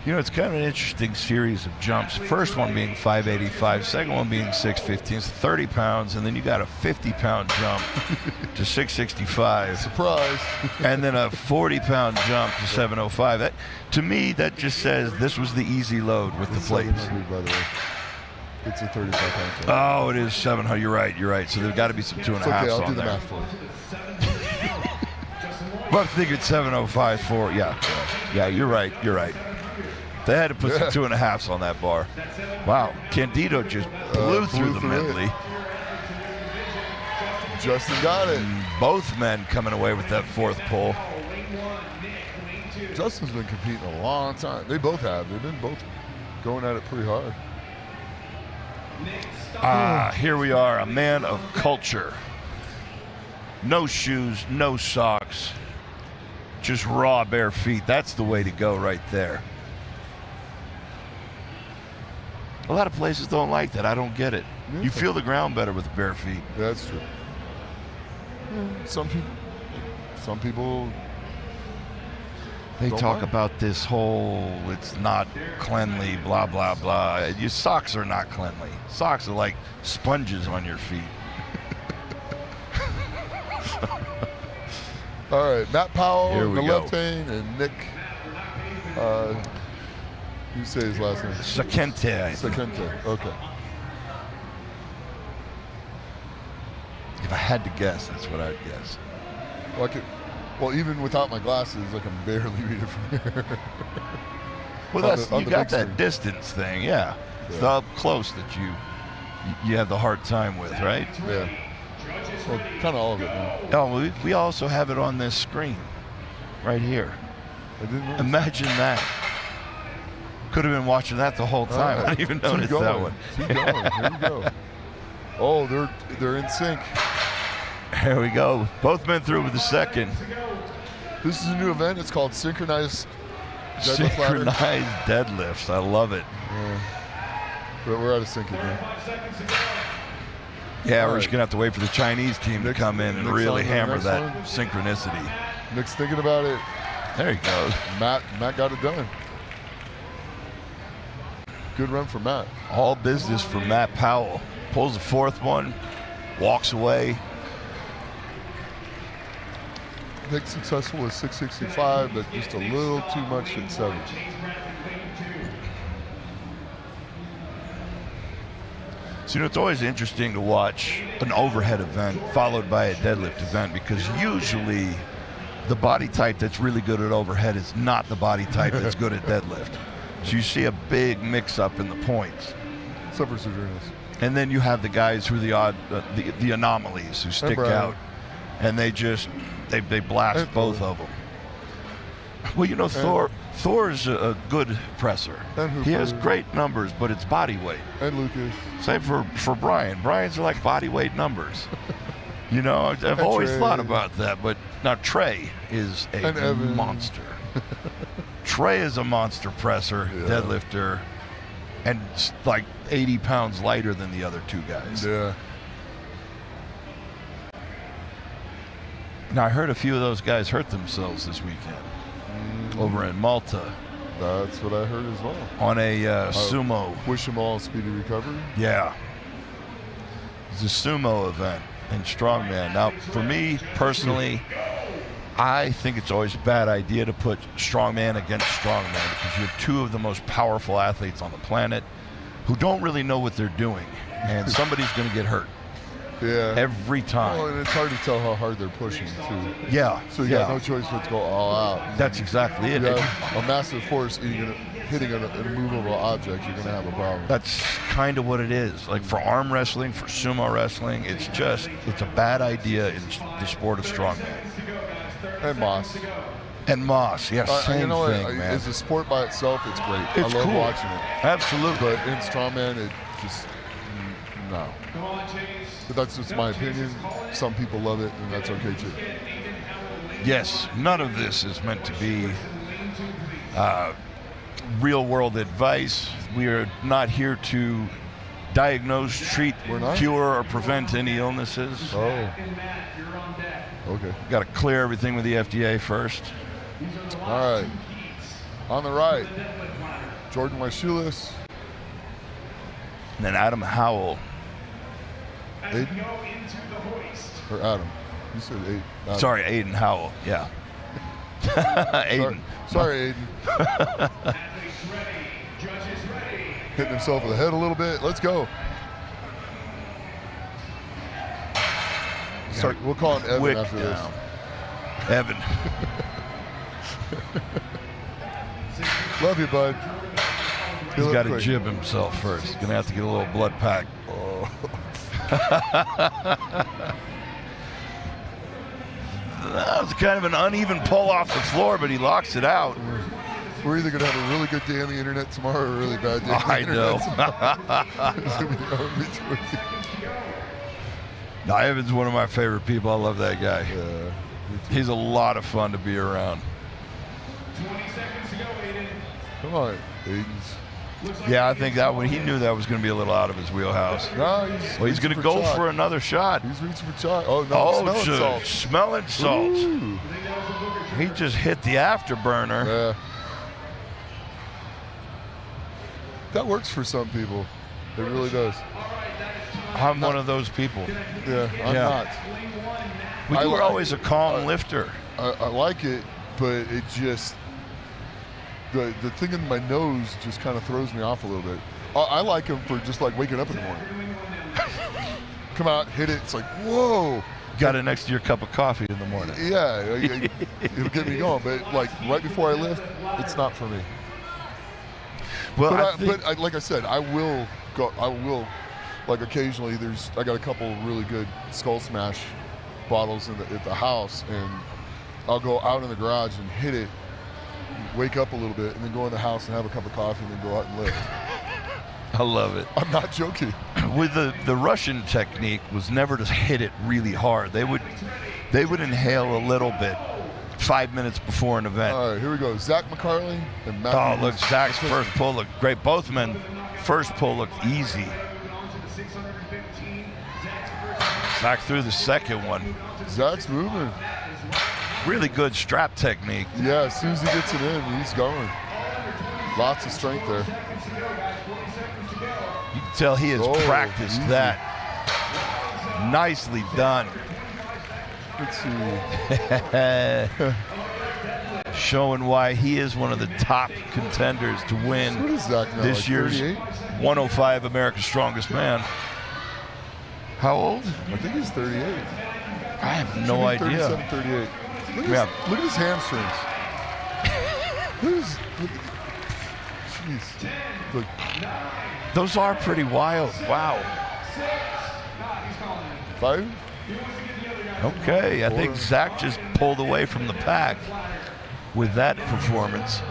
You know, it's kind of an interesting series of jumps. First one being 585, second one being 615. It's 30 pounds, and then you got a 50-pound jump to 665. Surprise. And then a 40-pound jump to 705. That, to me, that just says this was the easy load with the plates. 700, by the way. It's a 35-pound jump. Oh, it is 700. You're right. You're right. So there's got to be some 2.5s okay, I'll on do the there. math for you. But I figured 705 for, yeah, you're right. You're right. They had to put some 2.5s on that bar. Wow, Candido just blew through the medley. Justin got it. And both men coming away with that 4th pull. Justin's been competing a long time. They both have. They've been both going at it pretty hard. Here we are, a man of culture. No shoes, no socks. just raw bare feet. That's the way to go right there. A lot of places don't like that. I don't get it. You feel the ground better with bare feet. That's true. Some people. They Don't talk mind. about this whole, it's not cleanly, blah, blah, blah. Your socks are not cleanly. Socks are like sponges on your feet. All right, Matt Powell Here in we the go. left lane, and Nick. You say his last name? Sakente, I think. Sakente. Okay. If I had to guess, that's what I'd guess. Well, even without my glasses, I can barely read it from here. Well, On that's the you got big that screen. distance thing, yeah. It's the up close that you have the hard time with, right? Yeah. Well, kind of all of it now. Oh, we also have it on this screen, right here. I didn't notice. Imagine that. Could have been watching that the whole time. All I right. didn't even Keep notice going. that one. Keep going. Here we go. Oh, they're in sync. Here we go. Both men through with the second. This is a new event. It's called Synchronized Deadlift Ladder. Synchronized deadlifts. I love it. Yeah. But we're out of sync again. Yeah, All we're right. just going to have to wait for the Chinese team to come in and Nick's really on the hammer next that one. synchronicity. Nick's thinking about it. There he goes. Matt got it done. Good run for Matt. All business for Matt Powell. Pulls the fourth one, walks away. Nick successful with 665, but just a little too much at 7. So, it's always interesting to watch an overhead event followed by a deadlift event, because usually the body type that's really good at overhead is not the body type that's good at deadlift. So you see a big mix-up in the points. Except for Sojourners. And then you have the guys who are the odd, the anomalies who stick Brian. out, and they blast And both Thor. of them. Well, Thor's a good presser. And He has Hooper. great numbers, but it's body weight. And Lucas. Same for Brian. Brian's are like body weight numbers. I've always Trey. thought about that, but now Trey is a And Evan. monster. Trey is a monster presser, Yeah. deadlifter, and like 80 pounds lighter than the other two guys. Yeah. Now, I heard a few of those guys hurt themselves this weekend over in Malta That's what I heard as well. on a sumo. Wish them all speedy recovery. Yeah. It's a sumo event in Strongman. Now, for me personally, I think it's always a bad idea to put Strongman against Strongman, because you have two of the most powerful athletes on the planet who don't really know what they're doing, and somebody's going to get hurt Yeah. every time. Well, and it's hard to tell how hard they're pushing, too. Yeah. So you got no choice but to go all out. That's exactly it. You have a massive force hitting an immovable object, you're going to have a problem. That's kind of what it is. Like for arm wrestling, for sumo wrestling, it's a bad idea in the sport of strongman. And Moss. And Moss, yes, same thing, man. As a sport by itself, it's great. It's I love cool. watching it. Absolutely. But in Strongman, it just, no. But that's just my opinion. Some people love it, and that's okay too. Yes, none of this is meant to be real world advice. We are not here to diagnose, treat, cure, or prevent any illnesses. Oh. Okay. Got to clear everything with the FDA first. All right. On the right, Jordan Weishulis. And then Adam Howell. Aiden? Or Adam? You said Aiden. Adam. Sorry, Aiden Howell. Yeah. Aiden. Sorry, Aiden. Hitting himself with the head a little bit. Let's go. We'll call him Evan Quick after down. this. Evan. Love you, bud. He's got to jib himself first. He's going to have to get a little blood pack. Oh. That was kind of an uneven pull off the floor, but he locks it out. We're either going to have a really good day on the internet tomorrow or a really bad day on the I internet. No, Evan's one of my favorite people. I love that guy. Yeah, He's a lot of fun to be around. Come on, Aiden. Yeah, I think that one, he knew that was going to be a little out of his wheelhouse. No, he's going to go for another shot. He's reaching for chalk. Oh, no, smelling salt. Smelling salt. Ooh. He just hit the afterburner. Yeah. That works for some people. It really does. I'm one of those people. Yeah, I'm not. You were always a calm lifter. I like it, but it just, the thing in my nose just kind of throws me off a little bit. I like them for just like waking up in the morning. Come out, hit it, it's like, whoa. Got it next to your cup of coffee in the morning. Yeah, it'll get me going, but like right before I lift, it's not for me. Well, but like I said, I will go. Like occasionally, I got a couple really good Skull Smash bottles at the house, and I'll go out in the garage and hit it, wake up a little bit, and then go in the house and have a cup of coffee, and then go out and lift. I love it. I'm not joking. With the Russian technique was never to hit it really hard. They would inhale a little bit 5 minutes before an event. All right, here we go. Zach McCarley and Matt. Oh, look, Zach's first pull looked great. Both men, first pull looked easy. Zach threw the second one. Zach's moving. Really good strap technique. Yeah, as soon as he gets it in, he's going. Lots of strength there. You can tell he has practiced that. Nicely done. Let's see. Showing why he is one of the top contenders to win what is Zach now, this like year's 38? 105 America's Strongest Man. How old? I think he's 38. I have no idea. 37, 38. Look at his hamstrings. Jeez. Look. Those are pretty wild. Wow. 5? Okay, I think Zach just pulled away from the pack with that performance.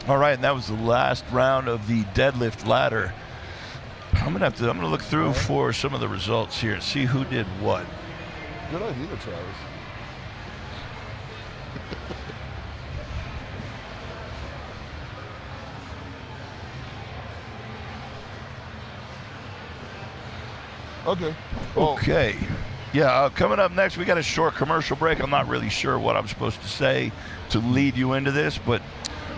All right, and that was the last round of the deadlift ladder. I'm gonna look through for some of the results here and see who did what. Good idea, Travis. Okay. Okay. Yeah, coming up next, we got a short commercial break. I'm not really sure what I'm supposed to say to lead you into this, but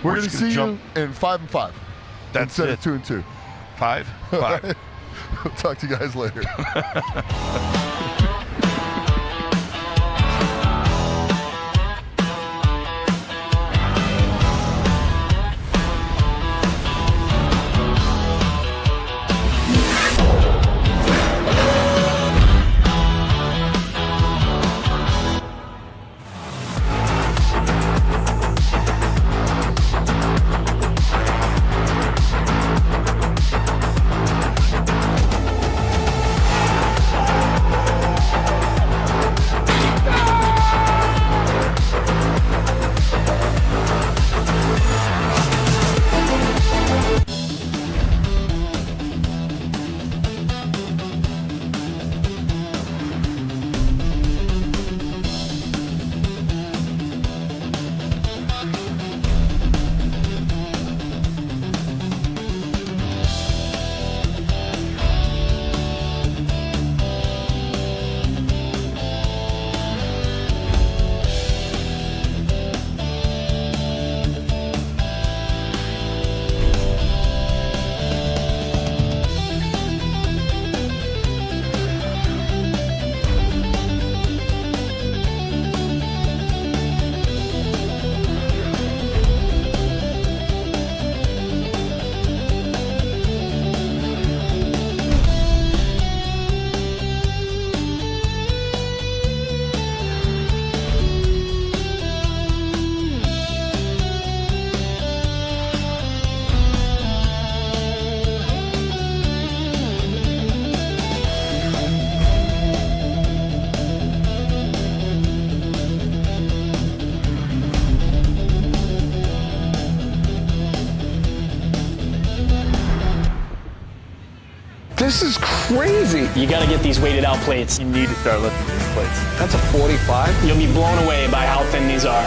we're going to see you in 5 and 5. That's instead it. of 2 and 2. 5? We'll talk to you guys later. This is crazy. You got to get these weighted out plates. You need to start lifting. plates. That's a 45? You'll be blown away by how thin these are.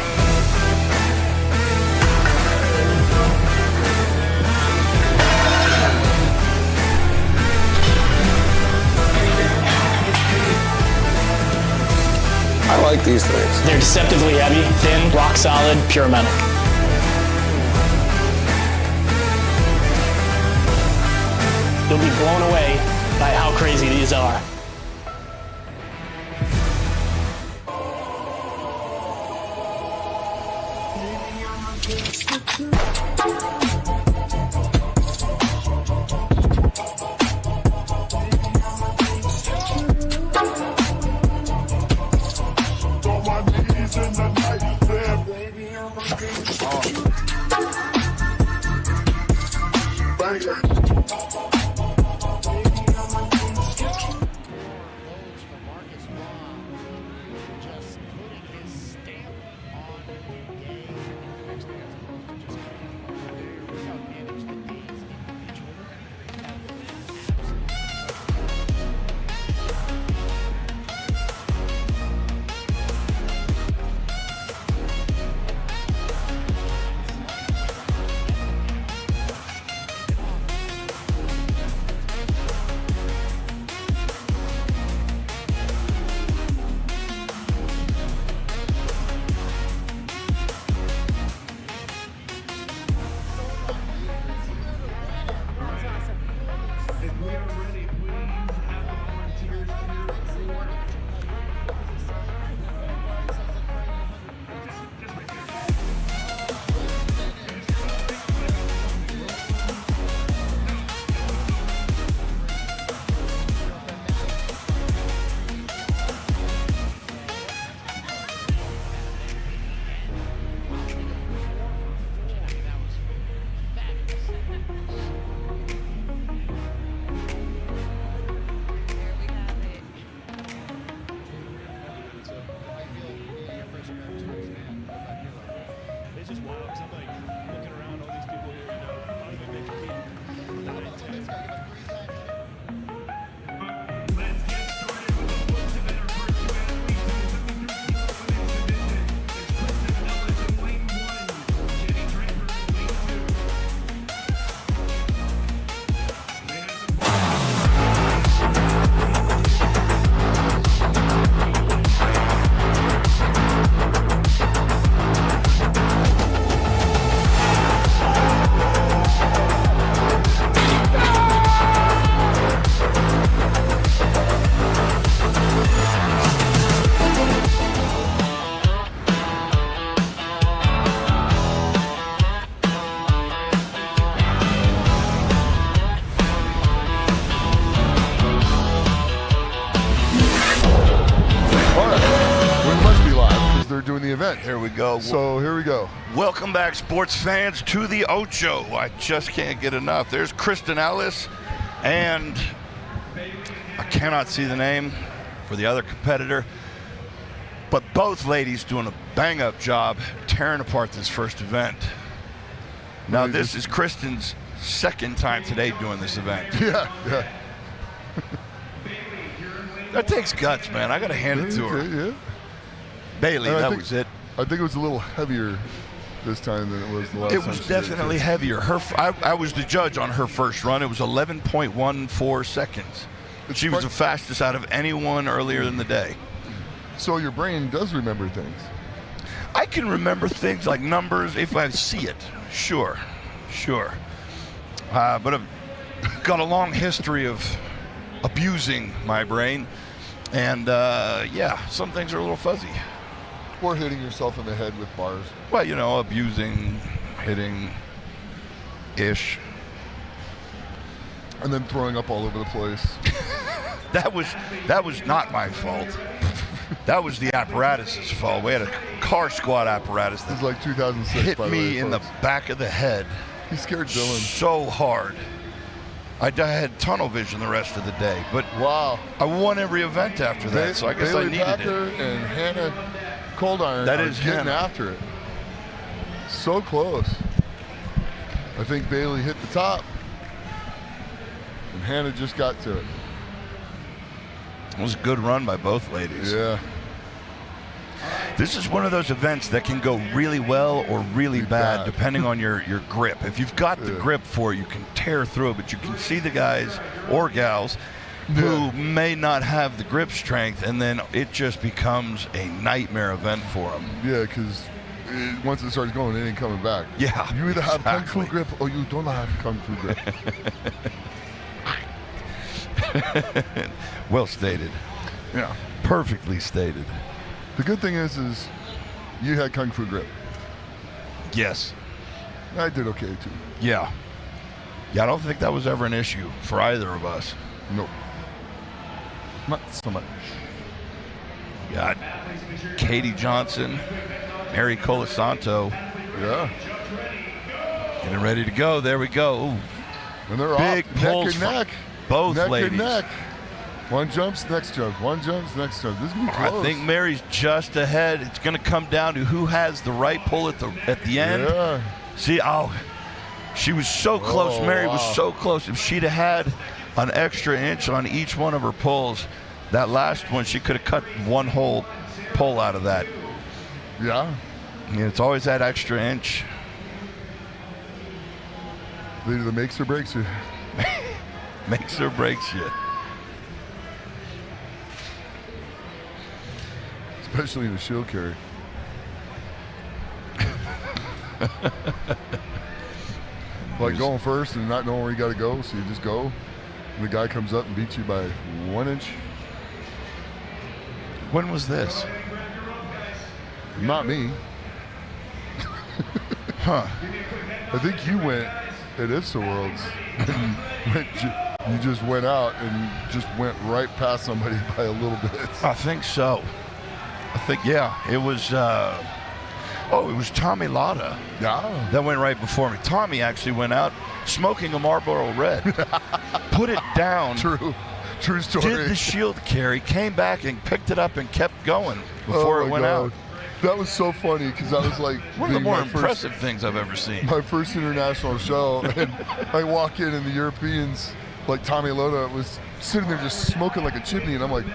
I like these things. They're deceptively heavy, thin, rock solid, pure metal. You'll be blown away by how crazy these are. Doing the event. Here we go. So here we go. Welcome back, sports fans, to the Ocho. I just can't get enough. There's Kristen Ellis, and I cannot see the name for the other competitor, but both ladies doing a bang-up job tearing apart this first event. Now, this is Kristen's second time today doing this event. Yeah. That takes guts, man. I got to hand it to her. Yeah. Bailey, that was it. I think it was a little heavier this time than it was the last time. It was definitely heavier. I was the judge on her first run. It was 11.14 seconds. She was the fastest out of anyone earlier in the day. So your brain does remember things. I can remember things like numbers if I see it. Sure. But I've got a long history of abusing my brain. And yeah, some things are a little fuzzy. Or hitting yourself in the head with bars. Well, you know, abusing, hitting-ish. And then throwing up all over the place. That was not my fault. That was the apparatus's fault. We had a car squad apparatus that was like 2006, hit me in the back of the head. He scared Dylan so hard. I had tunnel vision the rest of the day, but wow, I won every event after that, so I guess I needed Packer it. And Hannah Cold Iron that is getting Hannah. after it. So close. I think Bailey hit the top, and Hannah just got to it. It was a good run by both ladies. Yeah. This is one of those events that can go really well or really bad depending on your grip. If you've got the grip for it, you can tear through it, but you can see the guys or gals who may not have the grip strength, and then it just becomes a nightmare event for them. Yeah, because once it starts going, it ain't coming back. Yeah, You either have Kung Fu grip or you don't have Kung Fu grip. Well stated. Yeah. Perfectly stated. The good thing is you had Kung Fu grip. Yes. I did okay too. Yeah. Yeah, I don't think that was ever an issue for either of us. Nope. Not so much. Got Katie Johnson, Mary Colasanto. Yeah. Getting ready to go. There we go. Ooh. And they're big off. pulls Neck and from neck. both neck ladies. And neck. One jumps, next jump. One jumps, next jump. This is gonna be close. I think Mary's just ahead. It's going to come down to who has the right pull at the end. Yeah. See, she was so close. Mary was so close. If she'd have had an extra inch on each one of her pulls, that last one, she could have cut one whole pull out of that. Yeah. It's always that extra inch. It either makes or breaks you. Makes or breaks you. Especially in a shield carry. Like going first and not knowing where you got to go, so you just go. And the guy comes up and beats you by 1 inch. When was this? Not me. Huh. I think you went at IFSA Worlds. You just went out and just went right past somebody by a little bit. I think so. I think, yeah, it was, it was Tommy Latta. Yeah. That went right before me. Tommy actually went out smoking a Marlboro Red. Put it down. True story. Did the shield carry, came back and picked it up and kept going before it went out. That was so funny because that was like one of the more impressive things I've ever seen. My first international show, and I walk in and the Europeans, like Tommy Latta, was sitting there just smoking like a chimney, and I'm like,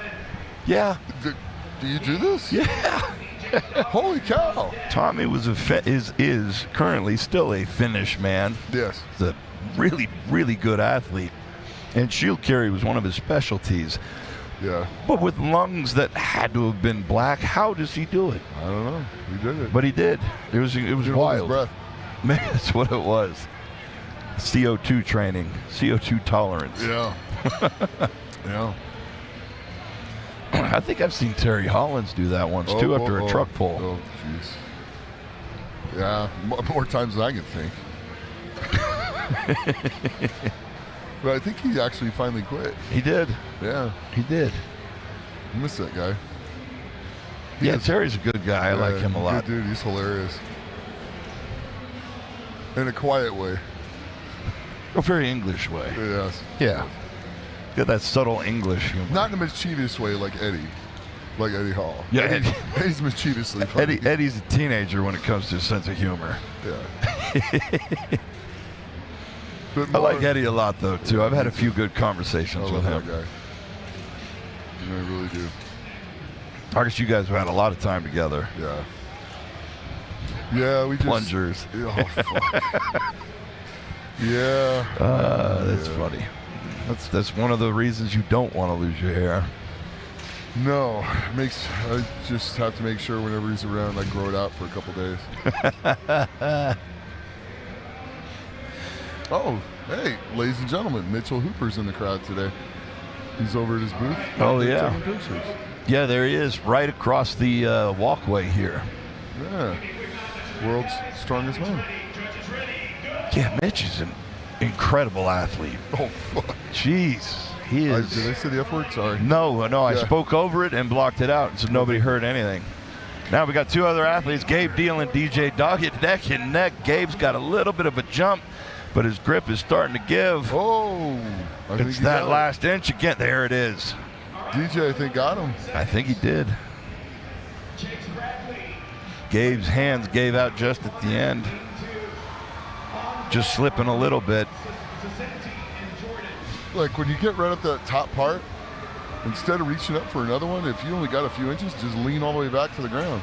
yeah. Do you do this? Yeah. Holy cow. Tommy was is currently still a Finnish man. Yes. He's a really, really good athlete. And shield carry was one of his specialties. Yeah. But with lungs that had to have been black, how does he do it? I don't know. He did it. But he did. It was wild. Breath. Man, that's what it was. CO2 training, CO2 tolerance. Yeah. Yeah. I think I've seen Terry Hollins do that once too after a truck pull. Oh, jeez. Yeah, more times than I can think. But I think he actually finally quit. He did. Yeah. He did. I miss that guy. Terry's a good guy. I like him a lot. Good dude. He's hilarious. In a quiet way. A very English way. Yes. Yeah. Got that subtle English humor. Not in a mischievous way like Eddie. Like Eddie Hall. Yeah. Eddie's mischievously funny. Eddie's a teenager when it comes to his sense of humor. Yeah. I like Eddie a lot, though, too. I've had a few good conversations with him. That guy. I really do. I guess you guys have had a lot of time together. Yeah. Yeah, we just... Plungers. Oh, fuck. Yeah. That's funny. That's one of the reasons you don't want to lose your hair. No. I just have to make sure whenever he's around, I grow it out for a couple days. Oh, hey, ladies and gentlemen, Mitchell Hooper's in the crowd today. He's over at his booth. Oh, yeah. Taking pictures. Yeah, there he is, right across the walkway here. Yeah. World's strongest man. Yeah, Mitch is an incredible athlete. Oh, fuck. Jeez. He is. Did I say the F word? Sorry. No, I spoke over it and blocked it out, so nobody heard anything. Now we got two other athletes, Gabe Deal and DJ Doggett, neck and neck. Gabe's got a little bit of a jump, but his grip is starting to give. Oh. It's that last inch again. There it is. DJ, I think, got him. I think he did. Gabe's hands gave out just at the end. Just slipping a little bit. Like when you get right up that top part, instead of reaching up for another one, if you only got a few inches, just lean all the way back to the ground.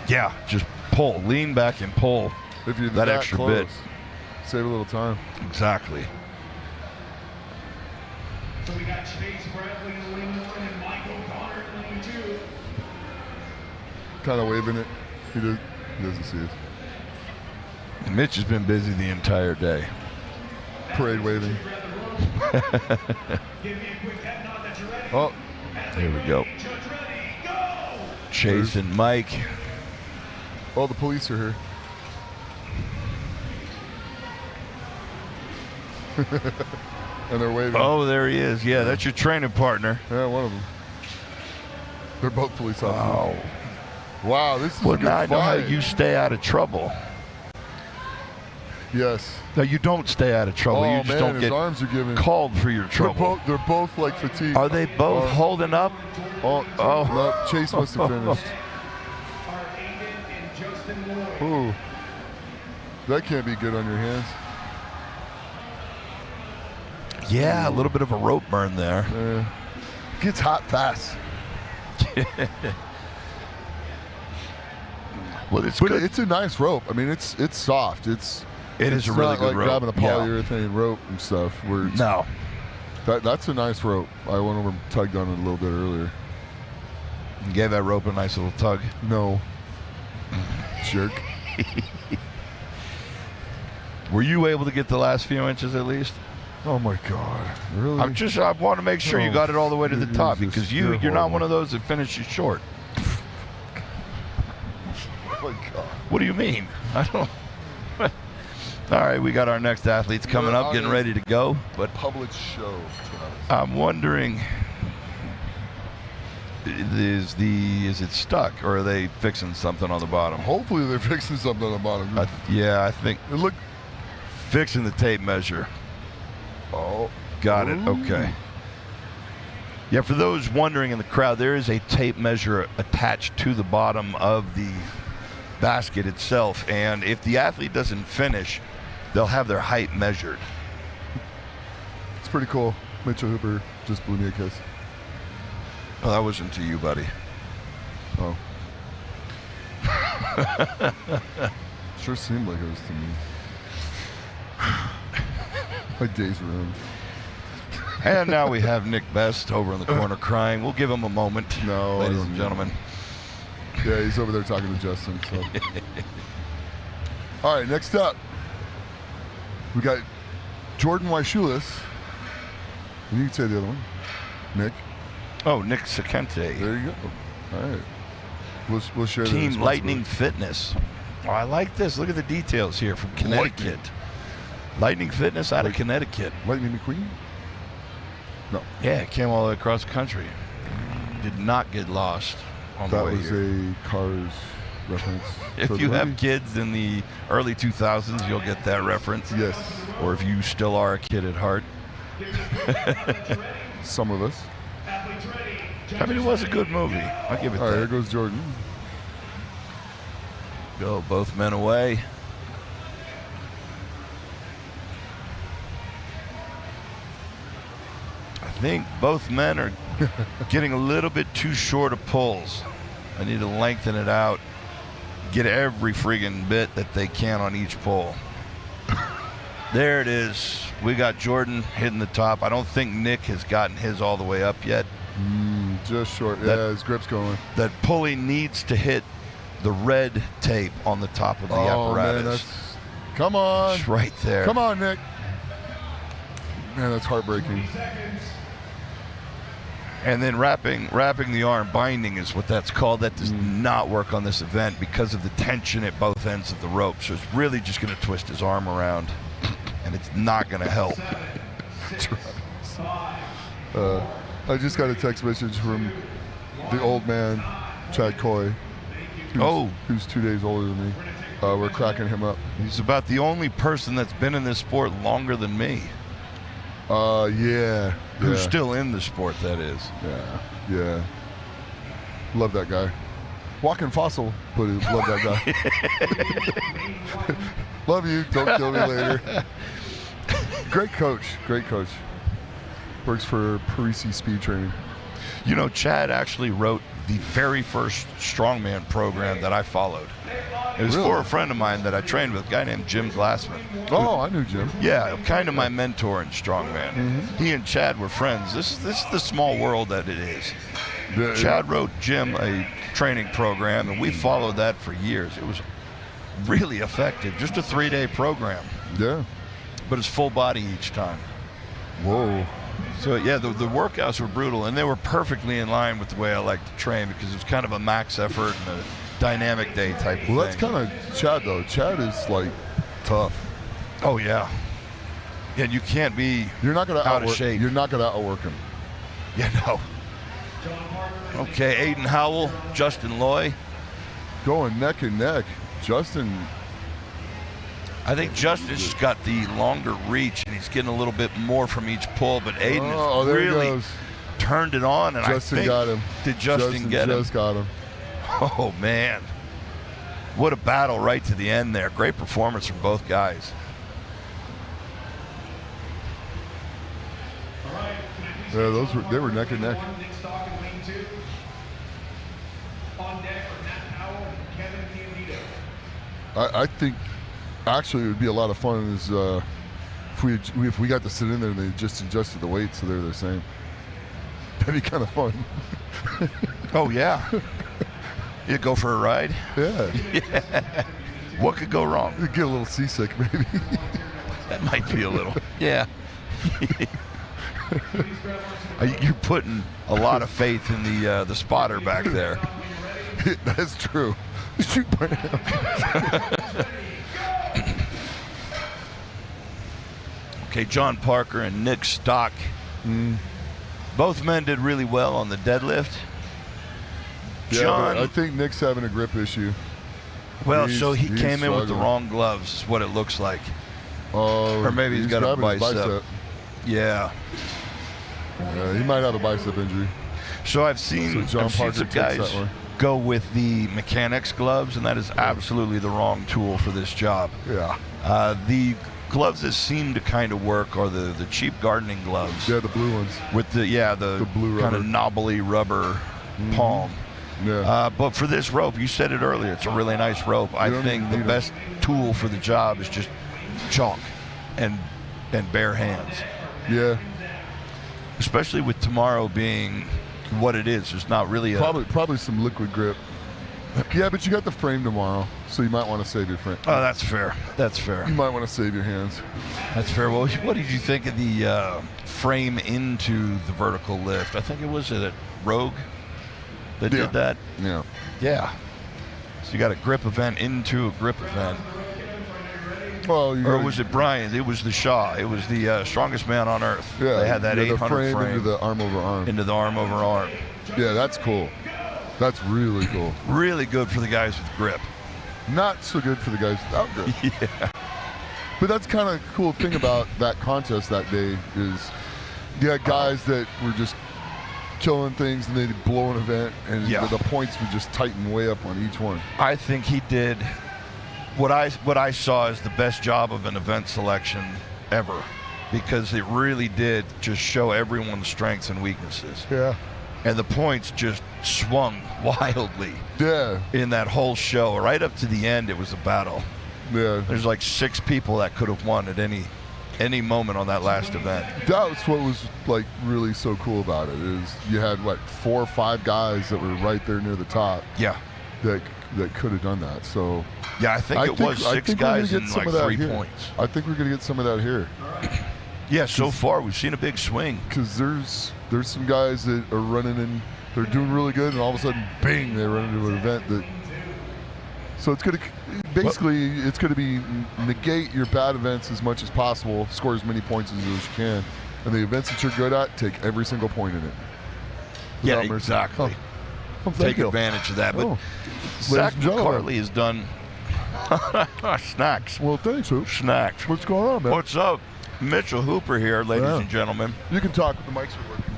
Yeah, just pull, lean back and pull. If you're that extra close, bit. Save a little time. Exactly. So we got Chase Bradley in lane 1 and Mike O'Connor in lane 2. Kind of waving it. He doesn't see it. Mitch has been busy the entire day. Parade waving. Oh, there we go. Chase and Mike. Oh, the police are here. And they're waving. Oh, there he is. Yeah, that's your training partner. Yeah, one of them. They're both police officers. Wow. Wow, this is Well, a good now I know how fight. you stay out of trouble. Yes. No, you don't stay out of trouble. Oh, You just man, don't his get arms are giving. called for your trouble. They're both like fatigued. Are they both holding up? Oh, no, Chase must have finished. Ooh. That can't be good on your hands. Yeah, a little bit of a rope burn there. Gets hot fast. Well, it's but good. it's a nice rope. I mean, it's soft. It is a really not good like rope. grabbing a Yeah. polyurethane rope and stuff. Where it's, No. That's a nice rope. I went over and tugged on it a little bit earlier. You gave that rope a nice little tug. No. Jerk. Were you able to get the last few inches at least? Oh my God! Really? I want to make sure you got it all the way to the top Jesus, because you're you're not horrible. one of those that finishes short. Oh my God! What do you mean? I don't. All right, we got our next athletes coming up, getting ready to go. But public show. I'm wondering, is it stuck or are they fixing something on the bottom? Hopefully they're fixing something on the bottom. Yeah, I think. Look, fixing the tape measure. Oh, got it. Okay. Yeah, for those wondering in the crowd, there is a tape measure attached to the bottom of the basket itself, and if the athlete doesn't finish, they'll have their height measured. It's pretty cool. Mitchell Hooper just blew me a kiss. Oh, that wasn't to you, buddy. Oh. Sure seemed like it was to me. My days are in. And now we have Nick Best over in the corner crying. We'll give him a moment, No, ladies I don't and know. gentlemen. Yeah, he's over there talking to Justin. So. All right, next up, we got Jordan Waishulis. And you can say the other one, Nick. Oh, Nick Sakente. There you go. All right. We'll share the Team Lightning responsibility. Fitness. Oh, I like this. Look at the details here from Connecticut. Lightning Fitness out of Connecticut. Lightning McQueen? No. Yeah, it came all the way across the country. Did not get lost on the That way was here. a Cars reference. If for the you have movie. kids in the early 2000s, you'll get that reference. Yes. Or if you still are a kid at heart. Some of us. I mean, it was a good movie. I'll give it All right, that. here goes Jordan. Go, both men away. I think both men are getting a little bit too short of pulls. I need to lengthen it out, get every friggin' bit that they can on each pull. There it is. We got Jordan hitting the top. I don't think Nick has gotten his all the way up yet. Just short. That- Yeah, his grip's going. That pulley needs to hit the red tape on the top of the apparatus. Man, that's... Come on. It's right there. Come on, Nick. Man, that's heartbreaking. And then wrapping the arm, binding is what that's called. That does not work on this event because of the tension at both ends of the rope. So it's really just going to twist his arm around, and it's not going to help. I just got a text message from the old man, Chad Coy, who's 2 days older than me. We're cracking him up. He's about the only person that's been in this sport longer than me. Yeah. Who's still in the sport, that is. Yeah. Love that guy. Walking fossil, but love that guy. Love you. Don't kill me later. Great coach. Works for Parisi Speed Training. You know, Chad actually wrote the very first Strongman program that I followed. It was for a friend of mine that I trained with, a guy named Jim Glassman. Oh, I knew Jim. Yeah, kind of my mentor in Strongman. He and Chad were friends. This is the small world that it is. Chad wrote Jim a training program, and we followed that for years. It was really effective. Just a 3-day program. Yeah. But it's full body each time. Whoa. So yeah, the workouts were brutal, and they were perfectly in line with the way I like to train, because it was kind of a max effort and a dynamic day type of thing. Well, that's kind of Chad, though. Chad is, like, tough. Oh, yeah. And you can't be You're not gonna out of shape. You're not going to outwork him. Yeah, no. Okay, Aiden Howell, Justin Loy. Going neck and neck. Justin. I think Justin's just got the longer reach, and he's getting a little bit more from each pull, but Aiden has really turned it on, and Justin I think got him. Did Justin get him? Just got him. Oh, man. What a battle right to the end there. Great performance from both guys. Yeah, they were neck and neck. I think actually it would be a lot of fun is if we got to sit in there and they just adjusted the weight so they're the same. That'd be kind of fun. Oh, yeah. You go for a ride? Yeah. Yeah. What could go wrong? You'd get a little seasick, maybe. That might be a little. Yeah. You're putting a lot of faith in the spotter back there. That's true. Okay, John Parker and Nick Stock. Both men did really well on the deadlift. Yeah, John, I think Nick's having a grip issue. Well, so he he's came in with the struggling. wrong gloves, is what it looks like. Oh, Or maybe he's got a grabbing his bicep. Yeah. Yeah, he might have a bicep injury. So I've seen, So John Parker some takes guys that one. go with the mechanics gloves, and that is absolutely the wrong tool for this job. Yeah. The gloves that seem to kind of work are the cheap gardening gloves. Yeah, the blue ones. With the blue kind of rubber. knobbly rubber palm. Yeah. But for this rope, you said it earlier, it's a really nice rope. I think the best tool for the job is just chalk and bare hands. Yeah. Especially with tomorrow being what it is. There's not really a... Probably some liquid grip. Yeah, but you got the frame tomorrow, so you might want to save your frame. Oh, that's fair. That's fair. You might want to save your hands. That's fair. Well, what did you think of the frame into the vertical lift? I think it was at Rogue that did that. Yeah. Yeah. So you got a grip event into a grip event. Well, or was it Brian? It was the Shaw. It was the strongest man on earth. Yeah. They had that 800 frame into the arm over arm. Into the arm over arm. Yeah, that's cool. That's really cool. Really good for the guys with grip. Not so good for the guys without grip. Yeah. But that's kind of cool thing about that contest that day is you had guys that were just killing things and they'd blow an event and the points would just tighten way up on each one. I think he did what I saw as the best job of an event selection ever, because it really did just show everyone's strengths and weaknesses. Yeah. And the points just swung wildly. Yeah. In that whole show, right up to the end, it was a battle. Yeah. There's like 6 people that could have won at any moment on that last event. That's what was like really so cool about it is you had 4 or 5 guys that were right there near the top. Yeah. That could have done that. So yeah, I think it was 6 guys and like 3 points. I think we're gonna get some of that here. Yeah, so far we've seen a big swing. Because there's some guys that are running and they're doing really good, and all of a sudden, bang, they run into an event that. So it's gonna be negate your bad events as much as possible, score as many points as you can, and the events that you're good at, take every single point in it. Yeah, exactly. Take advantage of that. But Zach McCartley has done snacks. Well, thanks, Hoop. Snacks. What's going on, man? What's up? Mitchell Hooper here, ladies and gentlemen. You can talk with the mics are working.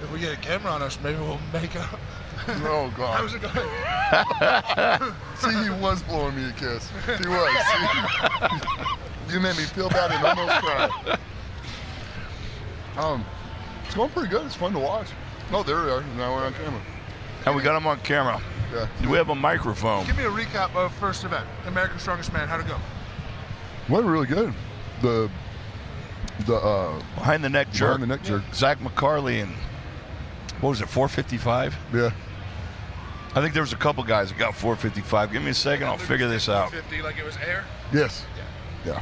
If we get a camera on us, maybe we'll make up. Oh, God. How's it going? See, he was blowing me a kiss. He was. See? You made me feel bad and almost cry. It's going pretty good. It's fun to watch. Oh, there we are. Now we're on camera. And we got him on camera. Yeah. Do we have a microphone? Give me a recap of first event, America's Strongest Man. How'd it go? Went really good. The behind the neck jerk. Behind the neck jerk. Zach McCarley and what was it, 455? Yeah. I think there was a couple guys that got 455. Give me a second, I'll figure this out. 50 like it was air? Yes. Yeah.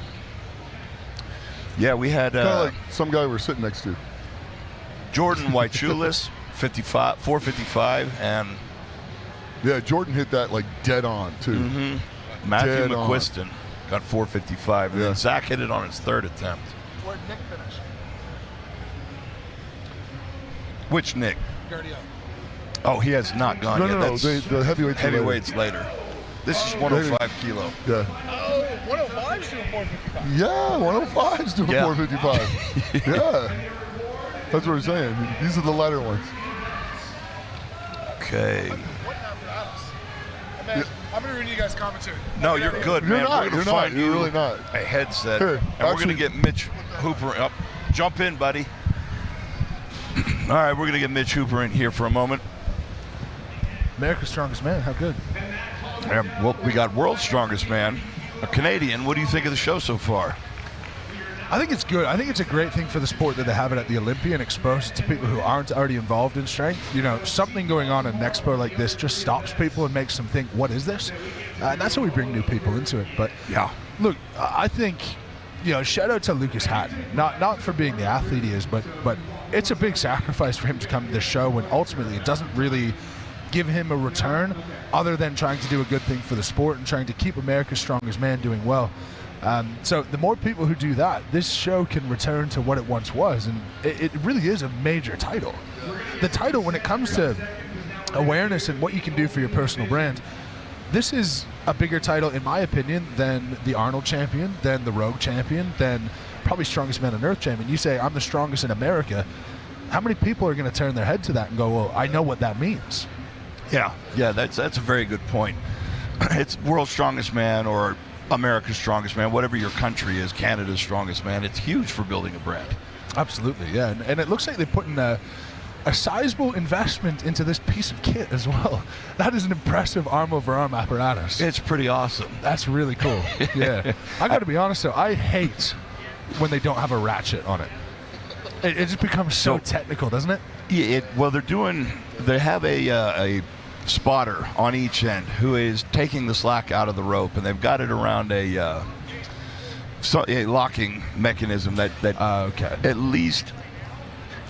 Yeah, we had kind of like some guy we're sitting next to. Jordan White-Shoeless, 455, and yeah, Jordan hit that like dead on too. Mm-hmm. Matthew dead McQuiston on. got 455, and then Zach hit it on his third attempt. Where'd Nick finish? Which Nick? Guardio. Oh, he has not gone yet. No, the heavyweights. Heavyweights later. This is 105 kilo. Yeah. Oh, 105's doing 455. Yeah, 105's doing 455. Yeah. That's what we're saying. These are the lighter ones. Okay. What apparatus? Man, I'm going to read you guys' commentary. No, you're good, man. You're not. We're going to You're find not. You're really not. a headset. Here, and we're going to get Mitch Hooper up. Jump in, buddy. All right, we're going to get Mitch Hooper in here for a moment. America's Strongest Man, how good? Well, we got World's Strongest Man, a Canadian. What do you think of the show so far? I think it's good. I think it's a great thing for the sport that they have it at the Olympia and expose it to people who aren't already involved in strength. You know, something going on in an expo like this just stops people and makes them think, what is this? And that's how we bring new people into it. But yeah, look, I think, you know, shout out to Lucas Hatton. Not for being the athlete he is, but it's a big sacrifice for him to come to the show when ultimately it doesn't really give him a return other than trying to do a good thing for the sport and trying to keep America's Strongest Man doing well. So the more people who do that, this show can return to what it once was, and it really is a major title. The title, when it comes to awareness and what you can do for your personal brand, this is a bigger title, in my opinion, than the Arnold champion, than the Rogue champion, than probably Strongest Man on Earth champion. You say, I'm the strongest in America. How many people are going to turn their head to that and go, well, I know what that means? Yeah, that's a very good point. It's World's Strongest Man or America's Strongest Man, whatever your country is, Canada's Strongest Man. It's huge for building a brand. Absolutely, yeah. And it looks like they're putting a sizable investment into this piece of kit as well. That is an impressive arm-over-arm apparatus. It's pretty awesome. That's really cool, yeah. I got to be honest, though, I hate when they don't have a ratchet on it. It just becomes so technical, doesn't it? Yeah, well, they have a spotter on each end who is taking the slack out of the rope, and they've got it around a locking mechanism that at least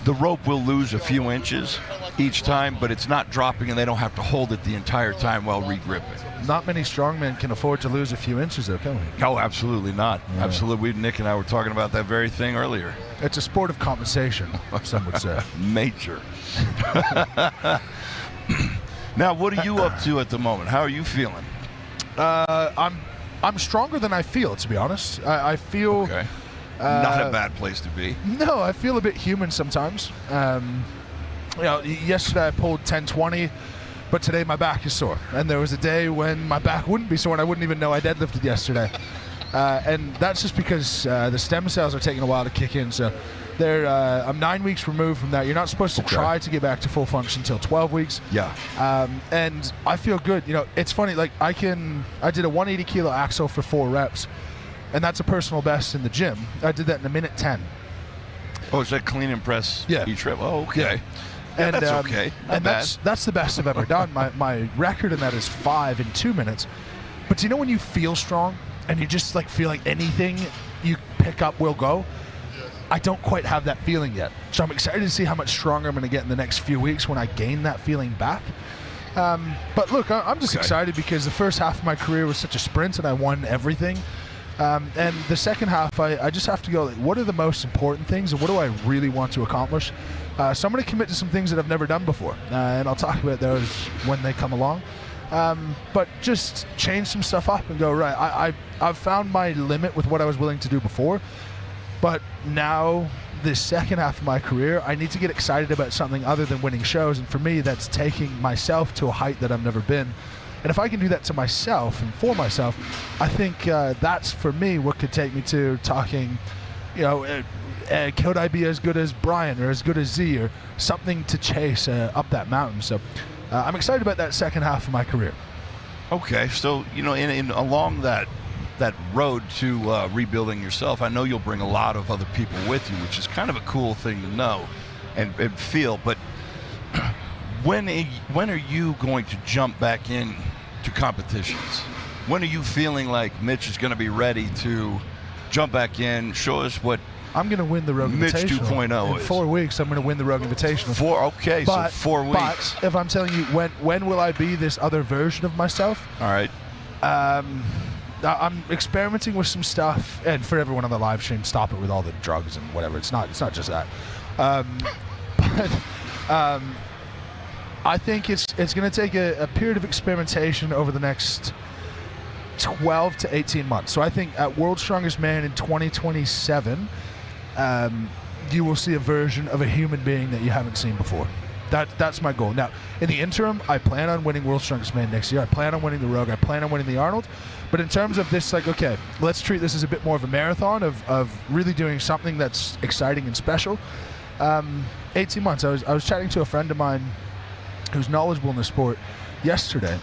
the rope will lose a few inches each time, but it's not dropping, and they don't have to hold it the entire time while re-gripping. Not many strongmen can afford to lose a few inches, though, can we? Oh, absolutely not. Yeah. Absolutely. Nick and I were talking about that very thing earlier. It's a sport of compensation, some would say. Major. Now, what are you up to at the moment? How are you feeling? I'm stronger than I feel, to be honest. I feel... Okay. Not a bad place to be. No, I feel a bit human sometimes. You know, yesterday I pulled 1020, but today my back is sore. And there was a day when my back wouldn't be sore and I wouldn't even know I deadlifted yesterday. And that's just because the stem cells are taking a while to kick in. So I'm 9 weeks removed from that. You're not supposed to try to get back to full function until 12 weeks. Yeah. And I feel good. You know, it's funny, like I did a 180 kilo axle for 4 reps. And that's a personal best in the gym. I did that in 1:10. Oh, is that clean and press each rep? Oh, okay. Yeah. Yeah, and that's okay. Not and bad. that's the best I've ever done. My record in that is 5 in 2 minutes. But do you know when you feel strong and you just like feel like anything you pick up will go? I don't quite have that feeling yet. So I'm excited to see how much stronger I'm going to get in the next few weeks when I gain that feeling back. But look, I'm just excited because the first half of my career was such a sprint and I won everything. And the second half, I just have to go, like, what are the most important things and what do I really want to accomplish? So I'm going to commit to some things that I've never done before, and I'll talk about those when they come along. But just change some stuff up and go, right, I've found my limit with what I was willing to do before, but now this second half of my career, I need to get excited about something other than winning shows, and for me, that's taking myself to a height that I've never been. And if I can do that to myself and for myself, I think that's, for me, what could take me to talking, you know, could I be as good as Brian or as good as Z or something to chase up that mountain? So I'm excited about that second half of my career. Okay, so in along that road to rebuilding yourself, I know you'll bring a lot of other people with you, which is kind of a cool thing to know and feel. But when are you going to jump back in to competitions? When are you feeling like Mitch is going to be ready to jump back in? Show us what I'm going to win the Rogue Mitch Invitational. 2.0 in is. 4 weeks, I'm going to win the Rogue Invitational. So 4 weeks. But if I'm telling you, when will I be this other version of myself? All right. I'm experimenting with some stuff, and for everyone on the live stream, stop it with all the drugs and whatever. It's not just that. I think it's going to take a period of experimentation over the next 12 to 18 months. So I think at World's Strongest Man in 2027, you will see a version of a human being that you haven't seen before. That's my goal. Now, in the interim, I plan on winning World's Strongest Man next year. I plan on winning the Rogue. I plan on winning the Arnold. But in terms of this, like, okay, let's treat this as a bit more of a marathon of really doing something that's exciting and special. 18 months. I was chatting to a friend of mine who's knowledgeable in the sport yesterday,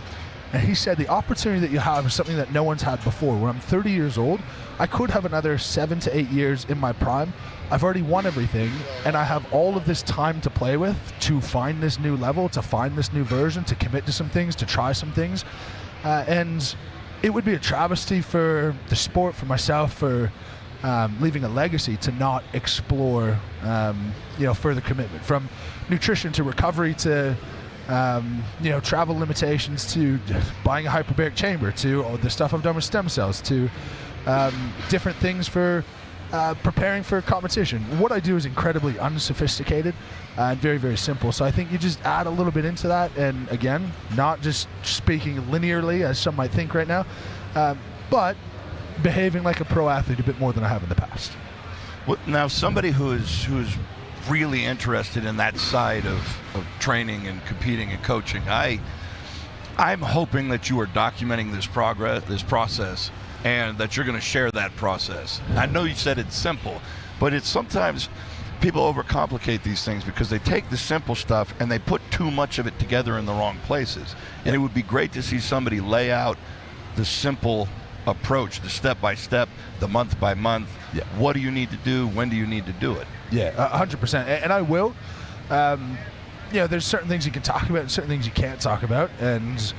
and he said the opportunity that you have is something that no one's had before. When I'm 30 years old, I could have another 7 to 8 years in my prime. I've already won everything, and I have all of this time to play with, to find this new level, to find this new version, to commit to some things, to try some things. And it would be a travesty for the sport, for myself, for leaving a legacy to not explore further commitment, from nutrition to recovery to travel limitations to buying a hyperbaric chamber to the stuff I've done with stem cells to different things for preparing for competition. What I do is incredibly unsophisticated and very, very simple. So I think you just add a little bit into that, and again, not just speaking linearly as some might think right now, but behaving like a pro athlete a bit more than I have in the past. Well, now, somebody who's really interested in that side of training and competing and coaching, I'm hoping that you are documenting this process, and that you're going to share that process. I know you said it's simple, but it's sometimes people overcomplicate these things because they take the simple stuff and they put too much of it together in the wrong places. And it would be great to see somebody lay out the simple approach, the step-by-step, the month-by-month. Yeah. What do you need to do? When do you need to do it? Yeah, 100%. And I will. There's certain things you can talk about and certain things you can't talk about. And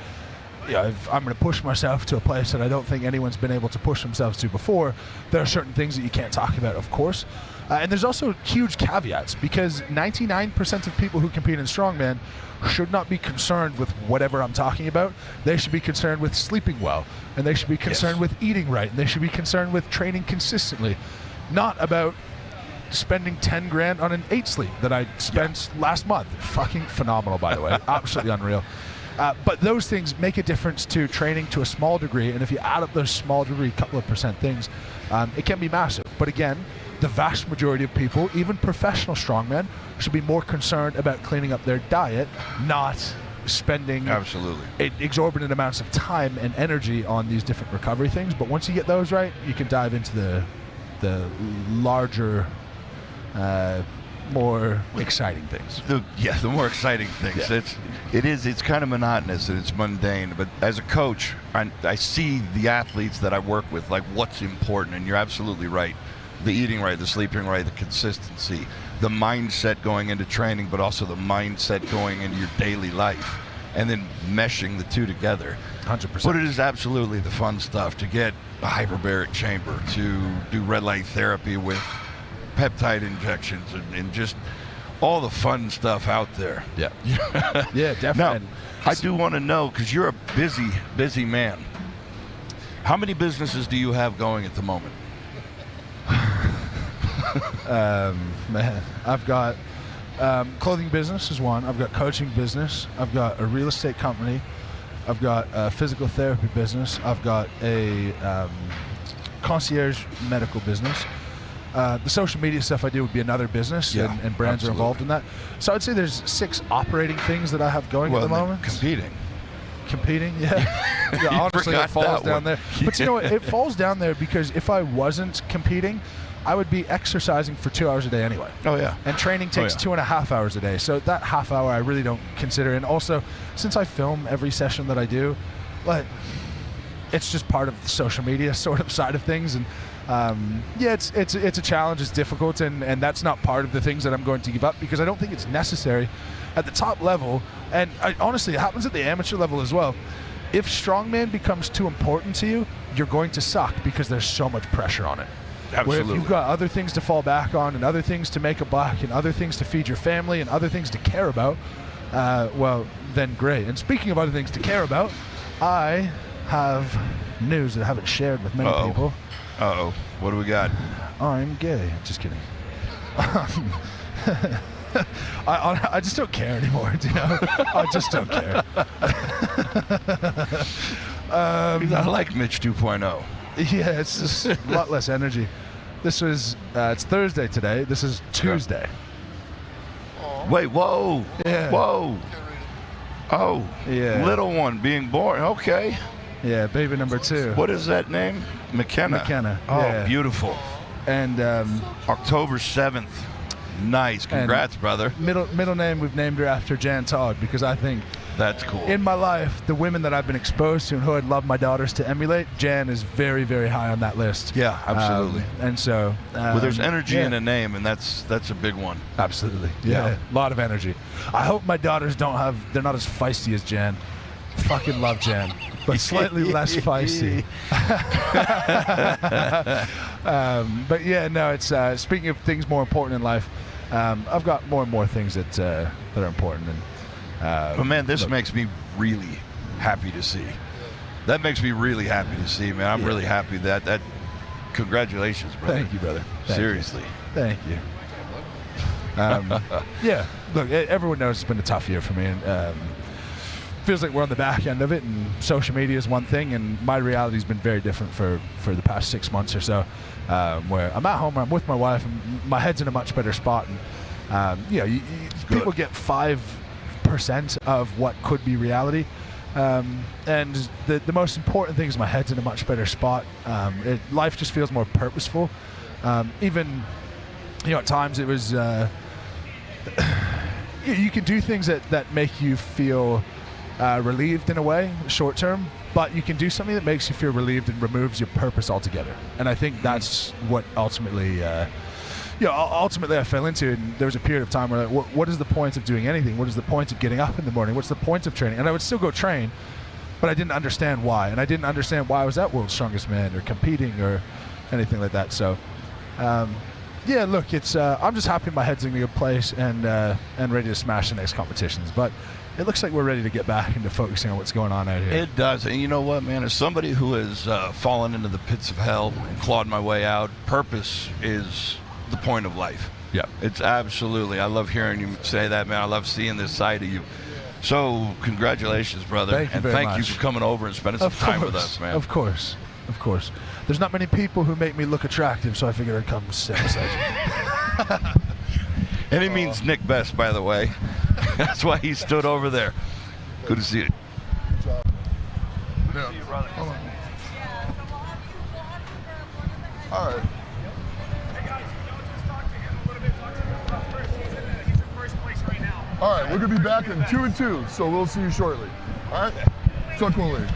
if I'm going to push myself to a place that I don't think anyone's been able to push themselves to before, there are certain things that you can't talk about, of course. And there's also huge caveats, because 99% of people who compete in Strongman should not be concerned with whatever I'm talking about. They should be concerned with sleeping well, and they should be concerned with eating right, and they should be concerned with training consistently, not about spending 10 grand on an 8 sleep that I spent last month. Fucking phenomenal, by the way. Absolutely unreal. But those things make a difference to training to a small degree, and if you add up those small degree couple of percent things, it can be massive. But again, the vast majority of people, even professional strongmen, should be more concerned about cleaning up their diet, not spending exorbitant amounts of time and energy on these different recovery things. But once you get those right, you can dive into the larger, more exciting things. The more exciting things. Yeah. It's kind of monotonous and it's mundane, but as a coach, I see the athletes that I work with, like, what's important, and you're absolutely right. The eating right, the sleeping right, the consistency, the mindset going into training, but also the mindset going into your daily life, and then meshing the two together. 100%. But it is absolutely the fun stuff to get a hyperbaric chamber, to do red light therapy with peptide injections, and just all the fun stuff out there. Yeah. Yeah, definitely. Now, I do want to know, because you're a busy man, how many businesses do you have going at the moment? Man, I've got clothing business is one. I've got coaching business. I've got a real estate company. I've got a physical therapy business. I've got a concierge medical business. The social media stuff I do would be another business, and brands are involved in that. So I'd say there's 6 operating things that I have going at the moment. Competing, yeah. Honestly, it falls down there. But it falls down there because if I wasn't competing, I would be exercising for 2 hours a day anyway. Oh, yeah. And training takes 2.5 hours a day. So that half hour I really don't consider. And also, since I film every session that I do, like, it's just part of the social media sort of side of things. And yeah, it's a challenge. It's difficult, and that's not part of the things that I'm going to give up, because I don't think it's necessary at the top level. And honestly, it happens at the amateur level as well. If strongman becomes too important to you, you're going to suck, because there's so much pressure on it. Absolutely. Where if you've got other things to fall back on, and other things to make a buck, and other things to feed your family, and other things to care about, well, then great. And speaking of other things to care about, I have news that I haven't shared with many people. Uh-oh. What do we got? I'm gay. Just kidding. I just don't care anymore, you know? I just don't care. I like Mitch 2.0. Yeah, it's just a lot less energy. This was, it's Thursday today. This is Tuesday. Wait, whoa. Yeah. Whoa. Oh, yeah. Little one being born. Okay. Yeah, baby number 2. What is that name? McKenna. McKenna. Oh, yeah. beautiful. And October 7th. Nice. Congrats, brother. Middle name, we've named her after Jan Todd, because I think that's cool. In my life, the women that I've been exposed to and who I'd love my daughters to emulate, Jan is very, very high on that list. Yeah, absolutely. And so, well, there's energy in a name, and that's a big one. Absolutely. Yeah, a lot of energy. I hope my daughters they're not as feisty as Jan. Fucking love Jan, but slightly less feisty. But yeah, no, it's speaking of things more important in life, I've got more and more things that are important. And but man, this makes me really happy to see. That makes me really happy to see, man. I'm really happy that congratulations, brother. Thank you, brother. Seriously. Thank you. Yeah, look, everyone knows it's been a tough year for me, and feels like we're on the back end of it, and social media is one thing, and my reality's been very different for the past 6 months or so, where I'm at home, I'm with my wife, and my head's in a much better spot, and you know, people get 5% of what could be reality, and the most important thing is my head's in a much better spot. Life just feels more purposeful. Even, you know, at times it was you can do things that make you feel relieved in a way, short term, but you can do something that makes you feel relieved and removes your purpose altogether. And I think that's what ultimately, ultimately I fell into. And there was a period of time where, like, what is the point of doing anything? What is the point of getting up in the morning? What's the point of training? And I would still go train, but I didn't understand why. And I didn't understand why I was at World's Strongest Man or competing or anything like that. So, yeah, look, it's I'm just happy my head's in a good place and ready to smash the next competitions. But it looks like we're ready to get back into focusing on what's going on out here. It does. And you know what, man? As somebody who has fallen into the pits of hell and clawed my way out, purpose is the point of life. Yeah. It's absolutely. I love hearing you say that, man. I love seeing this side of you. So congratulations, brother. Thank you very much. You for coming over and spending some time with us, man. Of course. Of course. There's not many people who make me look attractive, so I figured I'd come sit beside you. And he means Nick Best, by the way. That's why he stood over there. Good to see you. Good job. Good to see you, brother. All right. Hey guys, y'all just talk to him a little bit. Talk to him about first. He's in first place right now. All right, we're gonna be back in 2 and 2, so we'll see you shortly. All right. Talk to you later.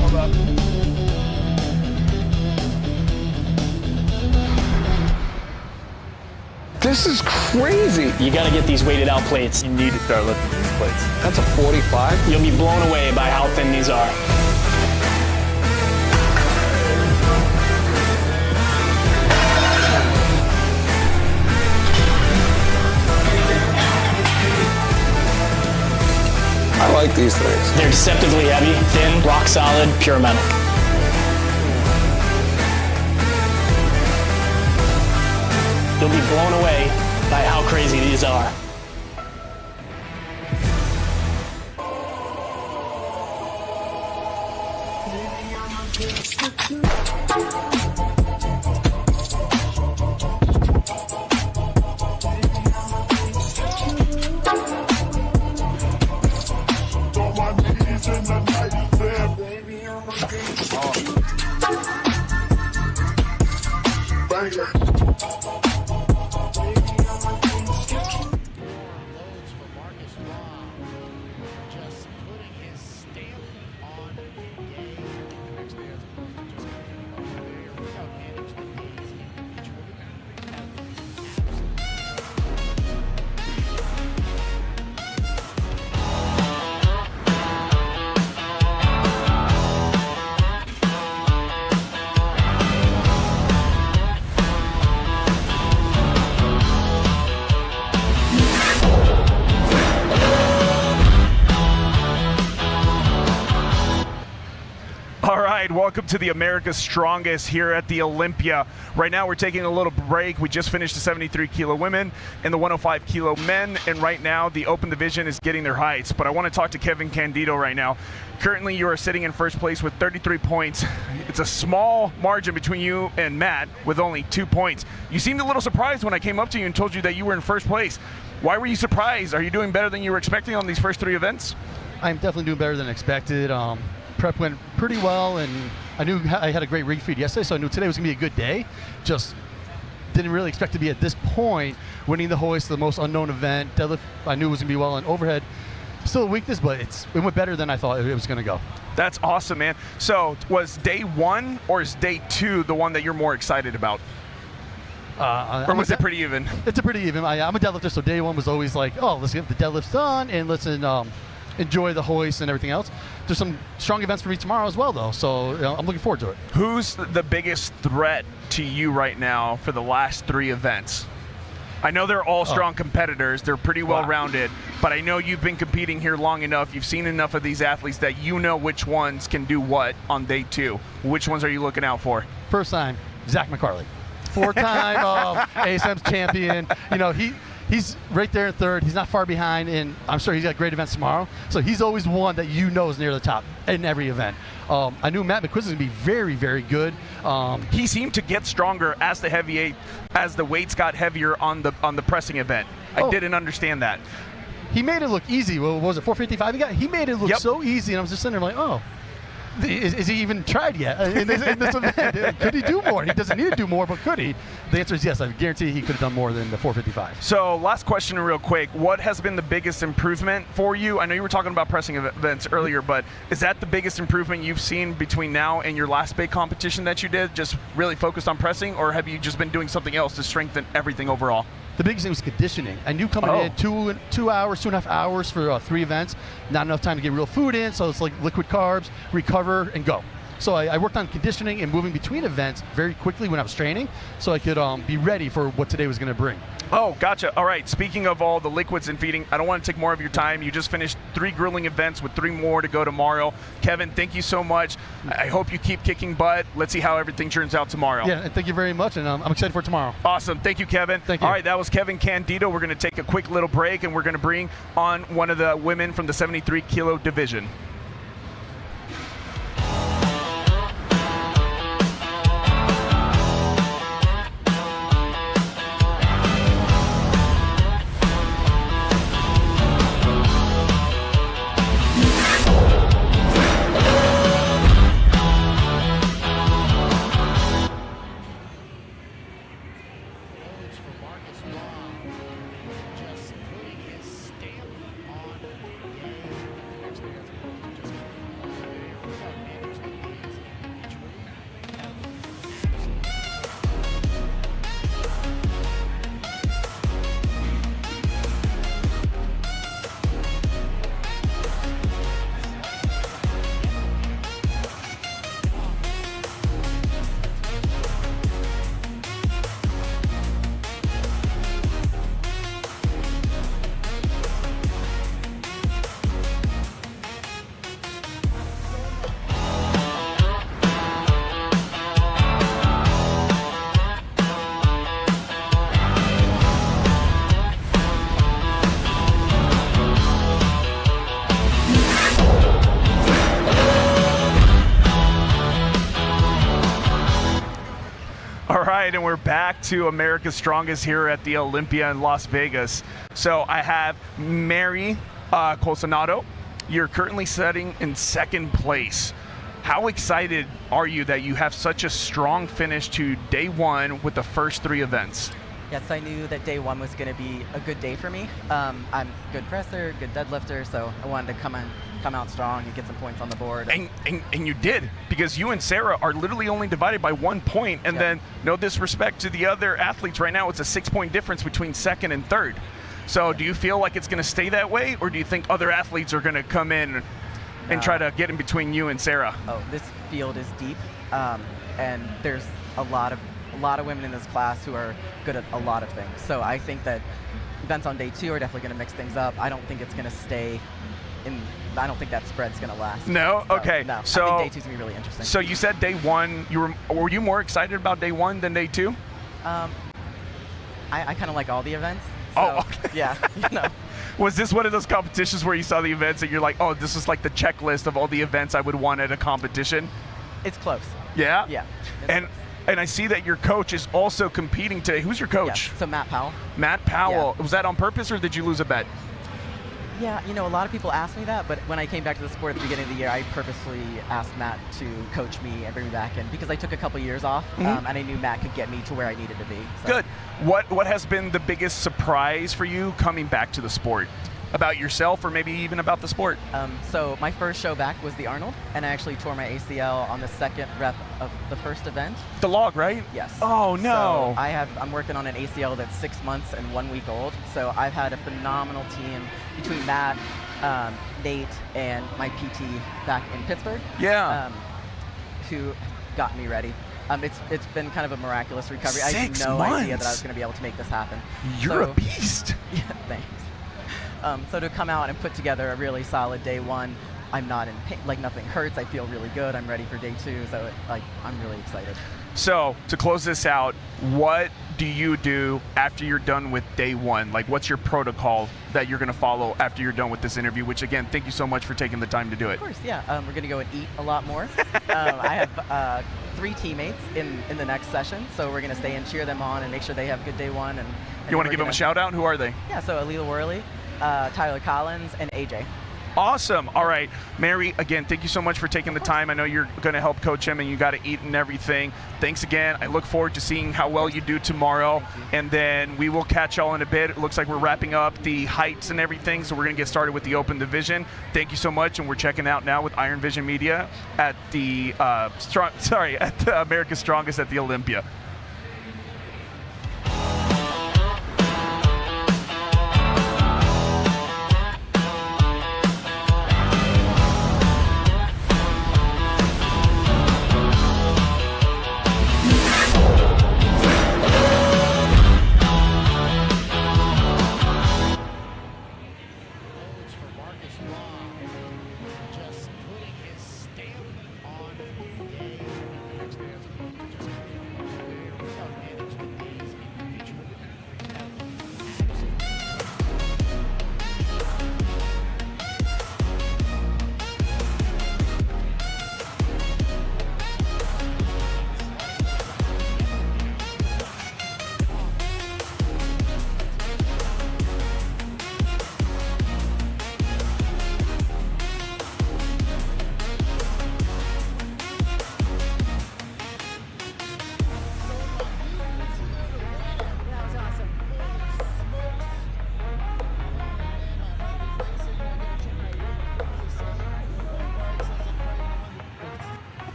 Hold up. This is crazy. You gotta get these weighted out plates. You need to start lifting these plates. That's a 45. You'll be blown away by how thin these are. I like these things. They're deceptively heavy, thin, rock solid, pure metal. You'll be blown away by how crazy these are. Just putting his stamp on the game. The next day, as opposed to just getting up there without managing the days individually. All right, welcome to the America's Strongest here at the Olympia. Right now we're taking a little break. We just finished the 73 kilo women and the 105 kilo men, and right now the open division is getting their heights. But I want to talk to Kevin Candido right now. Currently you are sitting in first place with 33 points. It's a small margin between you and Matt with only 2 points. You seemed a little surprised when I came up to you and told you that you were in first place. Why were you surprised? Are you doing better than you were expecting on these first 3 events? I'm definitely doing better than expected. Prep went pretty well, and I knew I had a great rig feed yesterday, so I knew today was going to be a good day. Just didn't really expect to be at this point, winning the hoist, the most unknown event. Deadlift, I knew was going to be well on overhead. Still a weakness, but it went better than I thought it was going to go. That's awesome, man. So was day 1 or is day 2 the one that you're more excited about? Or was it pretty even? It's a pretty even. I'm a deadlifter, so day 1 was always like, oh, let's get the deadlifts done and let's enjoy the hoist and everything else. There's some strong events for me tomorrow as well, though, so I'm looking forward to it. Who's the biggest threat to you right now for the last 3 events? I know they're all strong competitors. They're pretty well-rounded, but I know you've been competing here long enough. You've seen enough of these athletes that you know which ones can do what on day 2. Which ones are you looking out for? First time, Zach McCarley. 4-time ASM's champion. You know, he's right there in third. He's not far behind, and I'm sure he's got great events tomorrow. So he's always one that you know is near the top in every event. I knew Matt McQuiz was going to be very, very good. He seemed to get stronger as the weights got heavier on the pressing event. I didn't understand that. He made it look easy. What was it, 455 he got? He made it look so easy, and I was just sitting there like, oh. Is he even tried yet in this event? Could he do more? He doesn't need to do more, but could he? The answer is yes. I guarantee he could have done more than the 455. So last question real quick. What has been the biggest improvement for you? I know you were talking about pressing events earlier, but is that the biggest improvement you've seen between now and your last big competition that you did? Just really focused on pressing, or have you just been doing something else to strengthen everything overall? The biggest thing was conditioning. I knew coming in 2 hours, 2.5 hours for 3 events, not enough time to get real food in, so it's like liquid carbs, recover, and go. So I worked on conditioning and moving between events very quickly when I was training, so I could be ready for what today was going to bring. Oh, gotcha. All right. Speaking of all the liquids and feeding, I don't want to take more of your time. You just finished 3 grueling events with 3 more to go tomorrow. Kevin, thank you so much. I hope you keep kicking butt. Let's see how everything turns out tomorrow. Yeah, and thank you very much, and I'm excited for tomorrow. Awesome. Thank you, Kevin. Thank you. All right, that was Kevin Candido. We're going to take a quick little break, and we're going to bring on one of the women from the 73 kilo division. Just putting his stamp on the game. The next day, as opposed to right, and we're back to America's Strongest here at the Olympia in Las Vegas. So I have Mary Colsonato. You're currently sitting in second place. How excited are you that you have such a strong finish to day one with the first 3 events? Yes, I knew that day one was going to be a good day for me. I'm a good presser, good deadlifter, so I wanted to come out strong and get some points on the board. And you did, because you and Sarah are literally only divided by 1 point, and then no disrespect to the other athletes right now, it's a 6-point difference between second and third. So do you feel like it's going to stay that way, or do you think other athletes are going to come in and try to get in between you and Sarah? Oh, this field is deep, and there's a lot of women in this class who are good at a lot of things. So I think that events on day 2 are definitely going to mix things up. I don't think it's going to stay in. I don't think that spread's going to last. No? Okay. No. So I think day 2's going to be really interesting. So you said day 1. Were you more excited about day 1 than day 2? I kind of like all the events. So, Oh, okay. Yeah. You know. Was this one of those competitions where you saw the events and you're like, oh, this is like the checklist of all the events I would want at a competition? It's close. Yeah? Yeah. And I see that your coach is also competing today. Who's your coach? Yeah, so Matt Powell. Matt Powell. Yeah. Was that on purpose, or did you lose a bet? Yeah, you know, a lot of people ask me that, but when I came back to the sport at the beginning of the year, I purposely asked Matt to coach me and bring me back in, because I took a couple years off, and I knew Matt could get me to where I needed to be. So. Good. What has been the biggest surprise for you coming back to the sport? About yourself, or maybe even about the sport? So my first show back was the Arnold, and I actually tore my ACL on the 2nd rep of the first event. The log, right? Yes. Oh no. So I'm working on an ACL that's 6 months and 1 week old. So I've had a phenomenal team between Matt, Nate, and my PT back in Pittsburgh. Yeah. Who got me ready. It's been kind of a miraculous recovery. I had 6 no months. idea that I was going to be able to make this happen. You're a beast. Yeah, thanks. So to come out and put together a really solid day 1, I'm not in pain, like nothing hurts. I feel really good. I'm ready for day 2, so I'm really excited. So to close this out, what do you do after you're done with day 1? Like, what's your protocol that you're going to follow after you're done with this interview? Which, again, thank you so much for taking the time to do it. Of course, yeah. We're going to go and eat a lot more. I have 3 teammates in the next session, so we're going to stay and cheer them on and make sure they have a good day 1. And you want to give them a shout out? Who are they? Yeah, so Alila Worley, Tyler Collins, and AJ. Awesome. All right, Mary, again, thank you so much for taking the time. I know you're going to help coach him, and you got to eat and everything. Thanks again. I look forward to seeing how well you do tomorrow, and then we will catch y'all in a bit. It looks like we're wrapping up the heights and everything, so we're going to get started with the open division. Thank you so much, and we're checking out now with Iron Vision Media at the America's Strongest at the Olympia.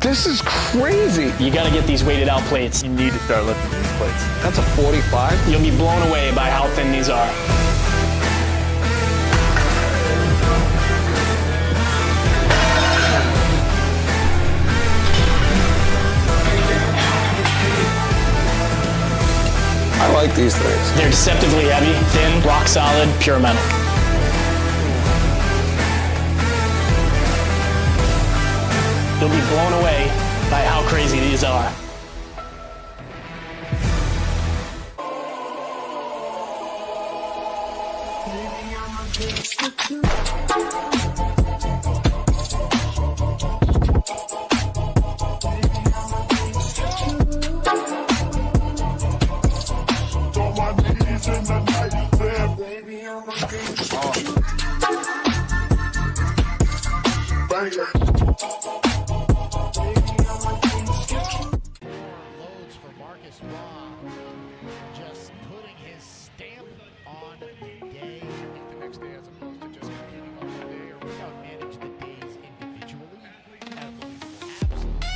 This is crazy. You got to get these weighted out plates. You need to start lifting these plates. That's a 45? You'll be blown away by how thin these are. I like these things. They're deceptively heavy, thin, rock solid, pure metal. You'll be blown away by how crazy these are. Just putting his stamp on the day. The next day, as opposed to just competing on the day, or without manage the days individually. Absolutely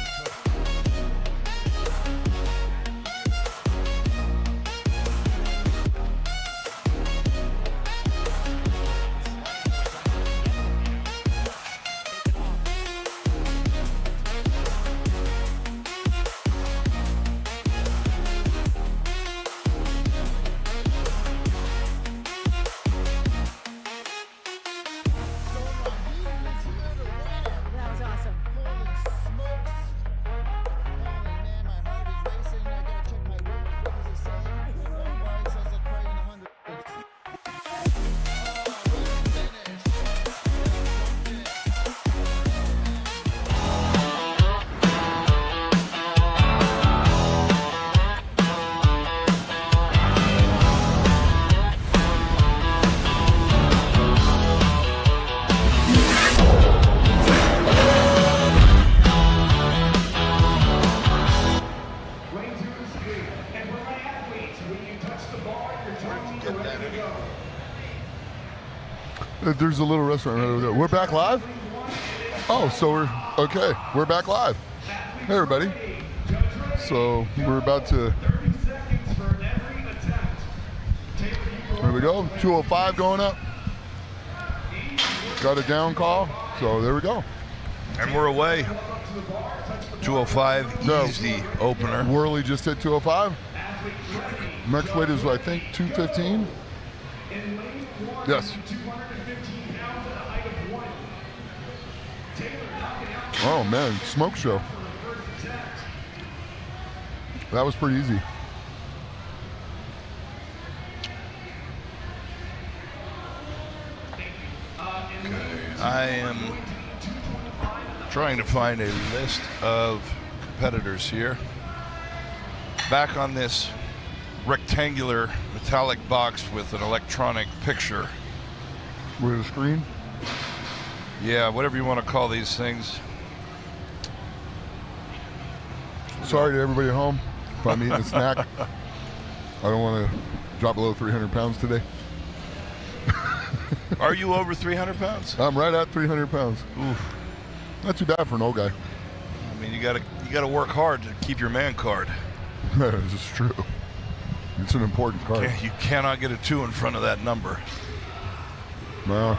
There's a little restaurant right over there. We're back live? Oh, so we're back live. Hey everybody. So we're about to, there we go, 205 going up. Got a down call, so there we go. And we're away. 205, easy opener. Worley just hit 205. Next weight is, I think, 215. Yes. Oh man, smoke show. That was pretty easy. Okay, I am trying to find a list of competitors here. Back on this rectangular metallic box with an electronic picture. With a screen? Yeah, whatever you want to call these things. Sorry to everybody at home if I'm eating a snack. I don't want to drop below 300 pounds today. Are you over 300 pounds? I'm right at 300 pounds. Oof. Not too bad for an old guy. I mean, you gotta work hard to keep your man card. This is true. It's an important card. You cannot get a 2 in front of that number. No.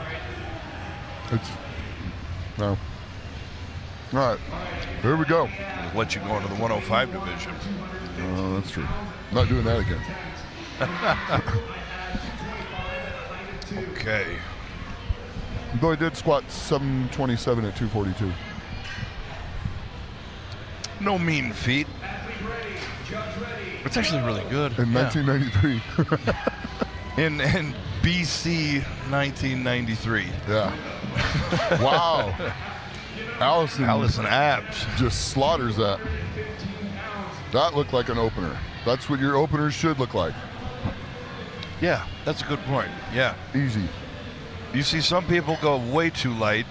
No. All right, here we go. It'll let you go into the 105 division. Oh, that's true. Not doing that again. Okay. Though I did squat 727 at 242. No mean feat. It's actually really good. In 1993. in BC 1993. Yeah. Wow. Allison Abs just slaughters that. That looked like an opener. That's what your openers should look like. Yeah, that's a good point. Yeah. Easy. You see some people go way too light.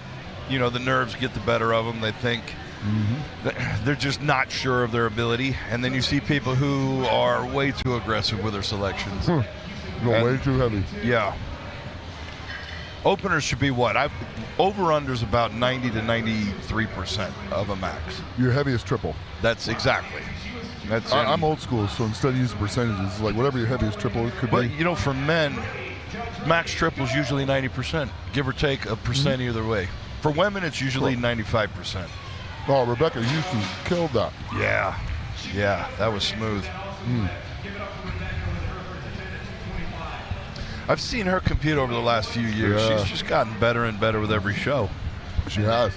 You know, the nerves get the better of them. They think they're just not sure of their ability. And then you see people who are way too aggressive with their selections. Go way too heavy. Yeah. Openers should be what? Over-under's about 90 to 93% of a max. Your heaviest triple. That's exactly. I'm old school, so instead of using percentages, it's like whatever your heaviest triple could be. But, you know, for men, max triple is usually 90%, give or take a percent either way. For women, it's usually 95%. Oh, Rebecca Houston killed that. Yeah, that was smooth. I've seen her compete over the last few years. Yeah. She's just gotten better and better with every show. She has.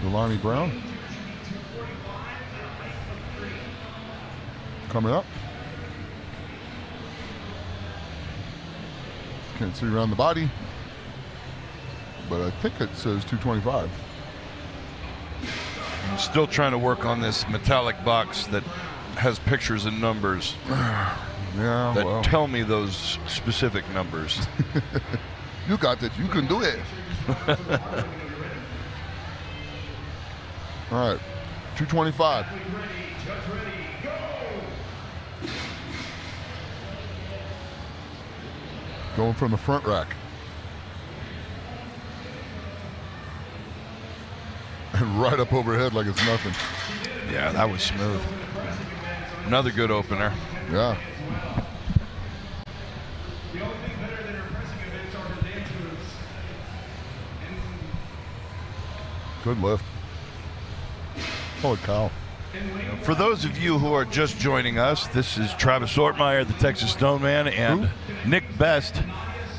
Delaney Brown coming up. Can't see around the body, but I think it says 225. I'm still trying to work on this metallic box that has pictures and numbers that tell me those specific numbers. You got it. You can do it. All right, 225. Going from the front rack. And right up overhead like it's nothing. Yeah, that was smooth. Another good opener. Yeah. Good lift. Holy cow. For those of you who are just joining us, this is Travis Ortmeyer, the Texas Stoneman, and Nick Best,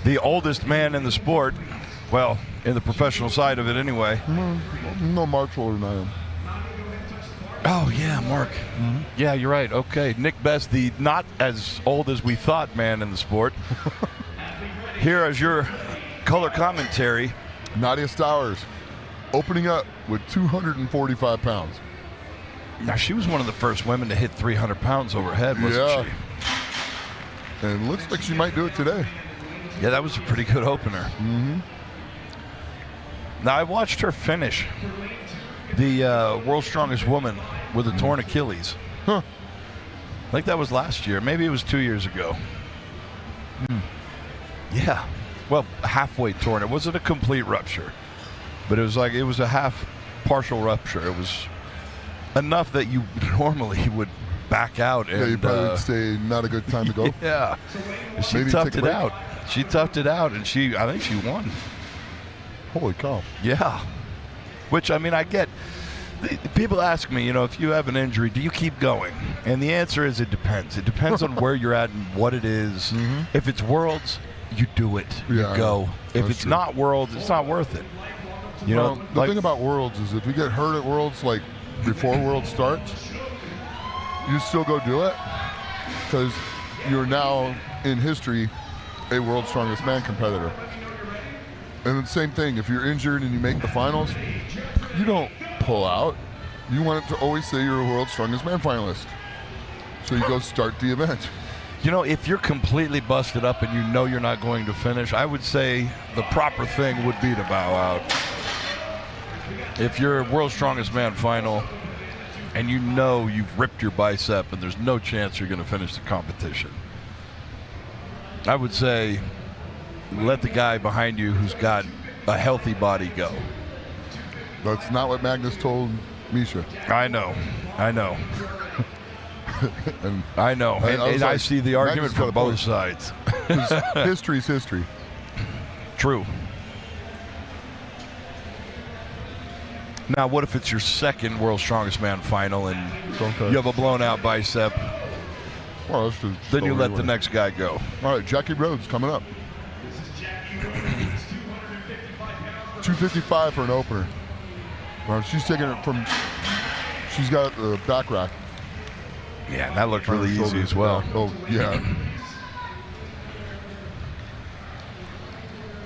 the oldest man in the sport. Well, in the professional side of it anyway. No, Mark's older than I am. Oh, yeah, Mark. Yeah, you're right. Okay, Nick Best, the not as old as we thought man in the sport. Here is your color commentary. Nadia Stowers opening up with 245 pounds. Now, she was one of the first women to hit 300 pounds overhead, wasn't she? And looks like she might do it today. Yeah, that was a pretty good opener. Now, I watched her finish the World's Strongest Woman with a torn Achilles. I think that was last year. Maybe it was 2 years ago. Yeah. Well, halfway torn. It wasn't a complete rupture, but it was a half partial rupture. It was enough that you normally would back out. And, you probably would say not a good time to go. Yeah. She Maybe toughed take a it break. out. She toughed it out, and I think she won. Holy cow. Yeah. Which, I mean, I get. People ask me, if you have an injury, do you keep going? And the answer is it depends. It depends on where you're at and what it is. If it's Worlds, you do it. You go. If it's not Worlds, it's not worth it. The thing about Worlds is if you get hurt at Worlds, like before Worlds starts, you still go do it because you're now in history a World's Strongest Man competitor. And the same thing, if you're injured and you make the finals, you don't pull out. You want it to always say you're a World's Strongest Man finalist. So you go start the event. If you're completely busted up and you know you're not going to finish, I would say the proper thing would be to bow out. If you're a World's Strongest Man final and you know you've ripped your bicep and there's no chance you're going to finish the competition, I would say let the guy behind you who's got a healthy body go. That's not what Magnus told Misha. I know. And I know. And I see the argument from both point. sides. History's history. True. Now, what if it's your second World's Strongest Man final and you have a blown out bicep? Well, then you let the next guy go. All right, Jackie Rhodes coming up. 255 for an opener. Well, she's taking it from. She's got the back rack. Yeah, that looked really easy as well. Oh, yeah.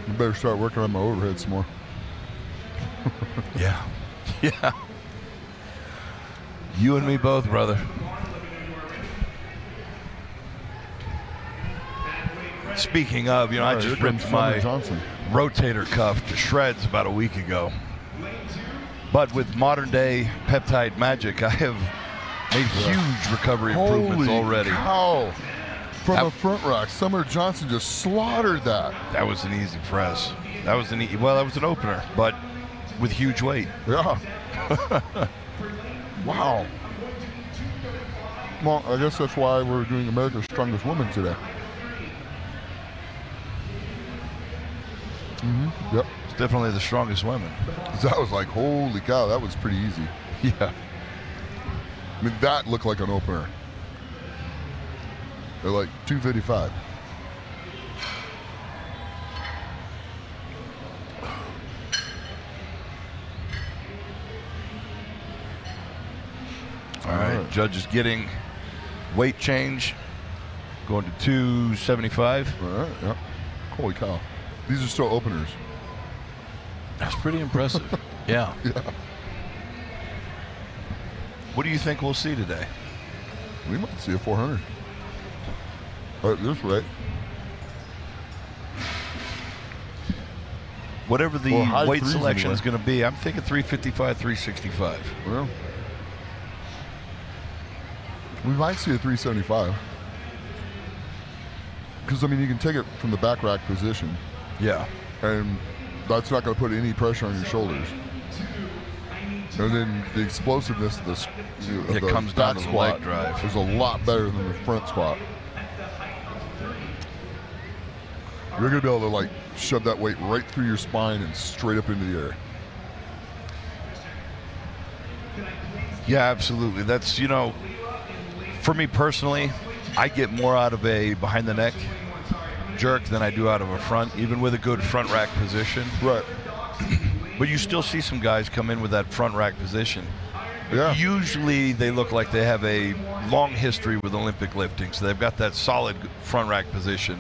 You better start working on my overheads more. Yeah. You and me both, brother. Speaking of, I just ripped my rotator cuff to shreds about a week ago. But with modern day peptide magic, I have made huge recovery improvements already. Cow. From a front rack, Summer Johnson just slaughtered that. That was an easy press. That was that was an opener, but with huge weight. Yeah. Wow. Well, I guess that's why we're doing America's Strongest Woman today. Yep. It's definitely the strongest women. That was like, holy cow, that was pretty easy. Yeah. I mean, that looked like an opener. They're like 255. All right. Judge is getting weight change, going to 275. All right, yeah. Holy cow. These are still openers. That's pretty impressive. Yeah. Yeah. What do you think we'll see today? We might see a 400. At this rate. Whatever the Well, weight threes selection anyway. is going to be, I'm thinking 355, 365. Well, we might see a 375. Because, I mean, you can take it from the back rack position. Yeah. And that's not going to put any pressure on your shoulders. And then the explosiveness of It the comes down back to the squat leg drive. is a lot better than the front squat. You're going to be able to, like, shove that weight right through your spine and straight up into the air. Yeah, absolutely. That's, you know, for me personally, I get more out of a behind the neck jerk than I do out of a front, even with a good front rack position. Right. But you still see some guys come in with that front rack position. Yeah. Usually they look like they have a long history with Olympic lifting, so they've got that solid front rack position,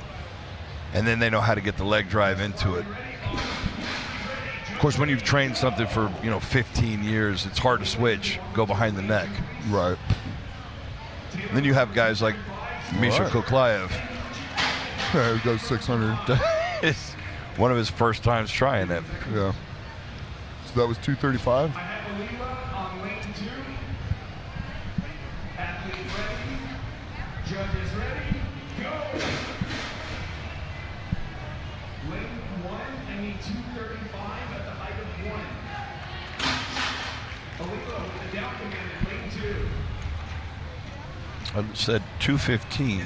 and then they know how to get the leg drive into it. Of course, when you've trained something for 15 years, it's hard to switch, go behind the neck. Right. And then you have guys like Misha Koklayev. Yeah, he goes 600. It's one of his first times trying it. Yeah. So that was 235? Judges ready, go! Lane 1, I need 235 at the height of 1. Olympia with the down command in lane 2. I said 215. Yeah.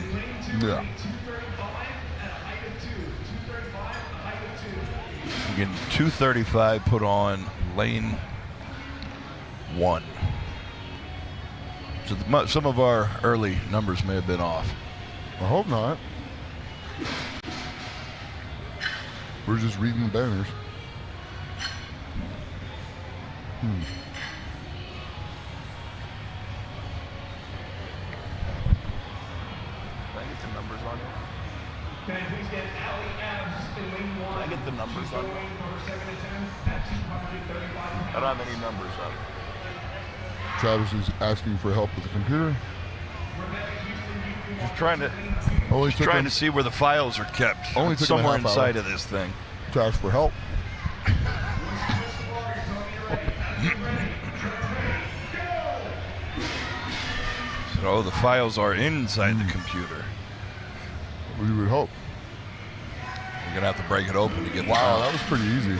235 at a height of 2. 235 at a height of 2. You get 235 put on lane 1. So some of our early numbers may have been off. I hope not. We're just reading the banners. Can I get the numbers on it? Can I please get Ali Abs in lane 1? Can I get the numbers on it? Number 7 at 235. I don't have any numbers on it. Travis is asking for help with the computer. Just trying to Only just took trying him- to see where the files are kept. Only took him a somewhere half hour. inside of this thing. To ask for help. So the files are inside the computer. We would hope. We're gonna have to break it open to get. Wow, the that was pretty easy.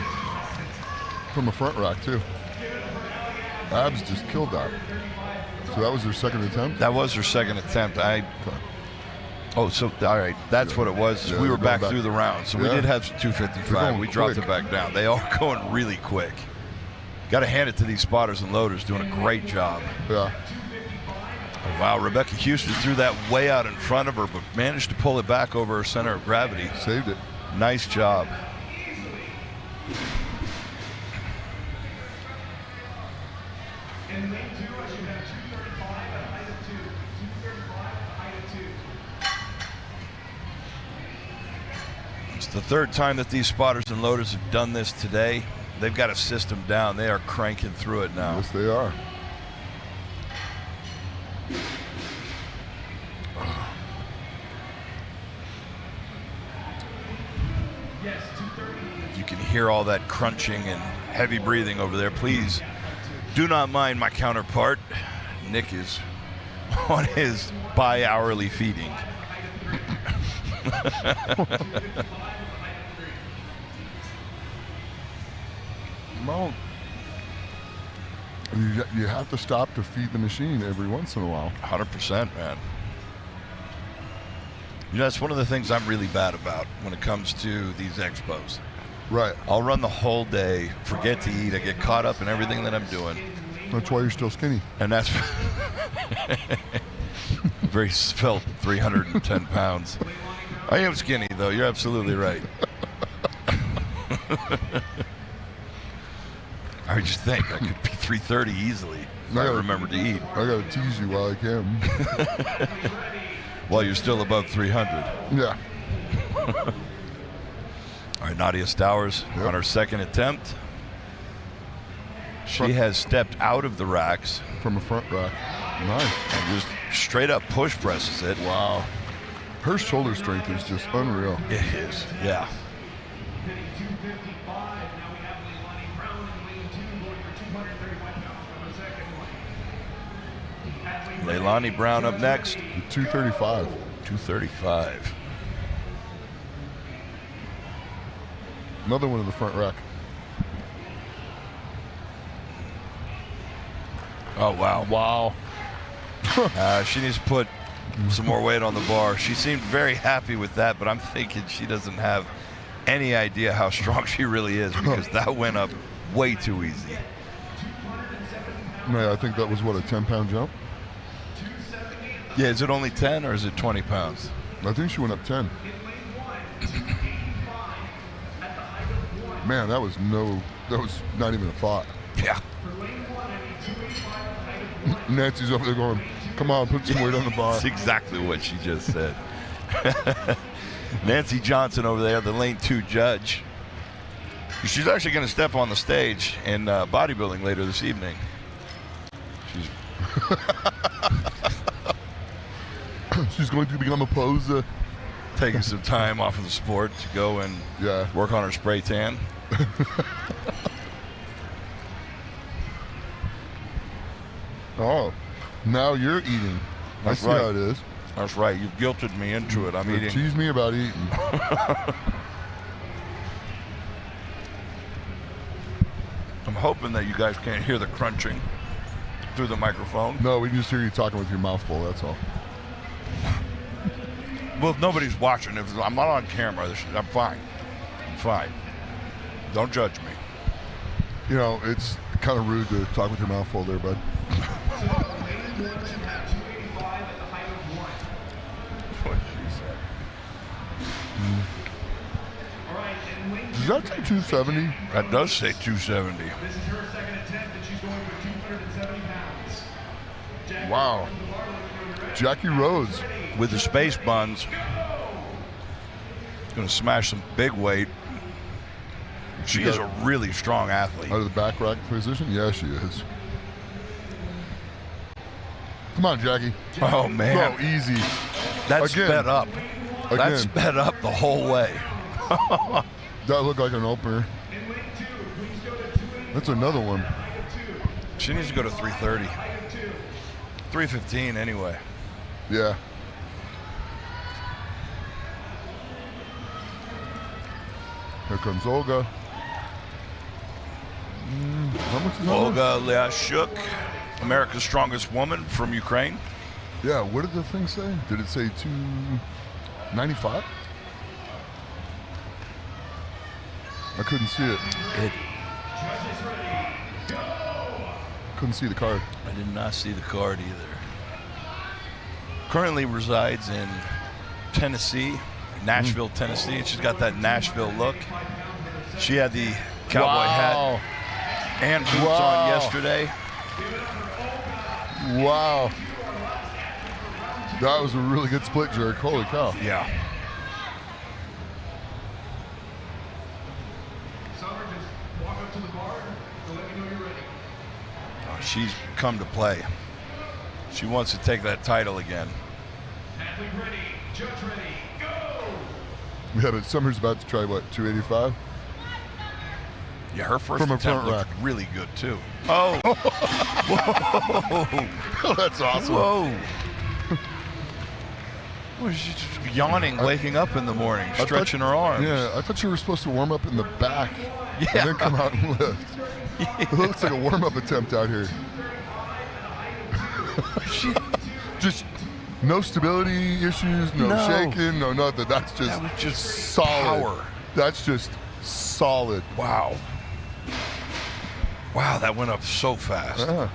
From a front rack too. Abs just killed that. So that was their second attempt? That was her second attempt. Oh, so all right, that's what it was. Yeah, we were they're going back through the round, so we Yeah. did have some They're 255. going We dropped quick. it back down. They are going really quick. Got to hand it to these spotters and loaders, doing a great job. Yeah. Oh, wow, Rebecca Houston threw that way out in front of her, but managed to pull it back over her center of gravity. Saved it. Nice job. In lane 2, I should have 235 at a height of 2. 235 at a height of 2. It's the third time that these spotters and loaders have done this today. They've got a system down. They are cranking through it now. Yes, they are. You can hear all that crunching and heavy breathing over there. Please do not mind my counterpart. Nick is on his bi-hourly feeding. Well, you have to stop to feed the machine every once in a while. 100%, man. You know, that's one of the things I'm really bad about when it comes to these expos. Right. I'll run the whole day, forget to eat, I get caught up in everything that I'm doing. That's why you're still skinny. And that's very svelte, 310 pounds. I am skinny, though. You're absolutely right. I just think I could be 330 easly if I remember to eat. I gotta tease you while I can. While you're still above 300. Yeah. All right, Nadia Stowers on her second attempt. She has stepped out of the racks. From a front rack. Nice. And just straight up push presses it. Wow. Her shoulder strength is just unreal. It is, yeah. Leilani Brown up next. 235. 235. Another one in the front rack. Oh, wow. Wow. She needs to put some more weight on the bar. She seemed very happy with that, but I'm thinking she doesn't have any idea how strong she really is, because that went up way too easy. No, I think that was, what, a 10-pound jump? Yeah, is it only 10 or is it 20 pounds? I think she went up 10. Man, that was not even a thought. Yeah. Nancy's over there going, come on, put some weight on the bar. That's exactly what she just said. Nancy Johnson over there, the lane 2 judge. She's actually going to step on the stage in bodybuilding later this evening. She's going to become a poser. Taking some time off of the sport to go and work on her spray tan. Oh, now you're eating. That's I see how it is. That's right. You've guilted me into it. I'm eating. Tease me about eating. I'm hoping that you guys can't hear the crunching through the microphone. No, we can just hear you talking with your mouth full, that's all. Well, if nobody's watching, if I'm not on camera, I'm fine. I'm fine. Don't judge me. You know, it's kind of rude to talk with your mouth full there, bud. Does that say 270? That does say 270. This is her second attempt, and she's going for 270 pounds. Wow. Jackie Rose. With the space buns. Going to smash some big weight. She is a really strong athlete. Out of the back rack position? Yeah, she is. Come on, Jackie. Oh, man. Go easy. That's Again. sped up. Again. That's sped up the whole way. That looked like an opener. That's another one. She needs to go to 330. 315 anyway. Yeah. Here comes Olga. How much is that? Olga Liashuk, America's strongest woman from Ukraine. Yeah, what did the thing say? Did it say 295? I couldn't see it. Couldn't see the card. I did not see the card either. Currently resides in Tennessee, Nashville, Tennessee, and she's got that Nashville look. She had the cowboy hat and boots on yesterday. Wow. That was a really good split jerk. Holy cow. Yeah. She's come to play. She wants to take that title again. Athlete ready, judge ready, go! Yeah, but Summer's about to try, what, 285? Yeah, her first From a attempt front looked rack. really good, too. Oh! Whoa! That's awesome. Whoa! Well, she's just yawning, waking up in the morning, stretching her arms. Yeah, I thought you were supposed to warm up in the back and then come out and lift. It looks like a warm-up attempt out here. Just no stability issues, no shaking, no nothing. That's just, that was just solid. Power. That's just solid. Wow. Wow, that went up so fast. Yeah.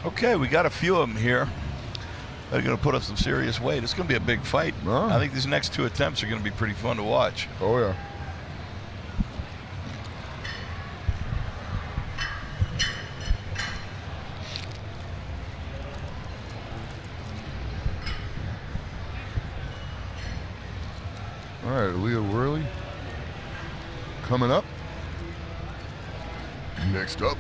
Okay, we got a few of them here. They're going to put up some serious weight. It's going to be a big fight. I think these next 2 attempts are going to be pretty fun to watch. Oh, yeah. All right, Leah Worley coming up. Next up.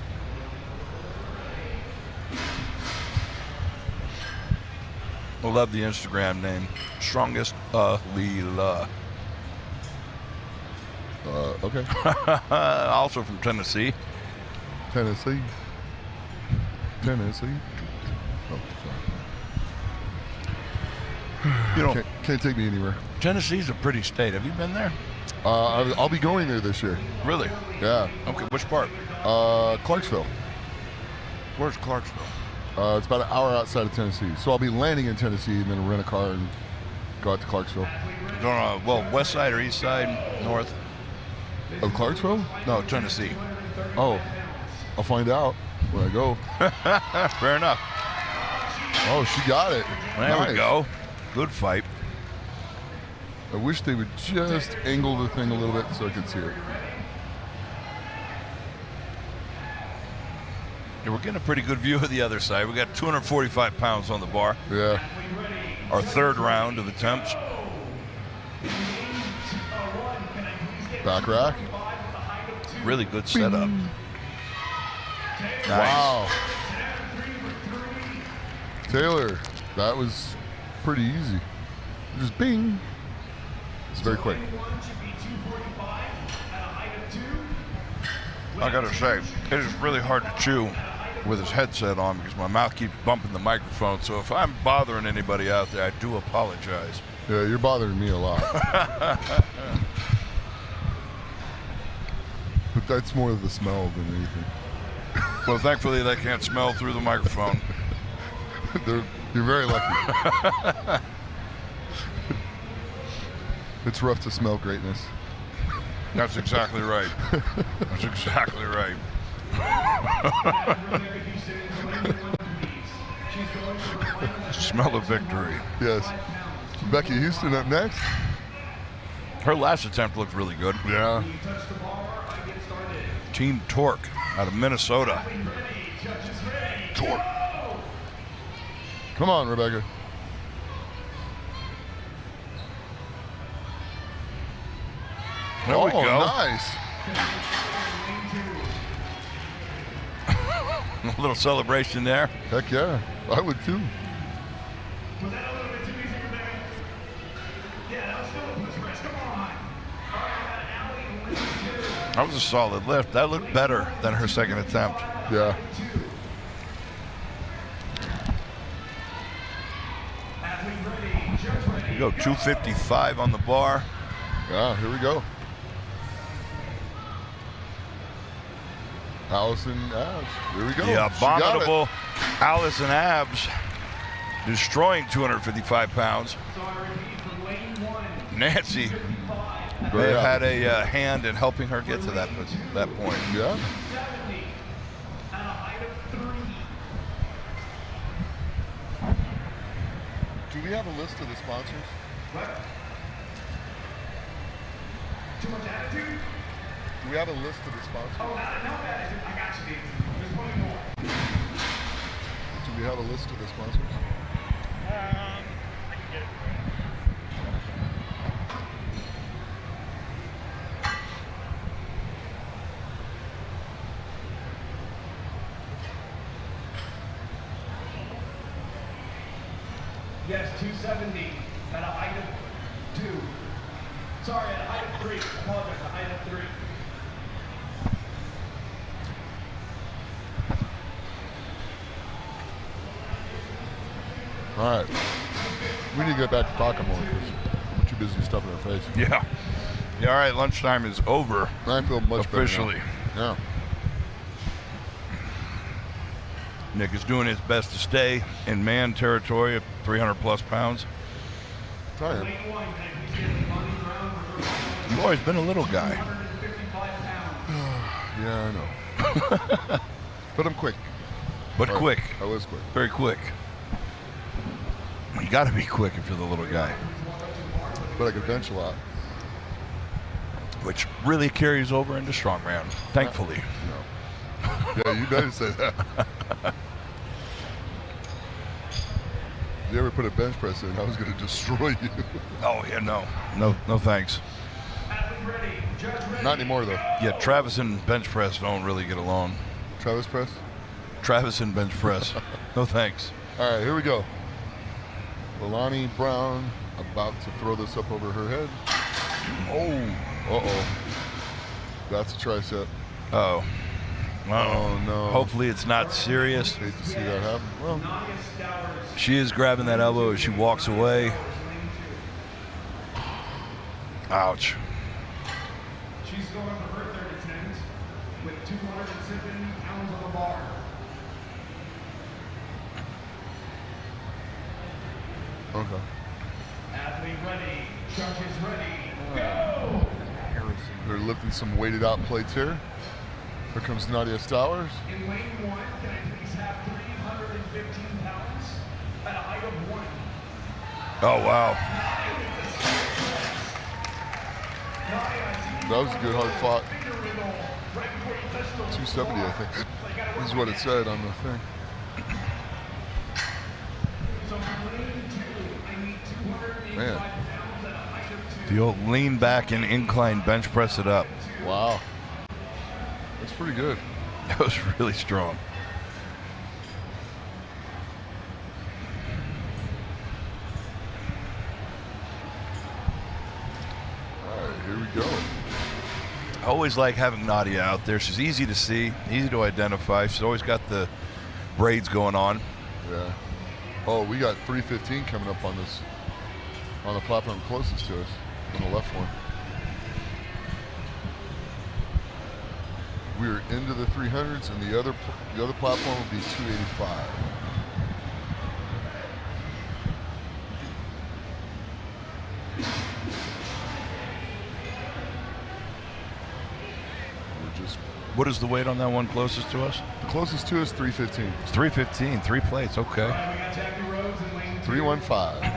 I love the Instagram name. Strongest Leela. Okay. Also from Tennessee. Tennessee. Oh, sorry. You know, can't take me anywhere. Tennessee's a pretty state. Have you been there? I'll be going there this year. Really? Yeah. Okay, which part? Clarksville. Where's Clarksville? It's about an hour outside of Tennessee. So I'll be landing in Tennessee and then rent a car and go out to Clarksville. Well, west side or east side, north? Of Clarksville? No, Tennessee. Oh, I'll find out when I go. Fair enough. Oh, she got it. There we go. Good fight. I wish they would just angle the thing a little bit so I could see it. Yeah, we're getting a pretty good view of the other side. We got 245 pounds on the bar. Yeah. Our third round of attempts. Back rack. Really good setup. Nice. Wow. Taylor, that was pretty easy. Just bing. It's very quick. I gotta say, it is really hard to chew with his headset on because my mouth keeps bumping the microphone. So if I'm bothering anybody out there, I do apologize. Yeah, you're bothering me a lot. But that's more of the smell than anything. Well, thankfully they can't smell through the microphone. You're very lucky. It's rough to smell greatness. That's exactly right. That's exactly right. Smell of victory. Yes. Becky Houston up next. Her last attempt looked really good. Yeah. Team Torque out of Minnesota. Torque. Come on, Rebecca. There we go. Nice. A little celebration there. Heck yeah. I would too. That was a solid lift. That looked better than her second attempt. Yeah. We go 255 on the bar. Yeah, here we go. Allison Abs. Here we go. The abominable Allison Abs destroying 255 pounds. Nancy may have had a hand in helping her get to that point. Yeah. Do we have a list of the sponsors? Too much attitude? Do we have a list of the sponsors? Oh, no, I got you, There's one more. Do we have a list of the sponsors? I can get it for you. Yes, 270 at a height of 2. Sorry, at a height of 3. I apologize, a height of 3. All right. We need to get back to talking more because we're too busy stuffing our face. Yeah. Yeah, all right, lunchtime is over. I feel much officially. better now. Yeah. Nick is doing his best to stay in man territory at 300 plus pounds. Trying. You've always been a little guy. Yeah, I know. But I'm quick. But quick. I was quick. Very quick. You got to be quick if you're the little guy. But I can bench a lot. Which really carries over into strongman, thankfully. No. Yeah, you better say that. If you ever put a bench press in, I was going to destroy you. Oh, yeah, no, thanks. Not anymore, though. Yeah, Travis and bench press don't really get along. Travis press? Travis and bench press. No thanks. All right, here we go. Lilani Brown about to throw this up over her head. Oh, uh-oh. That's a tricep. Oh. Oh, no. Hopefully it's not serious. Hate to see that happen. Well, she is grabbing that elbow as she walks away. Ouch. She's going up for her third attempt with 207 pounds on the bar. okay. Athlete ready, judges ready, go! They're lifting some weighted out plates here. Here comes Nadia Stowers. In lane 1, can I please have 315 pounds at a height of 1? Oh, wow. That was a good hard fought. 270, I think. This is what it said on the thing. Man. The old lean back and incline bench press it up. Wow. That's pretty good. That was really strong. All right, here we go. I always like having Nadia out there. She's easy to see, easy to identify. She's always got the braids going on. Yeah. Oh, we got 315 coming up on this, on the platform closest to us, on the left one. We're into the 300s, and the other platform will be 285. What is the weight on that one closest to us? The closest to us, 315. It's 315, 3 plates, okay. 315.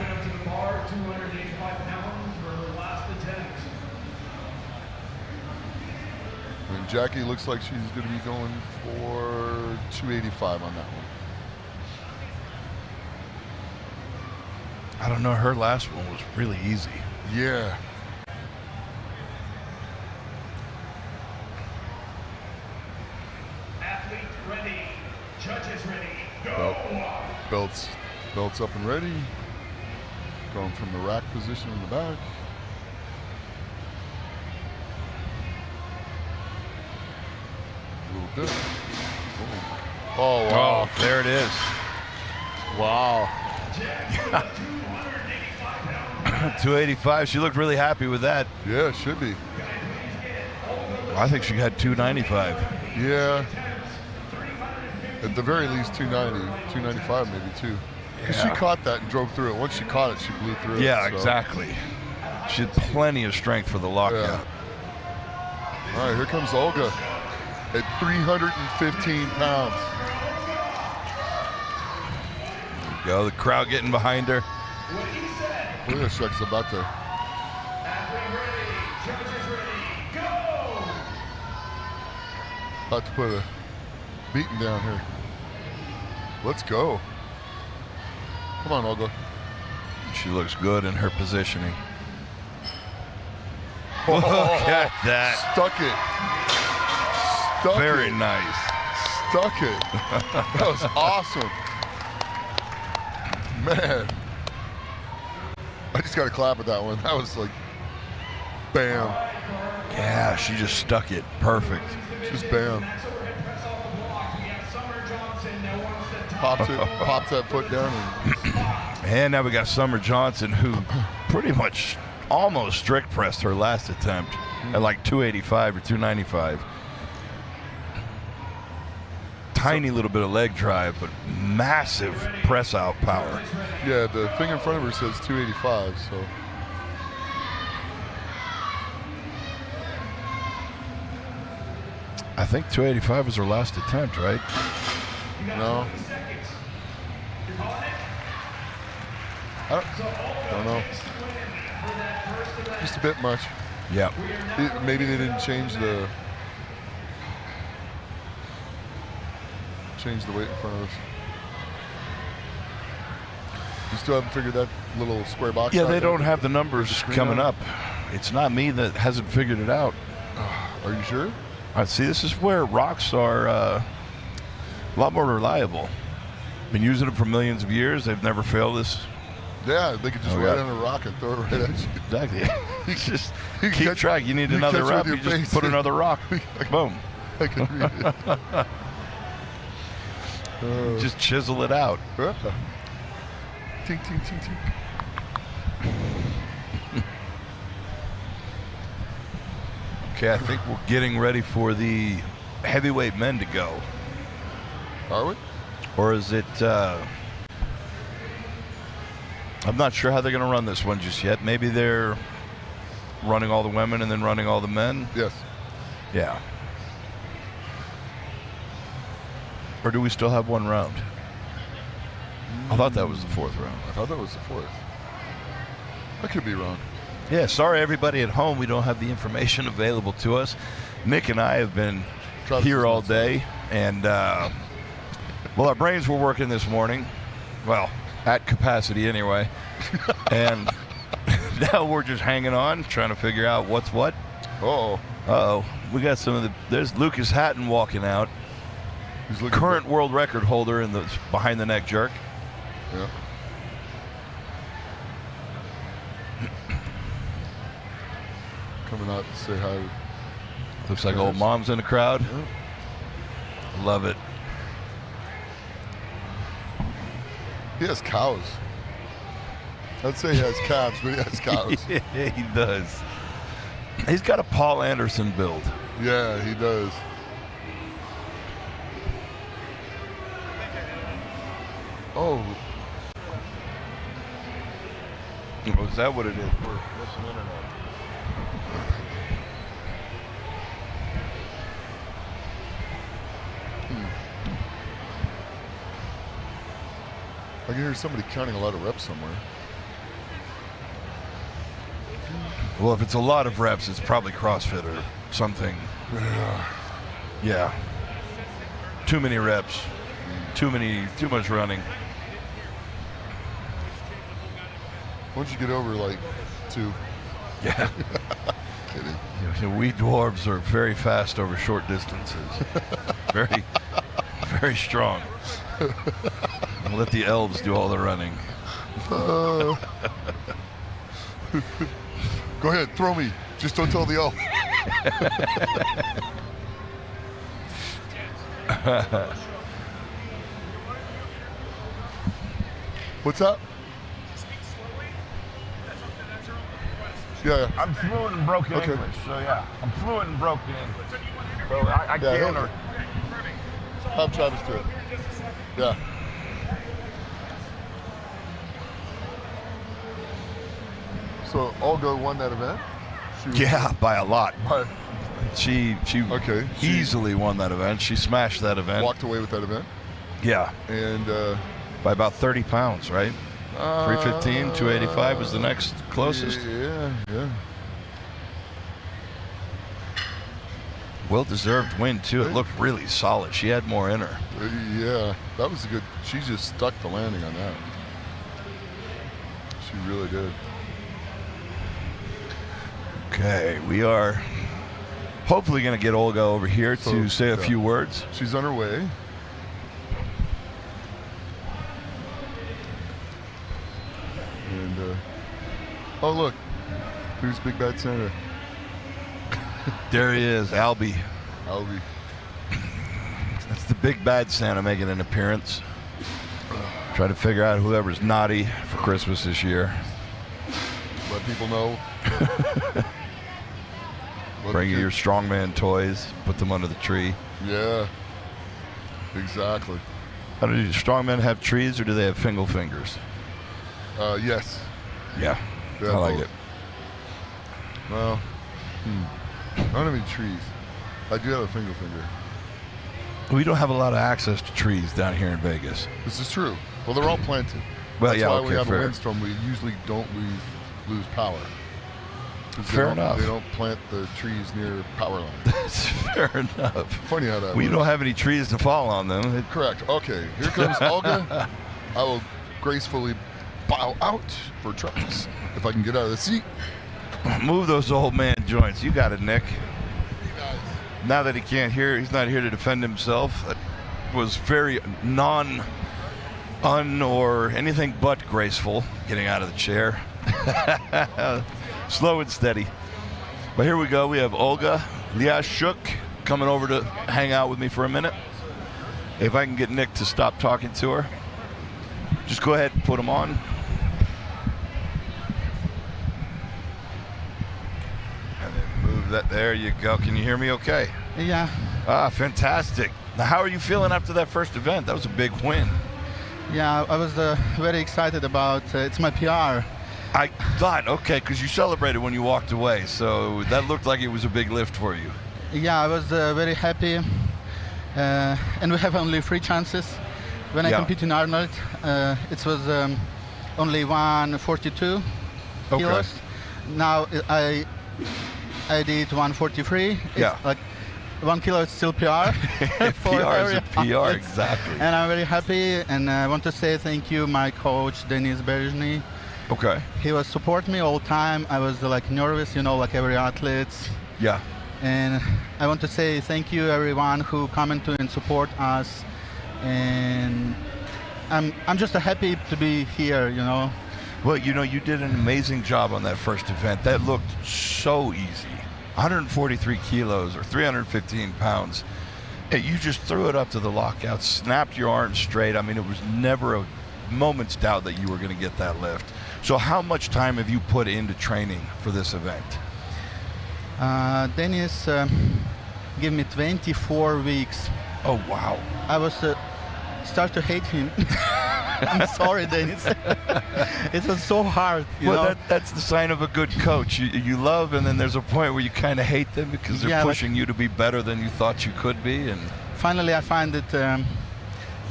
And Jackie looks like she's going to be going for 285 on that one. I don't know, her last one was really easy. Yeah. Athlete ready, judges ready, go! Belts up and ready. Going from the rack position in the back. A little bit. Oh, wow. Oh, there it is. Wow. 285. She looked really happy with that. Yeah, should be. I think she had 295. Yeah. At the very least 290, 295 maybe too. Because she caught that and drove through it. Once she caught it, she blew through it. Yeah, so. exactly. She had plenty of strength for the lockout. Yeah. All right, here comes Olga at 315 pounds. There you go, the crowd getting behind her. Look at this, she's about to. About to put a beating down here. Let's go. Come on, Olga. She looks good in her positioning. Look at that. Stuck it. Stuck Very it. nice. Stuck it. That was awesome. Man. I just got to clap at that one. That was like, bam. Yeah, she just stuck it. Perfect. Just bam. pops that foot down. And now we got Summer Johnson, who pretty much almost strict pressed her last attempt at like 285 or 295. Tiny little bit of leg drive, but massive press out power. Yeah, the thing in front of her says 285, so. I think 285 was her last attempt, right? No. I don't know. Just a bit much. Yeah. Maybe they didn't change the weight in front of us. You still haven't figured that little square box out? Yeah, they don't have the numbers coming up. It's not me that hasn't figured it out. Are you sure? See, this is where rocks are a lot more reliable. Been using them for millions of years. They've never failed us. Yeah, they could just ride on a rock and throw it right at you. Exactly. You just keep track. You need another rep. You just put another rock. Boom. I can read it. Just chisel it out. Tink, tink, tink, tink. Okay, I think we're getting ready for the heavyweight men to go. Are we? Or is it, I'm not sure how they're going to run this one just yet. Maybe they're running all the women and then running all the men? Yes. Yeah. Or do we still have one round? I thought that was the fourth round. I thought that was the fourth. I could be wrong. Yeah, sorry everybody at home, we don't have the information available to us. Nick and I have been here all day, and well, our brains were working this morning. Well, at capacity anyway. And now we're just hanging on, trying to figure out what's what. Uh-oh. We got some of the, there's Lucas Hatton walking out. He's looking current world record holder in the behind the neck jerk. Yeah. Coming out to say hi. Looks like old mom's in the crowd. Yeah. Love it. He has cows. I'd say he has calves, but he has cows. Yeah, he does. He's got a Paul Anderson build. Yeah, he does. Oh. Oh, is that what it is? We're missing internet. I can hear somebody counting a lot of reps somewhere. Well, if it's a lot of reps, it's probably CrossFit or something. Yeah. Too many reps. Too much running. Once you get over like 2. Yeah. Kidding. You know, we dwarves are very fast over short distances. very, very strong. We'll let the elves do all the running. Go ahead, throw me. Just don't tell the elf. What's up? Yeah. I'm fluent in broken Okay. English, so yeah. I'm fluent in broken English. So I can or... Have Travis do it. Yeah. So Olga won that event? Yeah, by a lot. By, She easily won that event. She smashed that event. walked away with that event? Yeah. And by about 30 pounds, right? 315, 285 was the next closest. Yeah. Well-deserved win, too. It looked really solid. She had more in her. Yeah, that was a good. She just stuck the landing on that. She really did. Okay, we are hopefully going to get Olga over here to say a few words. She's on her way. And, oh, look. Here's Big Bad Santa. There he is, Albie. Albie. That's the Big Bad Santa making an appearance. Try to figure out whoever's naughty for Christmas this year. Let people know. Bring you your Strongman toys, put them under the tree. Yeah, exactly. How do Strongmen have trees, or do they have finger fingers? Yes. Yeah, I like it. Well, I don't have any trees. I do have a finger. We don't have a lot of access to trees down here in Vegas. This is true. Well, they're all planted. Well, That's yeah, why okay, we have fair. a windstorm. We usually don't lose power. Fair enough. They don't plant the trees near power lines. That's fair enough. Funny how that We works. don't have any trees to fall on them. Correct. Okay, here comes Olga. I will gracefully bow out for trucks if I can get out of the seat. Move those old man joints. You got it, Nick. Now that he can't hear, he's not here to defend himself. That was very or anything but graceful, getting out of the chair. Slow and steady. But here we go. We have Olga Liashuk coming over to hang out with me for a minute. If I can get Nick to stop talking to her, just go ahead and put him on. And then move that. There you go. Can you hear me okay? Yeah. Ah, fantastic. Now, how are you feeling after that first event? That was a big win. Yeah, I was very excited about it's my PR. I thought, okay, because you celebrated when you walked away, so that looked like it was a big lift for you. Yeah, I was very happy. And we have only 3 chances. When I compete in Arnold, it was only 142 kilos. Now I did 143. It's like 1 kilo is still PR. PR is a PR, exactly. And I'm very happy, and I want to say thank you, my coach, Denis Bergny. Okay. He was support me all time. I was like nervous, you know, like every athlete. Yeah. And I want to say thank you, everyone who commented and support us. And I'm just happy to be here, you know. Well, you know, you did an amazing job on that first event. That looked so easy. 143 kilos or 315 pounds. Hey, you just threw it up to the lockout, snapped your arms straight. I mean, it was never a moment's doubt that you were going to get that lift. So how much time have you put into training for this event? Dennis gave me 24 weeks. Oh, wow. I was start to hate him. I'm sorry, Dennis. It was so hard. You know? That's the sign of a good coach. You love, and then there's a point where you kind of hate them because they're pushing you to be better than you thought you could be. And finally, I find that a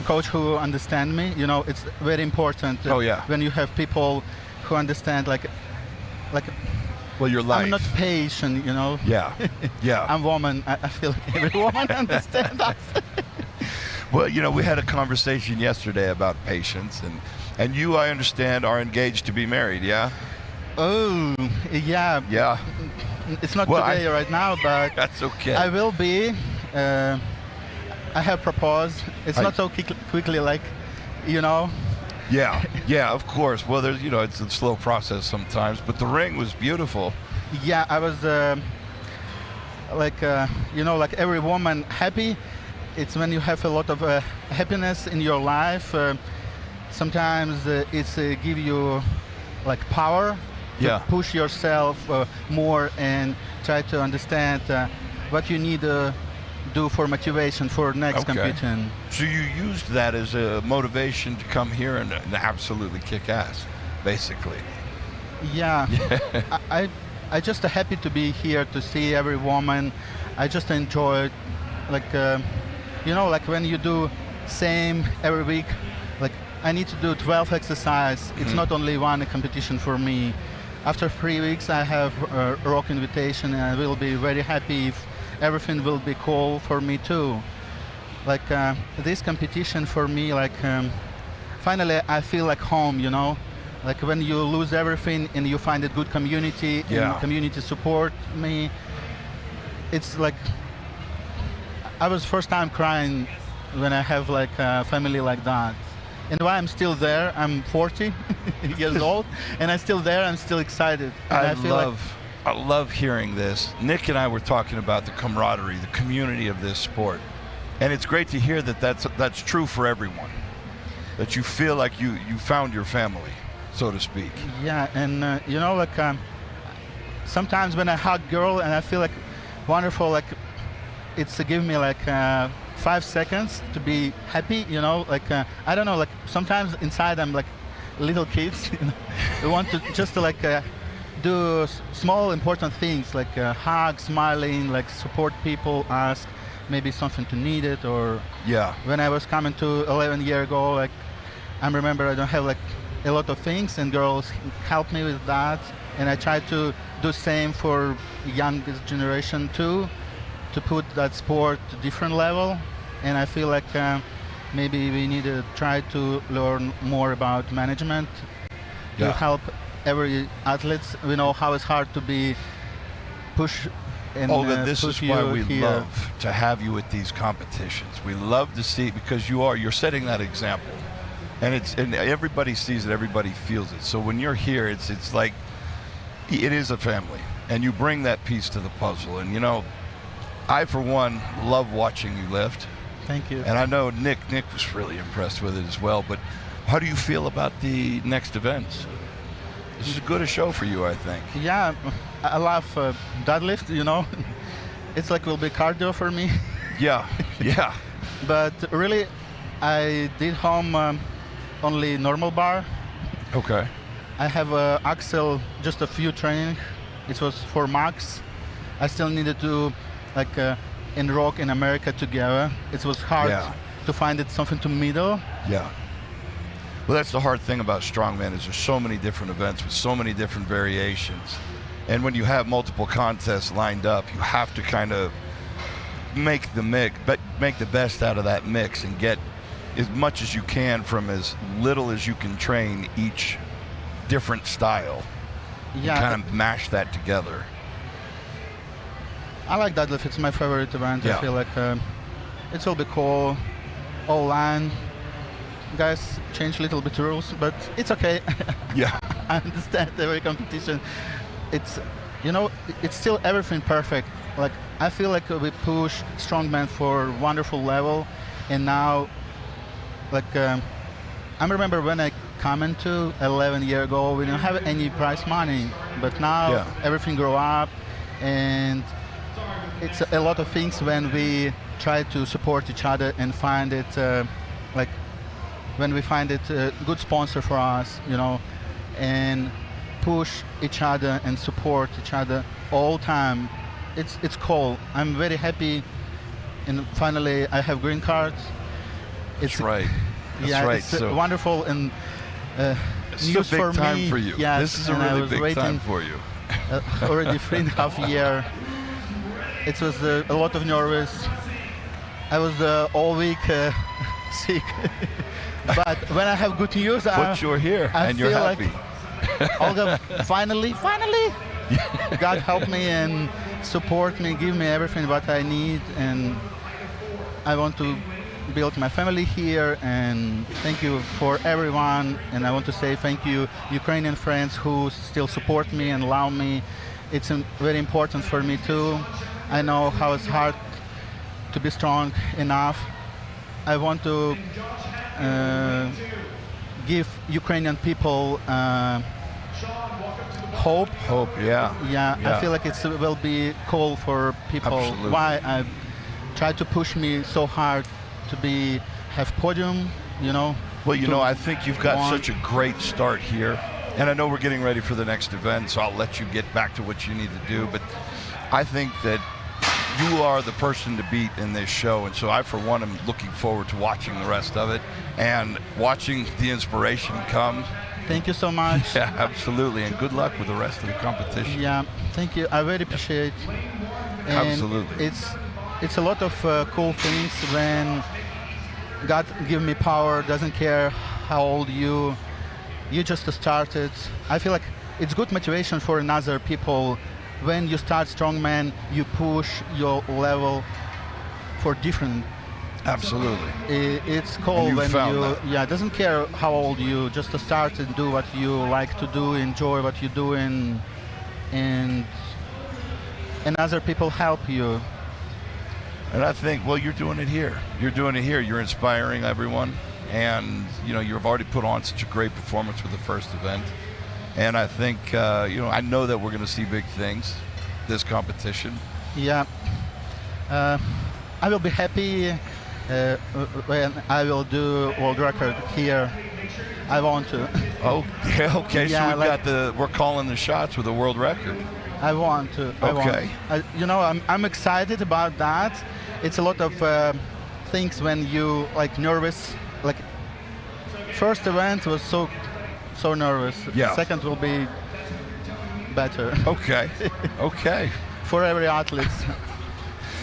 coach who understands me. You know, it's very important. When you have people who understand, like. Well, your life. I'm not patient, you know. Yeah, yeah. I'm woman. I feel like every woman understands us. Well, you know, we had a conversation yesterday about patience, and you, I understand, are engaged to be married, yeah? Oh, yeah. Yeah. It's not today right now, but that's okay. I will be. I have proposed. It's not so quickly, like, you know. Yeah, yeah, of course. Well, there's, you know, it's a slow process sometimes, but the ring was beautiful. Yeah, I was you know, like every woman happy. It's when you have a lot of happiness in your life. Sometimes it's give you like power to push yourself more and try to understand what you need to do for motivation for next competing. So you used that as a motivation to come here and absolutely kick ass, basically. Yeah. I just happy to be here to see every woman. I just enjoy it, like. You know, like when you do same every week, like I need to do 12 exercise. It's not only one competition for me. After 3 weeks, I have a rock invitation, and I will be very happy if everything will be cool for me too. Like this competition for me, like finally I feel like home, you know. Like when you lose everything and you find a good community and community support me, it's like I was first time crying when I have like a family like that. And why I'm still there, I'm 40 years old, and I'm still there, I'm still excited. And I love hearing this. Nick and I were talking about the camaraderie, the community of this sport. And it's great to hear that that's true for everyone. that you feel like you found your family, so to speak. Yeah, and you know, like sometimes when I hug girl and I feel like wonderful, like it's give me like 5 seconds to be happy, you know, like I don't know, like sometimes inside I'm like little kids, you know, they want to just to like do small important things like hug, smiling, like support people, ask maybe something to need it, or yeah. When I was coming to 11 years ago, like I remember I don't have like a lot of things, and girls help me with that, and I try to do same for youngest generation too, to put that sport to different level. And I feel like maybe we need to try to learn more about management to help every athlete. We know how it's hard to be push and Olga, this is why we here. love to have you at these competitions. We love to see, because you're setting that example, and everybody sees it, everybody feels it. So when you're here, it's like it is a family, and you bring that piece to the puzzle. And you know, I for one love watching you lift. Thank you. And I know Nick was really impressed with it as well. But how do you feel about the next events? This is as good a show for you, I think. Yeah, I love deadlift, you know. It's like will be cardio for me. Yeah, yeah. But really, I did home only normal bar. Okay. I have axle, just a few training. It was for max. I still needed to like in rock in America together. It was hard to find it something to middle. Yeah. Well, that's the hard thing about Strongman, is there's so many different events with so many different variations. And when you have multiple contests lined up, you have to kind of make the best out of that mix and get as much as you can from as little as you can train each different style. Yeah. And kind of mash that together. I like deadlift. It's my favorite event. Yeah. I feel like it will be cool. All line. Guys change a little bit rules, but it's okay. Yeah. I understand every competition. It's, you know, it's still everything perfect. Like I feel like we push Strongman for wonderful level, and now, like I remember when I come into 11 years ago, we didn't have any prize money, but now everything grow up, and it's a lot of things when we try to support each other and find it like when we find it a good sponsor for us, you know, and push each other and support each other all time. It's cool. I'm very happy, and finally I have green card. That's right. That's yeah, right. it's so wonderful and this news is a big for time me. for you. Yes, This is a and I really was big waiting, time for you. already 3.5 years. It was a lot of nervous. I was all week sick. But when I have good news, but you're here I and you're feel happy. Like Olga, finally, God help me and support me, give me everything what I need, and I want to build my family here. And thank you for everyone. And I want to say thank you, Ukrainian friends who still support me and allow me. It's very important for me too. I know how it's hard to be strong enough. I want to give Ukrainian people hope. Hope, yeah. Yeah, I feel like it will be cool for people. Absolutely. Why I try to push me so hard to have podium, you know. Well, you know, I think you've got such a great start here. And I know we're getting ready for the next event, so I'll let you get back to what you need to do. But I think that you are the person to beat in this show. And so I, for one, am looking forward to watching the rest of it and watching the inspiration come. Thank you so much. Yeah, absolutely. And good luck with the rest of the competition. Yeah, thank you. I very appreciate. And absolutely. It's a lot of cool things when God give me power, doesn't care how old you just started. I feel like it's good motivation for another people. When you start Strongman, you push your level for different. Absolutely. It's cool when you doesn't care how old you, just to start and do what you like to do, enjoy what you do, and other people help you. And I think, well, you're doing it here. You're doing it here. You're inspiring everyone. And, you know, you've already put on such a great performance with the first event. And I think, you know, I know that we're going to see big things this competition. Yeah. I will be happy when I will do world record here. I want to. Oh, yeah, okay. Yeah, so we're calling the shots with a world record. I want to. Okay. You know, I'm excited about that. It's a lot of things when you like nervous. Like first event was so nervous. Yeah. Second will be better. Okay. Okay. For every athlete.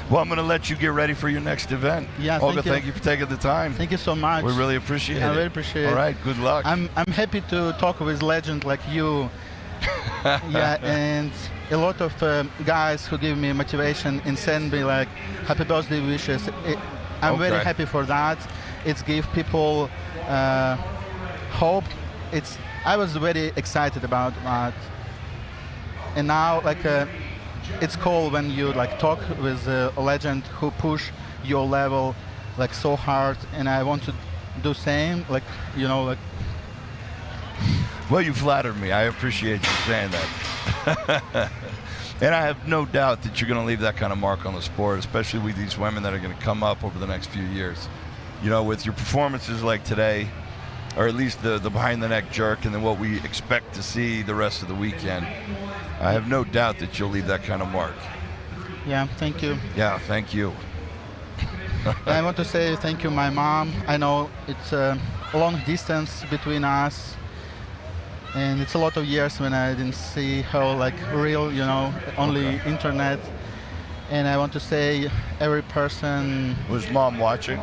Well, I'm going to let you get ready for your next event. Yeah, Olga, thank you for taking the time. Thank you so much. We really appreciate it. I really appreciate it. All right, good luck. I'm happy to talk with legend like you. Yeah, and a lot of guys who give me motivation and send me like happy birthday wishes. I'm very happy for that. It's give people hope. I was very excited about that. And now like it's cool when you like talk with a legend who push your level like so hard, and I want to do same, like, you know, like. Well, you flattered me. I appreciate you saying that. And I have no doubt that you're going to leave that kind of mark on the sport, especially with these women that are going to come up over the next few years. You know, with your performances like today, or at least the behind the neck jerk, and then what we expect to see the rest of the weekend, I have no doubt that you'll leave that kind of mark. Yeah, thank you. Yeah, thank you. I want to say thank you, my mom. I know it's a long distance between us, and it's a lot of years when I didn't see her like real, you know, only internet. And I want to say every person. Was mom watching?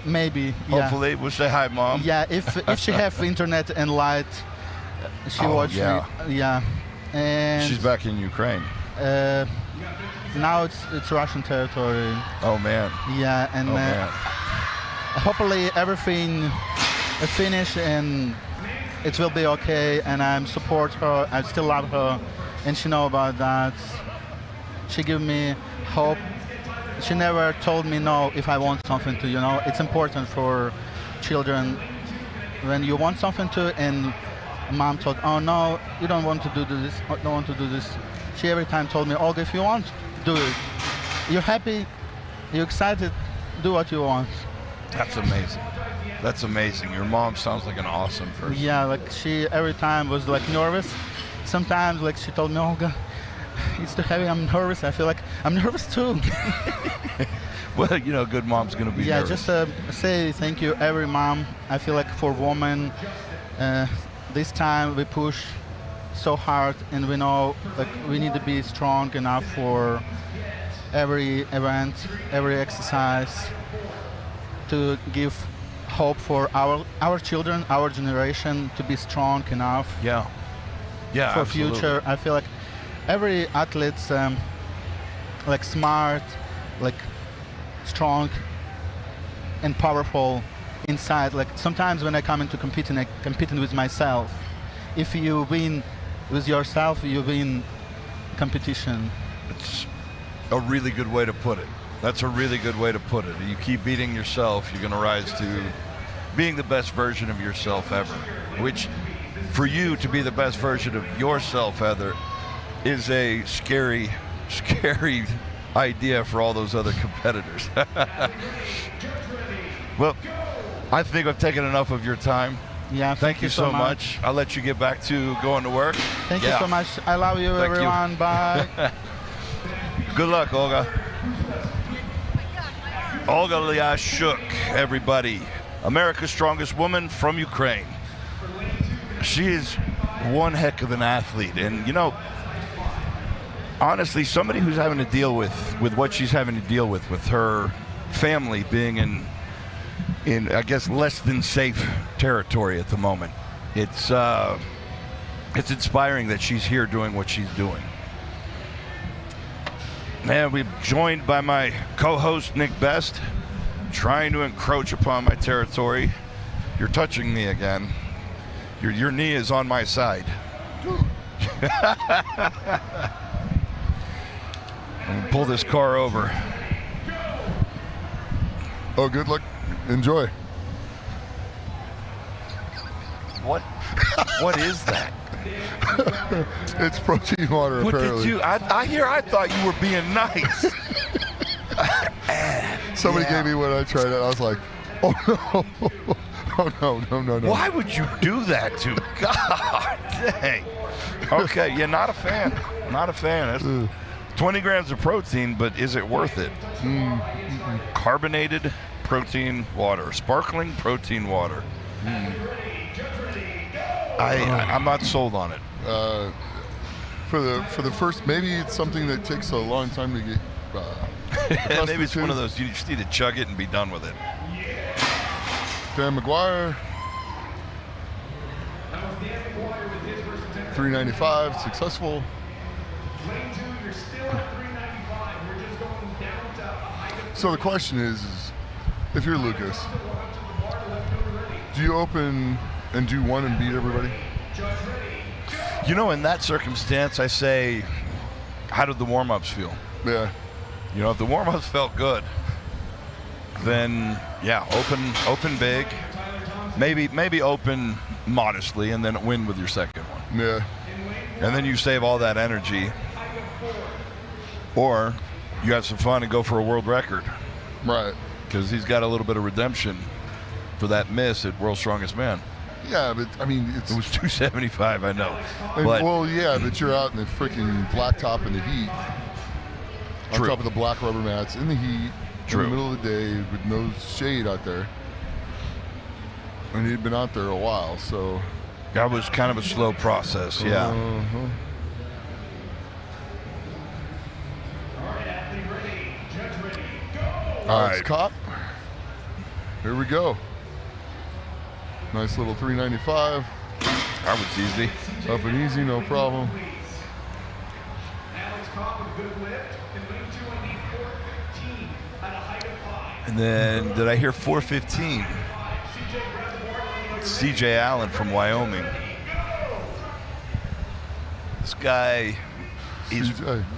Maybe. Hopefully, we'll say hi, mom. Yeah, if she have internet and light, she watch it. Yeah. And she's back in Ukraine. Now it's Russian territory. Oh man. Yeah, and hopefully everything finish and it will be okay. And I support her. I still love her, and she know about that. She give me hope. She never told me no if I want something to, you know. It's important for children when you want something to, and mom told, oh no, you don't want to do this, I don't want to do this. She every time told me, Olga, if you want, do it. You're happy, you're excited, do what you want. That's amazing. That's amazing. Your mom sounds like an awesome person. Yeah, like she every time was like nervous. Sometimes like she told me, Olga, it's too heavy, I'm nervous. I feel like I'm nervous too. Well, you know, a good mom's going to be nervous. Just say thank you, every mom. I feel like for women, this time we push so hard, and we know like we need to be strong enough for every event, every exercise, to give hope for our children, our generation, to be strong enough. Yeah. Yeah. For absolutely. future, I feel like every athlete's like smart, like strong and powerful inside. Like sometimes when I come into competing with myself. If you win with yourself, you win competition. It's a really good way to put it. That's a really good way to put it. You keep beating yourself, you're going to rise to being the best version of yourself ever. Which, for you to be the best version of yourself ever, is a scary, scary idea for all those other competitors. Well, I think I've taken enough of your time. Yeah, thank you so much. I'll let you get back to going to work. Thank you so much. I love you, Thank everyone. you. Bye. Good luck, Olga. Olga Liashuk, everybody. America's strongest woman from Ukraine. She is one heck of an athlete. And, you know, honestly, somebody who's having to deal with what she's having to deal with her family being in I guess less than safe territory at the moment. It's inspiring that she's here doing what she's doing. And we're joined by my co-host Nick Best, trying to encroach upon my territory. You're touching me again. Your knee is on my side. I'm gonna pull this car over. Oh, good luck. Enjoy. What is that? It's protein water, What apparently. did you? I thought you were being nice. Somebody Yeah. gave me one. I tried it. I was like, oh no, oh no. Why would you do that to? God dang. Okay, yeah, not a fan. Not a fan. That's 20 grams of protein, but is it worth it? Carbonated protein water, sparkling protein water. I'm not sold on it. For the first, maybe it's something that takes a long time to get. Maybe it's one of those you just need to chug it and be done with it. Dan McGuire, 395, successful. So the question is if you're Lucas, do you open and do one and beat everybody? You know, in that circumstance, I say, how did the warm-ups feel? Yeah. You know, if the warm-ups felt good, then yeah, open big, maybe open modestly, and then win with your second one. Yeah. And then you save all that energy, or you have some fun and go for a world record. Right. Because he's got a little bit of redemption for that miss at World's Strongest Man. Yeah, but I mean, it was 275, I know. But, well, yeah, but you're out in the freaking blacktop in the heat. On top of the black rubber mats in the heat, in the middle of the day with no shade out there. And he'd been out there a while, so. That was kind of a slow process, yeah. All right, cop. Here we go. Nice little 395. That was easy. Up and easy, no problem. And then, did I hear 415? CJ Allen from Wyoming. This guy is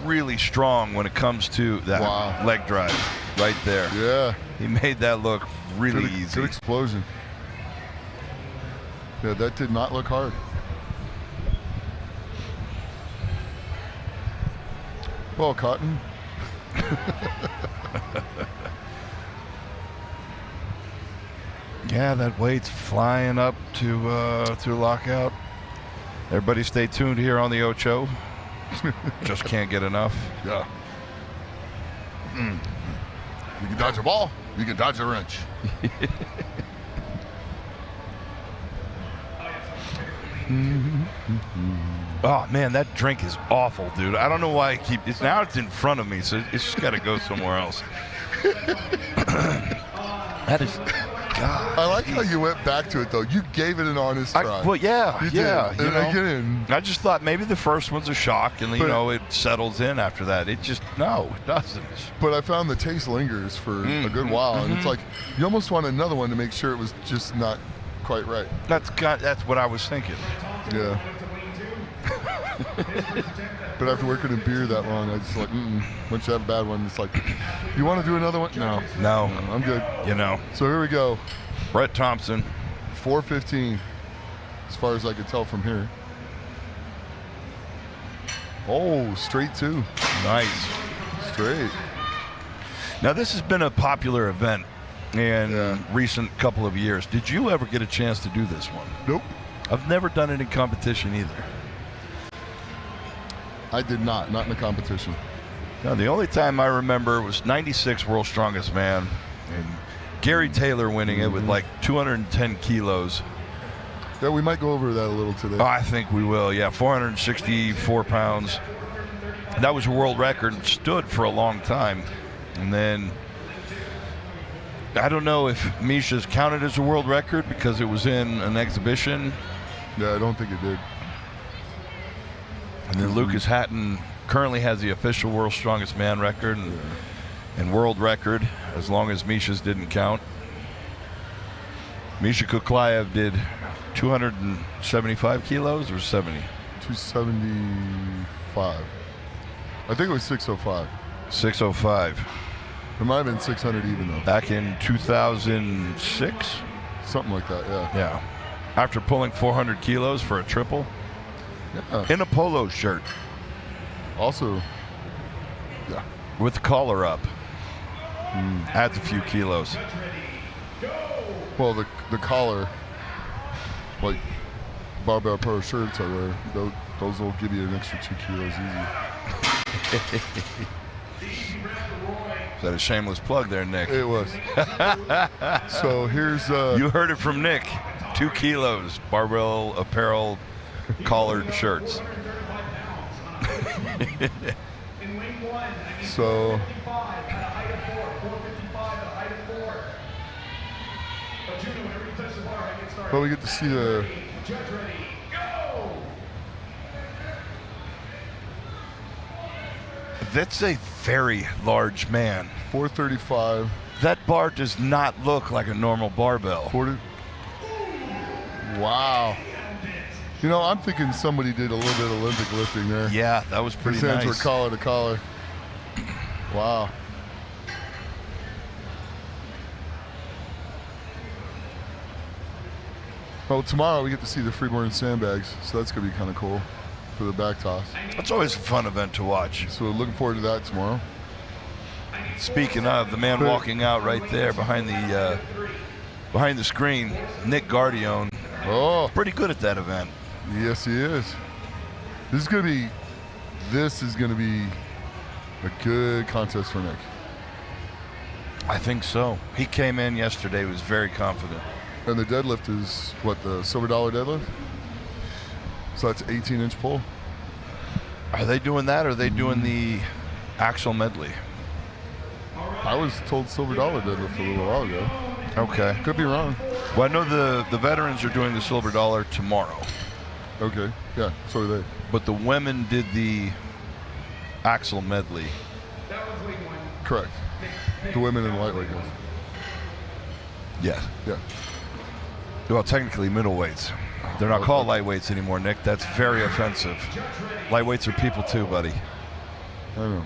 really strong when it comes to that leg drive right there. Yeah. He made that look really easy. Good explosion. Yeah, that did not look hard. Well, Cotton. Yeah, that weight's flying up to lockout. Everybody stay tuned here on the Ocho. Just can't get enough. Yeah. You can dodge a ball, you can dodge a wrench. Oh man, that drink is awful, dude. I don't know why I keep it's now it's in front of me, so it's just gotta go somewhere else. That is God. I like how you went back to it though. You gave it an honest try. Well, yeah, you yeah. Did. Again, I just thought maybe the first one's a shock, and you know it settles in after that. It just it doesn't. But I found the taste lingers for a good while, and it's like you almost want another one to make sure it was just not quite right. That's what I was thinking. Yeah. But after working in beer that long, I just like, once you have a bad one, it's like, you want to do another one? No, I'm good. You know. So here we go. Brett Thompson. 415, as far as I could tell from here. Oh, straight two. Nice. Straight. Now this has been a popular event in recent couple of years. Did you ever get a chance to do this one? Nope. I've never done it in competition either. I did not in the competition. No, the only time I remember was 96 World's Strongest Man, and Gary Taylor winning it with like 210 kilos. Yeah, we might go over that a little today. Oh, I think we will, yeah, 464 pounds. That was a world record and stood for a long time. And then, I don't know if Misha's counted as a world record because it was in an exhibition. Yeah, I don't think it did. And then Lucas Hatton currently has the official World's Strongest Man record and world record, as long as Misha's didn't count. Misha Kuklayev did 275 kilos or 70? 275. I think it was 605. 605. It might have been 600 even though. Back in 2006? Something like that, yeah. Yeah. After pulling 400 kilos for a triple? Yeah. In a polo shirt. Also, yeah. With the collar up. Adds a few kilos. Well, the collar, like Barbell Press shirts I wear, those will give you an extra 2 kilos easy. Is that a shameless plug there, Nick? It was. So here's... you heard it from Nick. 2 kilos, Barbell apparel, collared shirts. So... But we get to see the... That's a very large man. 435. That bar does not look like a normal barbell. 40. Wow. You know, I'm thinking somebody did a little bit of Olympic lifting there. Yeah, that was pretty His hands nice. were collar to collar. Wow. Well, tomorrow we get to see the freeborn sandbags, so that's going to be kind of cool for the back toss. It's always a fun event to watch. So we're looking forward to that tomorrow. Speaking of, the man walking out right there behind the screen, Nick Gardione. Oh, pretty good at that event. Yes, he is. This is going to be a good contest for Nick. I think so. He came in yesterday, was very confident. And the deadlift is what, the silver dollar deadlift? So that's 18-inch pull. Are they doing that, or are they doing the axle medley? I was told silver dollar deadlift a little while ago. Okay. Could be wrong. Well, I know the veterans are doing the silver dollar tomorrow. Okay, yeah, so are they. But the women did the axle medley. Correct. The women in lightweight guys. Yes. Yeah. Well, technically middleweights. They're not called lightweights anymore, Nick. That's very offensive. Lightweights are people too, buddy. I know.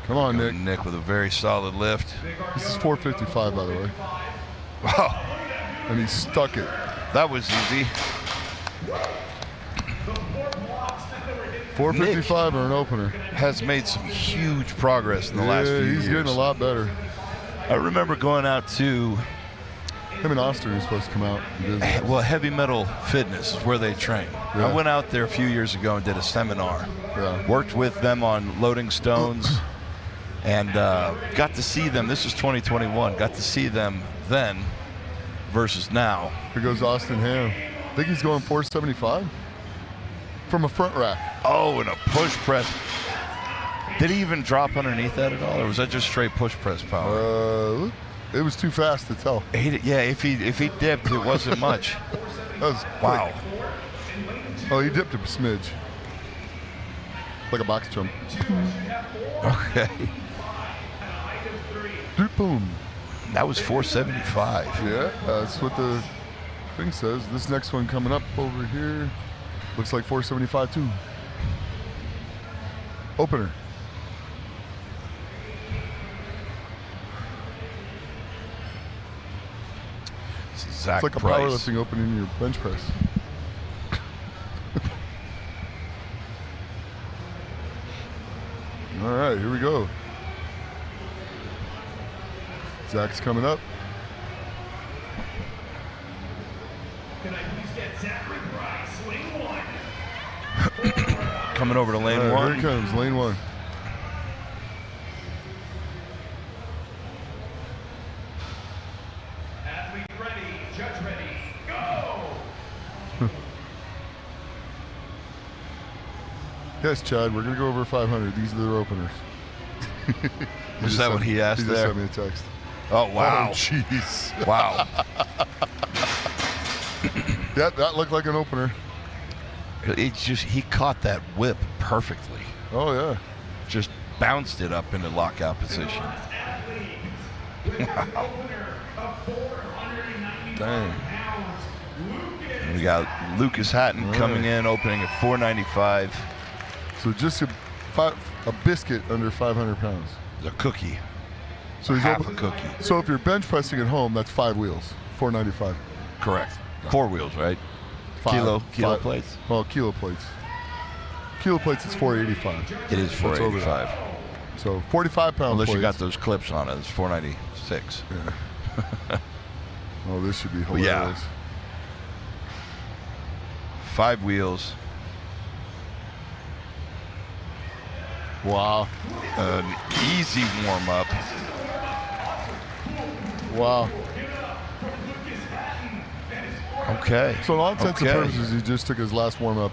Come on, Nick. Nick with a very solid lift. This is 455, by the way. Wow. And he stuck it. That was easy. 455 or an opener. Has made some huge progress in the last few years. He's getting a lot better. I remember going out to... Him and Austin are supposed to come out and visit. Well, Heavy Metal Fitness is where they train. Yeah. I went out there a few years ago and did a seminar. Yeah. Worked with them on loading stones and got to see them. This is 2021. Got to see them then versus now. Here goes Austin Ham. I think he's going 475 from a front rack. Oh, and a push press. Did he even drop underneath that at all, or was that just straight push press power? It was too fast to tell. Yeah, if he dipped, it wasn't much. That was wow. Quick. Oh, he dipped a smidge, like a box jump. Okay. Boom. That was 475. Yeah, that's what the thing says. This next one coming up over here looks like 475 too. Opener. It's like a powerlifting opening in your bench press. All right, here we go. Zach's coming up. Can I please get Zachary Price, lane 1? Coming over to lane right, 1. Here it comes, lane 1. Athlete ready, judge ready, go! Yes, Chad, we're going to go over 500. These are the openers. Is that what he asked he there? He just sent me a text. Oh, wow. Oh, jeez. Wow. That looked like an opener. He caught that whip perfectly. Oh, yeah. Just bounced it up into lockout position. Wow. Dang. We got Lucas Hatton coming in, opening at 495. So just a biscuit under 500 pounds. A cookie. So he's half over, a cookie. So if you're bench pressing at home, that's 5 wheels, 495. Correct. 4 wheels, right? Five, Kilo five. plates. Well, kilo plates. Kilo plates is 485. It is That's over 485. that. So 45 pound Unless plates. you got those clips on it, it's 496. Yeah. Oh, this should be hilarious. Yeah. 5 wheels. Wow. An easy warm up. Wow. Okay. So in all intents and purposes, he just took his last warm up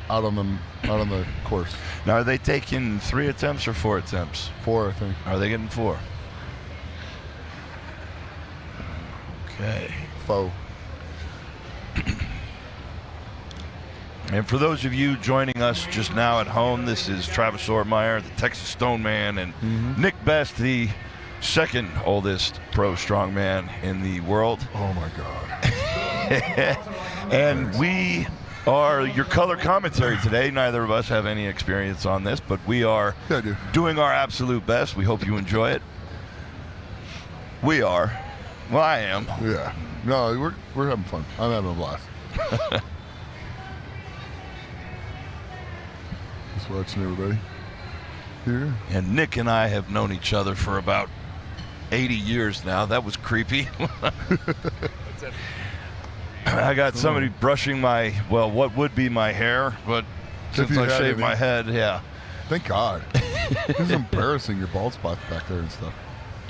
out on the course. Now, are they taking 3 attempts or 4 attempts? 4, I think. Are they getting 4? Okay. Foe. And for those of you joining us just now at home, this is Travis Ortmeyer, the Texas Stoneman, and Nick Best, the second oldest pro strongman in the world. Oh my God. And we are your color commentary today. Neither of us have any experience on this, but we are doing our absolute best. We hope you enjoy it. We are. Well, I am. Yeah. No, we're having fun. I'm having a blast. Just watching everybody here. And Nick and I have known each other for about 80 years now. That was creepy. I got somebody brushing what would be my hair, but since I shaved my head, yeah. Thank God. This is embarrassing, your bald spots back there and stuff.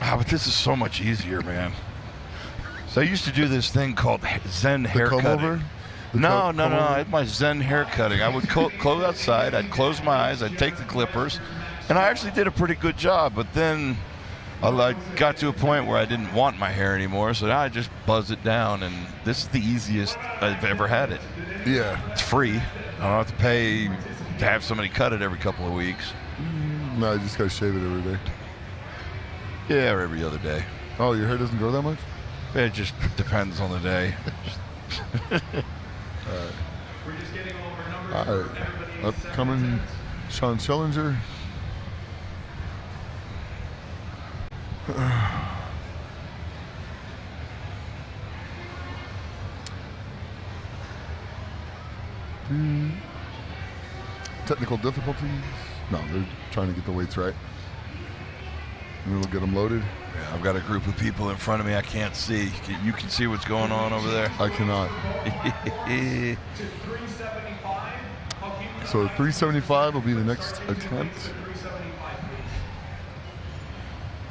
Ah, but this is so much easier, man. So I used to do this thing called Zen haircutting. No. I had my Zen haircutting. I would close outside, I'd close my eyes, I'd take the clippers, and I actually did a pretty good job, but then I got to a point where I didn't want my hair anymore, so now I just buzz it down, and this is the easiest I've ever had it. Yeah. It's free. I don't have to pay to have somebody cut it every couple of weeks. No, you just gotta shave it every day. Yeah, or every other day. Oh, your hair doesn't grow that much? It just depends on the day. All right. Upcoming Sean Schellinger. Technical difficulties? No, they're trying to get the weights right. And we'll get them loaded. Yeah, I've got a group of people in front of me I can't see. You can see what's going on over there? I cannot. So 375 will be the next attempt.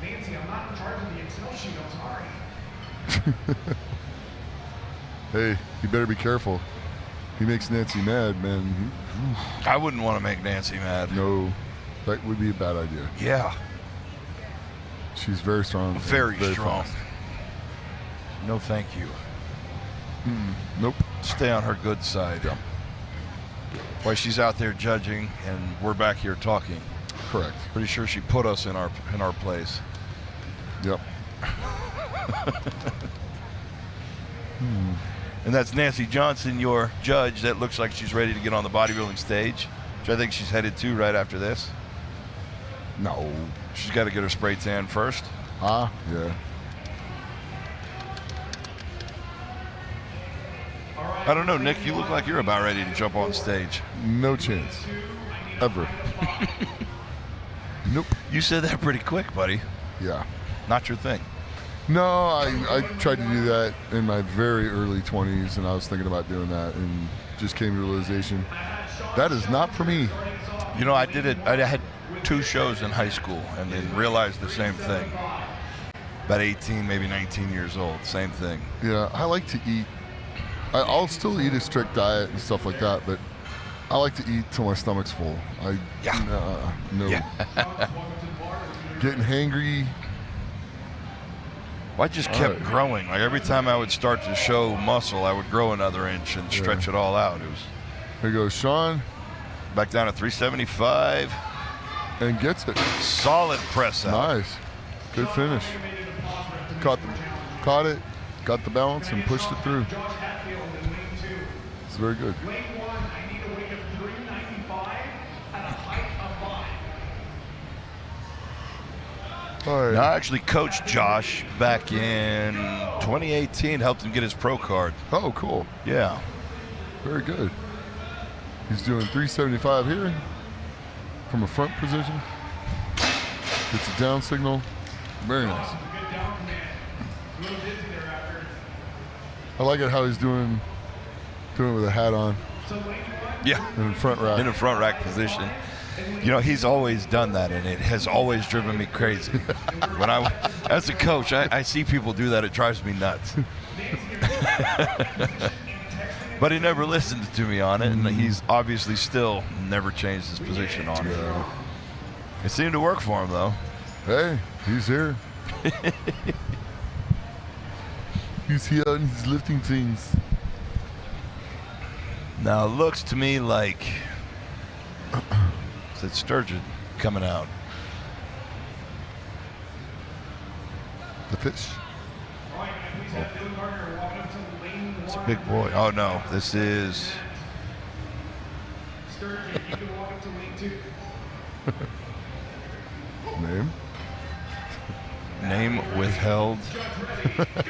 Nancy, I'm not in charge of the Excel sheet, I'm sorry. Hey, you better be careful. He makes Nancy mad, man. I wouldn't want to make Nancy mad. No, that would be a bad idea. Yeah. She's very strong. Very strong. Fast. No, thank you. Nope. Stay on her good side. Yeah. Why she's out there judging and we're back here talking. Correct. Pretty sure she put us in our place. Yep. And that's Nancy Johnson, your judge. That looks like she's ready to get on the bodybuilding stage, which I think she's headed to right after this. No. She's got to get her spray tan first. Ah, yeah. I don't know, Nick, you look like you're about ready to jump on stage. No chance. Ever. Nope. You said that pretty quick, buddy. Yeah. Not your thing. No, I tried to do that in my very early 20s, and I was thinking about doing that, and just came to the realization, that is not for me. You know, I did it. I had 2 shows in high school, and then realized the same thing. About 18, maybe 19 years old, same thing. Yeah, I like to eat. I'll still eat a strict diet and stuff like that, but I like to eat till my stomach's full. No. Yeah. Getting hangry. Well, I just kept growing. Like every time I would start to show muscle, I would grow another inch and stretch it all out. It was. Here goes Sean. Back down to 375. And gets it. Solid press out. Nice. Good finish. Caught it, got the balance, and pushed it through. It's very good. All right. No, I actually coached Josh back in 2018, helped him get his pro card. Oh, cool. Yeah. Very good. He's doing 375 here from a front position. Gets a down signal. Very nice. I like it how he's doing it with a hat on. Yeah. In the front rack. In a front rack position. You know, he's always done that, and it has always driven me crazy. As a coach, I see people do that. It drives me nuts. But he never listened to me on it, and he's obviously still never changed his position on it. It seemed to work for him, though. Hey, he's here. He's here and he's lifting things. Now, it looks to me like it's sturgeon coming out. The fish. It's a big boy. Oh, no. This is... Name? Name withheld.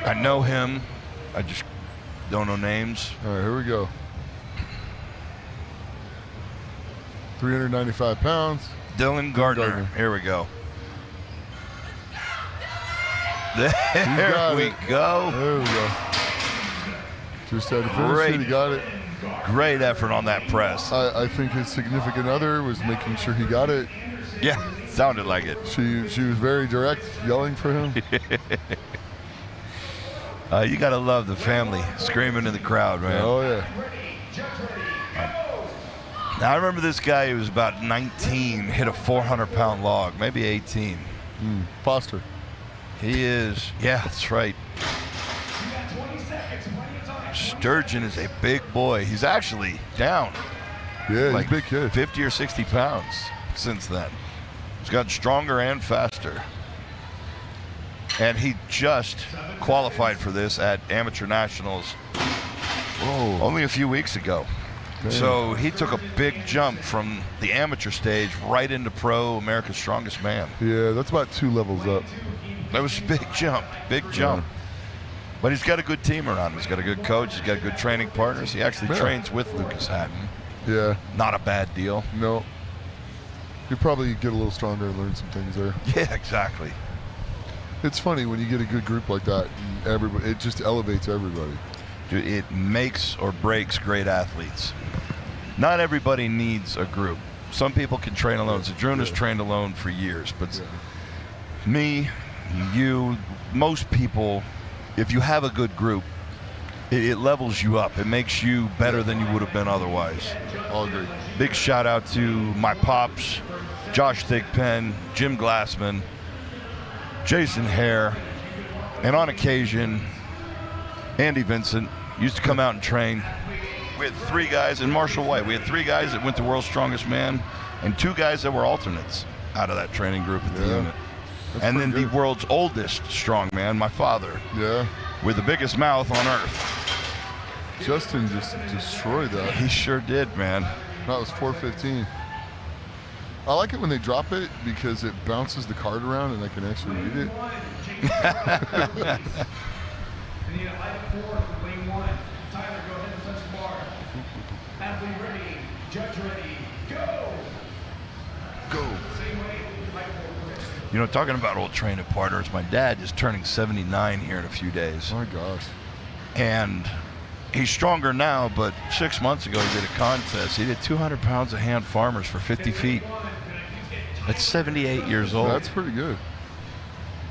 I know him. I just don't know names. All right, here we go. 395 pounds. Dylan Gardner. Here we go. There we go. There we go. Just had to finish it. He got it. Great effort on that press. I think his significant other was making sure he got it. Yeah, sounded like it. She was very direct, yelling for him. You got to love the family screaming in the crowd, man. Oh, yeah. Now, I remember this guy who was about 19, hit a 400-pound log, maybe 18. Foster. He is, yeah, that's right. Sturgeon is a big boy. He's actually down. Yeah, like he's a big kid. 50 or 60 pounds since then. He's gotten stronger and faster. And he just qualified for this at Amateur Nationals only a few weeks ago. Man. So he took a big jump from the amateur stage right into pro, America's Strongest Man. Yeah, that's about 2 levels up. That was a big jump, big jump. Yeah. But he's got a good team around him. He's got a good coach. He's got good training partners. He actually trains with Lucas Hatton. Yeah. Not a bad deal. No. You probably get a little stronger and learn some things there. Yeah, exactly. It's funny when you get a good group like that, and everybody, it just elevates everybody. Dude, it makes or breaks great athletes. Not everybody needs a group. Some people can train alone. Zadruna's trained alone for years, but me, you, most people, if you have a good group, it levels you up. It makes you better than you would have been otherwise. I'll agree. Big shout out to my pops, Josh Thigpen, Jim Glassman, Jason Hare, and on occasion, Andy Vincent used to come out and train. We had 3 guys, and Marshall White. We had 3 guys that went to World's Strongest Man, and 2 guys that were alternates out of that training group at the unit. And then the world's oldest strongman, my father. Yeah. With the biggest mouth on earth. Justin just destroyed that. He sure did, man. That was 415. I like it when they drop it because it bounces the card around and I can actually read it. Go. You know, talking about old training partners, my dad is turning 79 here in a few days. Oh my gosh. And he's stronger now, but 6 months ago he did a contest. He did 200 pounds of hand farmers for 50 feet. That's 78 years old. That's pretty good.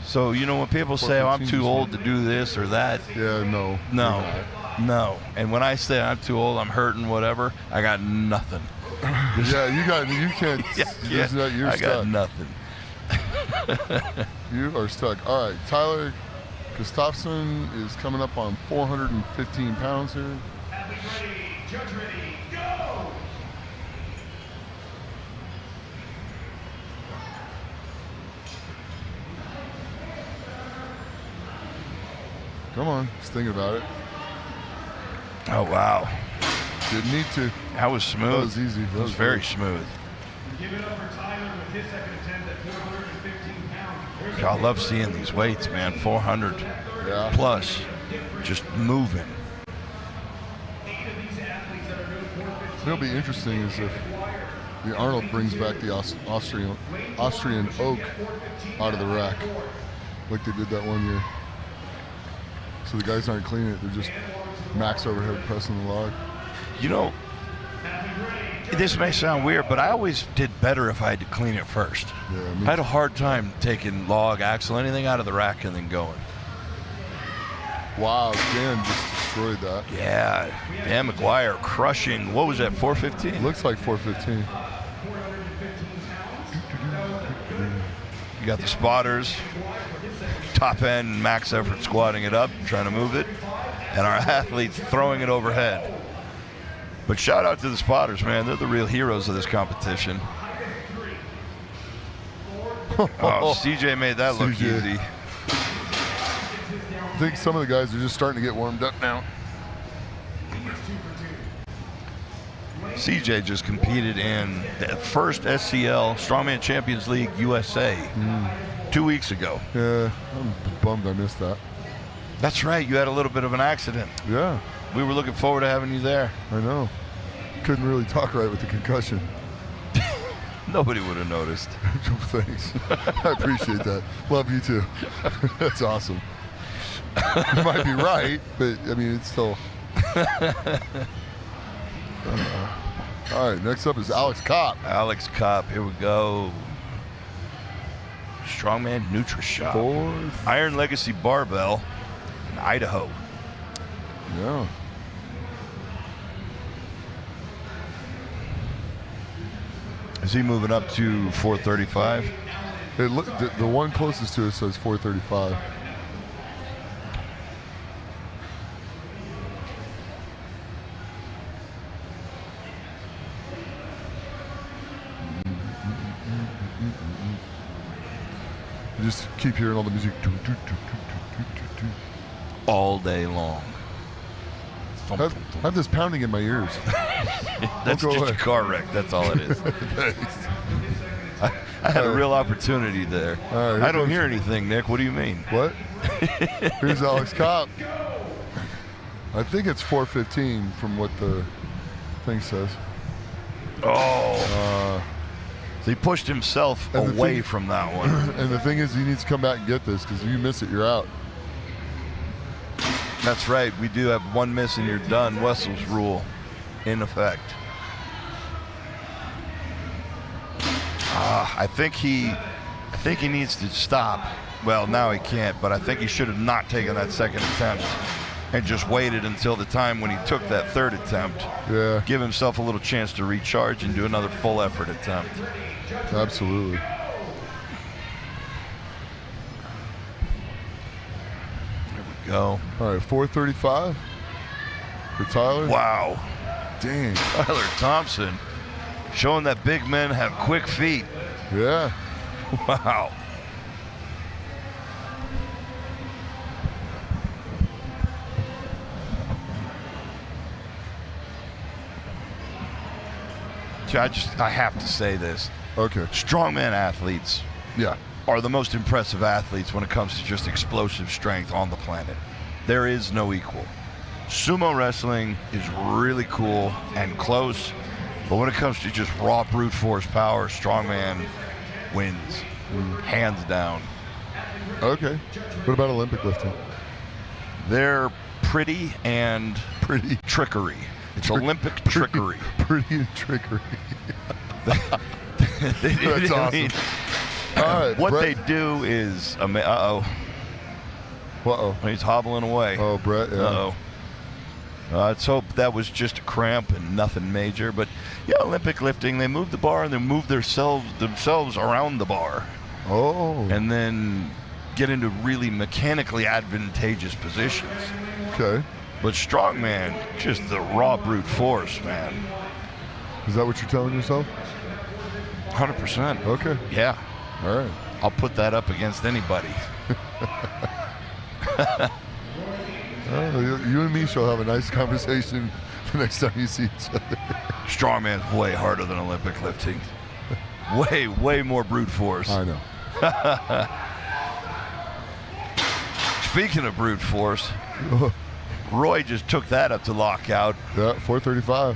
So, you know, when people say, oh, I'm too old to do this or that. Yeah, no. No. And when I say I'm too old, I'm hurting, whatever, I got nothing. Yeah, you can't. You're I got stuck. nothing. You are stuck. All right, Tyler Gustafson is coming up on 415 pounds here. Come on, just thinking about it. Oh, wow. Didn't need to. That was smooth. That was easy. That was very smooth. Give it up for Tyler with his second attempt at 415 pounds. Here's I love seeing these weights, man. 400 plus, just moving. What'll be interesting is if the Arnold brings back the Austrian oak out of the rack, like they did that one year. So the guys aren't cleaning it; they're just max overhead pressing the log. You know, this may sound weird, but I always did better if I had to clean it first. Yeah, I had a hard time taking log, axle, anything out of the rack and then going. Wow, Dan just destroyed that. Yeah, Dan McGuire crushing, what was that, 415? Looks like 415. You got the spotters, top end, max effort squatting it up, trying to move it, and our athletes throwing it overhead. But shout out to the spotters, man. They're the real heroes of this competition. Oh, CJ made that look easy. I think some of the guys are just starting to get warmed up now. CJ just competed in the first SCL Strongman Champions League USA 2 weeks ago. Yeah, I'm bummed I missed that. That's right, you had a little bit of an accident. Yeah. We were looking forward to having you there. I know. Couldn't really talk right with the concussion. Nobody would have noticed. Thanks. I appreciate that. Love you too. That's awesome. You might be right, but I mean, it's still. All right, next up is Alex Kopp. Alex Kopp, here we go. Strongman Nutri-Shop. Iron Legacy Barbell in Idaho. Yeah. Is he moving up to 435? The one closest to us says 435. You just keep hearing all the music all day long. I have this pounding in my ears. That's just a car wreck. That's all it is. Thanks. I had a real opportunity there. Right, I don't hear anything, Nick. What do you mean? What? Here's Alex Kopp. I think it's 415 from what the thing says. Oh. So he pushed himself away from that one. And the thing is, he needs to come back and get this, because if you miss it, you're out. That's right. We do have one miss and you're done. Wessel's rule in effect. I think he needs to stop. Well, now he can't, but I think he should have not taken that second attempt and just waited until the time when he took that third attempt. Yeah. Give himself a little chance to recharge and do another full effort attempt. Absolutely. Go. All right, 435 for Tyler. Wow. Dang. Tyler Thompson showing that big men have quick feet. Yeah. Wow. I have to say this. Okay. Strongman athletes. Yeah. Are the most impressive athletes when it comes to just explosive strength on the planet. There is no equal. Sumo wrestling is really cool and close, but when it comes to just raw brute force power, strongman wins, hands down. Okay. What about Olympic lifting? They're pretty and trickery. It's Olympic trickery. Pretty and trickery. That's awesome. All right, what Brett. they do is, he's hobbling away. Oh, Brett, yeah. Let's hope that was just a cramp and nothing major. But yeah, Olympic lifting, they move the bar and they move themselves around the bar. Oh. And then get into really mechanically advantageous positions. Okay. But strongman, just the raw brute force, man. Is that what you're telling yourself? 100%. Okay. Yeah. All right. I'll put that up against anybody. You and me shall have a nice conversation the next time you see each other. Strongman's way harder than Olympic lifting. Way more brute force. I know. speaking of brute force, Roy just took that up to lockout. Yeah, 435.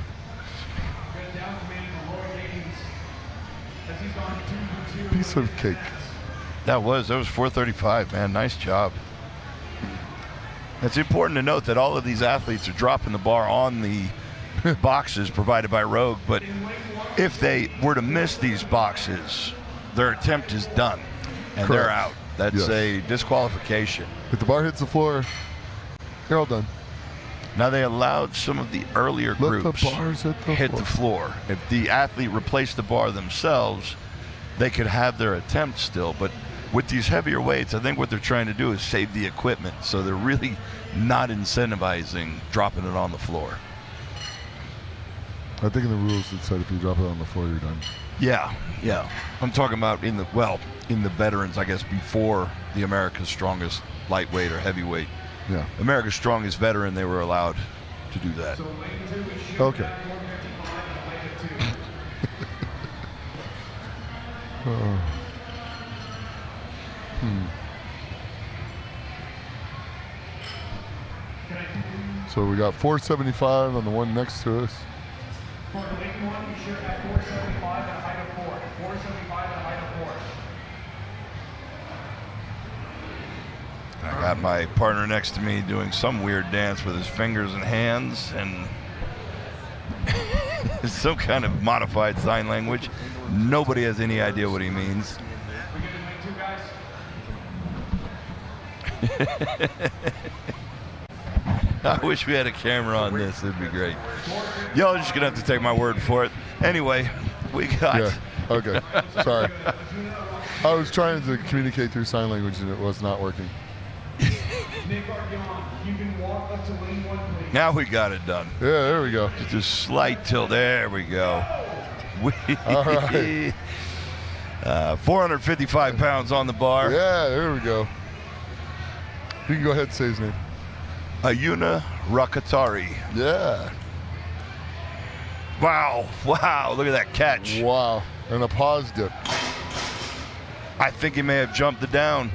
Piece of cake. That was 435, man. Nice job. It's important to note that all of these athletes are dropping the bar on the boxes provided by Rogue, but if they were to miss these boxes, their attempt is done, and they're out. That's a disqualification. If the bar hits the floor, they're all done. Now, they allowed some of the earlier groups the bars hit the floor. If the athlete replaced the bar themselves, they could have their attempt still, but with these heavier weights, I think what they're trying to do is save the equipment, so they're really not incentivizing dropping it on the floor. I think in the rules it said if you drop it on the floor, you're done. Yeah. I'm talking about in the veterans, I guess, before the America's Strongest lightweight or heavyweight. Yeah. America's Strongest veteran, they were allowed to do that. Okay. So we got 475 on the one next to us. For the late one, you should have 475 at a height of 4. 475 at a height of 4. I got my partner next to me doing some weird dance with his fingers and hands, and some kind of modified sign language. Nobody has any idea what he means. I wish we had a camera on this. It'd be great. Y'all are just going to have to take my word for it. Anyway, we got... Yeah, okay. Sorry. I was trying to communicate through sign language and it was not working. Now we got it done. Yeah, there we go. Just a slight tilt. There we go. All right. 455 pounds on the bar. Yeah, there we go. You can go ahead and say his name. Ayuna Rakatari. Yeah. Wow, look at that catch. Wow, and a pause dip. I think he may have jumped it down.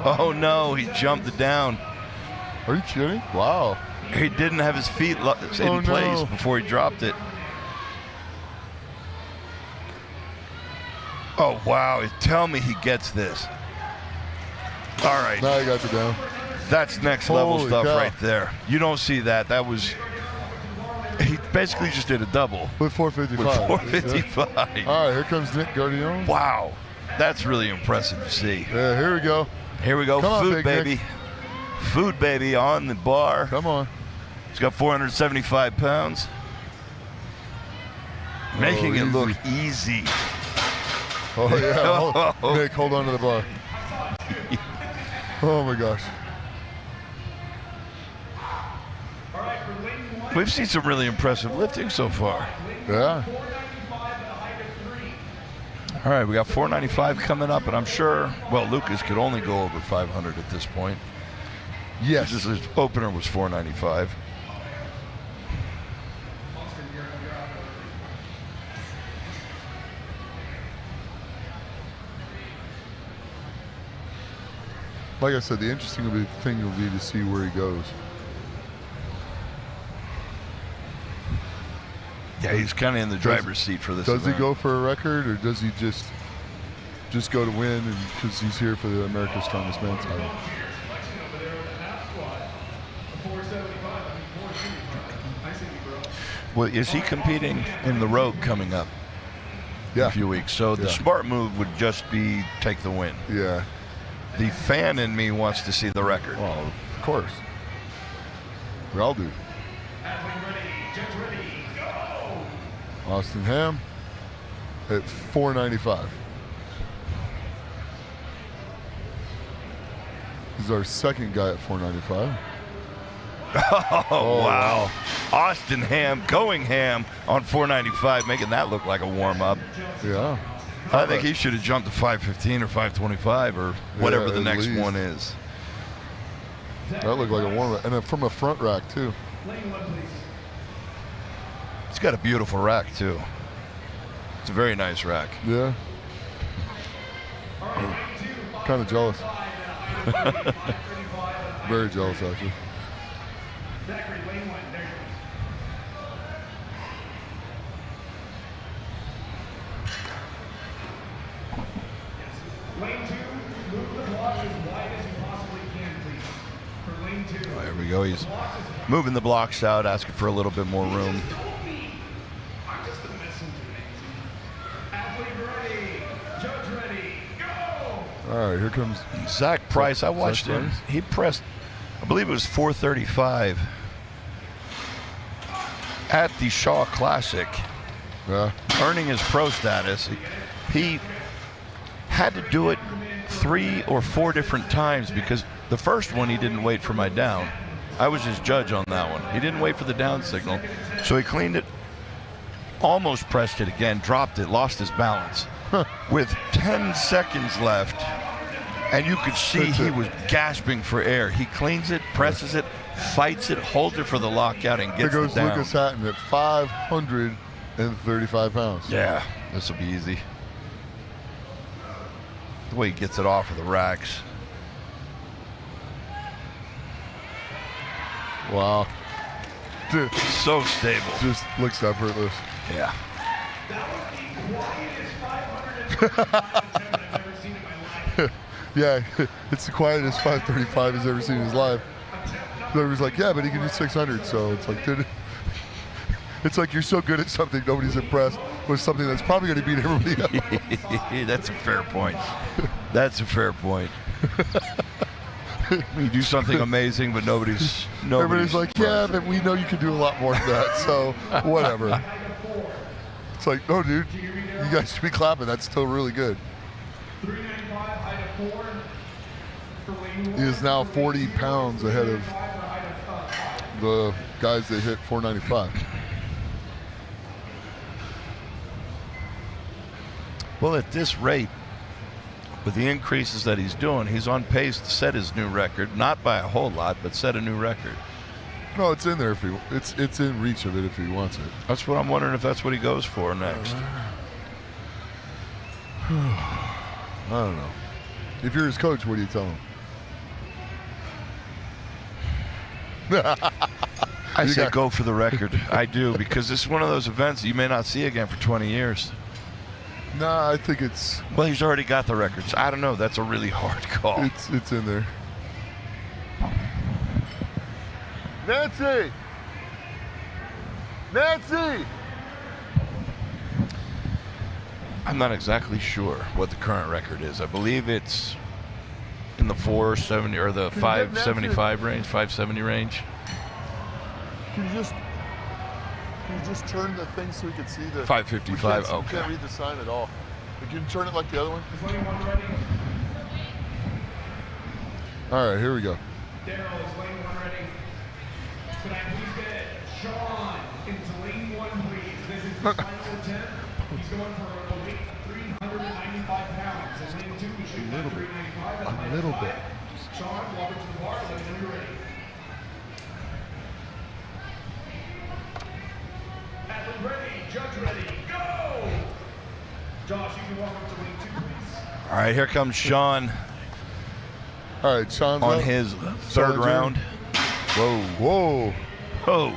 Oh no, he jumped it down. Are you kidding? Wow. He didn't have his feet in place before he dropped it. Oh wow, tell me he gets this. All right. Now he got it down. That's next level Holy stuff cow. right there. You don't see that. That was, he basically just did a double. With 455. With 455. Yeah. All right, here comes Nick Guardione. Wow. That's really impressive to see. Yeah, here we go. Here we go. Come on, Food Big baby. Nick. Food baby on the bar. Come on. He's got 475 pounds. Making it look easy. Oh, yeah. Nick, hold on to the bar. Oh, my gosh. We've seen some really impressive lifting so far. Yeah. All right, we got 495 coming up, and I'm sure, well, Lucas could only go over 500 at this point. Yes. His opener was 495. Like I said, the interesting thing will be to see where he goes. Yeah, he's kind of in the driver's seat for this Does event. he go for a record, or does he just go to win and because he's here for the America's Strongest Man title? Well, is he competing in the Rogue coming up in a few weeks? So the smart move would just be take the win. Yeah. The fan in me wants to see the record. Well, of course. We all do. Austin Ham at 495. This is our second guy at 495. Oh, wow. Austin Ham going ham on 495, making that look like a warm-up. Yeah. I think he should have jumped to 515 or 525 or whatever the next one is. That looked like a warm-up. And from a front rack, too. It's got a beautiful rack, too. It's a very nice rack. Yeah. Kind of jealous. Very jealous, actually. Oh, here we go. He's moving the blocks out, asking for a little bit more room. All right, here comes Zach Price. I watched Zach him. Price? He pressed, I believe it was 435 at the Shaw Classic, earning his pro status. He had to do it 3 or 4 different times because the first one he didn't wait for my down. I was his judge on that one. He didn't wait for the down signal, so he cleaned it, almost pressed it again, dropped it, lost his balance. With 10 seconds left, and you could see he was gasping for air. He cleans it, presses it, fights it, holds it for the lockout, and gets There goes it down. Lucas Hatton at 535 pounds. Yeah, this will be easy. The way he gets it off of the racks. Wow. Dude, so stable. Just looks effortless. Yeah. Yeah, it's the quietest 535 he's ever seen in his life. So he's like, yeah, but he can do 600. So it's like, dude, it's like you're so good at something, nobody's impressed with something that's probably going to beat everybody else. That's a fair point. That's a fair point. You do something amazing, but nobody's Everybody's like, yeah, but we know you can do a lot more than that. So whatever. It's like, no, dude, you guys should be clapping. That's still really good. He is now 40 pounds ahead of the guys that hit 495. Well, at this rate, with the increases that he's doing, he's on pace to set his new record, not by a whole lot, but set a new record. No, it's in there if it's in reach of it if he wants it. That's what I'm wondering if that's what he goes for next. I don't know. If you're his coach, what do you tell him? I say go for the record. I do, because this is one of those events that you may not see again for 20 years. Nah, I think it's... Well, he's already got the records. I don't know. That's a really hard call. It's in there. Nancy! Nancy! I'm not exactly sure what the current record is. I believe it's in the 470 or the 575 range, 570 range. Can you just turn the thing so we can see the 555. We Okay. can't read the sign at all. Can you turn it like the other one? Is anyone ready? All right, here we go. Daryl, is lane 1 ready? Could I please get Sean into lane 1, please? This is his final attempt. He's going for a weight of 395 pounds. In lane 2, we should have 395. A little bit. Sean, welcome to the bar. Let me know you're ready. Athlete ready, judge ready, go! Josh, you can walk up to lane 2, please. All right, here comes Sean. All right, Sean's on up. his third Sean's round. in. Whoa. Whoa. Whoa.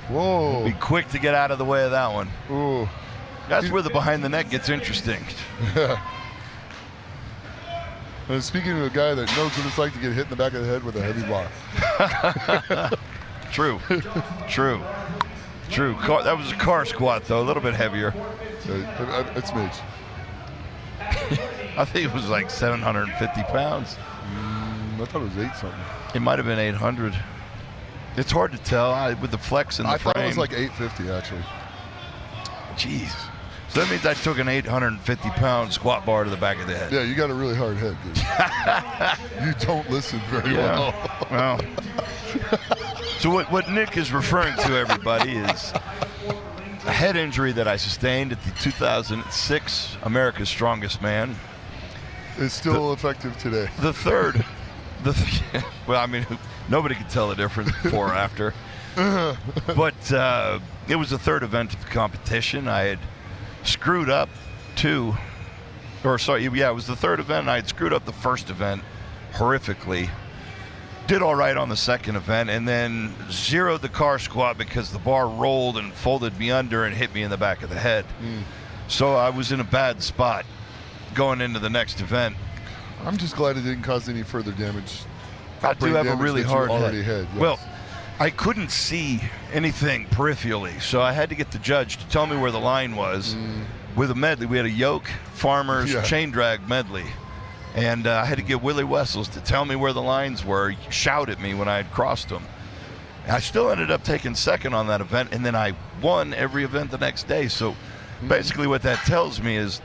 Whoa. Be quick to get out of the way of that one. Ooh. That's where the behind the net gets interesting. And speaking of a guy that knows what it's like to get hit in the back of the head with a heavy bar. True. True. True. That was a car squat, though, a little bit heavier. It's Mitch. I think it was like 750 pounds. I thought it was 8 something. It might have been 800. It's hard to tell with the flex in the frame. I thought it was like 850 actually. Jeez. So that means I took an 850-pound squat bar to the back of the head. Yeah, you got a really hard head, dude. You don't listen very well. So what Nick is referring to, everybody, is a head injury that I sustained at the 2006 America's Strongest Man. It's still effective today. Well, I mean, nobody could tell the difference before or after. But it was the third event of the competition. I had screwed up it was the third event. I had screwed up the first event horrifically. did all right on the second event, and then zeroed the car squat because the bar rolled and folded me under and hit me in the back of the head. So I was in a bad spot going into the next event. I'm just glad it didn't cause any further damage. I do have a really hard head. Yes. Well, I couldn't see anything peripherally, so I had to get the judge to tell me where the line was. With a medley, we had a yoke, farmers, chain drag medley. And I had to get Willie Wessels to tell me where the lines were, shout at me when I had crossed them. I still ended up taking second on that event, and then I won every event the next day. So basically what that tells me is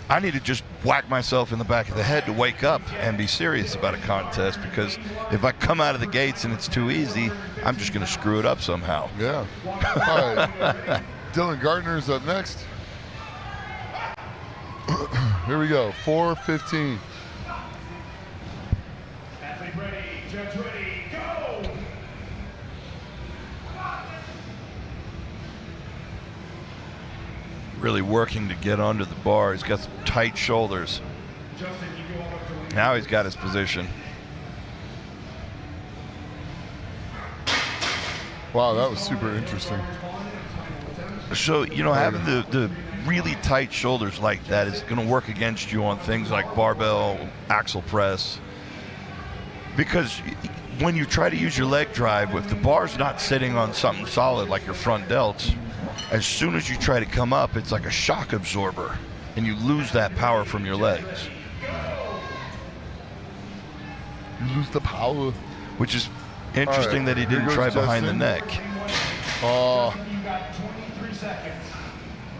I need to just whack myself in the back of the head to wake up and be serious about a contest, because if I come out of the gates and it's too easy, I'm just going to screw it up somehow. Yeah. All right. Dylan Gardner's up next. Here we go, 4:15. Athlete ready, judge ready, go! Really working to get under the bar. He's got some tight shoulders. Now he's got his position. Wow, that was super interesting. So, you know, having the really tight shoulders like that is going to work against you on things like barbell, axle press. Because when you try to use your leg drive, if the bar's not sitting on something solid like your front delts, as soon as you try to come up, it's like a shock absorber, and you lose that power from your legs. You lose the power. Which is interesting that he didn't try behind the neck. Oh.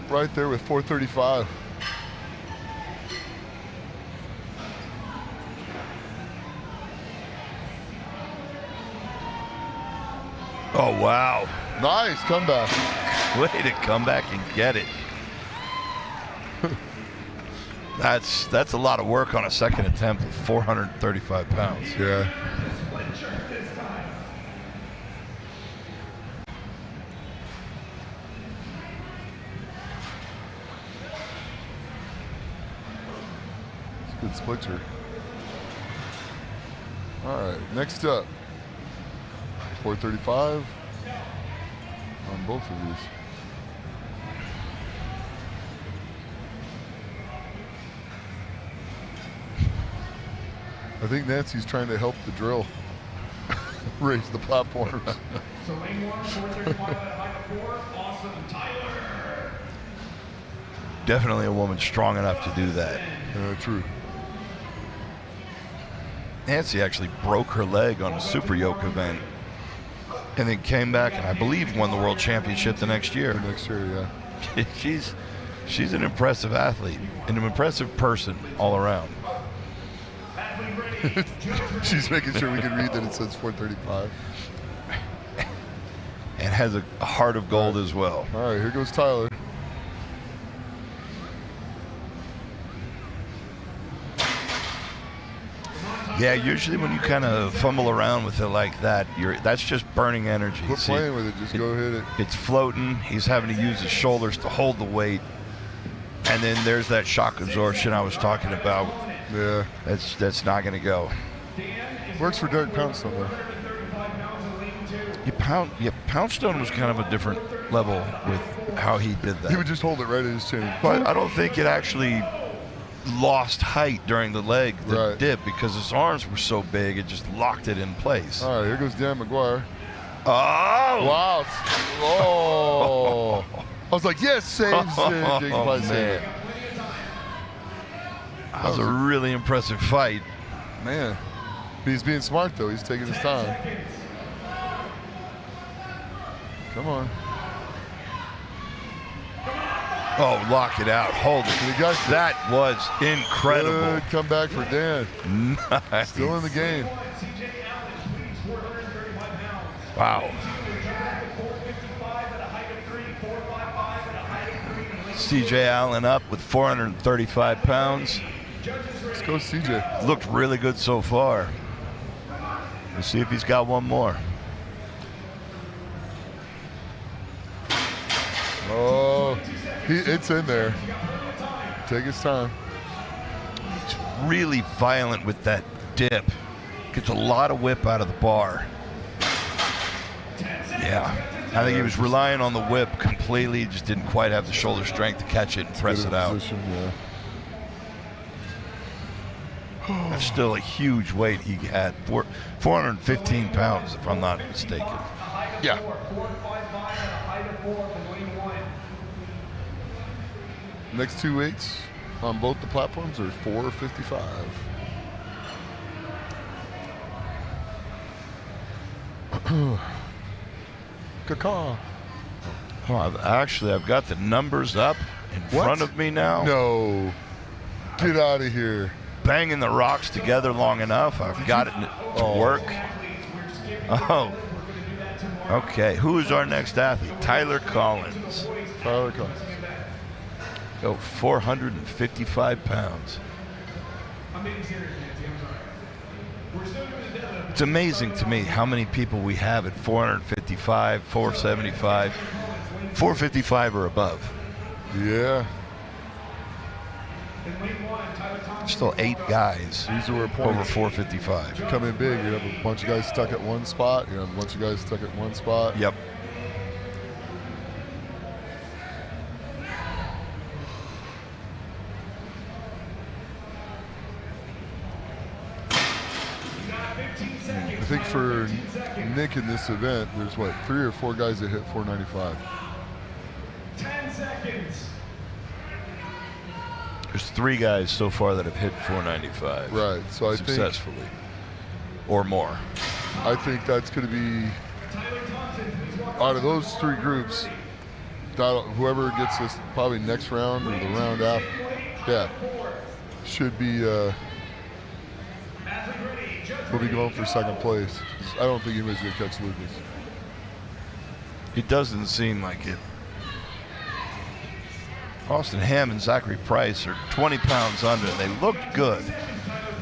Right there with 4:35. Oh, wow. Nice comeback. Way to come back and get it. That's a lot of work on a second attempt with 435 pounds. Yeah. It's a good splinter. All right, next up, 435 on both of these. I think Nancy's trying to help the drill raise the platforms. So lane 1, 435 at a height of 4, Awesome Tyler. Definitely a woman strong enough to do that. True. Nancy actually broke her leg on a super yoke event and then came back and I believe won the world championship the next year. Next year, yeah. She's an impressive athlete and an impressive person all around. She's making sure we can read that it says 435. And has a heart of gold as well. All right, here goes Tyler. Yeah, usually when you kind of fumble around with it like that, that's just burning energy. Quit playing with it, just go hit it. It's floating. He's having to use his shoulders to hold the weight. And then there's that shock absorption I was talking about. Yeah. That's not going to go. Works for Derek Poundstone, though. Poundstone was kind of a different level with how he did that. He would just hold it right in his chin. But I don't think it actually lost height during the leg, the dip, because his arms were so big, it just locked it in place. All right, here goes Dan McGuire. Oh! Wow. Oh. I was like, yes, saves. Man. That was a really impressive fight. Man. He's being smart, though. He's taking his time. Come on. Oh, lock it out. Hold it. That was incredible. Good comeback for Dan. Nice. Still in the game. Wow. CJ Allen up with 435 pounds. Let's go, CJ. Looked really good so far. Let's see if he's got one more. Oh, it's in there. Take his time. He's really violent with that dip. Gets a lot of whip out of the bar. Yeah. I think he was relying on the whip completely. He just didn't quite have the shoulder strength to catch it and press it out. Position, yeah. That's still a huge weight he had. 415 pounds, if I'm not mistaken. Yeah. Next two weights on both the platforms are 455. Caca. Oh, I've got the numbers up in front of me now. No. Get out of here. Banging the rocks together long enough. I've got it to work. Oh. Okay. Who is our next athlete? Tyler Collins. Tyler Collins. Go 455 pounds. It's amazing to me how many people we have at 455, 475, 455 or above. Yeah. Still 8 guys These are over points. 455. You come in big, you have a bunch of guys stuck at one spot. You have a bunch of guys stuck at one spot. Yep. I think for Nick in this event, there's what, 3 or 4 guys that hit 495. 10 seconds. There's 3 guys so far that have hit 495. Right. So I think successfully, or more. I think that's going to be out of those 3 groups. Whoever gets this probably next round or the round after, yeah, should be. We'll be going for second place. I don't think anybody's going to catch Lucas. It doesn't seem like it. Austin Ham and Zachary Price are 20 pounds under. They looked good.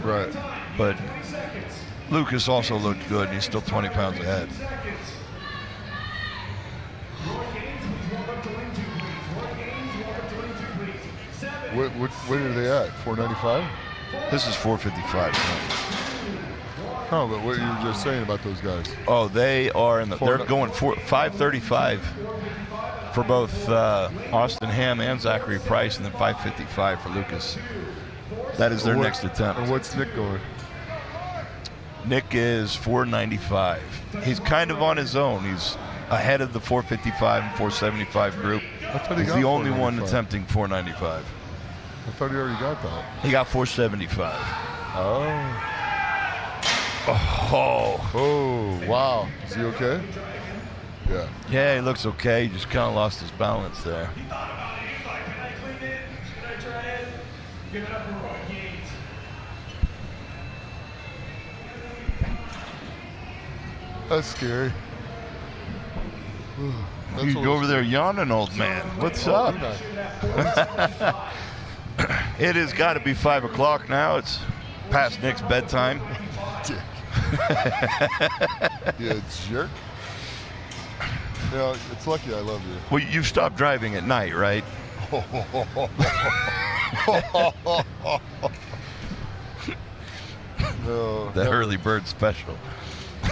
Right. But Lucas also looked good, and he's still 20 pounds ahead. What are they at? 495? This is 455. Oh, but what you were just saying about those guys. Oh, they are in the. They're going 535 for both Austin Ham and Zachary Price, and then 555 for Lucas. That is their next attempt. And what's Nick going? Nick is 495. He's kind of on his own. He's ahead of the 455 and 475 group. He's the only one attempting 495. I thought he already got that. He got 475. Oh. Oh, wow. Is he okay? Yeah. Yeah, he looks okay. He just kind of lost his balance there. That's scary. You go over there yawning, old man. What's up? It has got to be 5 o'clock now. It's past Nick's bedtime. Yeah, jerk. Yeah, it's lucky I love you. Well, you've stopped driving at night, right? No. The early bird special.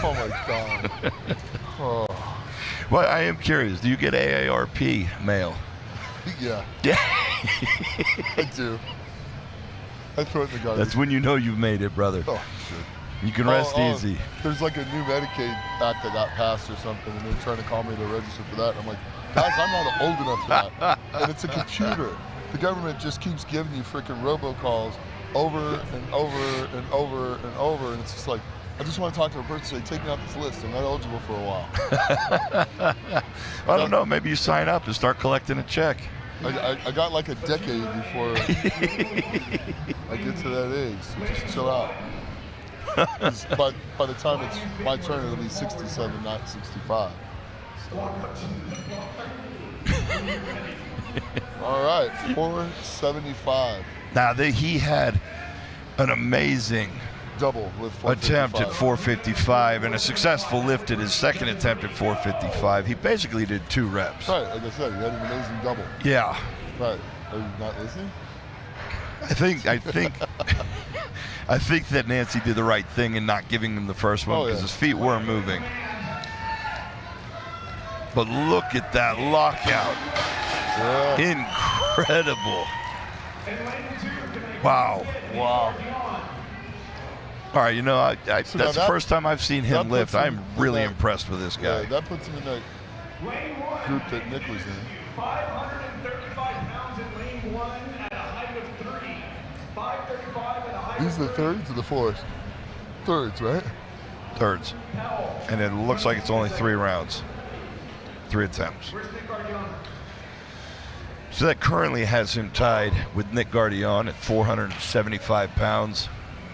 Oh my God. Oh. Well, I am curious. Do you get AARP mail? Yeah. Yeah. I do. I throw it in the garbage. That's when you know you've made it, brother. Oh, shit. You can rest easy. There's like a new Medicaid act that got passed or something, and they're trying to call me to register for that. And I'm like, guys, I'm not old enough for that. And it's a computer. The government just keeps giving you freaking robocalls over and over and over and over, and it's just like, I just want to talk to a person and say, take me off this list. I'm not eligible for a while. I don't know. Maybe you sign up and start collecting a check. I got like a decade before I get to that age, so just chill out. But by the time it's my turn, it'll be 67, not 65. So. All right, 475. Now, he had an amazing double with attempt at 455 and a successful lift at his second attempt at 455. He basically did 2 reps. Right, like I said, he had an amazing double. Yeah. Right. Are you not listening? I think I think that Nancy did the right thing in not giving him the first one because his feet were moving. But look at that lockout. Incredible. Wow. Wow. All right, you know, that's the first time I've seen him lift. I'm really impressed with this guy. Yeah, that puts him in that group that Nick was in. 535 pounds in lane 1 at a height of 3. 535 at a height These are the thirds or the fourths? Thirds, right? Thirds. And it looks like it's only 3 rounds. 3 attempts. So that currently has him tied with Nick Guardian at 475 pounds.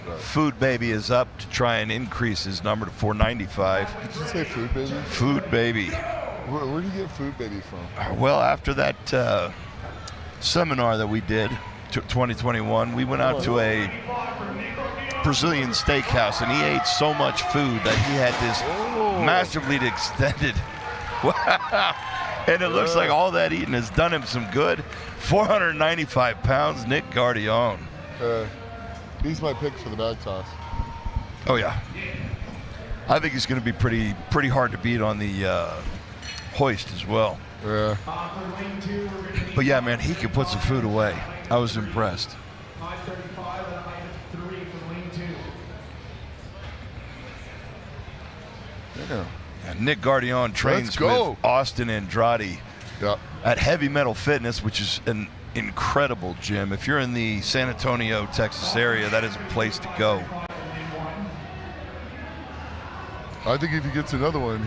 Right. Food Baby is up to try and increase his number to 495. Did you say Food Baby? Food Baby. Where do you get Food Baby from? Well, after that seminar that we did, 2021, we went out to a Brazilian steakhouse, and he ate so much food that he had this massively extended. Wow. And it looks like all that eating has done him some good. 495 pounds, Nick Guardian. He's my pick for the bag toss. Oh, yeah. I think he's going to be pretty hard to beat on the hoist as well. Yeah. But, yeah, man, he could put some food away. I was impressed. 535 at a height of 3 from lane 2. Yeah. And Nick Guardian trains with Austin Andrade at Heavy Metal Fitness, which is an incredible gym. If you're in the San Antonio, Texas area, that is a place to go. I think if he gets another one,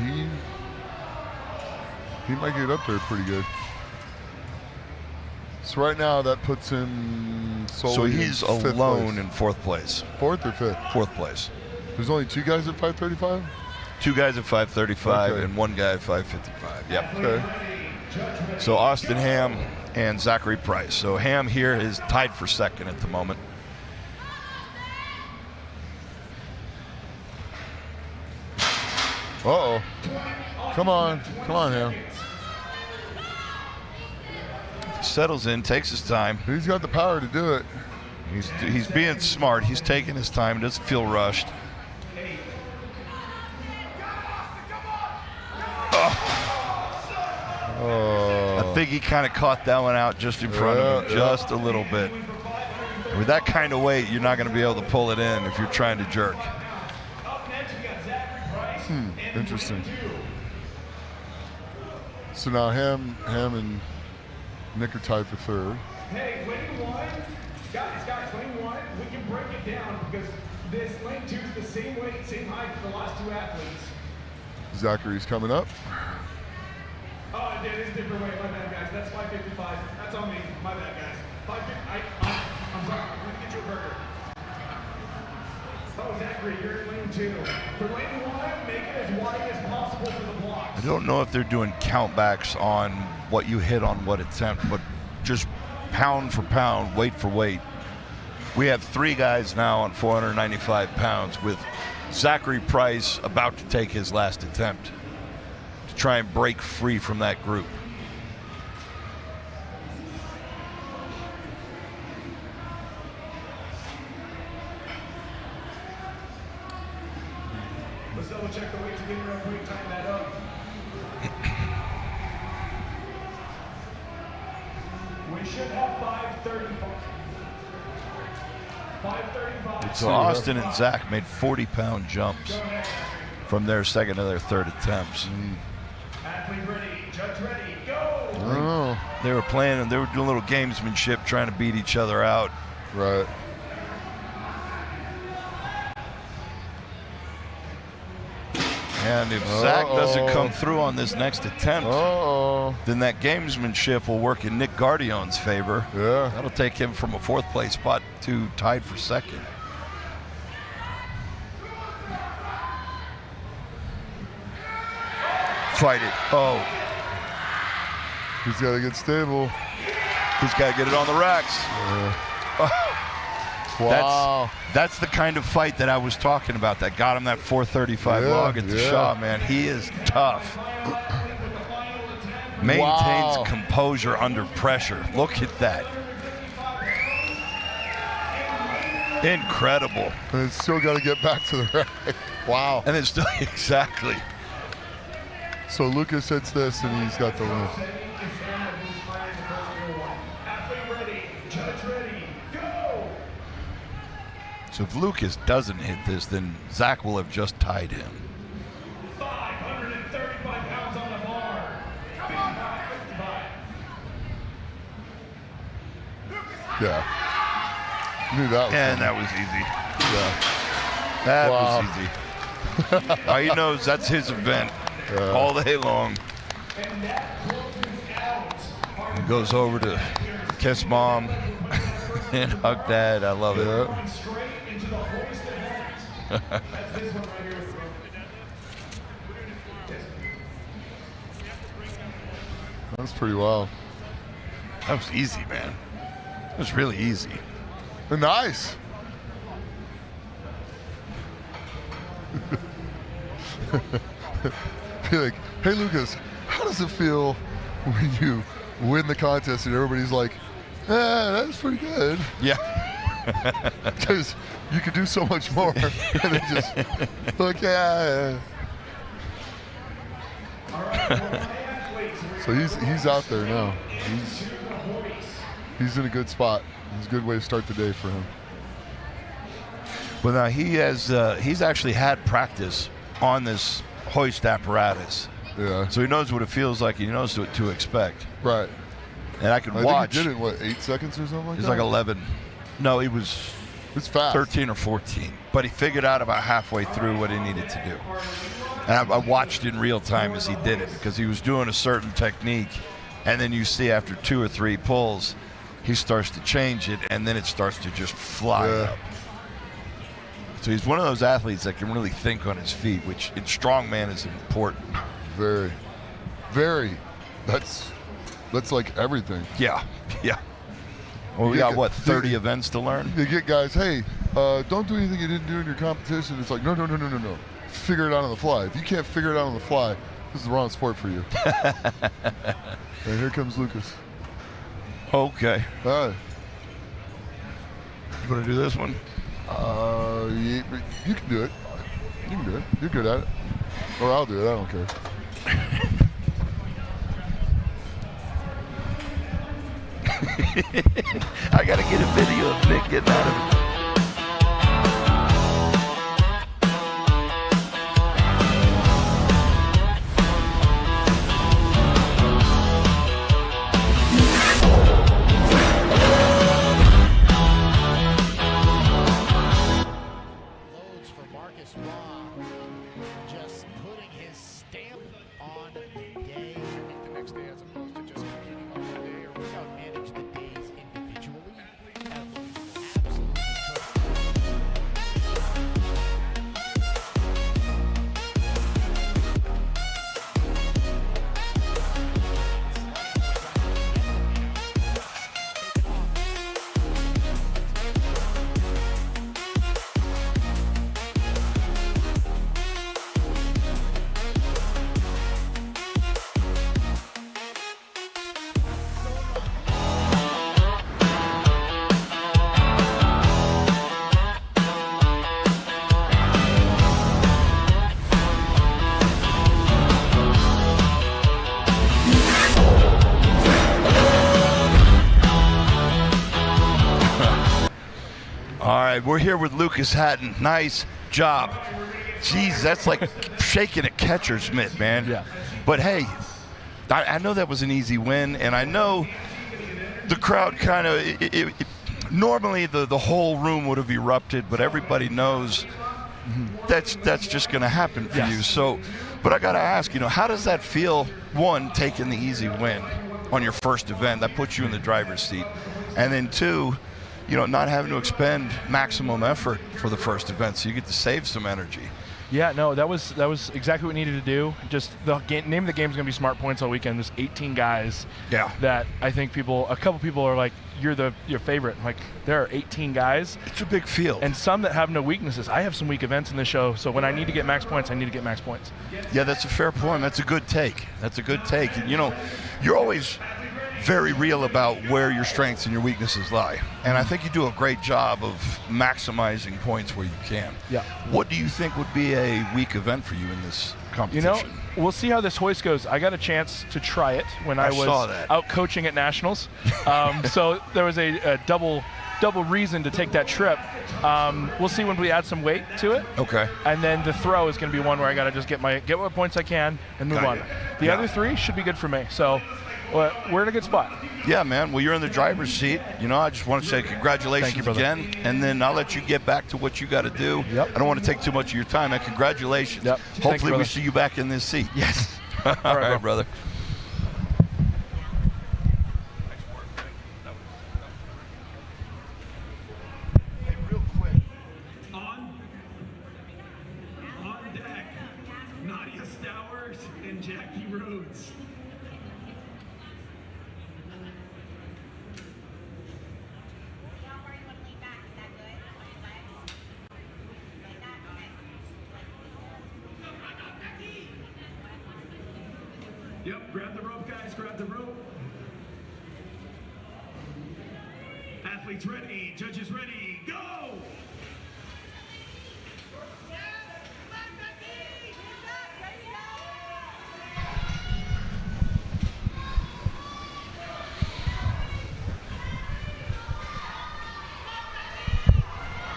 he might get up there pretty good. So right now that puts him solely he's in fifth alone place. in 4th place. 4th or 5th? 4th place. There's only 2 guys at 535? 2 guys at 535 Okay. and 1 guy at 555. Yep. Okay. So Austin Ham and Zachary Price. So Ham here is tied for 2nd at the moment. Uh-oh. Come on, Ham. He settles in, takes his time. He's got the power to do it. He's being smart. He's taking his time. Doesn't feel rushed. I think he kind of caught that one out just in front of him, just a little bit. With that kind of weight, you're not going to be able to pull it in if you're trying to jerk. Interesting. So now Ham and Nick are tied for 3rd. Hey, lane 1, guys, lane 1, we can break it down because this lane 2 is the same weight, same height for the last 2 athletes. Zachary's coming up. Oh, it is different weight. My bad, guys. That's 555. That's on me. My bad, guys. 550. I'm sorry. I'm going to get you a burger. Oh, Zachary, you're in lane 2. For lane 1, make it as wide as possible for the blocks. I don't know if they're doing countbacks on what you hit on what attempt, but just pound for pound, weight for weight. We have 3 guys now on 495 pounds with Zachary Price about to take his last attempt to try and break free from that group. Let's double check the weight together real quick, tighten that up. We should have 535. 535. So Austin and Zach made 40-pound jumps from their 2nd to their 3rd attempts. Athlete ready, judge ready, go! They were playing, they were doing a little gamesmanship, trying to beat each other out. Right. And if Zach doesn't come through on this next attempt, then that gamesmanship will work in Nick Guardian's favor. Yeah. That'll take him from a 4th place spot to tied for 2nd. Fight it. Oh. He's got to get stable. He's got to get it on the racks. Wow. That's the kind of fight that I was talking about that got him that 435 log at the Shaw, man. He is tough. Maintains composure under pressure. Look at that. Incredible. And it's still got to get back to the right. Wow. And it's still, exactly. So Lucas hits this, and he's got the win. So if Lucas doesn't hit this, then Zach will have just tied him. 535 pounds on the bar. Yeah. Knew that was And coming. that was easy. That Yeah. Wow. was easy. He knows that's his event all day long. He goes over to kiss mom and hug dad. I love it. That's pretty wild. That was easy, man. It was really easy. Nice. Be like, hey Lucas, how does it feel when you win the contest and everybody's like, that's pretty good? Yeah. Because you could do so much more. And they just like, yeah. So he's out there now. He's in a good spot. It's a good way to start the day for him. Well, now he's actually had practice on this hoist apparatus. Yeah. So he knows what it feels like. He knows what to expect. Right. And I can I watch. think he did it, what, 8 seconds or something like It's that? like 11. No, it was it's fast. 13 or 14. But he figured out about halfway through what he needed to do. And I watched in real time as he did it because he was doing a certain technique. And then you see after 2 or 3 pulls, he starts to change it, and then it starts to just fly up. So he's one of those athletes that can really think on his feet, which in strongman is important. Very, very. That's like everything. Yeah, yeah. Well, we got, what, 30 events to learn? You get guys, hey, don't do anything you didn't do in your competition. It's like, no. Figure it out on the fly. If you can't figure it out on the fly, this is the wrong sport for you. And here comes Lucas. Okay. All right. You want to do this one? You can do it. You can do it. You're good at it. Or I'll do it. I don't care. I got to get a video of Nick getting out of it. Just putting his stamp on the day. The next day, as opposed to just competing on one day, or we don't manage the days individually. All right, we're here with Lucas Hatton. Nice job. Jeez, that's like shaking a catcher's mitt, man. Yeah. But hey, I know that was an easy win, and I know the crowd kind of, normally the whole room would have erupted, but everybody knows that's just going to happen for you. So, but I got to ask, how does that feel, one, taking the easy win on your first event? That puts you in the driver's seat. And then two, not having to expend maximum effort for the first event, so you get to save some energy. Yeah, no, that was exactly what we needed to do. Just the name of the game is going to be Smart Points all weekend. There's 18 guys. Yeah. That I think a couple people are like, you're your favorite. Like, there are 18 guys. It's a big field. And some that have no weaknesses. I have some weak events in the show, so when I need to get max points, I need to get max points. Yeah, that's a fair point. That's a good take. And you're always very real about where your strengths and your weaknesses lie. And I think you do a great job of maximizing points where you can. Yeah. What do you think would be a weak event for you in this competition? You know, we'll see how this hoist goes. I got a chance to try it when I was saw that. out coaching at Nationals. So there was a double reason to take that trip. We'll see when we add some weight to it. Okay. And then the throw is going to be one where I got to just get what points I can and move on. The other three should be good for me. So we're in a good spot. Yeah, man. Well, you're in the driver's seat. You know, I just want to say congratulations again, and then I'll let you get back to what you got to do. Yep. I don't want to take too much of your time, and congratulations. Yep. Hopefully we see you back in this seat. Yes. All right, brother. Yep, grab the rope, guys, grab the rope. Athletes ready, judges ready, go!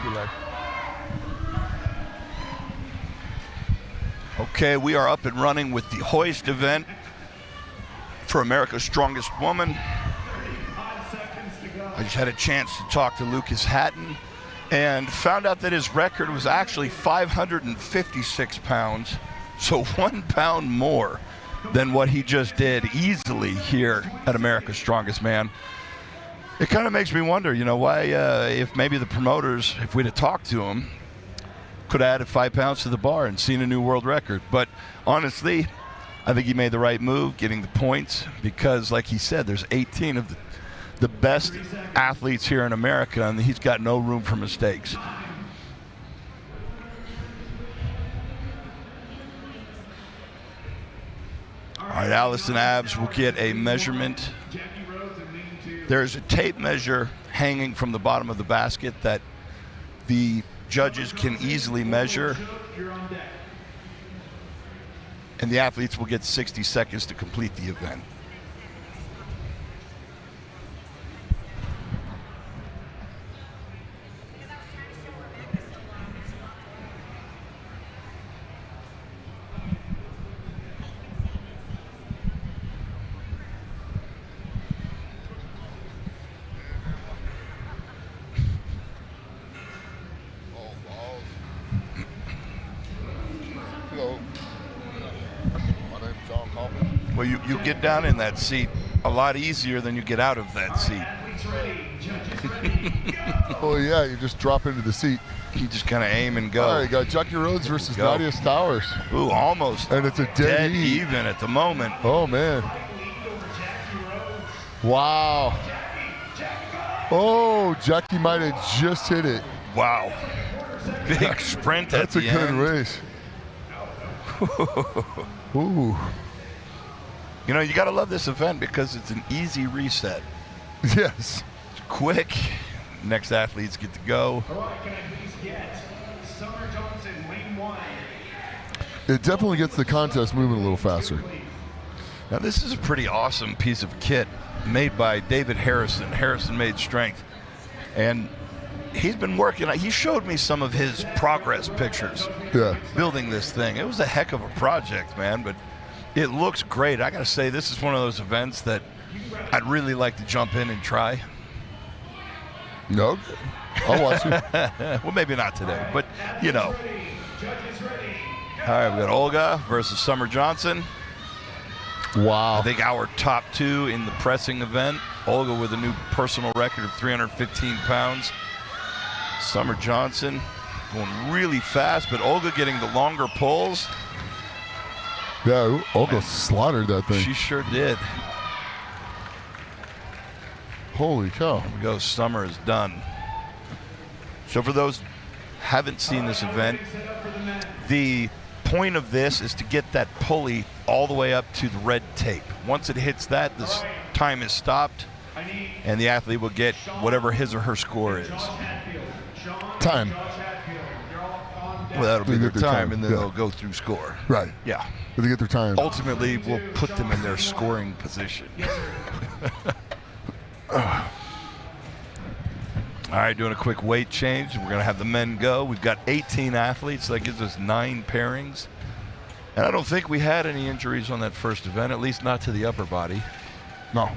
Good luck. Okay, we are up and running with the hoist event for America's Strongest Woman. I just had a chance to talk to Lucas Hatton and found out that his record was actually 556 pounds, so 1 pound more than what he just did easily here at America's Strongest Man. It kind of makes me wonder, you know, why, if maybe the promoters, if we'd have talked to them, could have added 5 pounds to the bar and seen a new world record. But honestly, I think he made the right move, getting the points, because like he said, there's 18 of the best athletes here in America, and he's got no room for mistakes. All right, Allison Abs will get a measurement. There's a tape measure hanging from the bottom of the basket that the judges can easily measure, and the athletes will get 60 seconds to complete the event. Hello. My name's John Kaufman. Well, you get down in that seat a lot easier than you get out of that seat. Oh yeah, you just drop into the seat. You just kind of aim and go. All right, you got Jackie Rhodes versus Nadia Stowers. Ooh, almost. And it's a dead heat. Even at the moment. Oh man. Wow. Oh, Jackie might have just hit it. Wow. Big sprint at the end. That's a good race. Ooh. You know, you got to love this event because it's an easy reset. Yes. It's quick. Next athletes get to go. All right, can I please get Summer Johnson, lane 1. It definitely gets the contest moving a little faster. Now, this is a pretty awesome piece of kit made by David Harrison, Harrison Made Strength. And he's been working, he showed me some of his progress pictures building this thing. It was a heck of a project, man, but it looks great. I gotta say, this is one of those events that I'd really like to jump in and try. No, I'll watch it. Well, maybe not today, but you know. All right, we got Olga versus Summer Johnson. Wow. I think our top two in the pressing event. Olga with a new personal record of 315 pounds. Summer Johnson going really fast, but Olga getting the longer pulls. Yeah, Olga slaughtered that thing. She sure did. Holy cow. There we go, Summer is done. So for those who haven't seen this event, the point of this is to get that pulley all the way up to the red tape. Once it hits that, this time is stopped, and the athlete will get whatever his or her score is. Time. Well, that'll be They their get their time, time, and then yeah. they'll go through score. Right. Yeah. They get their time. Ultimately, we'll put them in their scoring position. All right, doing a quick weight change. We're going to have the men go. We've got 18 athletes. So that gives us 9 pairings. And I don't think we had any injuries on that first event, at least not to the upper body. No.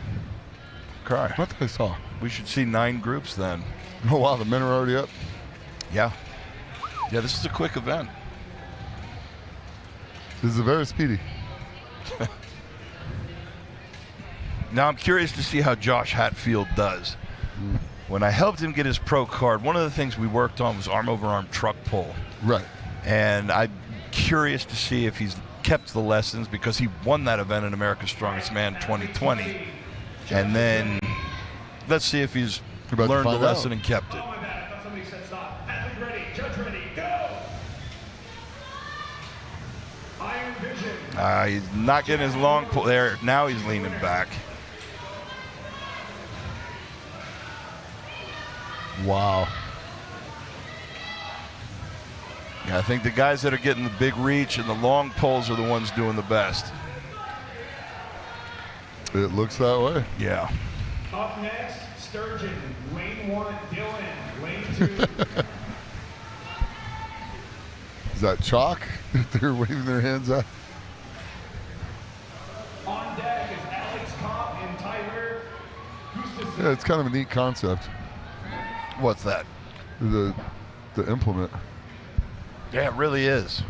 Okay. What I saw. We should see 9 groups then. Oh, wow, the men are already up? Yeah. Yeah, this is a quick event. This is very speedy. Now I'm curious to see how Josh Hatfield does. When I helped him get his pro card, one of the things we worked on was arm-over-arm truck pull. Right. And I'm curious to see if he's kept the lessons, because he won that event in America's Strongest Man 2020. And then let's see if he's About to learned the find lesson out. and kept it. He's not getting his long pull there. Now he's leaning back. Wow. Yeah, I think the guys that are getting the big reach and the long pulls are the ones doing the best. It looks that way. Yeah. Up next, Sturgeon. Lane 1, Dylan. Lane 2. Is that chalk that they're waving their hands at? On deck is Alex Kopp and Tyler Gustafson. Yeah, it's kind of a neat concept. What's that? The implement. Yeah, it really is.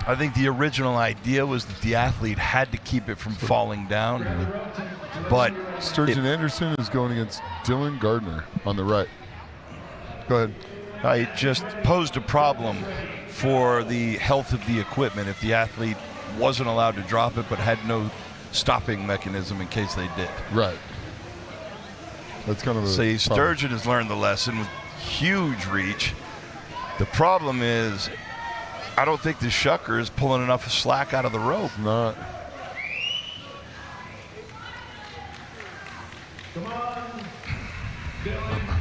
I think the original idea was that the athlete had to keep it from falling down, but Sturgeon Anderson is going against Dylan Gardner on the right. Go ahead. It just posed a problem for the health of the equipment if the athlete wasn't allowed to drop it but had no stopping mechanism in case they did. Right. That's kind of a See, problem. Sturgeon has learned the lesson with huge reach. The problem is, I don't think the shucker is pulling enough slack out of the rope. Not. Come on, Dylan.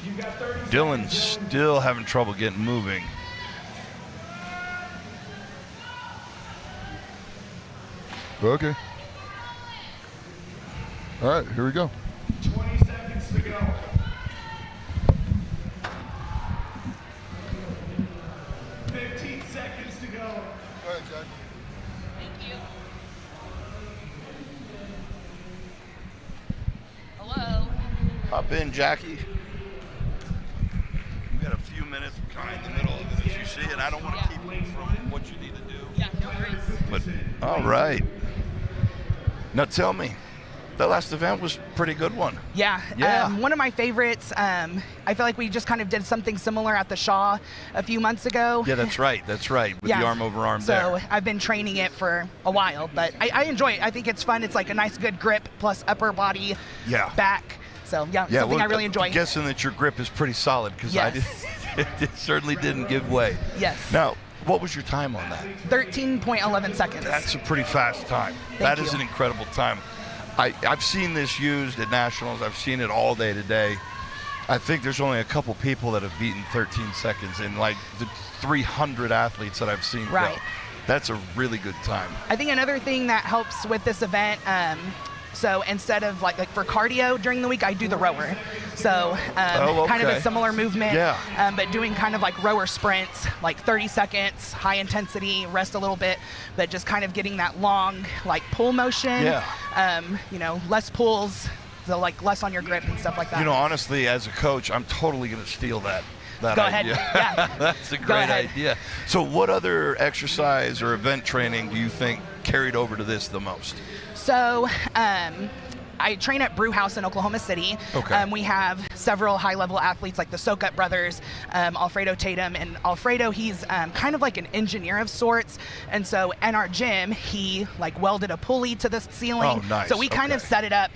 You've got 30 Dylan's seconds, Dylan. still having trouble getting moving. Okay. All right, here we go. 20 seconds to go. Seconds to go. All right, Jack. Thank you. Hello. Hop in, Jackie. We've got a few minutes kind of in the middle of it, as you see, and I don't want to keep you from what you need to do. Yeah, no worries. But, all right. Now tell me, that last event was a pretty good one. Yeah, Yeah. one of my favorites. I feel like we just kind of did something similar at the Shaw a few months ago. Yeah, that's right, with Yeah. the arm over arm So there. I've been training it for a while, but I enjoy it. I think it's fun. It's like a nice good grip plus upper body, Yeah. back. So yeah, Yeah, something well, I really enjoy. I'm guessing that your grip is pretty solid, because Yes. it certainly didn't give way. Yes. Now, what was your time on that? 13.11 seconds. That's a pretty fast time. That is you. an incredible time. I've seen this used at nationals. I've seen it all day today. I think there's only a couple people that have beaten 13 seconds in like the 300 athletes that I've seen Right. go. That's a really good time. I think another thing that helps with this event, so instead of like for cardio during the week, I do the rower. So kind of okay. a similar movement, Yeah. but doing kind of like rower sprints, like 30 seconds, high intensity, rest a little bit, but just kind of getting that long like pull motion. Yeah. Less pulls, so like less on your grip and stuff like that. You know, honestly, as a coach, I'm totally going to steal that Go ahead. idea. Yeah. That's a Go great ahead. idea. So what other exercise or event training do you think carried over to this the most? So I train at Brew House in Oklahoma City. Okay. We have several high-level athletes like the Sokup brothers, Alfredo Tatum. And Alfredo, he's kind of like an engineer of sorts. And so in our gym, he like welded a pulley to the ceiling. Oh, nice. So we kind of Okay. set it up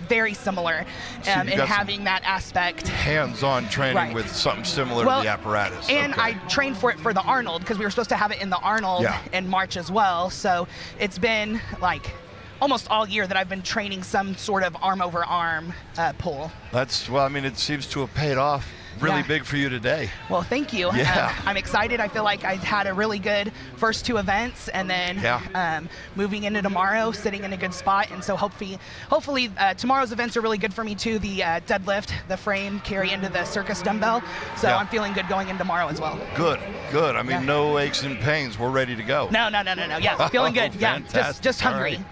very similar So in you got some having that aspect. Hands-on training Right. with something similar Well, to the apparatus. And Okay. I trained for it for the Arnold because we were supposed to have it in the Arnold Yeah. in March as well. So it's been like almost all year that I've been training some sort of arm over arm pull. Well, I mean, it seems to have paid off really Yeah. big for you today. Well, thank you. Yeah. I'm excited. I feel like I had a really good first 2 events, and then moving into tomorrow, sitting in a good spot. And so hopefully tomorrow's events are really good for me too. The deadlift, the frame carry into the circus dumbbell. So Yeah. I'm feeling good going in tomorrow as well. Good. I mean, no aches and pains. We're ready to go. No. Yeah, feeling good. Yeah, Fantastic. just All hungry. right.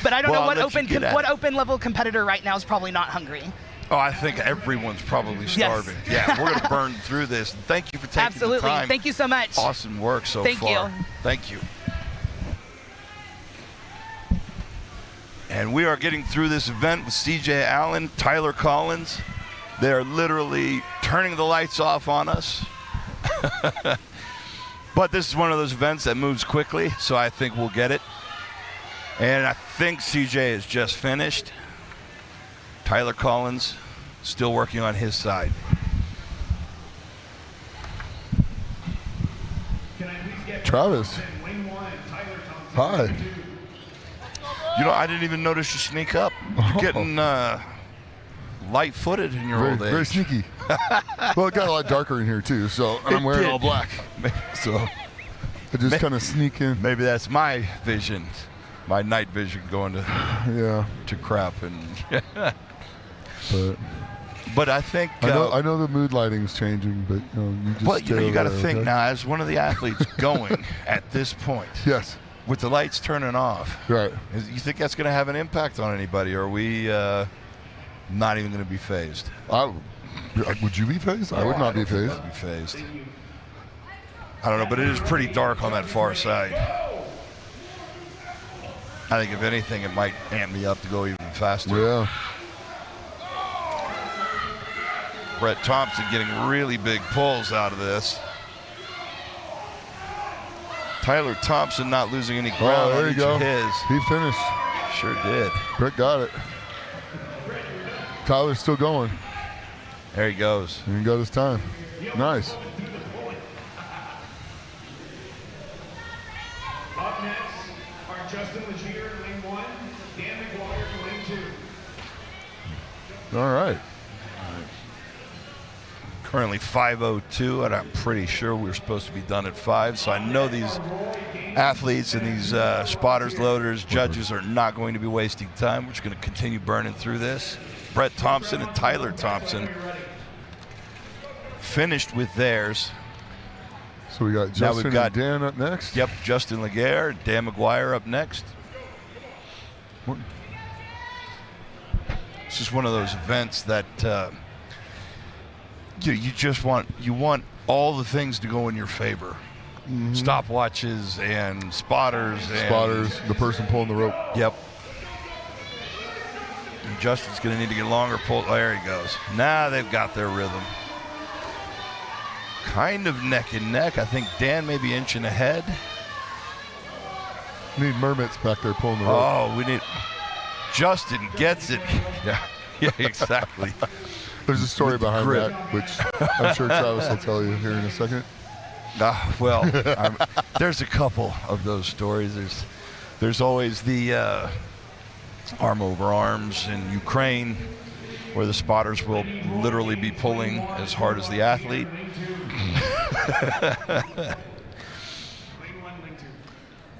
But I don't Well, know I'll let you get at what it. open level competitor right now is probably not hungry. Oh, I think everyone's probably starving. Yeah, we're going to burn through this. Thank you for taking Absolutely. the time. Thank you so much. Awesome work so Thank far. you. Thank you. And we are getting through this event with CJ Allen, Tyler Collins. They're literally turning the lights off on us. But this is one of those events that moves quickly, so I think we'll get it. And I think CJ is just finished. Tyler Collins still working on his side. Travis. Hi. You know, I didn't even notice you sneak up. You're getting light-footed in your old age. Very sneaky. Well, it got a lot darker in here too, so and I'm wearing all black. So I just kind of sneak in. Maybe that's my vision, my night vision going to crap and. But I think I know the mood lighting's changing, but you just. But you got to think okay? now, as one of the athletes going at this point. Yes. With the lights turning off. Right. You think that's going to have an impact on anybody, or are we not even going to be phased? Would you be phased? I would not be phased. I don't know, but it is pretty dark on that far side. I think if anything, it might amp me up to go even faster. Yeah. Brett Thompson getting really big pulls out of this. Tyler Thompson not losing any ground there on you each go. of his. He finished. Sure did. Brett got it. Tyler's still going. There he goes. And he got his time. Nice. Up next are Justin Legier in lane 1, Dan McGuire in lane 2. All right. Currently 5:02, and I'm pretty sure we were supposed to be done at 5. So I know these athletes and these spotters, loaders, judges are not going to be wasting time. We're just going to continue burning through this. Brett Thompson and Tyler Thompson finished with theirs. So we got Now Justin we've got and Dan up next. Yep, Justin Legier, Dan McGuire up next. It's just one of those events that you just want all the things to go in your favor. Mm-hmm. Stopwatches and spotters. The person pulling the rope. Yep. And Justin's going to need to get longer pull. Oh, there he goes. Now they've got their rhythm. Kind of neck and neck. I think Dan may be inching ahead. Need Mermits back there pulling the rope. Oh, we need. Justin gets it. Yeah, exactly. There's a story behind grip. that, which I'm sure Travis will tell you here in a second. Well, there's a couple of those stories. There's always the arm over arms in Ukraine, where the spotters will literally be pulling as hard as the athlete.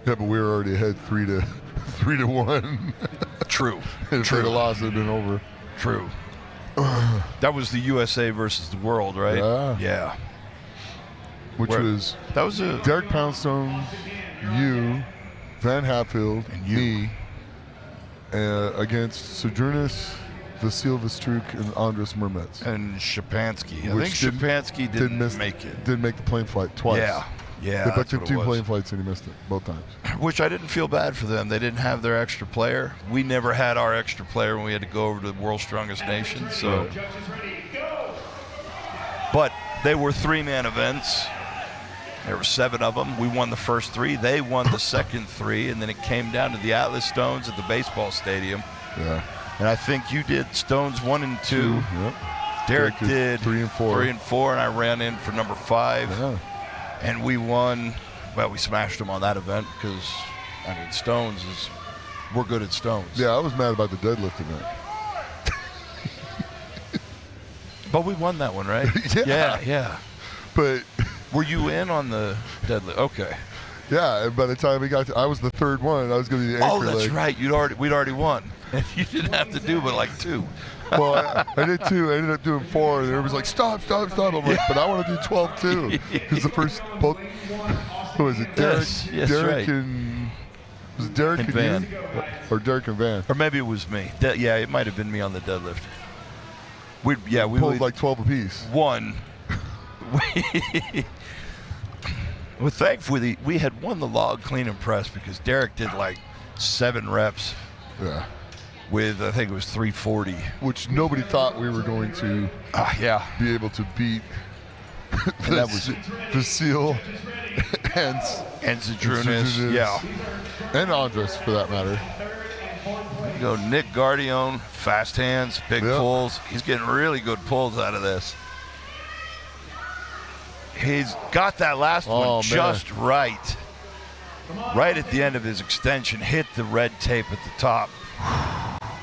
Yeah, but we were already ahead 3-1. True. If they'd have lost, it'd been over. True. That was the USA versus the world, right? Yeah. Which was Derek Poundstone, you, Van Hatfield, and me, against Sojournis, Vasil Vastruk, and Andres Mermets. And Shapansky. I think Shapansky didn't make it. Didn't make the plane flight twice. Yeah. They booked him 2 plane flights and he missed it both times. Which I didn't feel bad for them. They didn't have their extra player. We never had our extra player when we had to go over to the World's Strongest Nation. So, but they were 3-man events. There were 7 of them. We won the first 3. They won the second 3, and then it came down to the Atlas Stones at the baseball stadium. Yeah. And I think you did Stones 1 and 2. Yep. Derek did 3 and 4. 3 and 4, and I ran in for number 5. Yeah. And we won. Well, we smashed them on that event because, I mean, we're good at stones. Yeah, I was mad about the deadlift event. But we won that one, right? Yeah. But were you in on the deadlift? Okay. Yeah, and by the time we got to, I was the third one, and I was going to be the anchor that's leg. right. We'd already won. And you didn't have to do but like 2. Well, I did 2. I ended up doing 4, and everybody was like, stop. I'm like, but I want to do 12 too. Because the first, both, who was it? Derek, yes, Derek right. and, was it Derek and Van. you? Or Derek and Van. Or maybe it was me. Yeah, it might have been me on the deadlift. We pulled like 12 apiece. Won. Well, thankfully, we had won the log clean and press because Derek did like 7 reps. Yeah. With, I think it was 340. Which nobody thought we were going to be able to beat Vasile and Zadrunas. Yeah. And Andres, for that matter. You go Nick Guardione, fast hands, big pulls. He's getting really good pulls out of this. He's got that last one just right. Right at the end of his extension, hit the red tape at the top.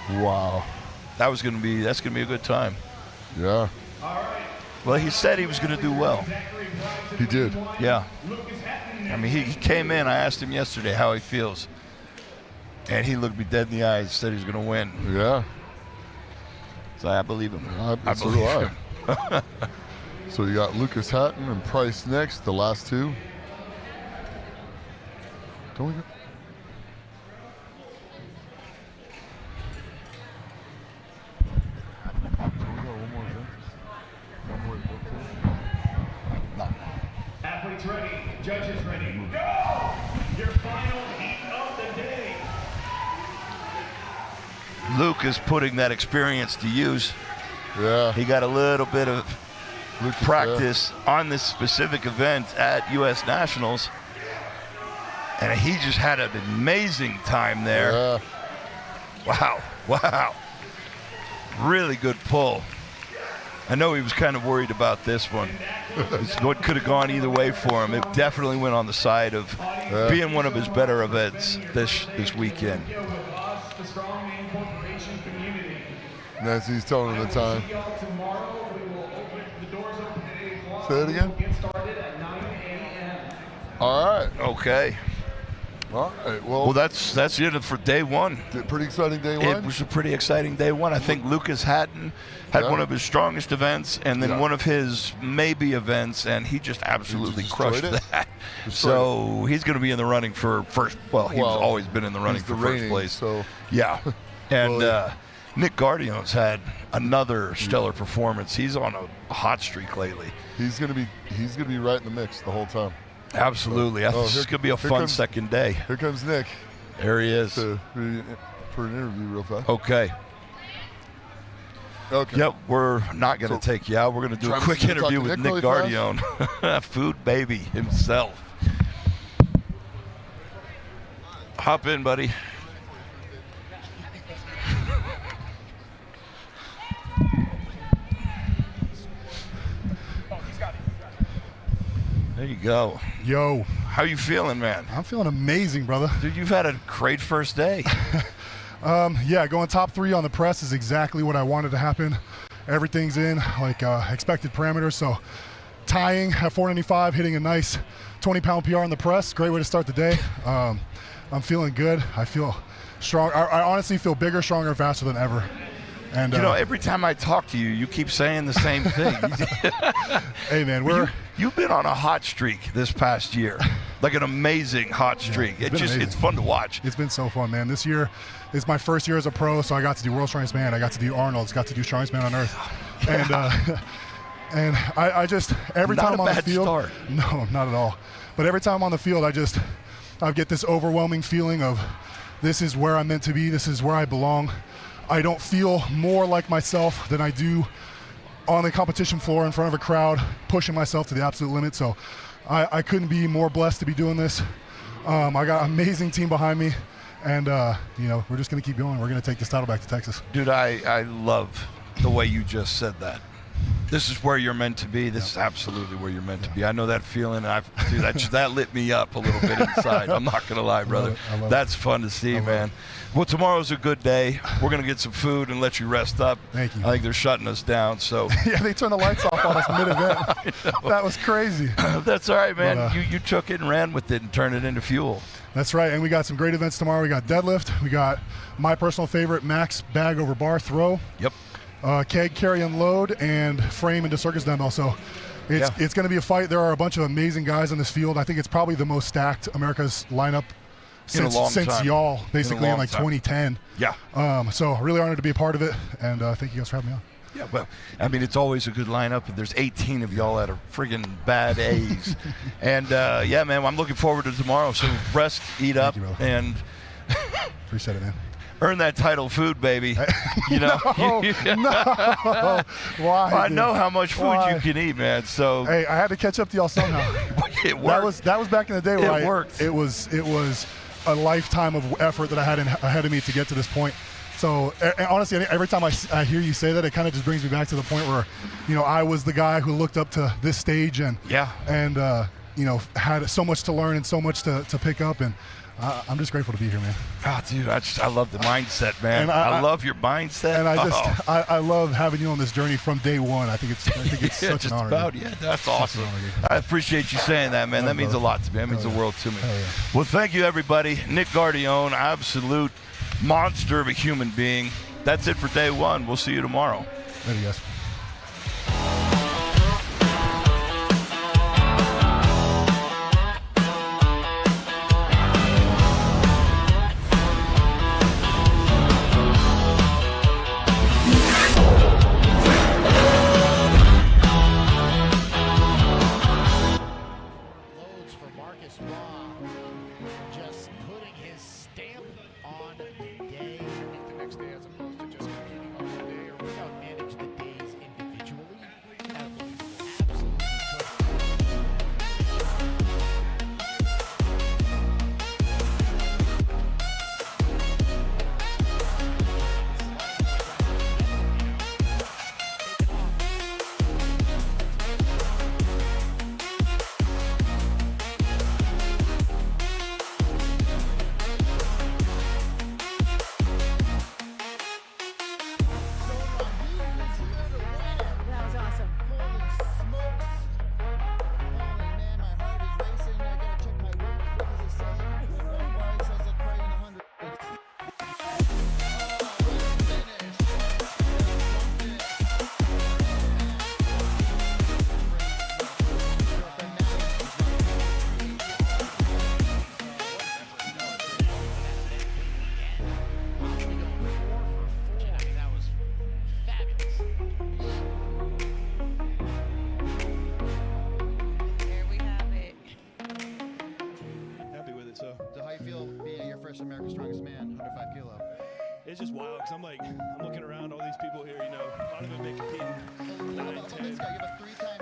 Wow. That's gonna be a good time. Yeah. Well, he said he was gonna do well. He did. Yeah. I mean, he came in, I asked him yesterday how he feels. And he looked me dead in the eyes, said he was gonna win. Yeah. So I believe him. I believe him. So you got Lucas Hatton and Price next, the last 2. Don't we go? Athletes ready, judges ready, go! Your final heat of the day. Luke is putting that experience to use. Yeah. He got a little bit of practice on this specific event at U.S. Nationals. And he just had an amazing time there. Yeah. Wow. Really good pull. I know he was kind of worried about this one. What could have gone either way for him. It definitely went on the side of being one of his better events this weekend. Nancy, he's telling him the time. Say it again. All right. Okay. All right. Well, that's it for day 1. Pretty exciting day 1. It was a pretty exciting day 1. I think Lucas Hatton had one of his strongest events, and then one of his maybe events, and he just absolutely crushed that. So he's going to be in the running for first. Well, he's always been in the running for first place. So yeah, and Nick Guardione's had another stellar performance. He's on a hot streak lately. He's going to be right in the mix the whole time. Absolutely. I think this is going to be a fun second day. Here comes Nick. There he is. For an interview real fast. Okay. Yep, we're not going to take you out. We're going to do a quick interview with Nick Guardione, food baby himself. Hop in, buddy. There you go. Yo. How you feeling, man? I'm feeling amazing, brother. Dude, you've had a great first day. Yeah, going top 3 on the press is exactly what I wanted to happen. Everything's in like expected parameters. So tying at 495, hitting a nice 20-pound PR on the press. Great way to start the day. I'm feeling good. I feel strong. I honestly feel bigger, stronger, faster than ever. And you know, every time I talk to you, you keep saying the same thing. Hey, man, you've been on a hot streak this past year, like an amazing hot streak. Yeah, it's fun to watch. It's been so fun, man. This year is my first year as a pro, so I got to do World's Strongest Man. I got to do Arnold's, got to do Strongest Man on Earth, and I just every time I'm on the field, no, not at all. But every time I'm on the field, I get this overwhelming feeling of this is where I'm meant to be. This is where I belong. I don't feel more like myself than I do on the competition floor in front of a crowd, pushing myself to the absolute limit. So I couldn't be more blessed to be doing this. I got an amazing team behind me. And we're just going to keep going. We're going to take this title back to Texas. Dude, I love the way you just said that. This is where you're meant to be. This is absolutely where you're meant to be. I know that feeling. Dude, that lit me up a little bit inside. I'm not going to lie, brother. That's fun to see, man. Well, tomorrow's a good day. We're going to get some food and let you rest up. Thank you. I think they're shutting us down. So yeah, they turned the lights off on us mid-event. That was crazy. That's all right, man. You took it and ran with it and turned it into fuel. That's right, and we got some great events tomorrow. We got deadlift. We got my personal favorite, max bag over bar throw. Yep. Keg, carry, and load, and frame into circus dumbbell. So it's going to be a fight. There are a bunch of amazing guys in this field. I think it's probably the most stacked America's lineup since y'all, basically in like 2010. Yeah. So really honored to be a part of it, and thank you guys for having me on. Yeah, well, I mean, it's always a good lineup. There's 18 of y'all that are friggin' bad A's. And, yeah, man, I'm looking forward to tomorrow. So rest, eat up, and appreciate it, man. Earn that title food, baby. You know? No. Why? I know how much food you can eat, man. So hey, I had to catch up to y'all somehow. It worked. That was back in the day where it worked. It was a lifetime of effort that I had ahead of me to get to this point. So honestly, every time I hear you say that, it kind of just brings me back to the point where, I was the guy who looked up to this stage and had so much to learn and so much to pick up, and I'm just grateful to be here, man. Oh, dude, I love the mindset, man. I love your mindset. And I love having you on this journey from day one. I think it's such an honor. That's awesome. I appreciate you saying that, man. That means a lot to me. That means the world to me. Well, thank you, everybody. Nick Guardione, absolute monster of a human being. That's it for day one. We'll see you tomorrow. Later, guys. Just putting his stamp on the day the next day, as opposed to just competing on the day, or without manage the days individually. America's Strongest Man, 105 kilo. It's just wild because I'm looking around all these people here, a lot of them been competing 9, 10. You have a 3-time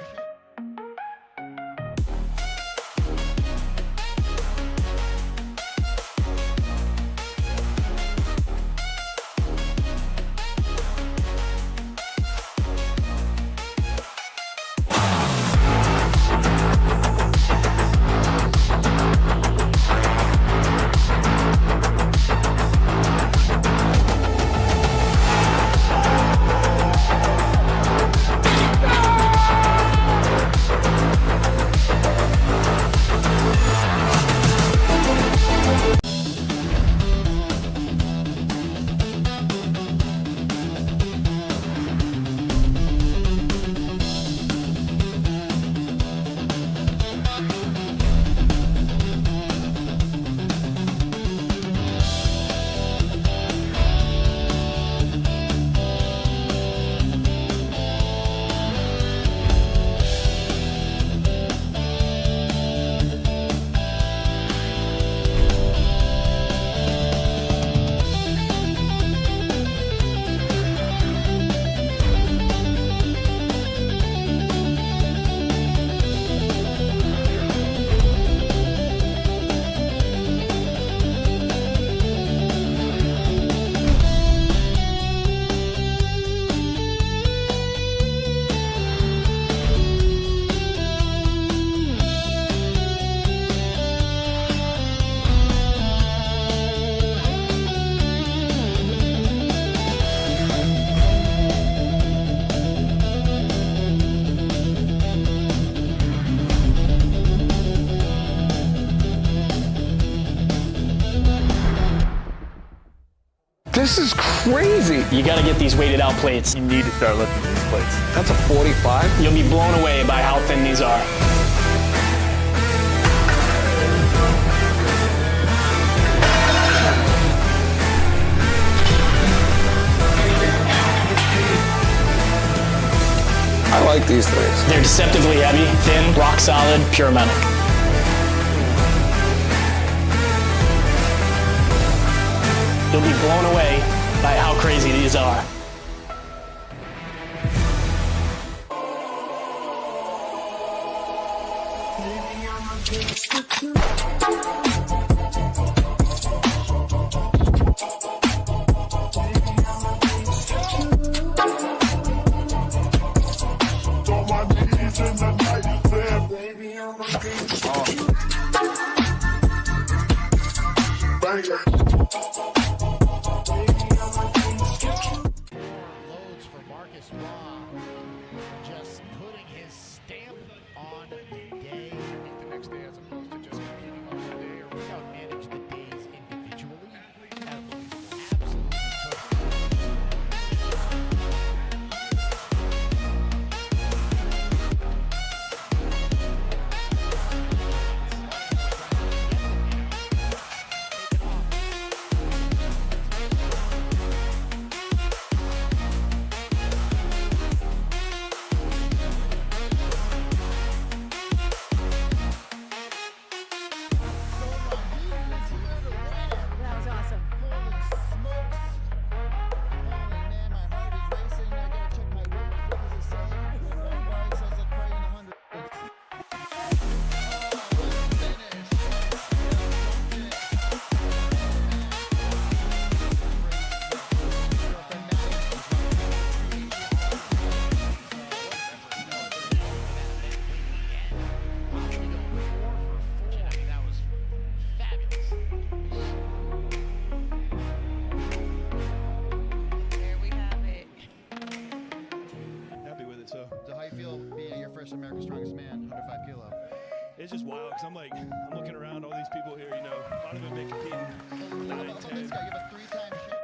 This is crazy. You got to get these weighted out plates. You need to start lifting these plates. That's a 45. You'll be blown away by how thin these are. I like these things. They're deceptively heavy, thin, rock solid, pure metal. You'll be blown away by how crazy these are. Loads for Marcus Raw. Just putting his stamp on the day. The next day as opposed to just competing on the day, or we don't manage the days individually. Absolutely That was awesome. Holy smokes. Holy man, my heart is racing. I gotta check my weight. What does it say? It says it's probably in the 100. There we have it. Happy with it. So So how you feel being your first America's Strongest Man, 105 kilo? it's just wild because I'm looking around all these people here. You know, a lot of them been competing 9, 10. You have a 3-time champion.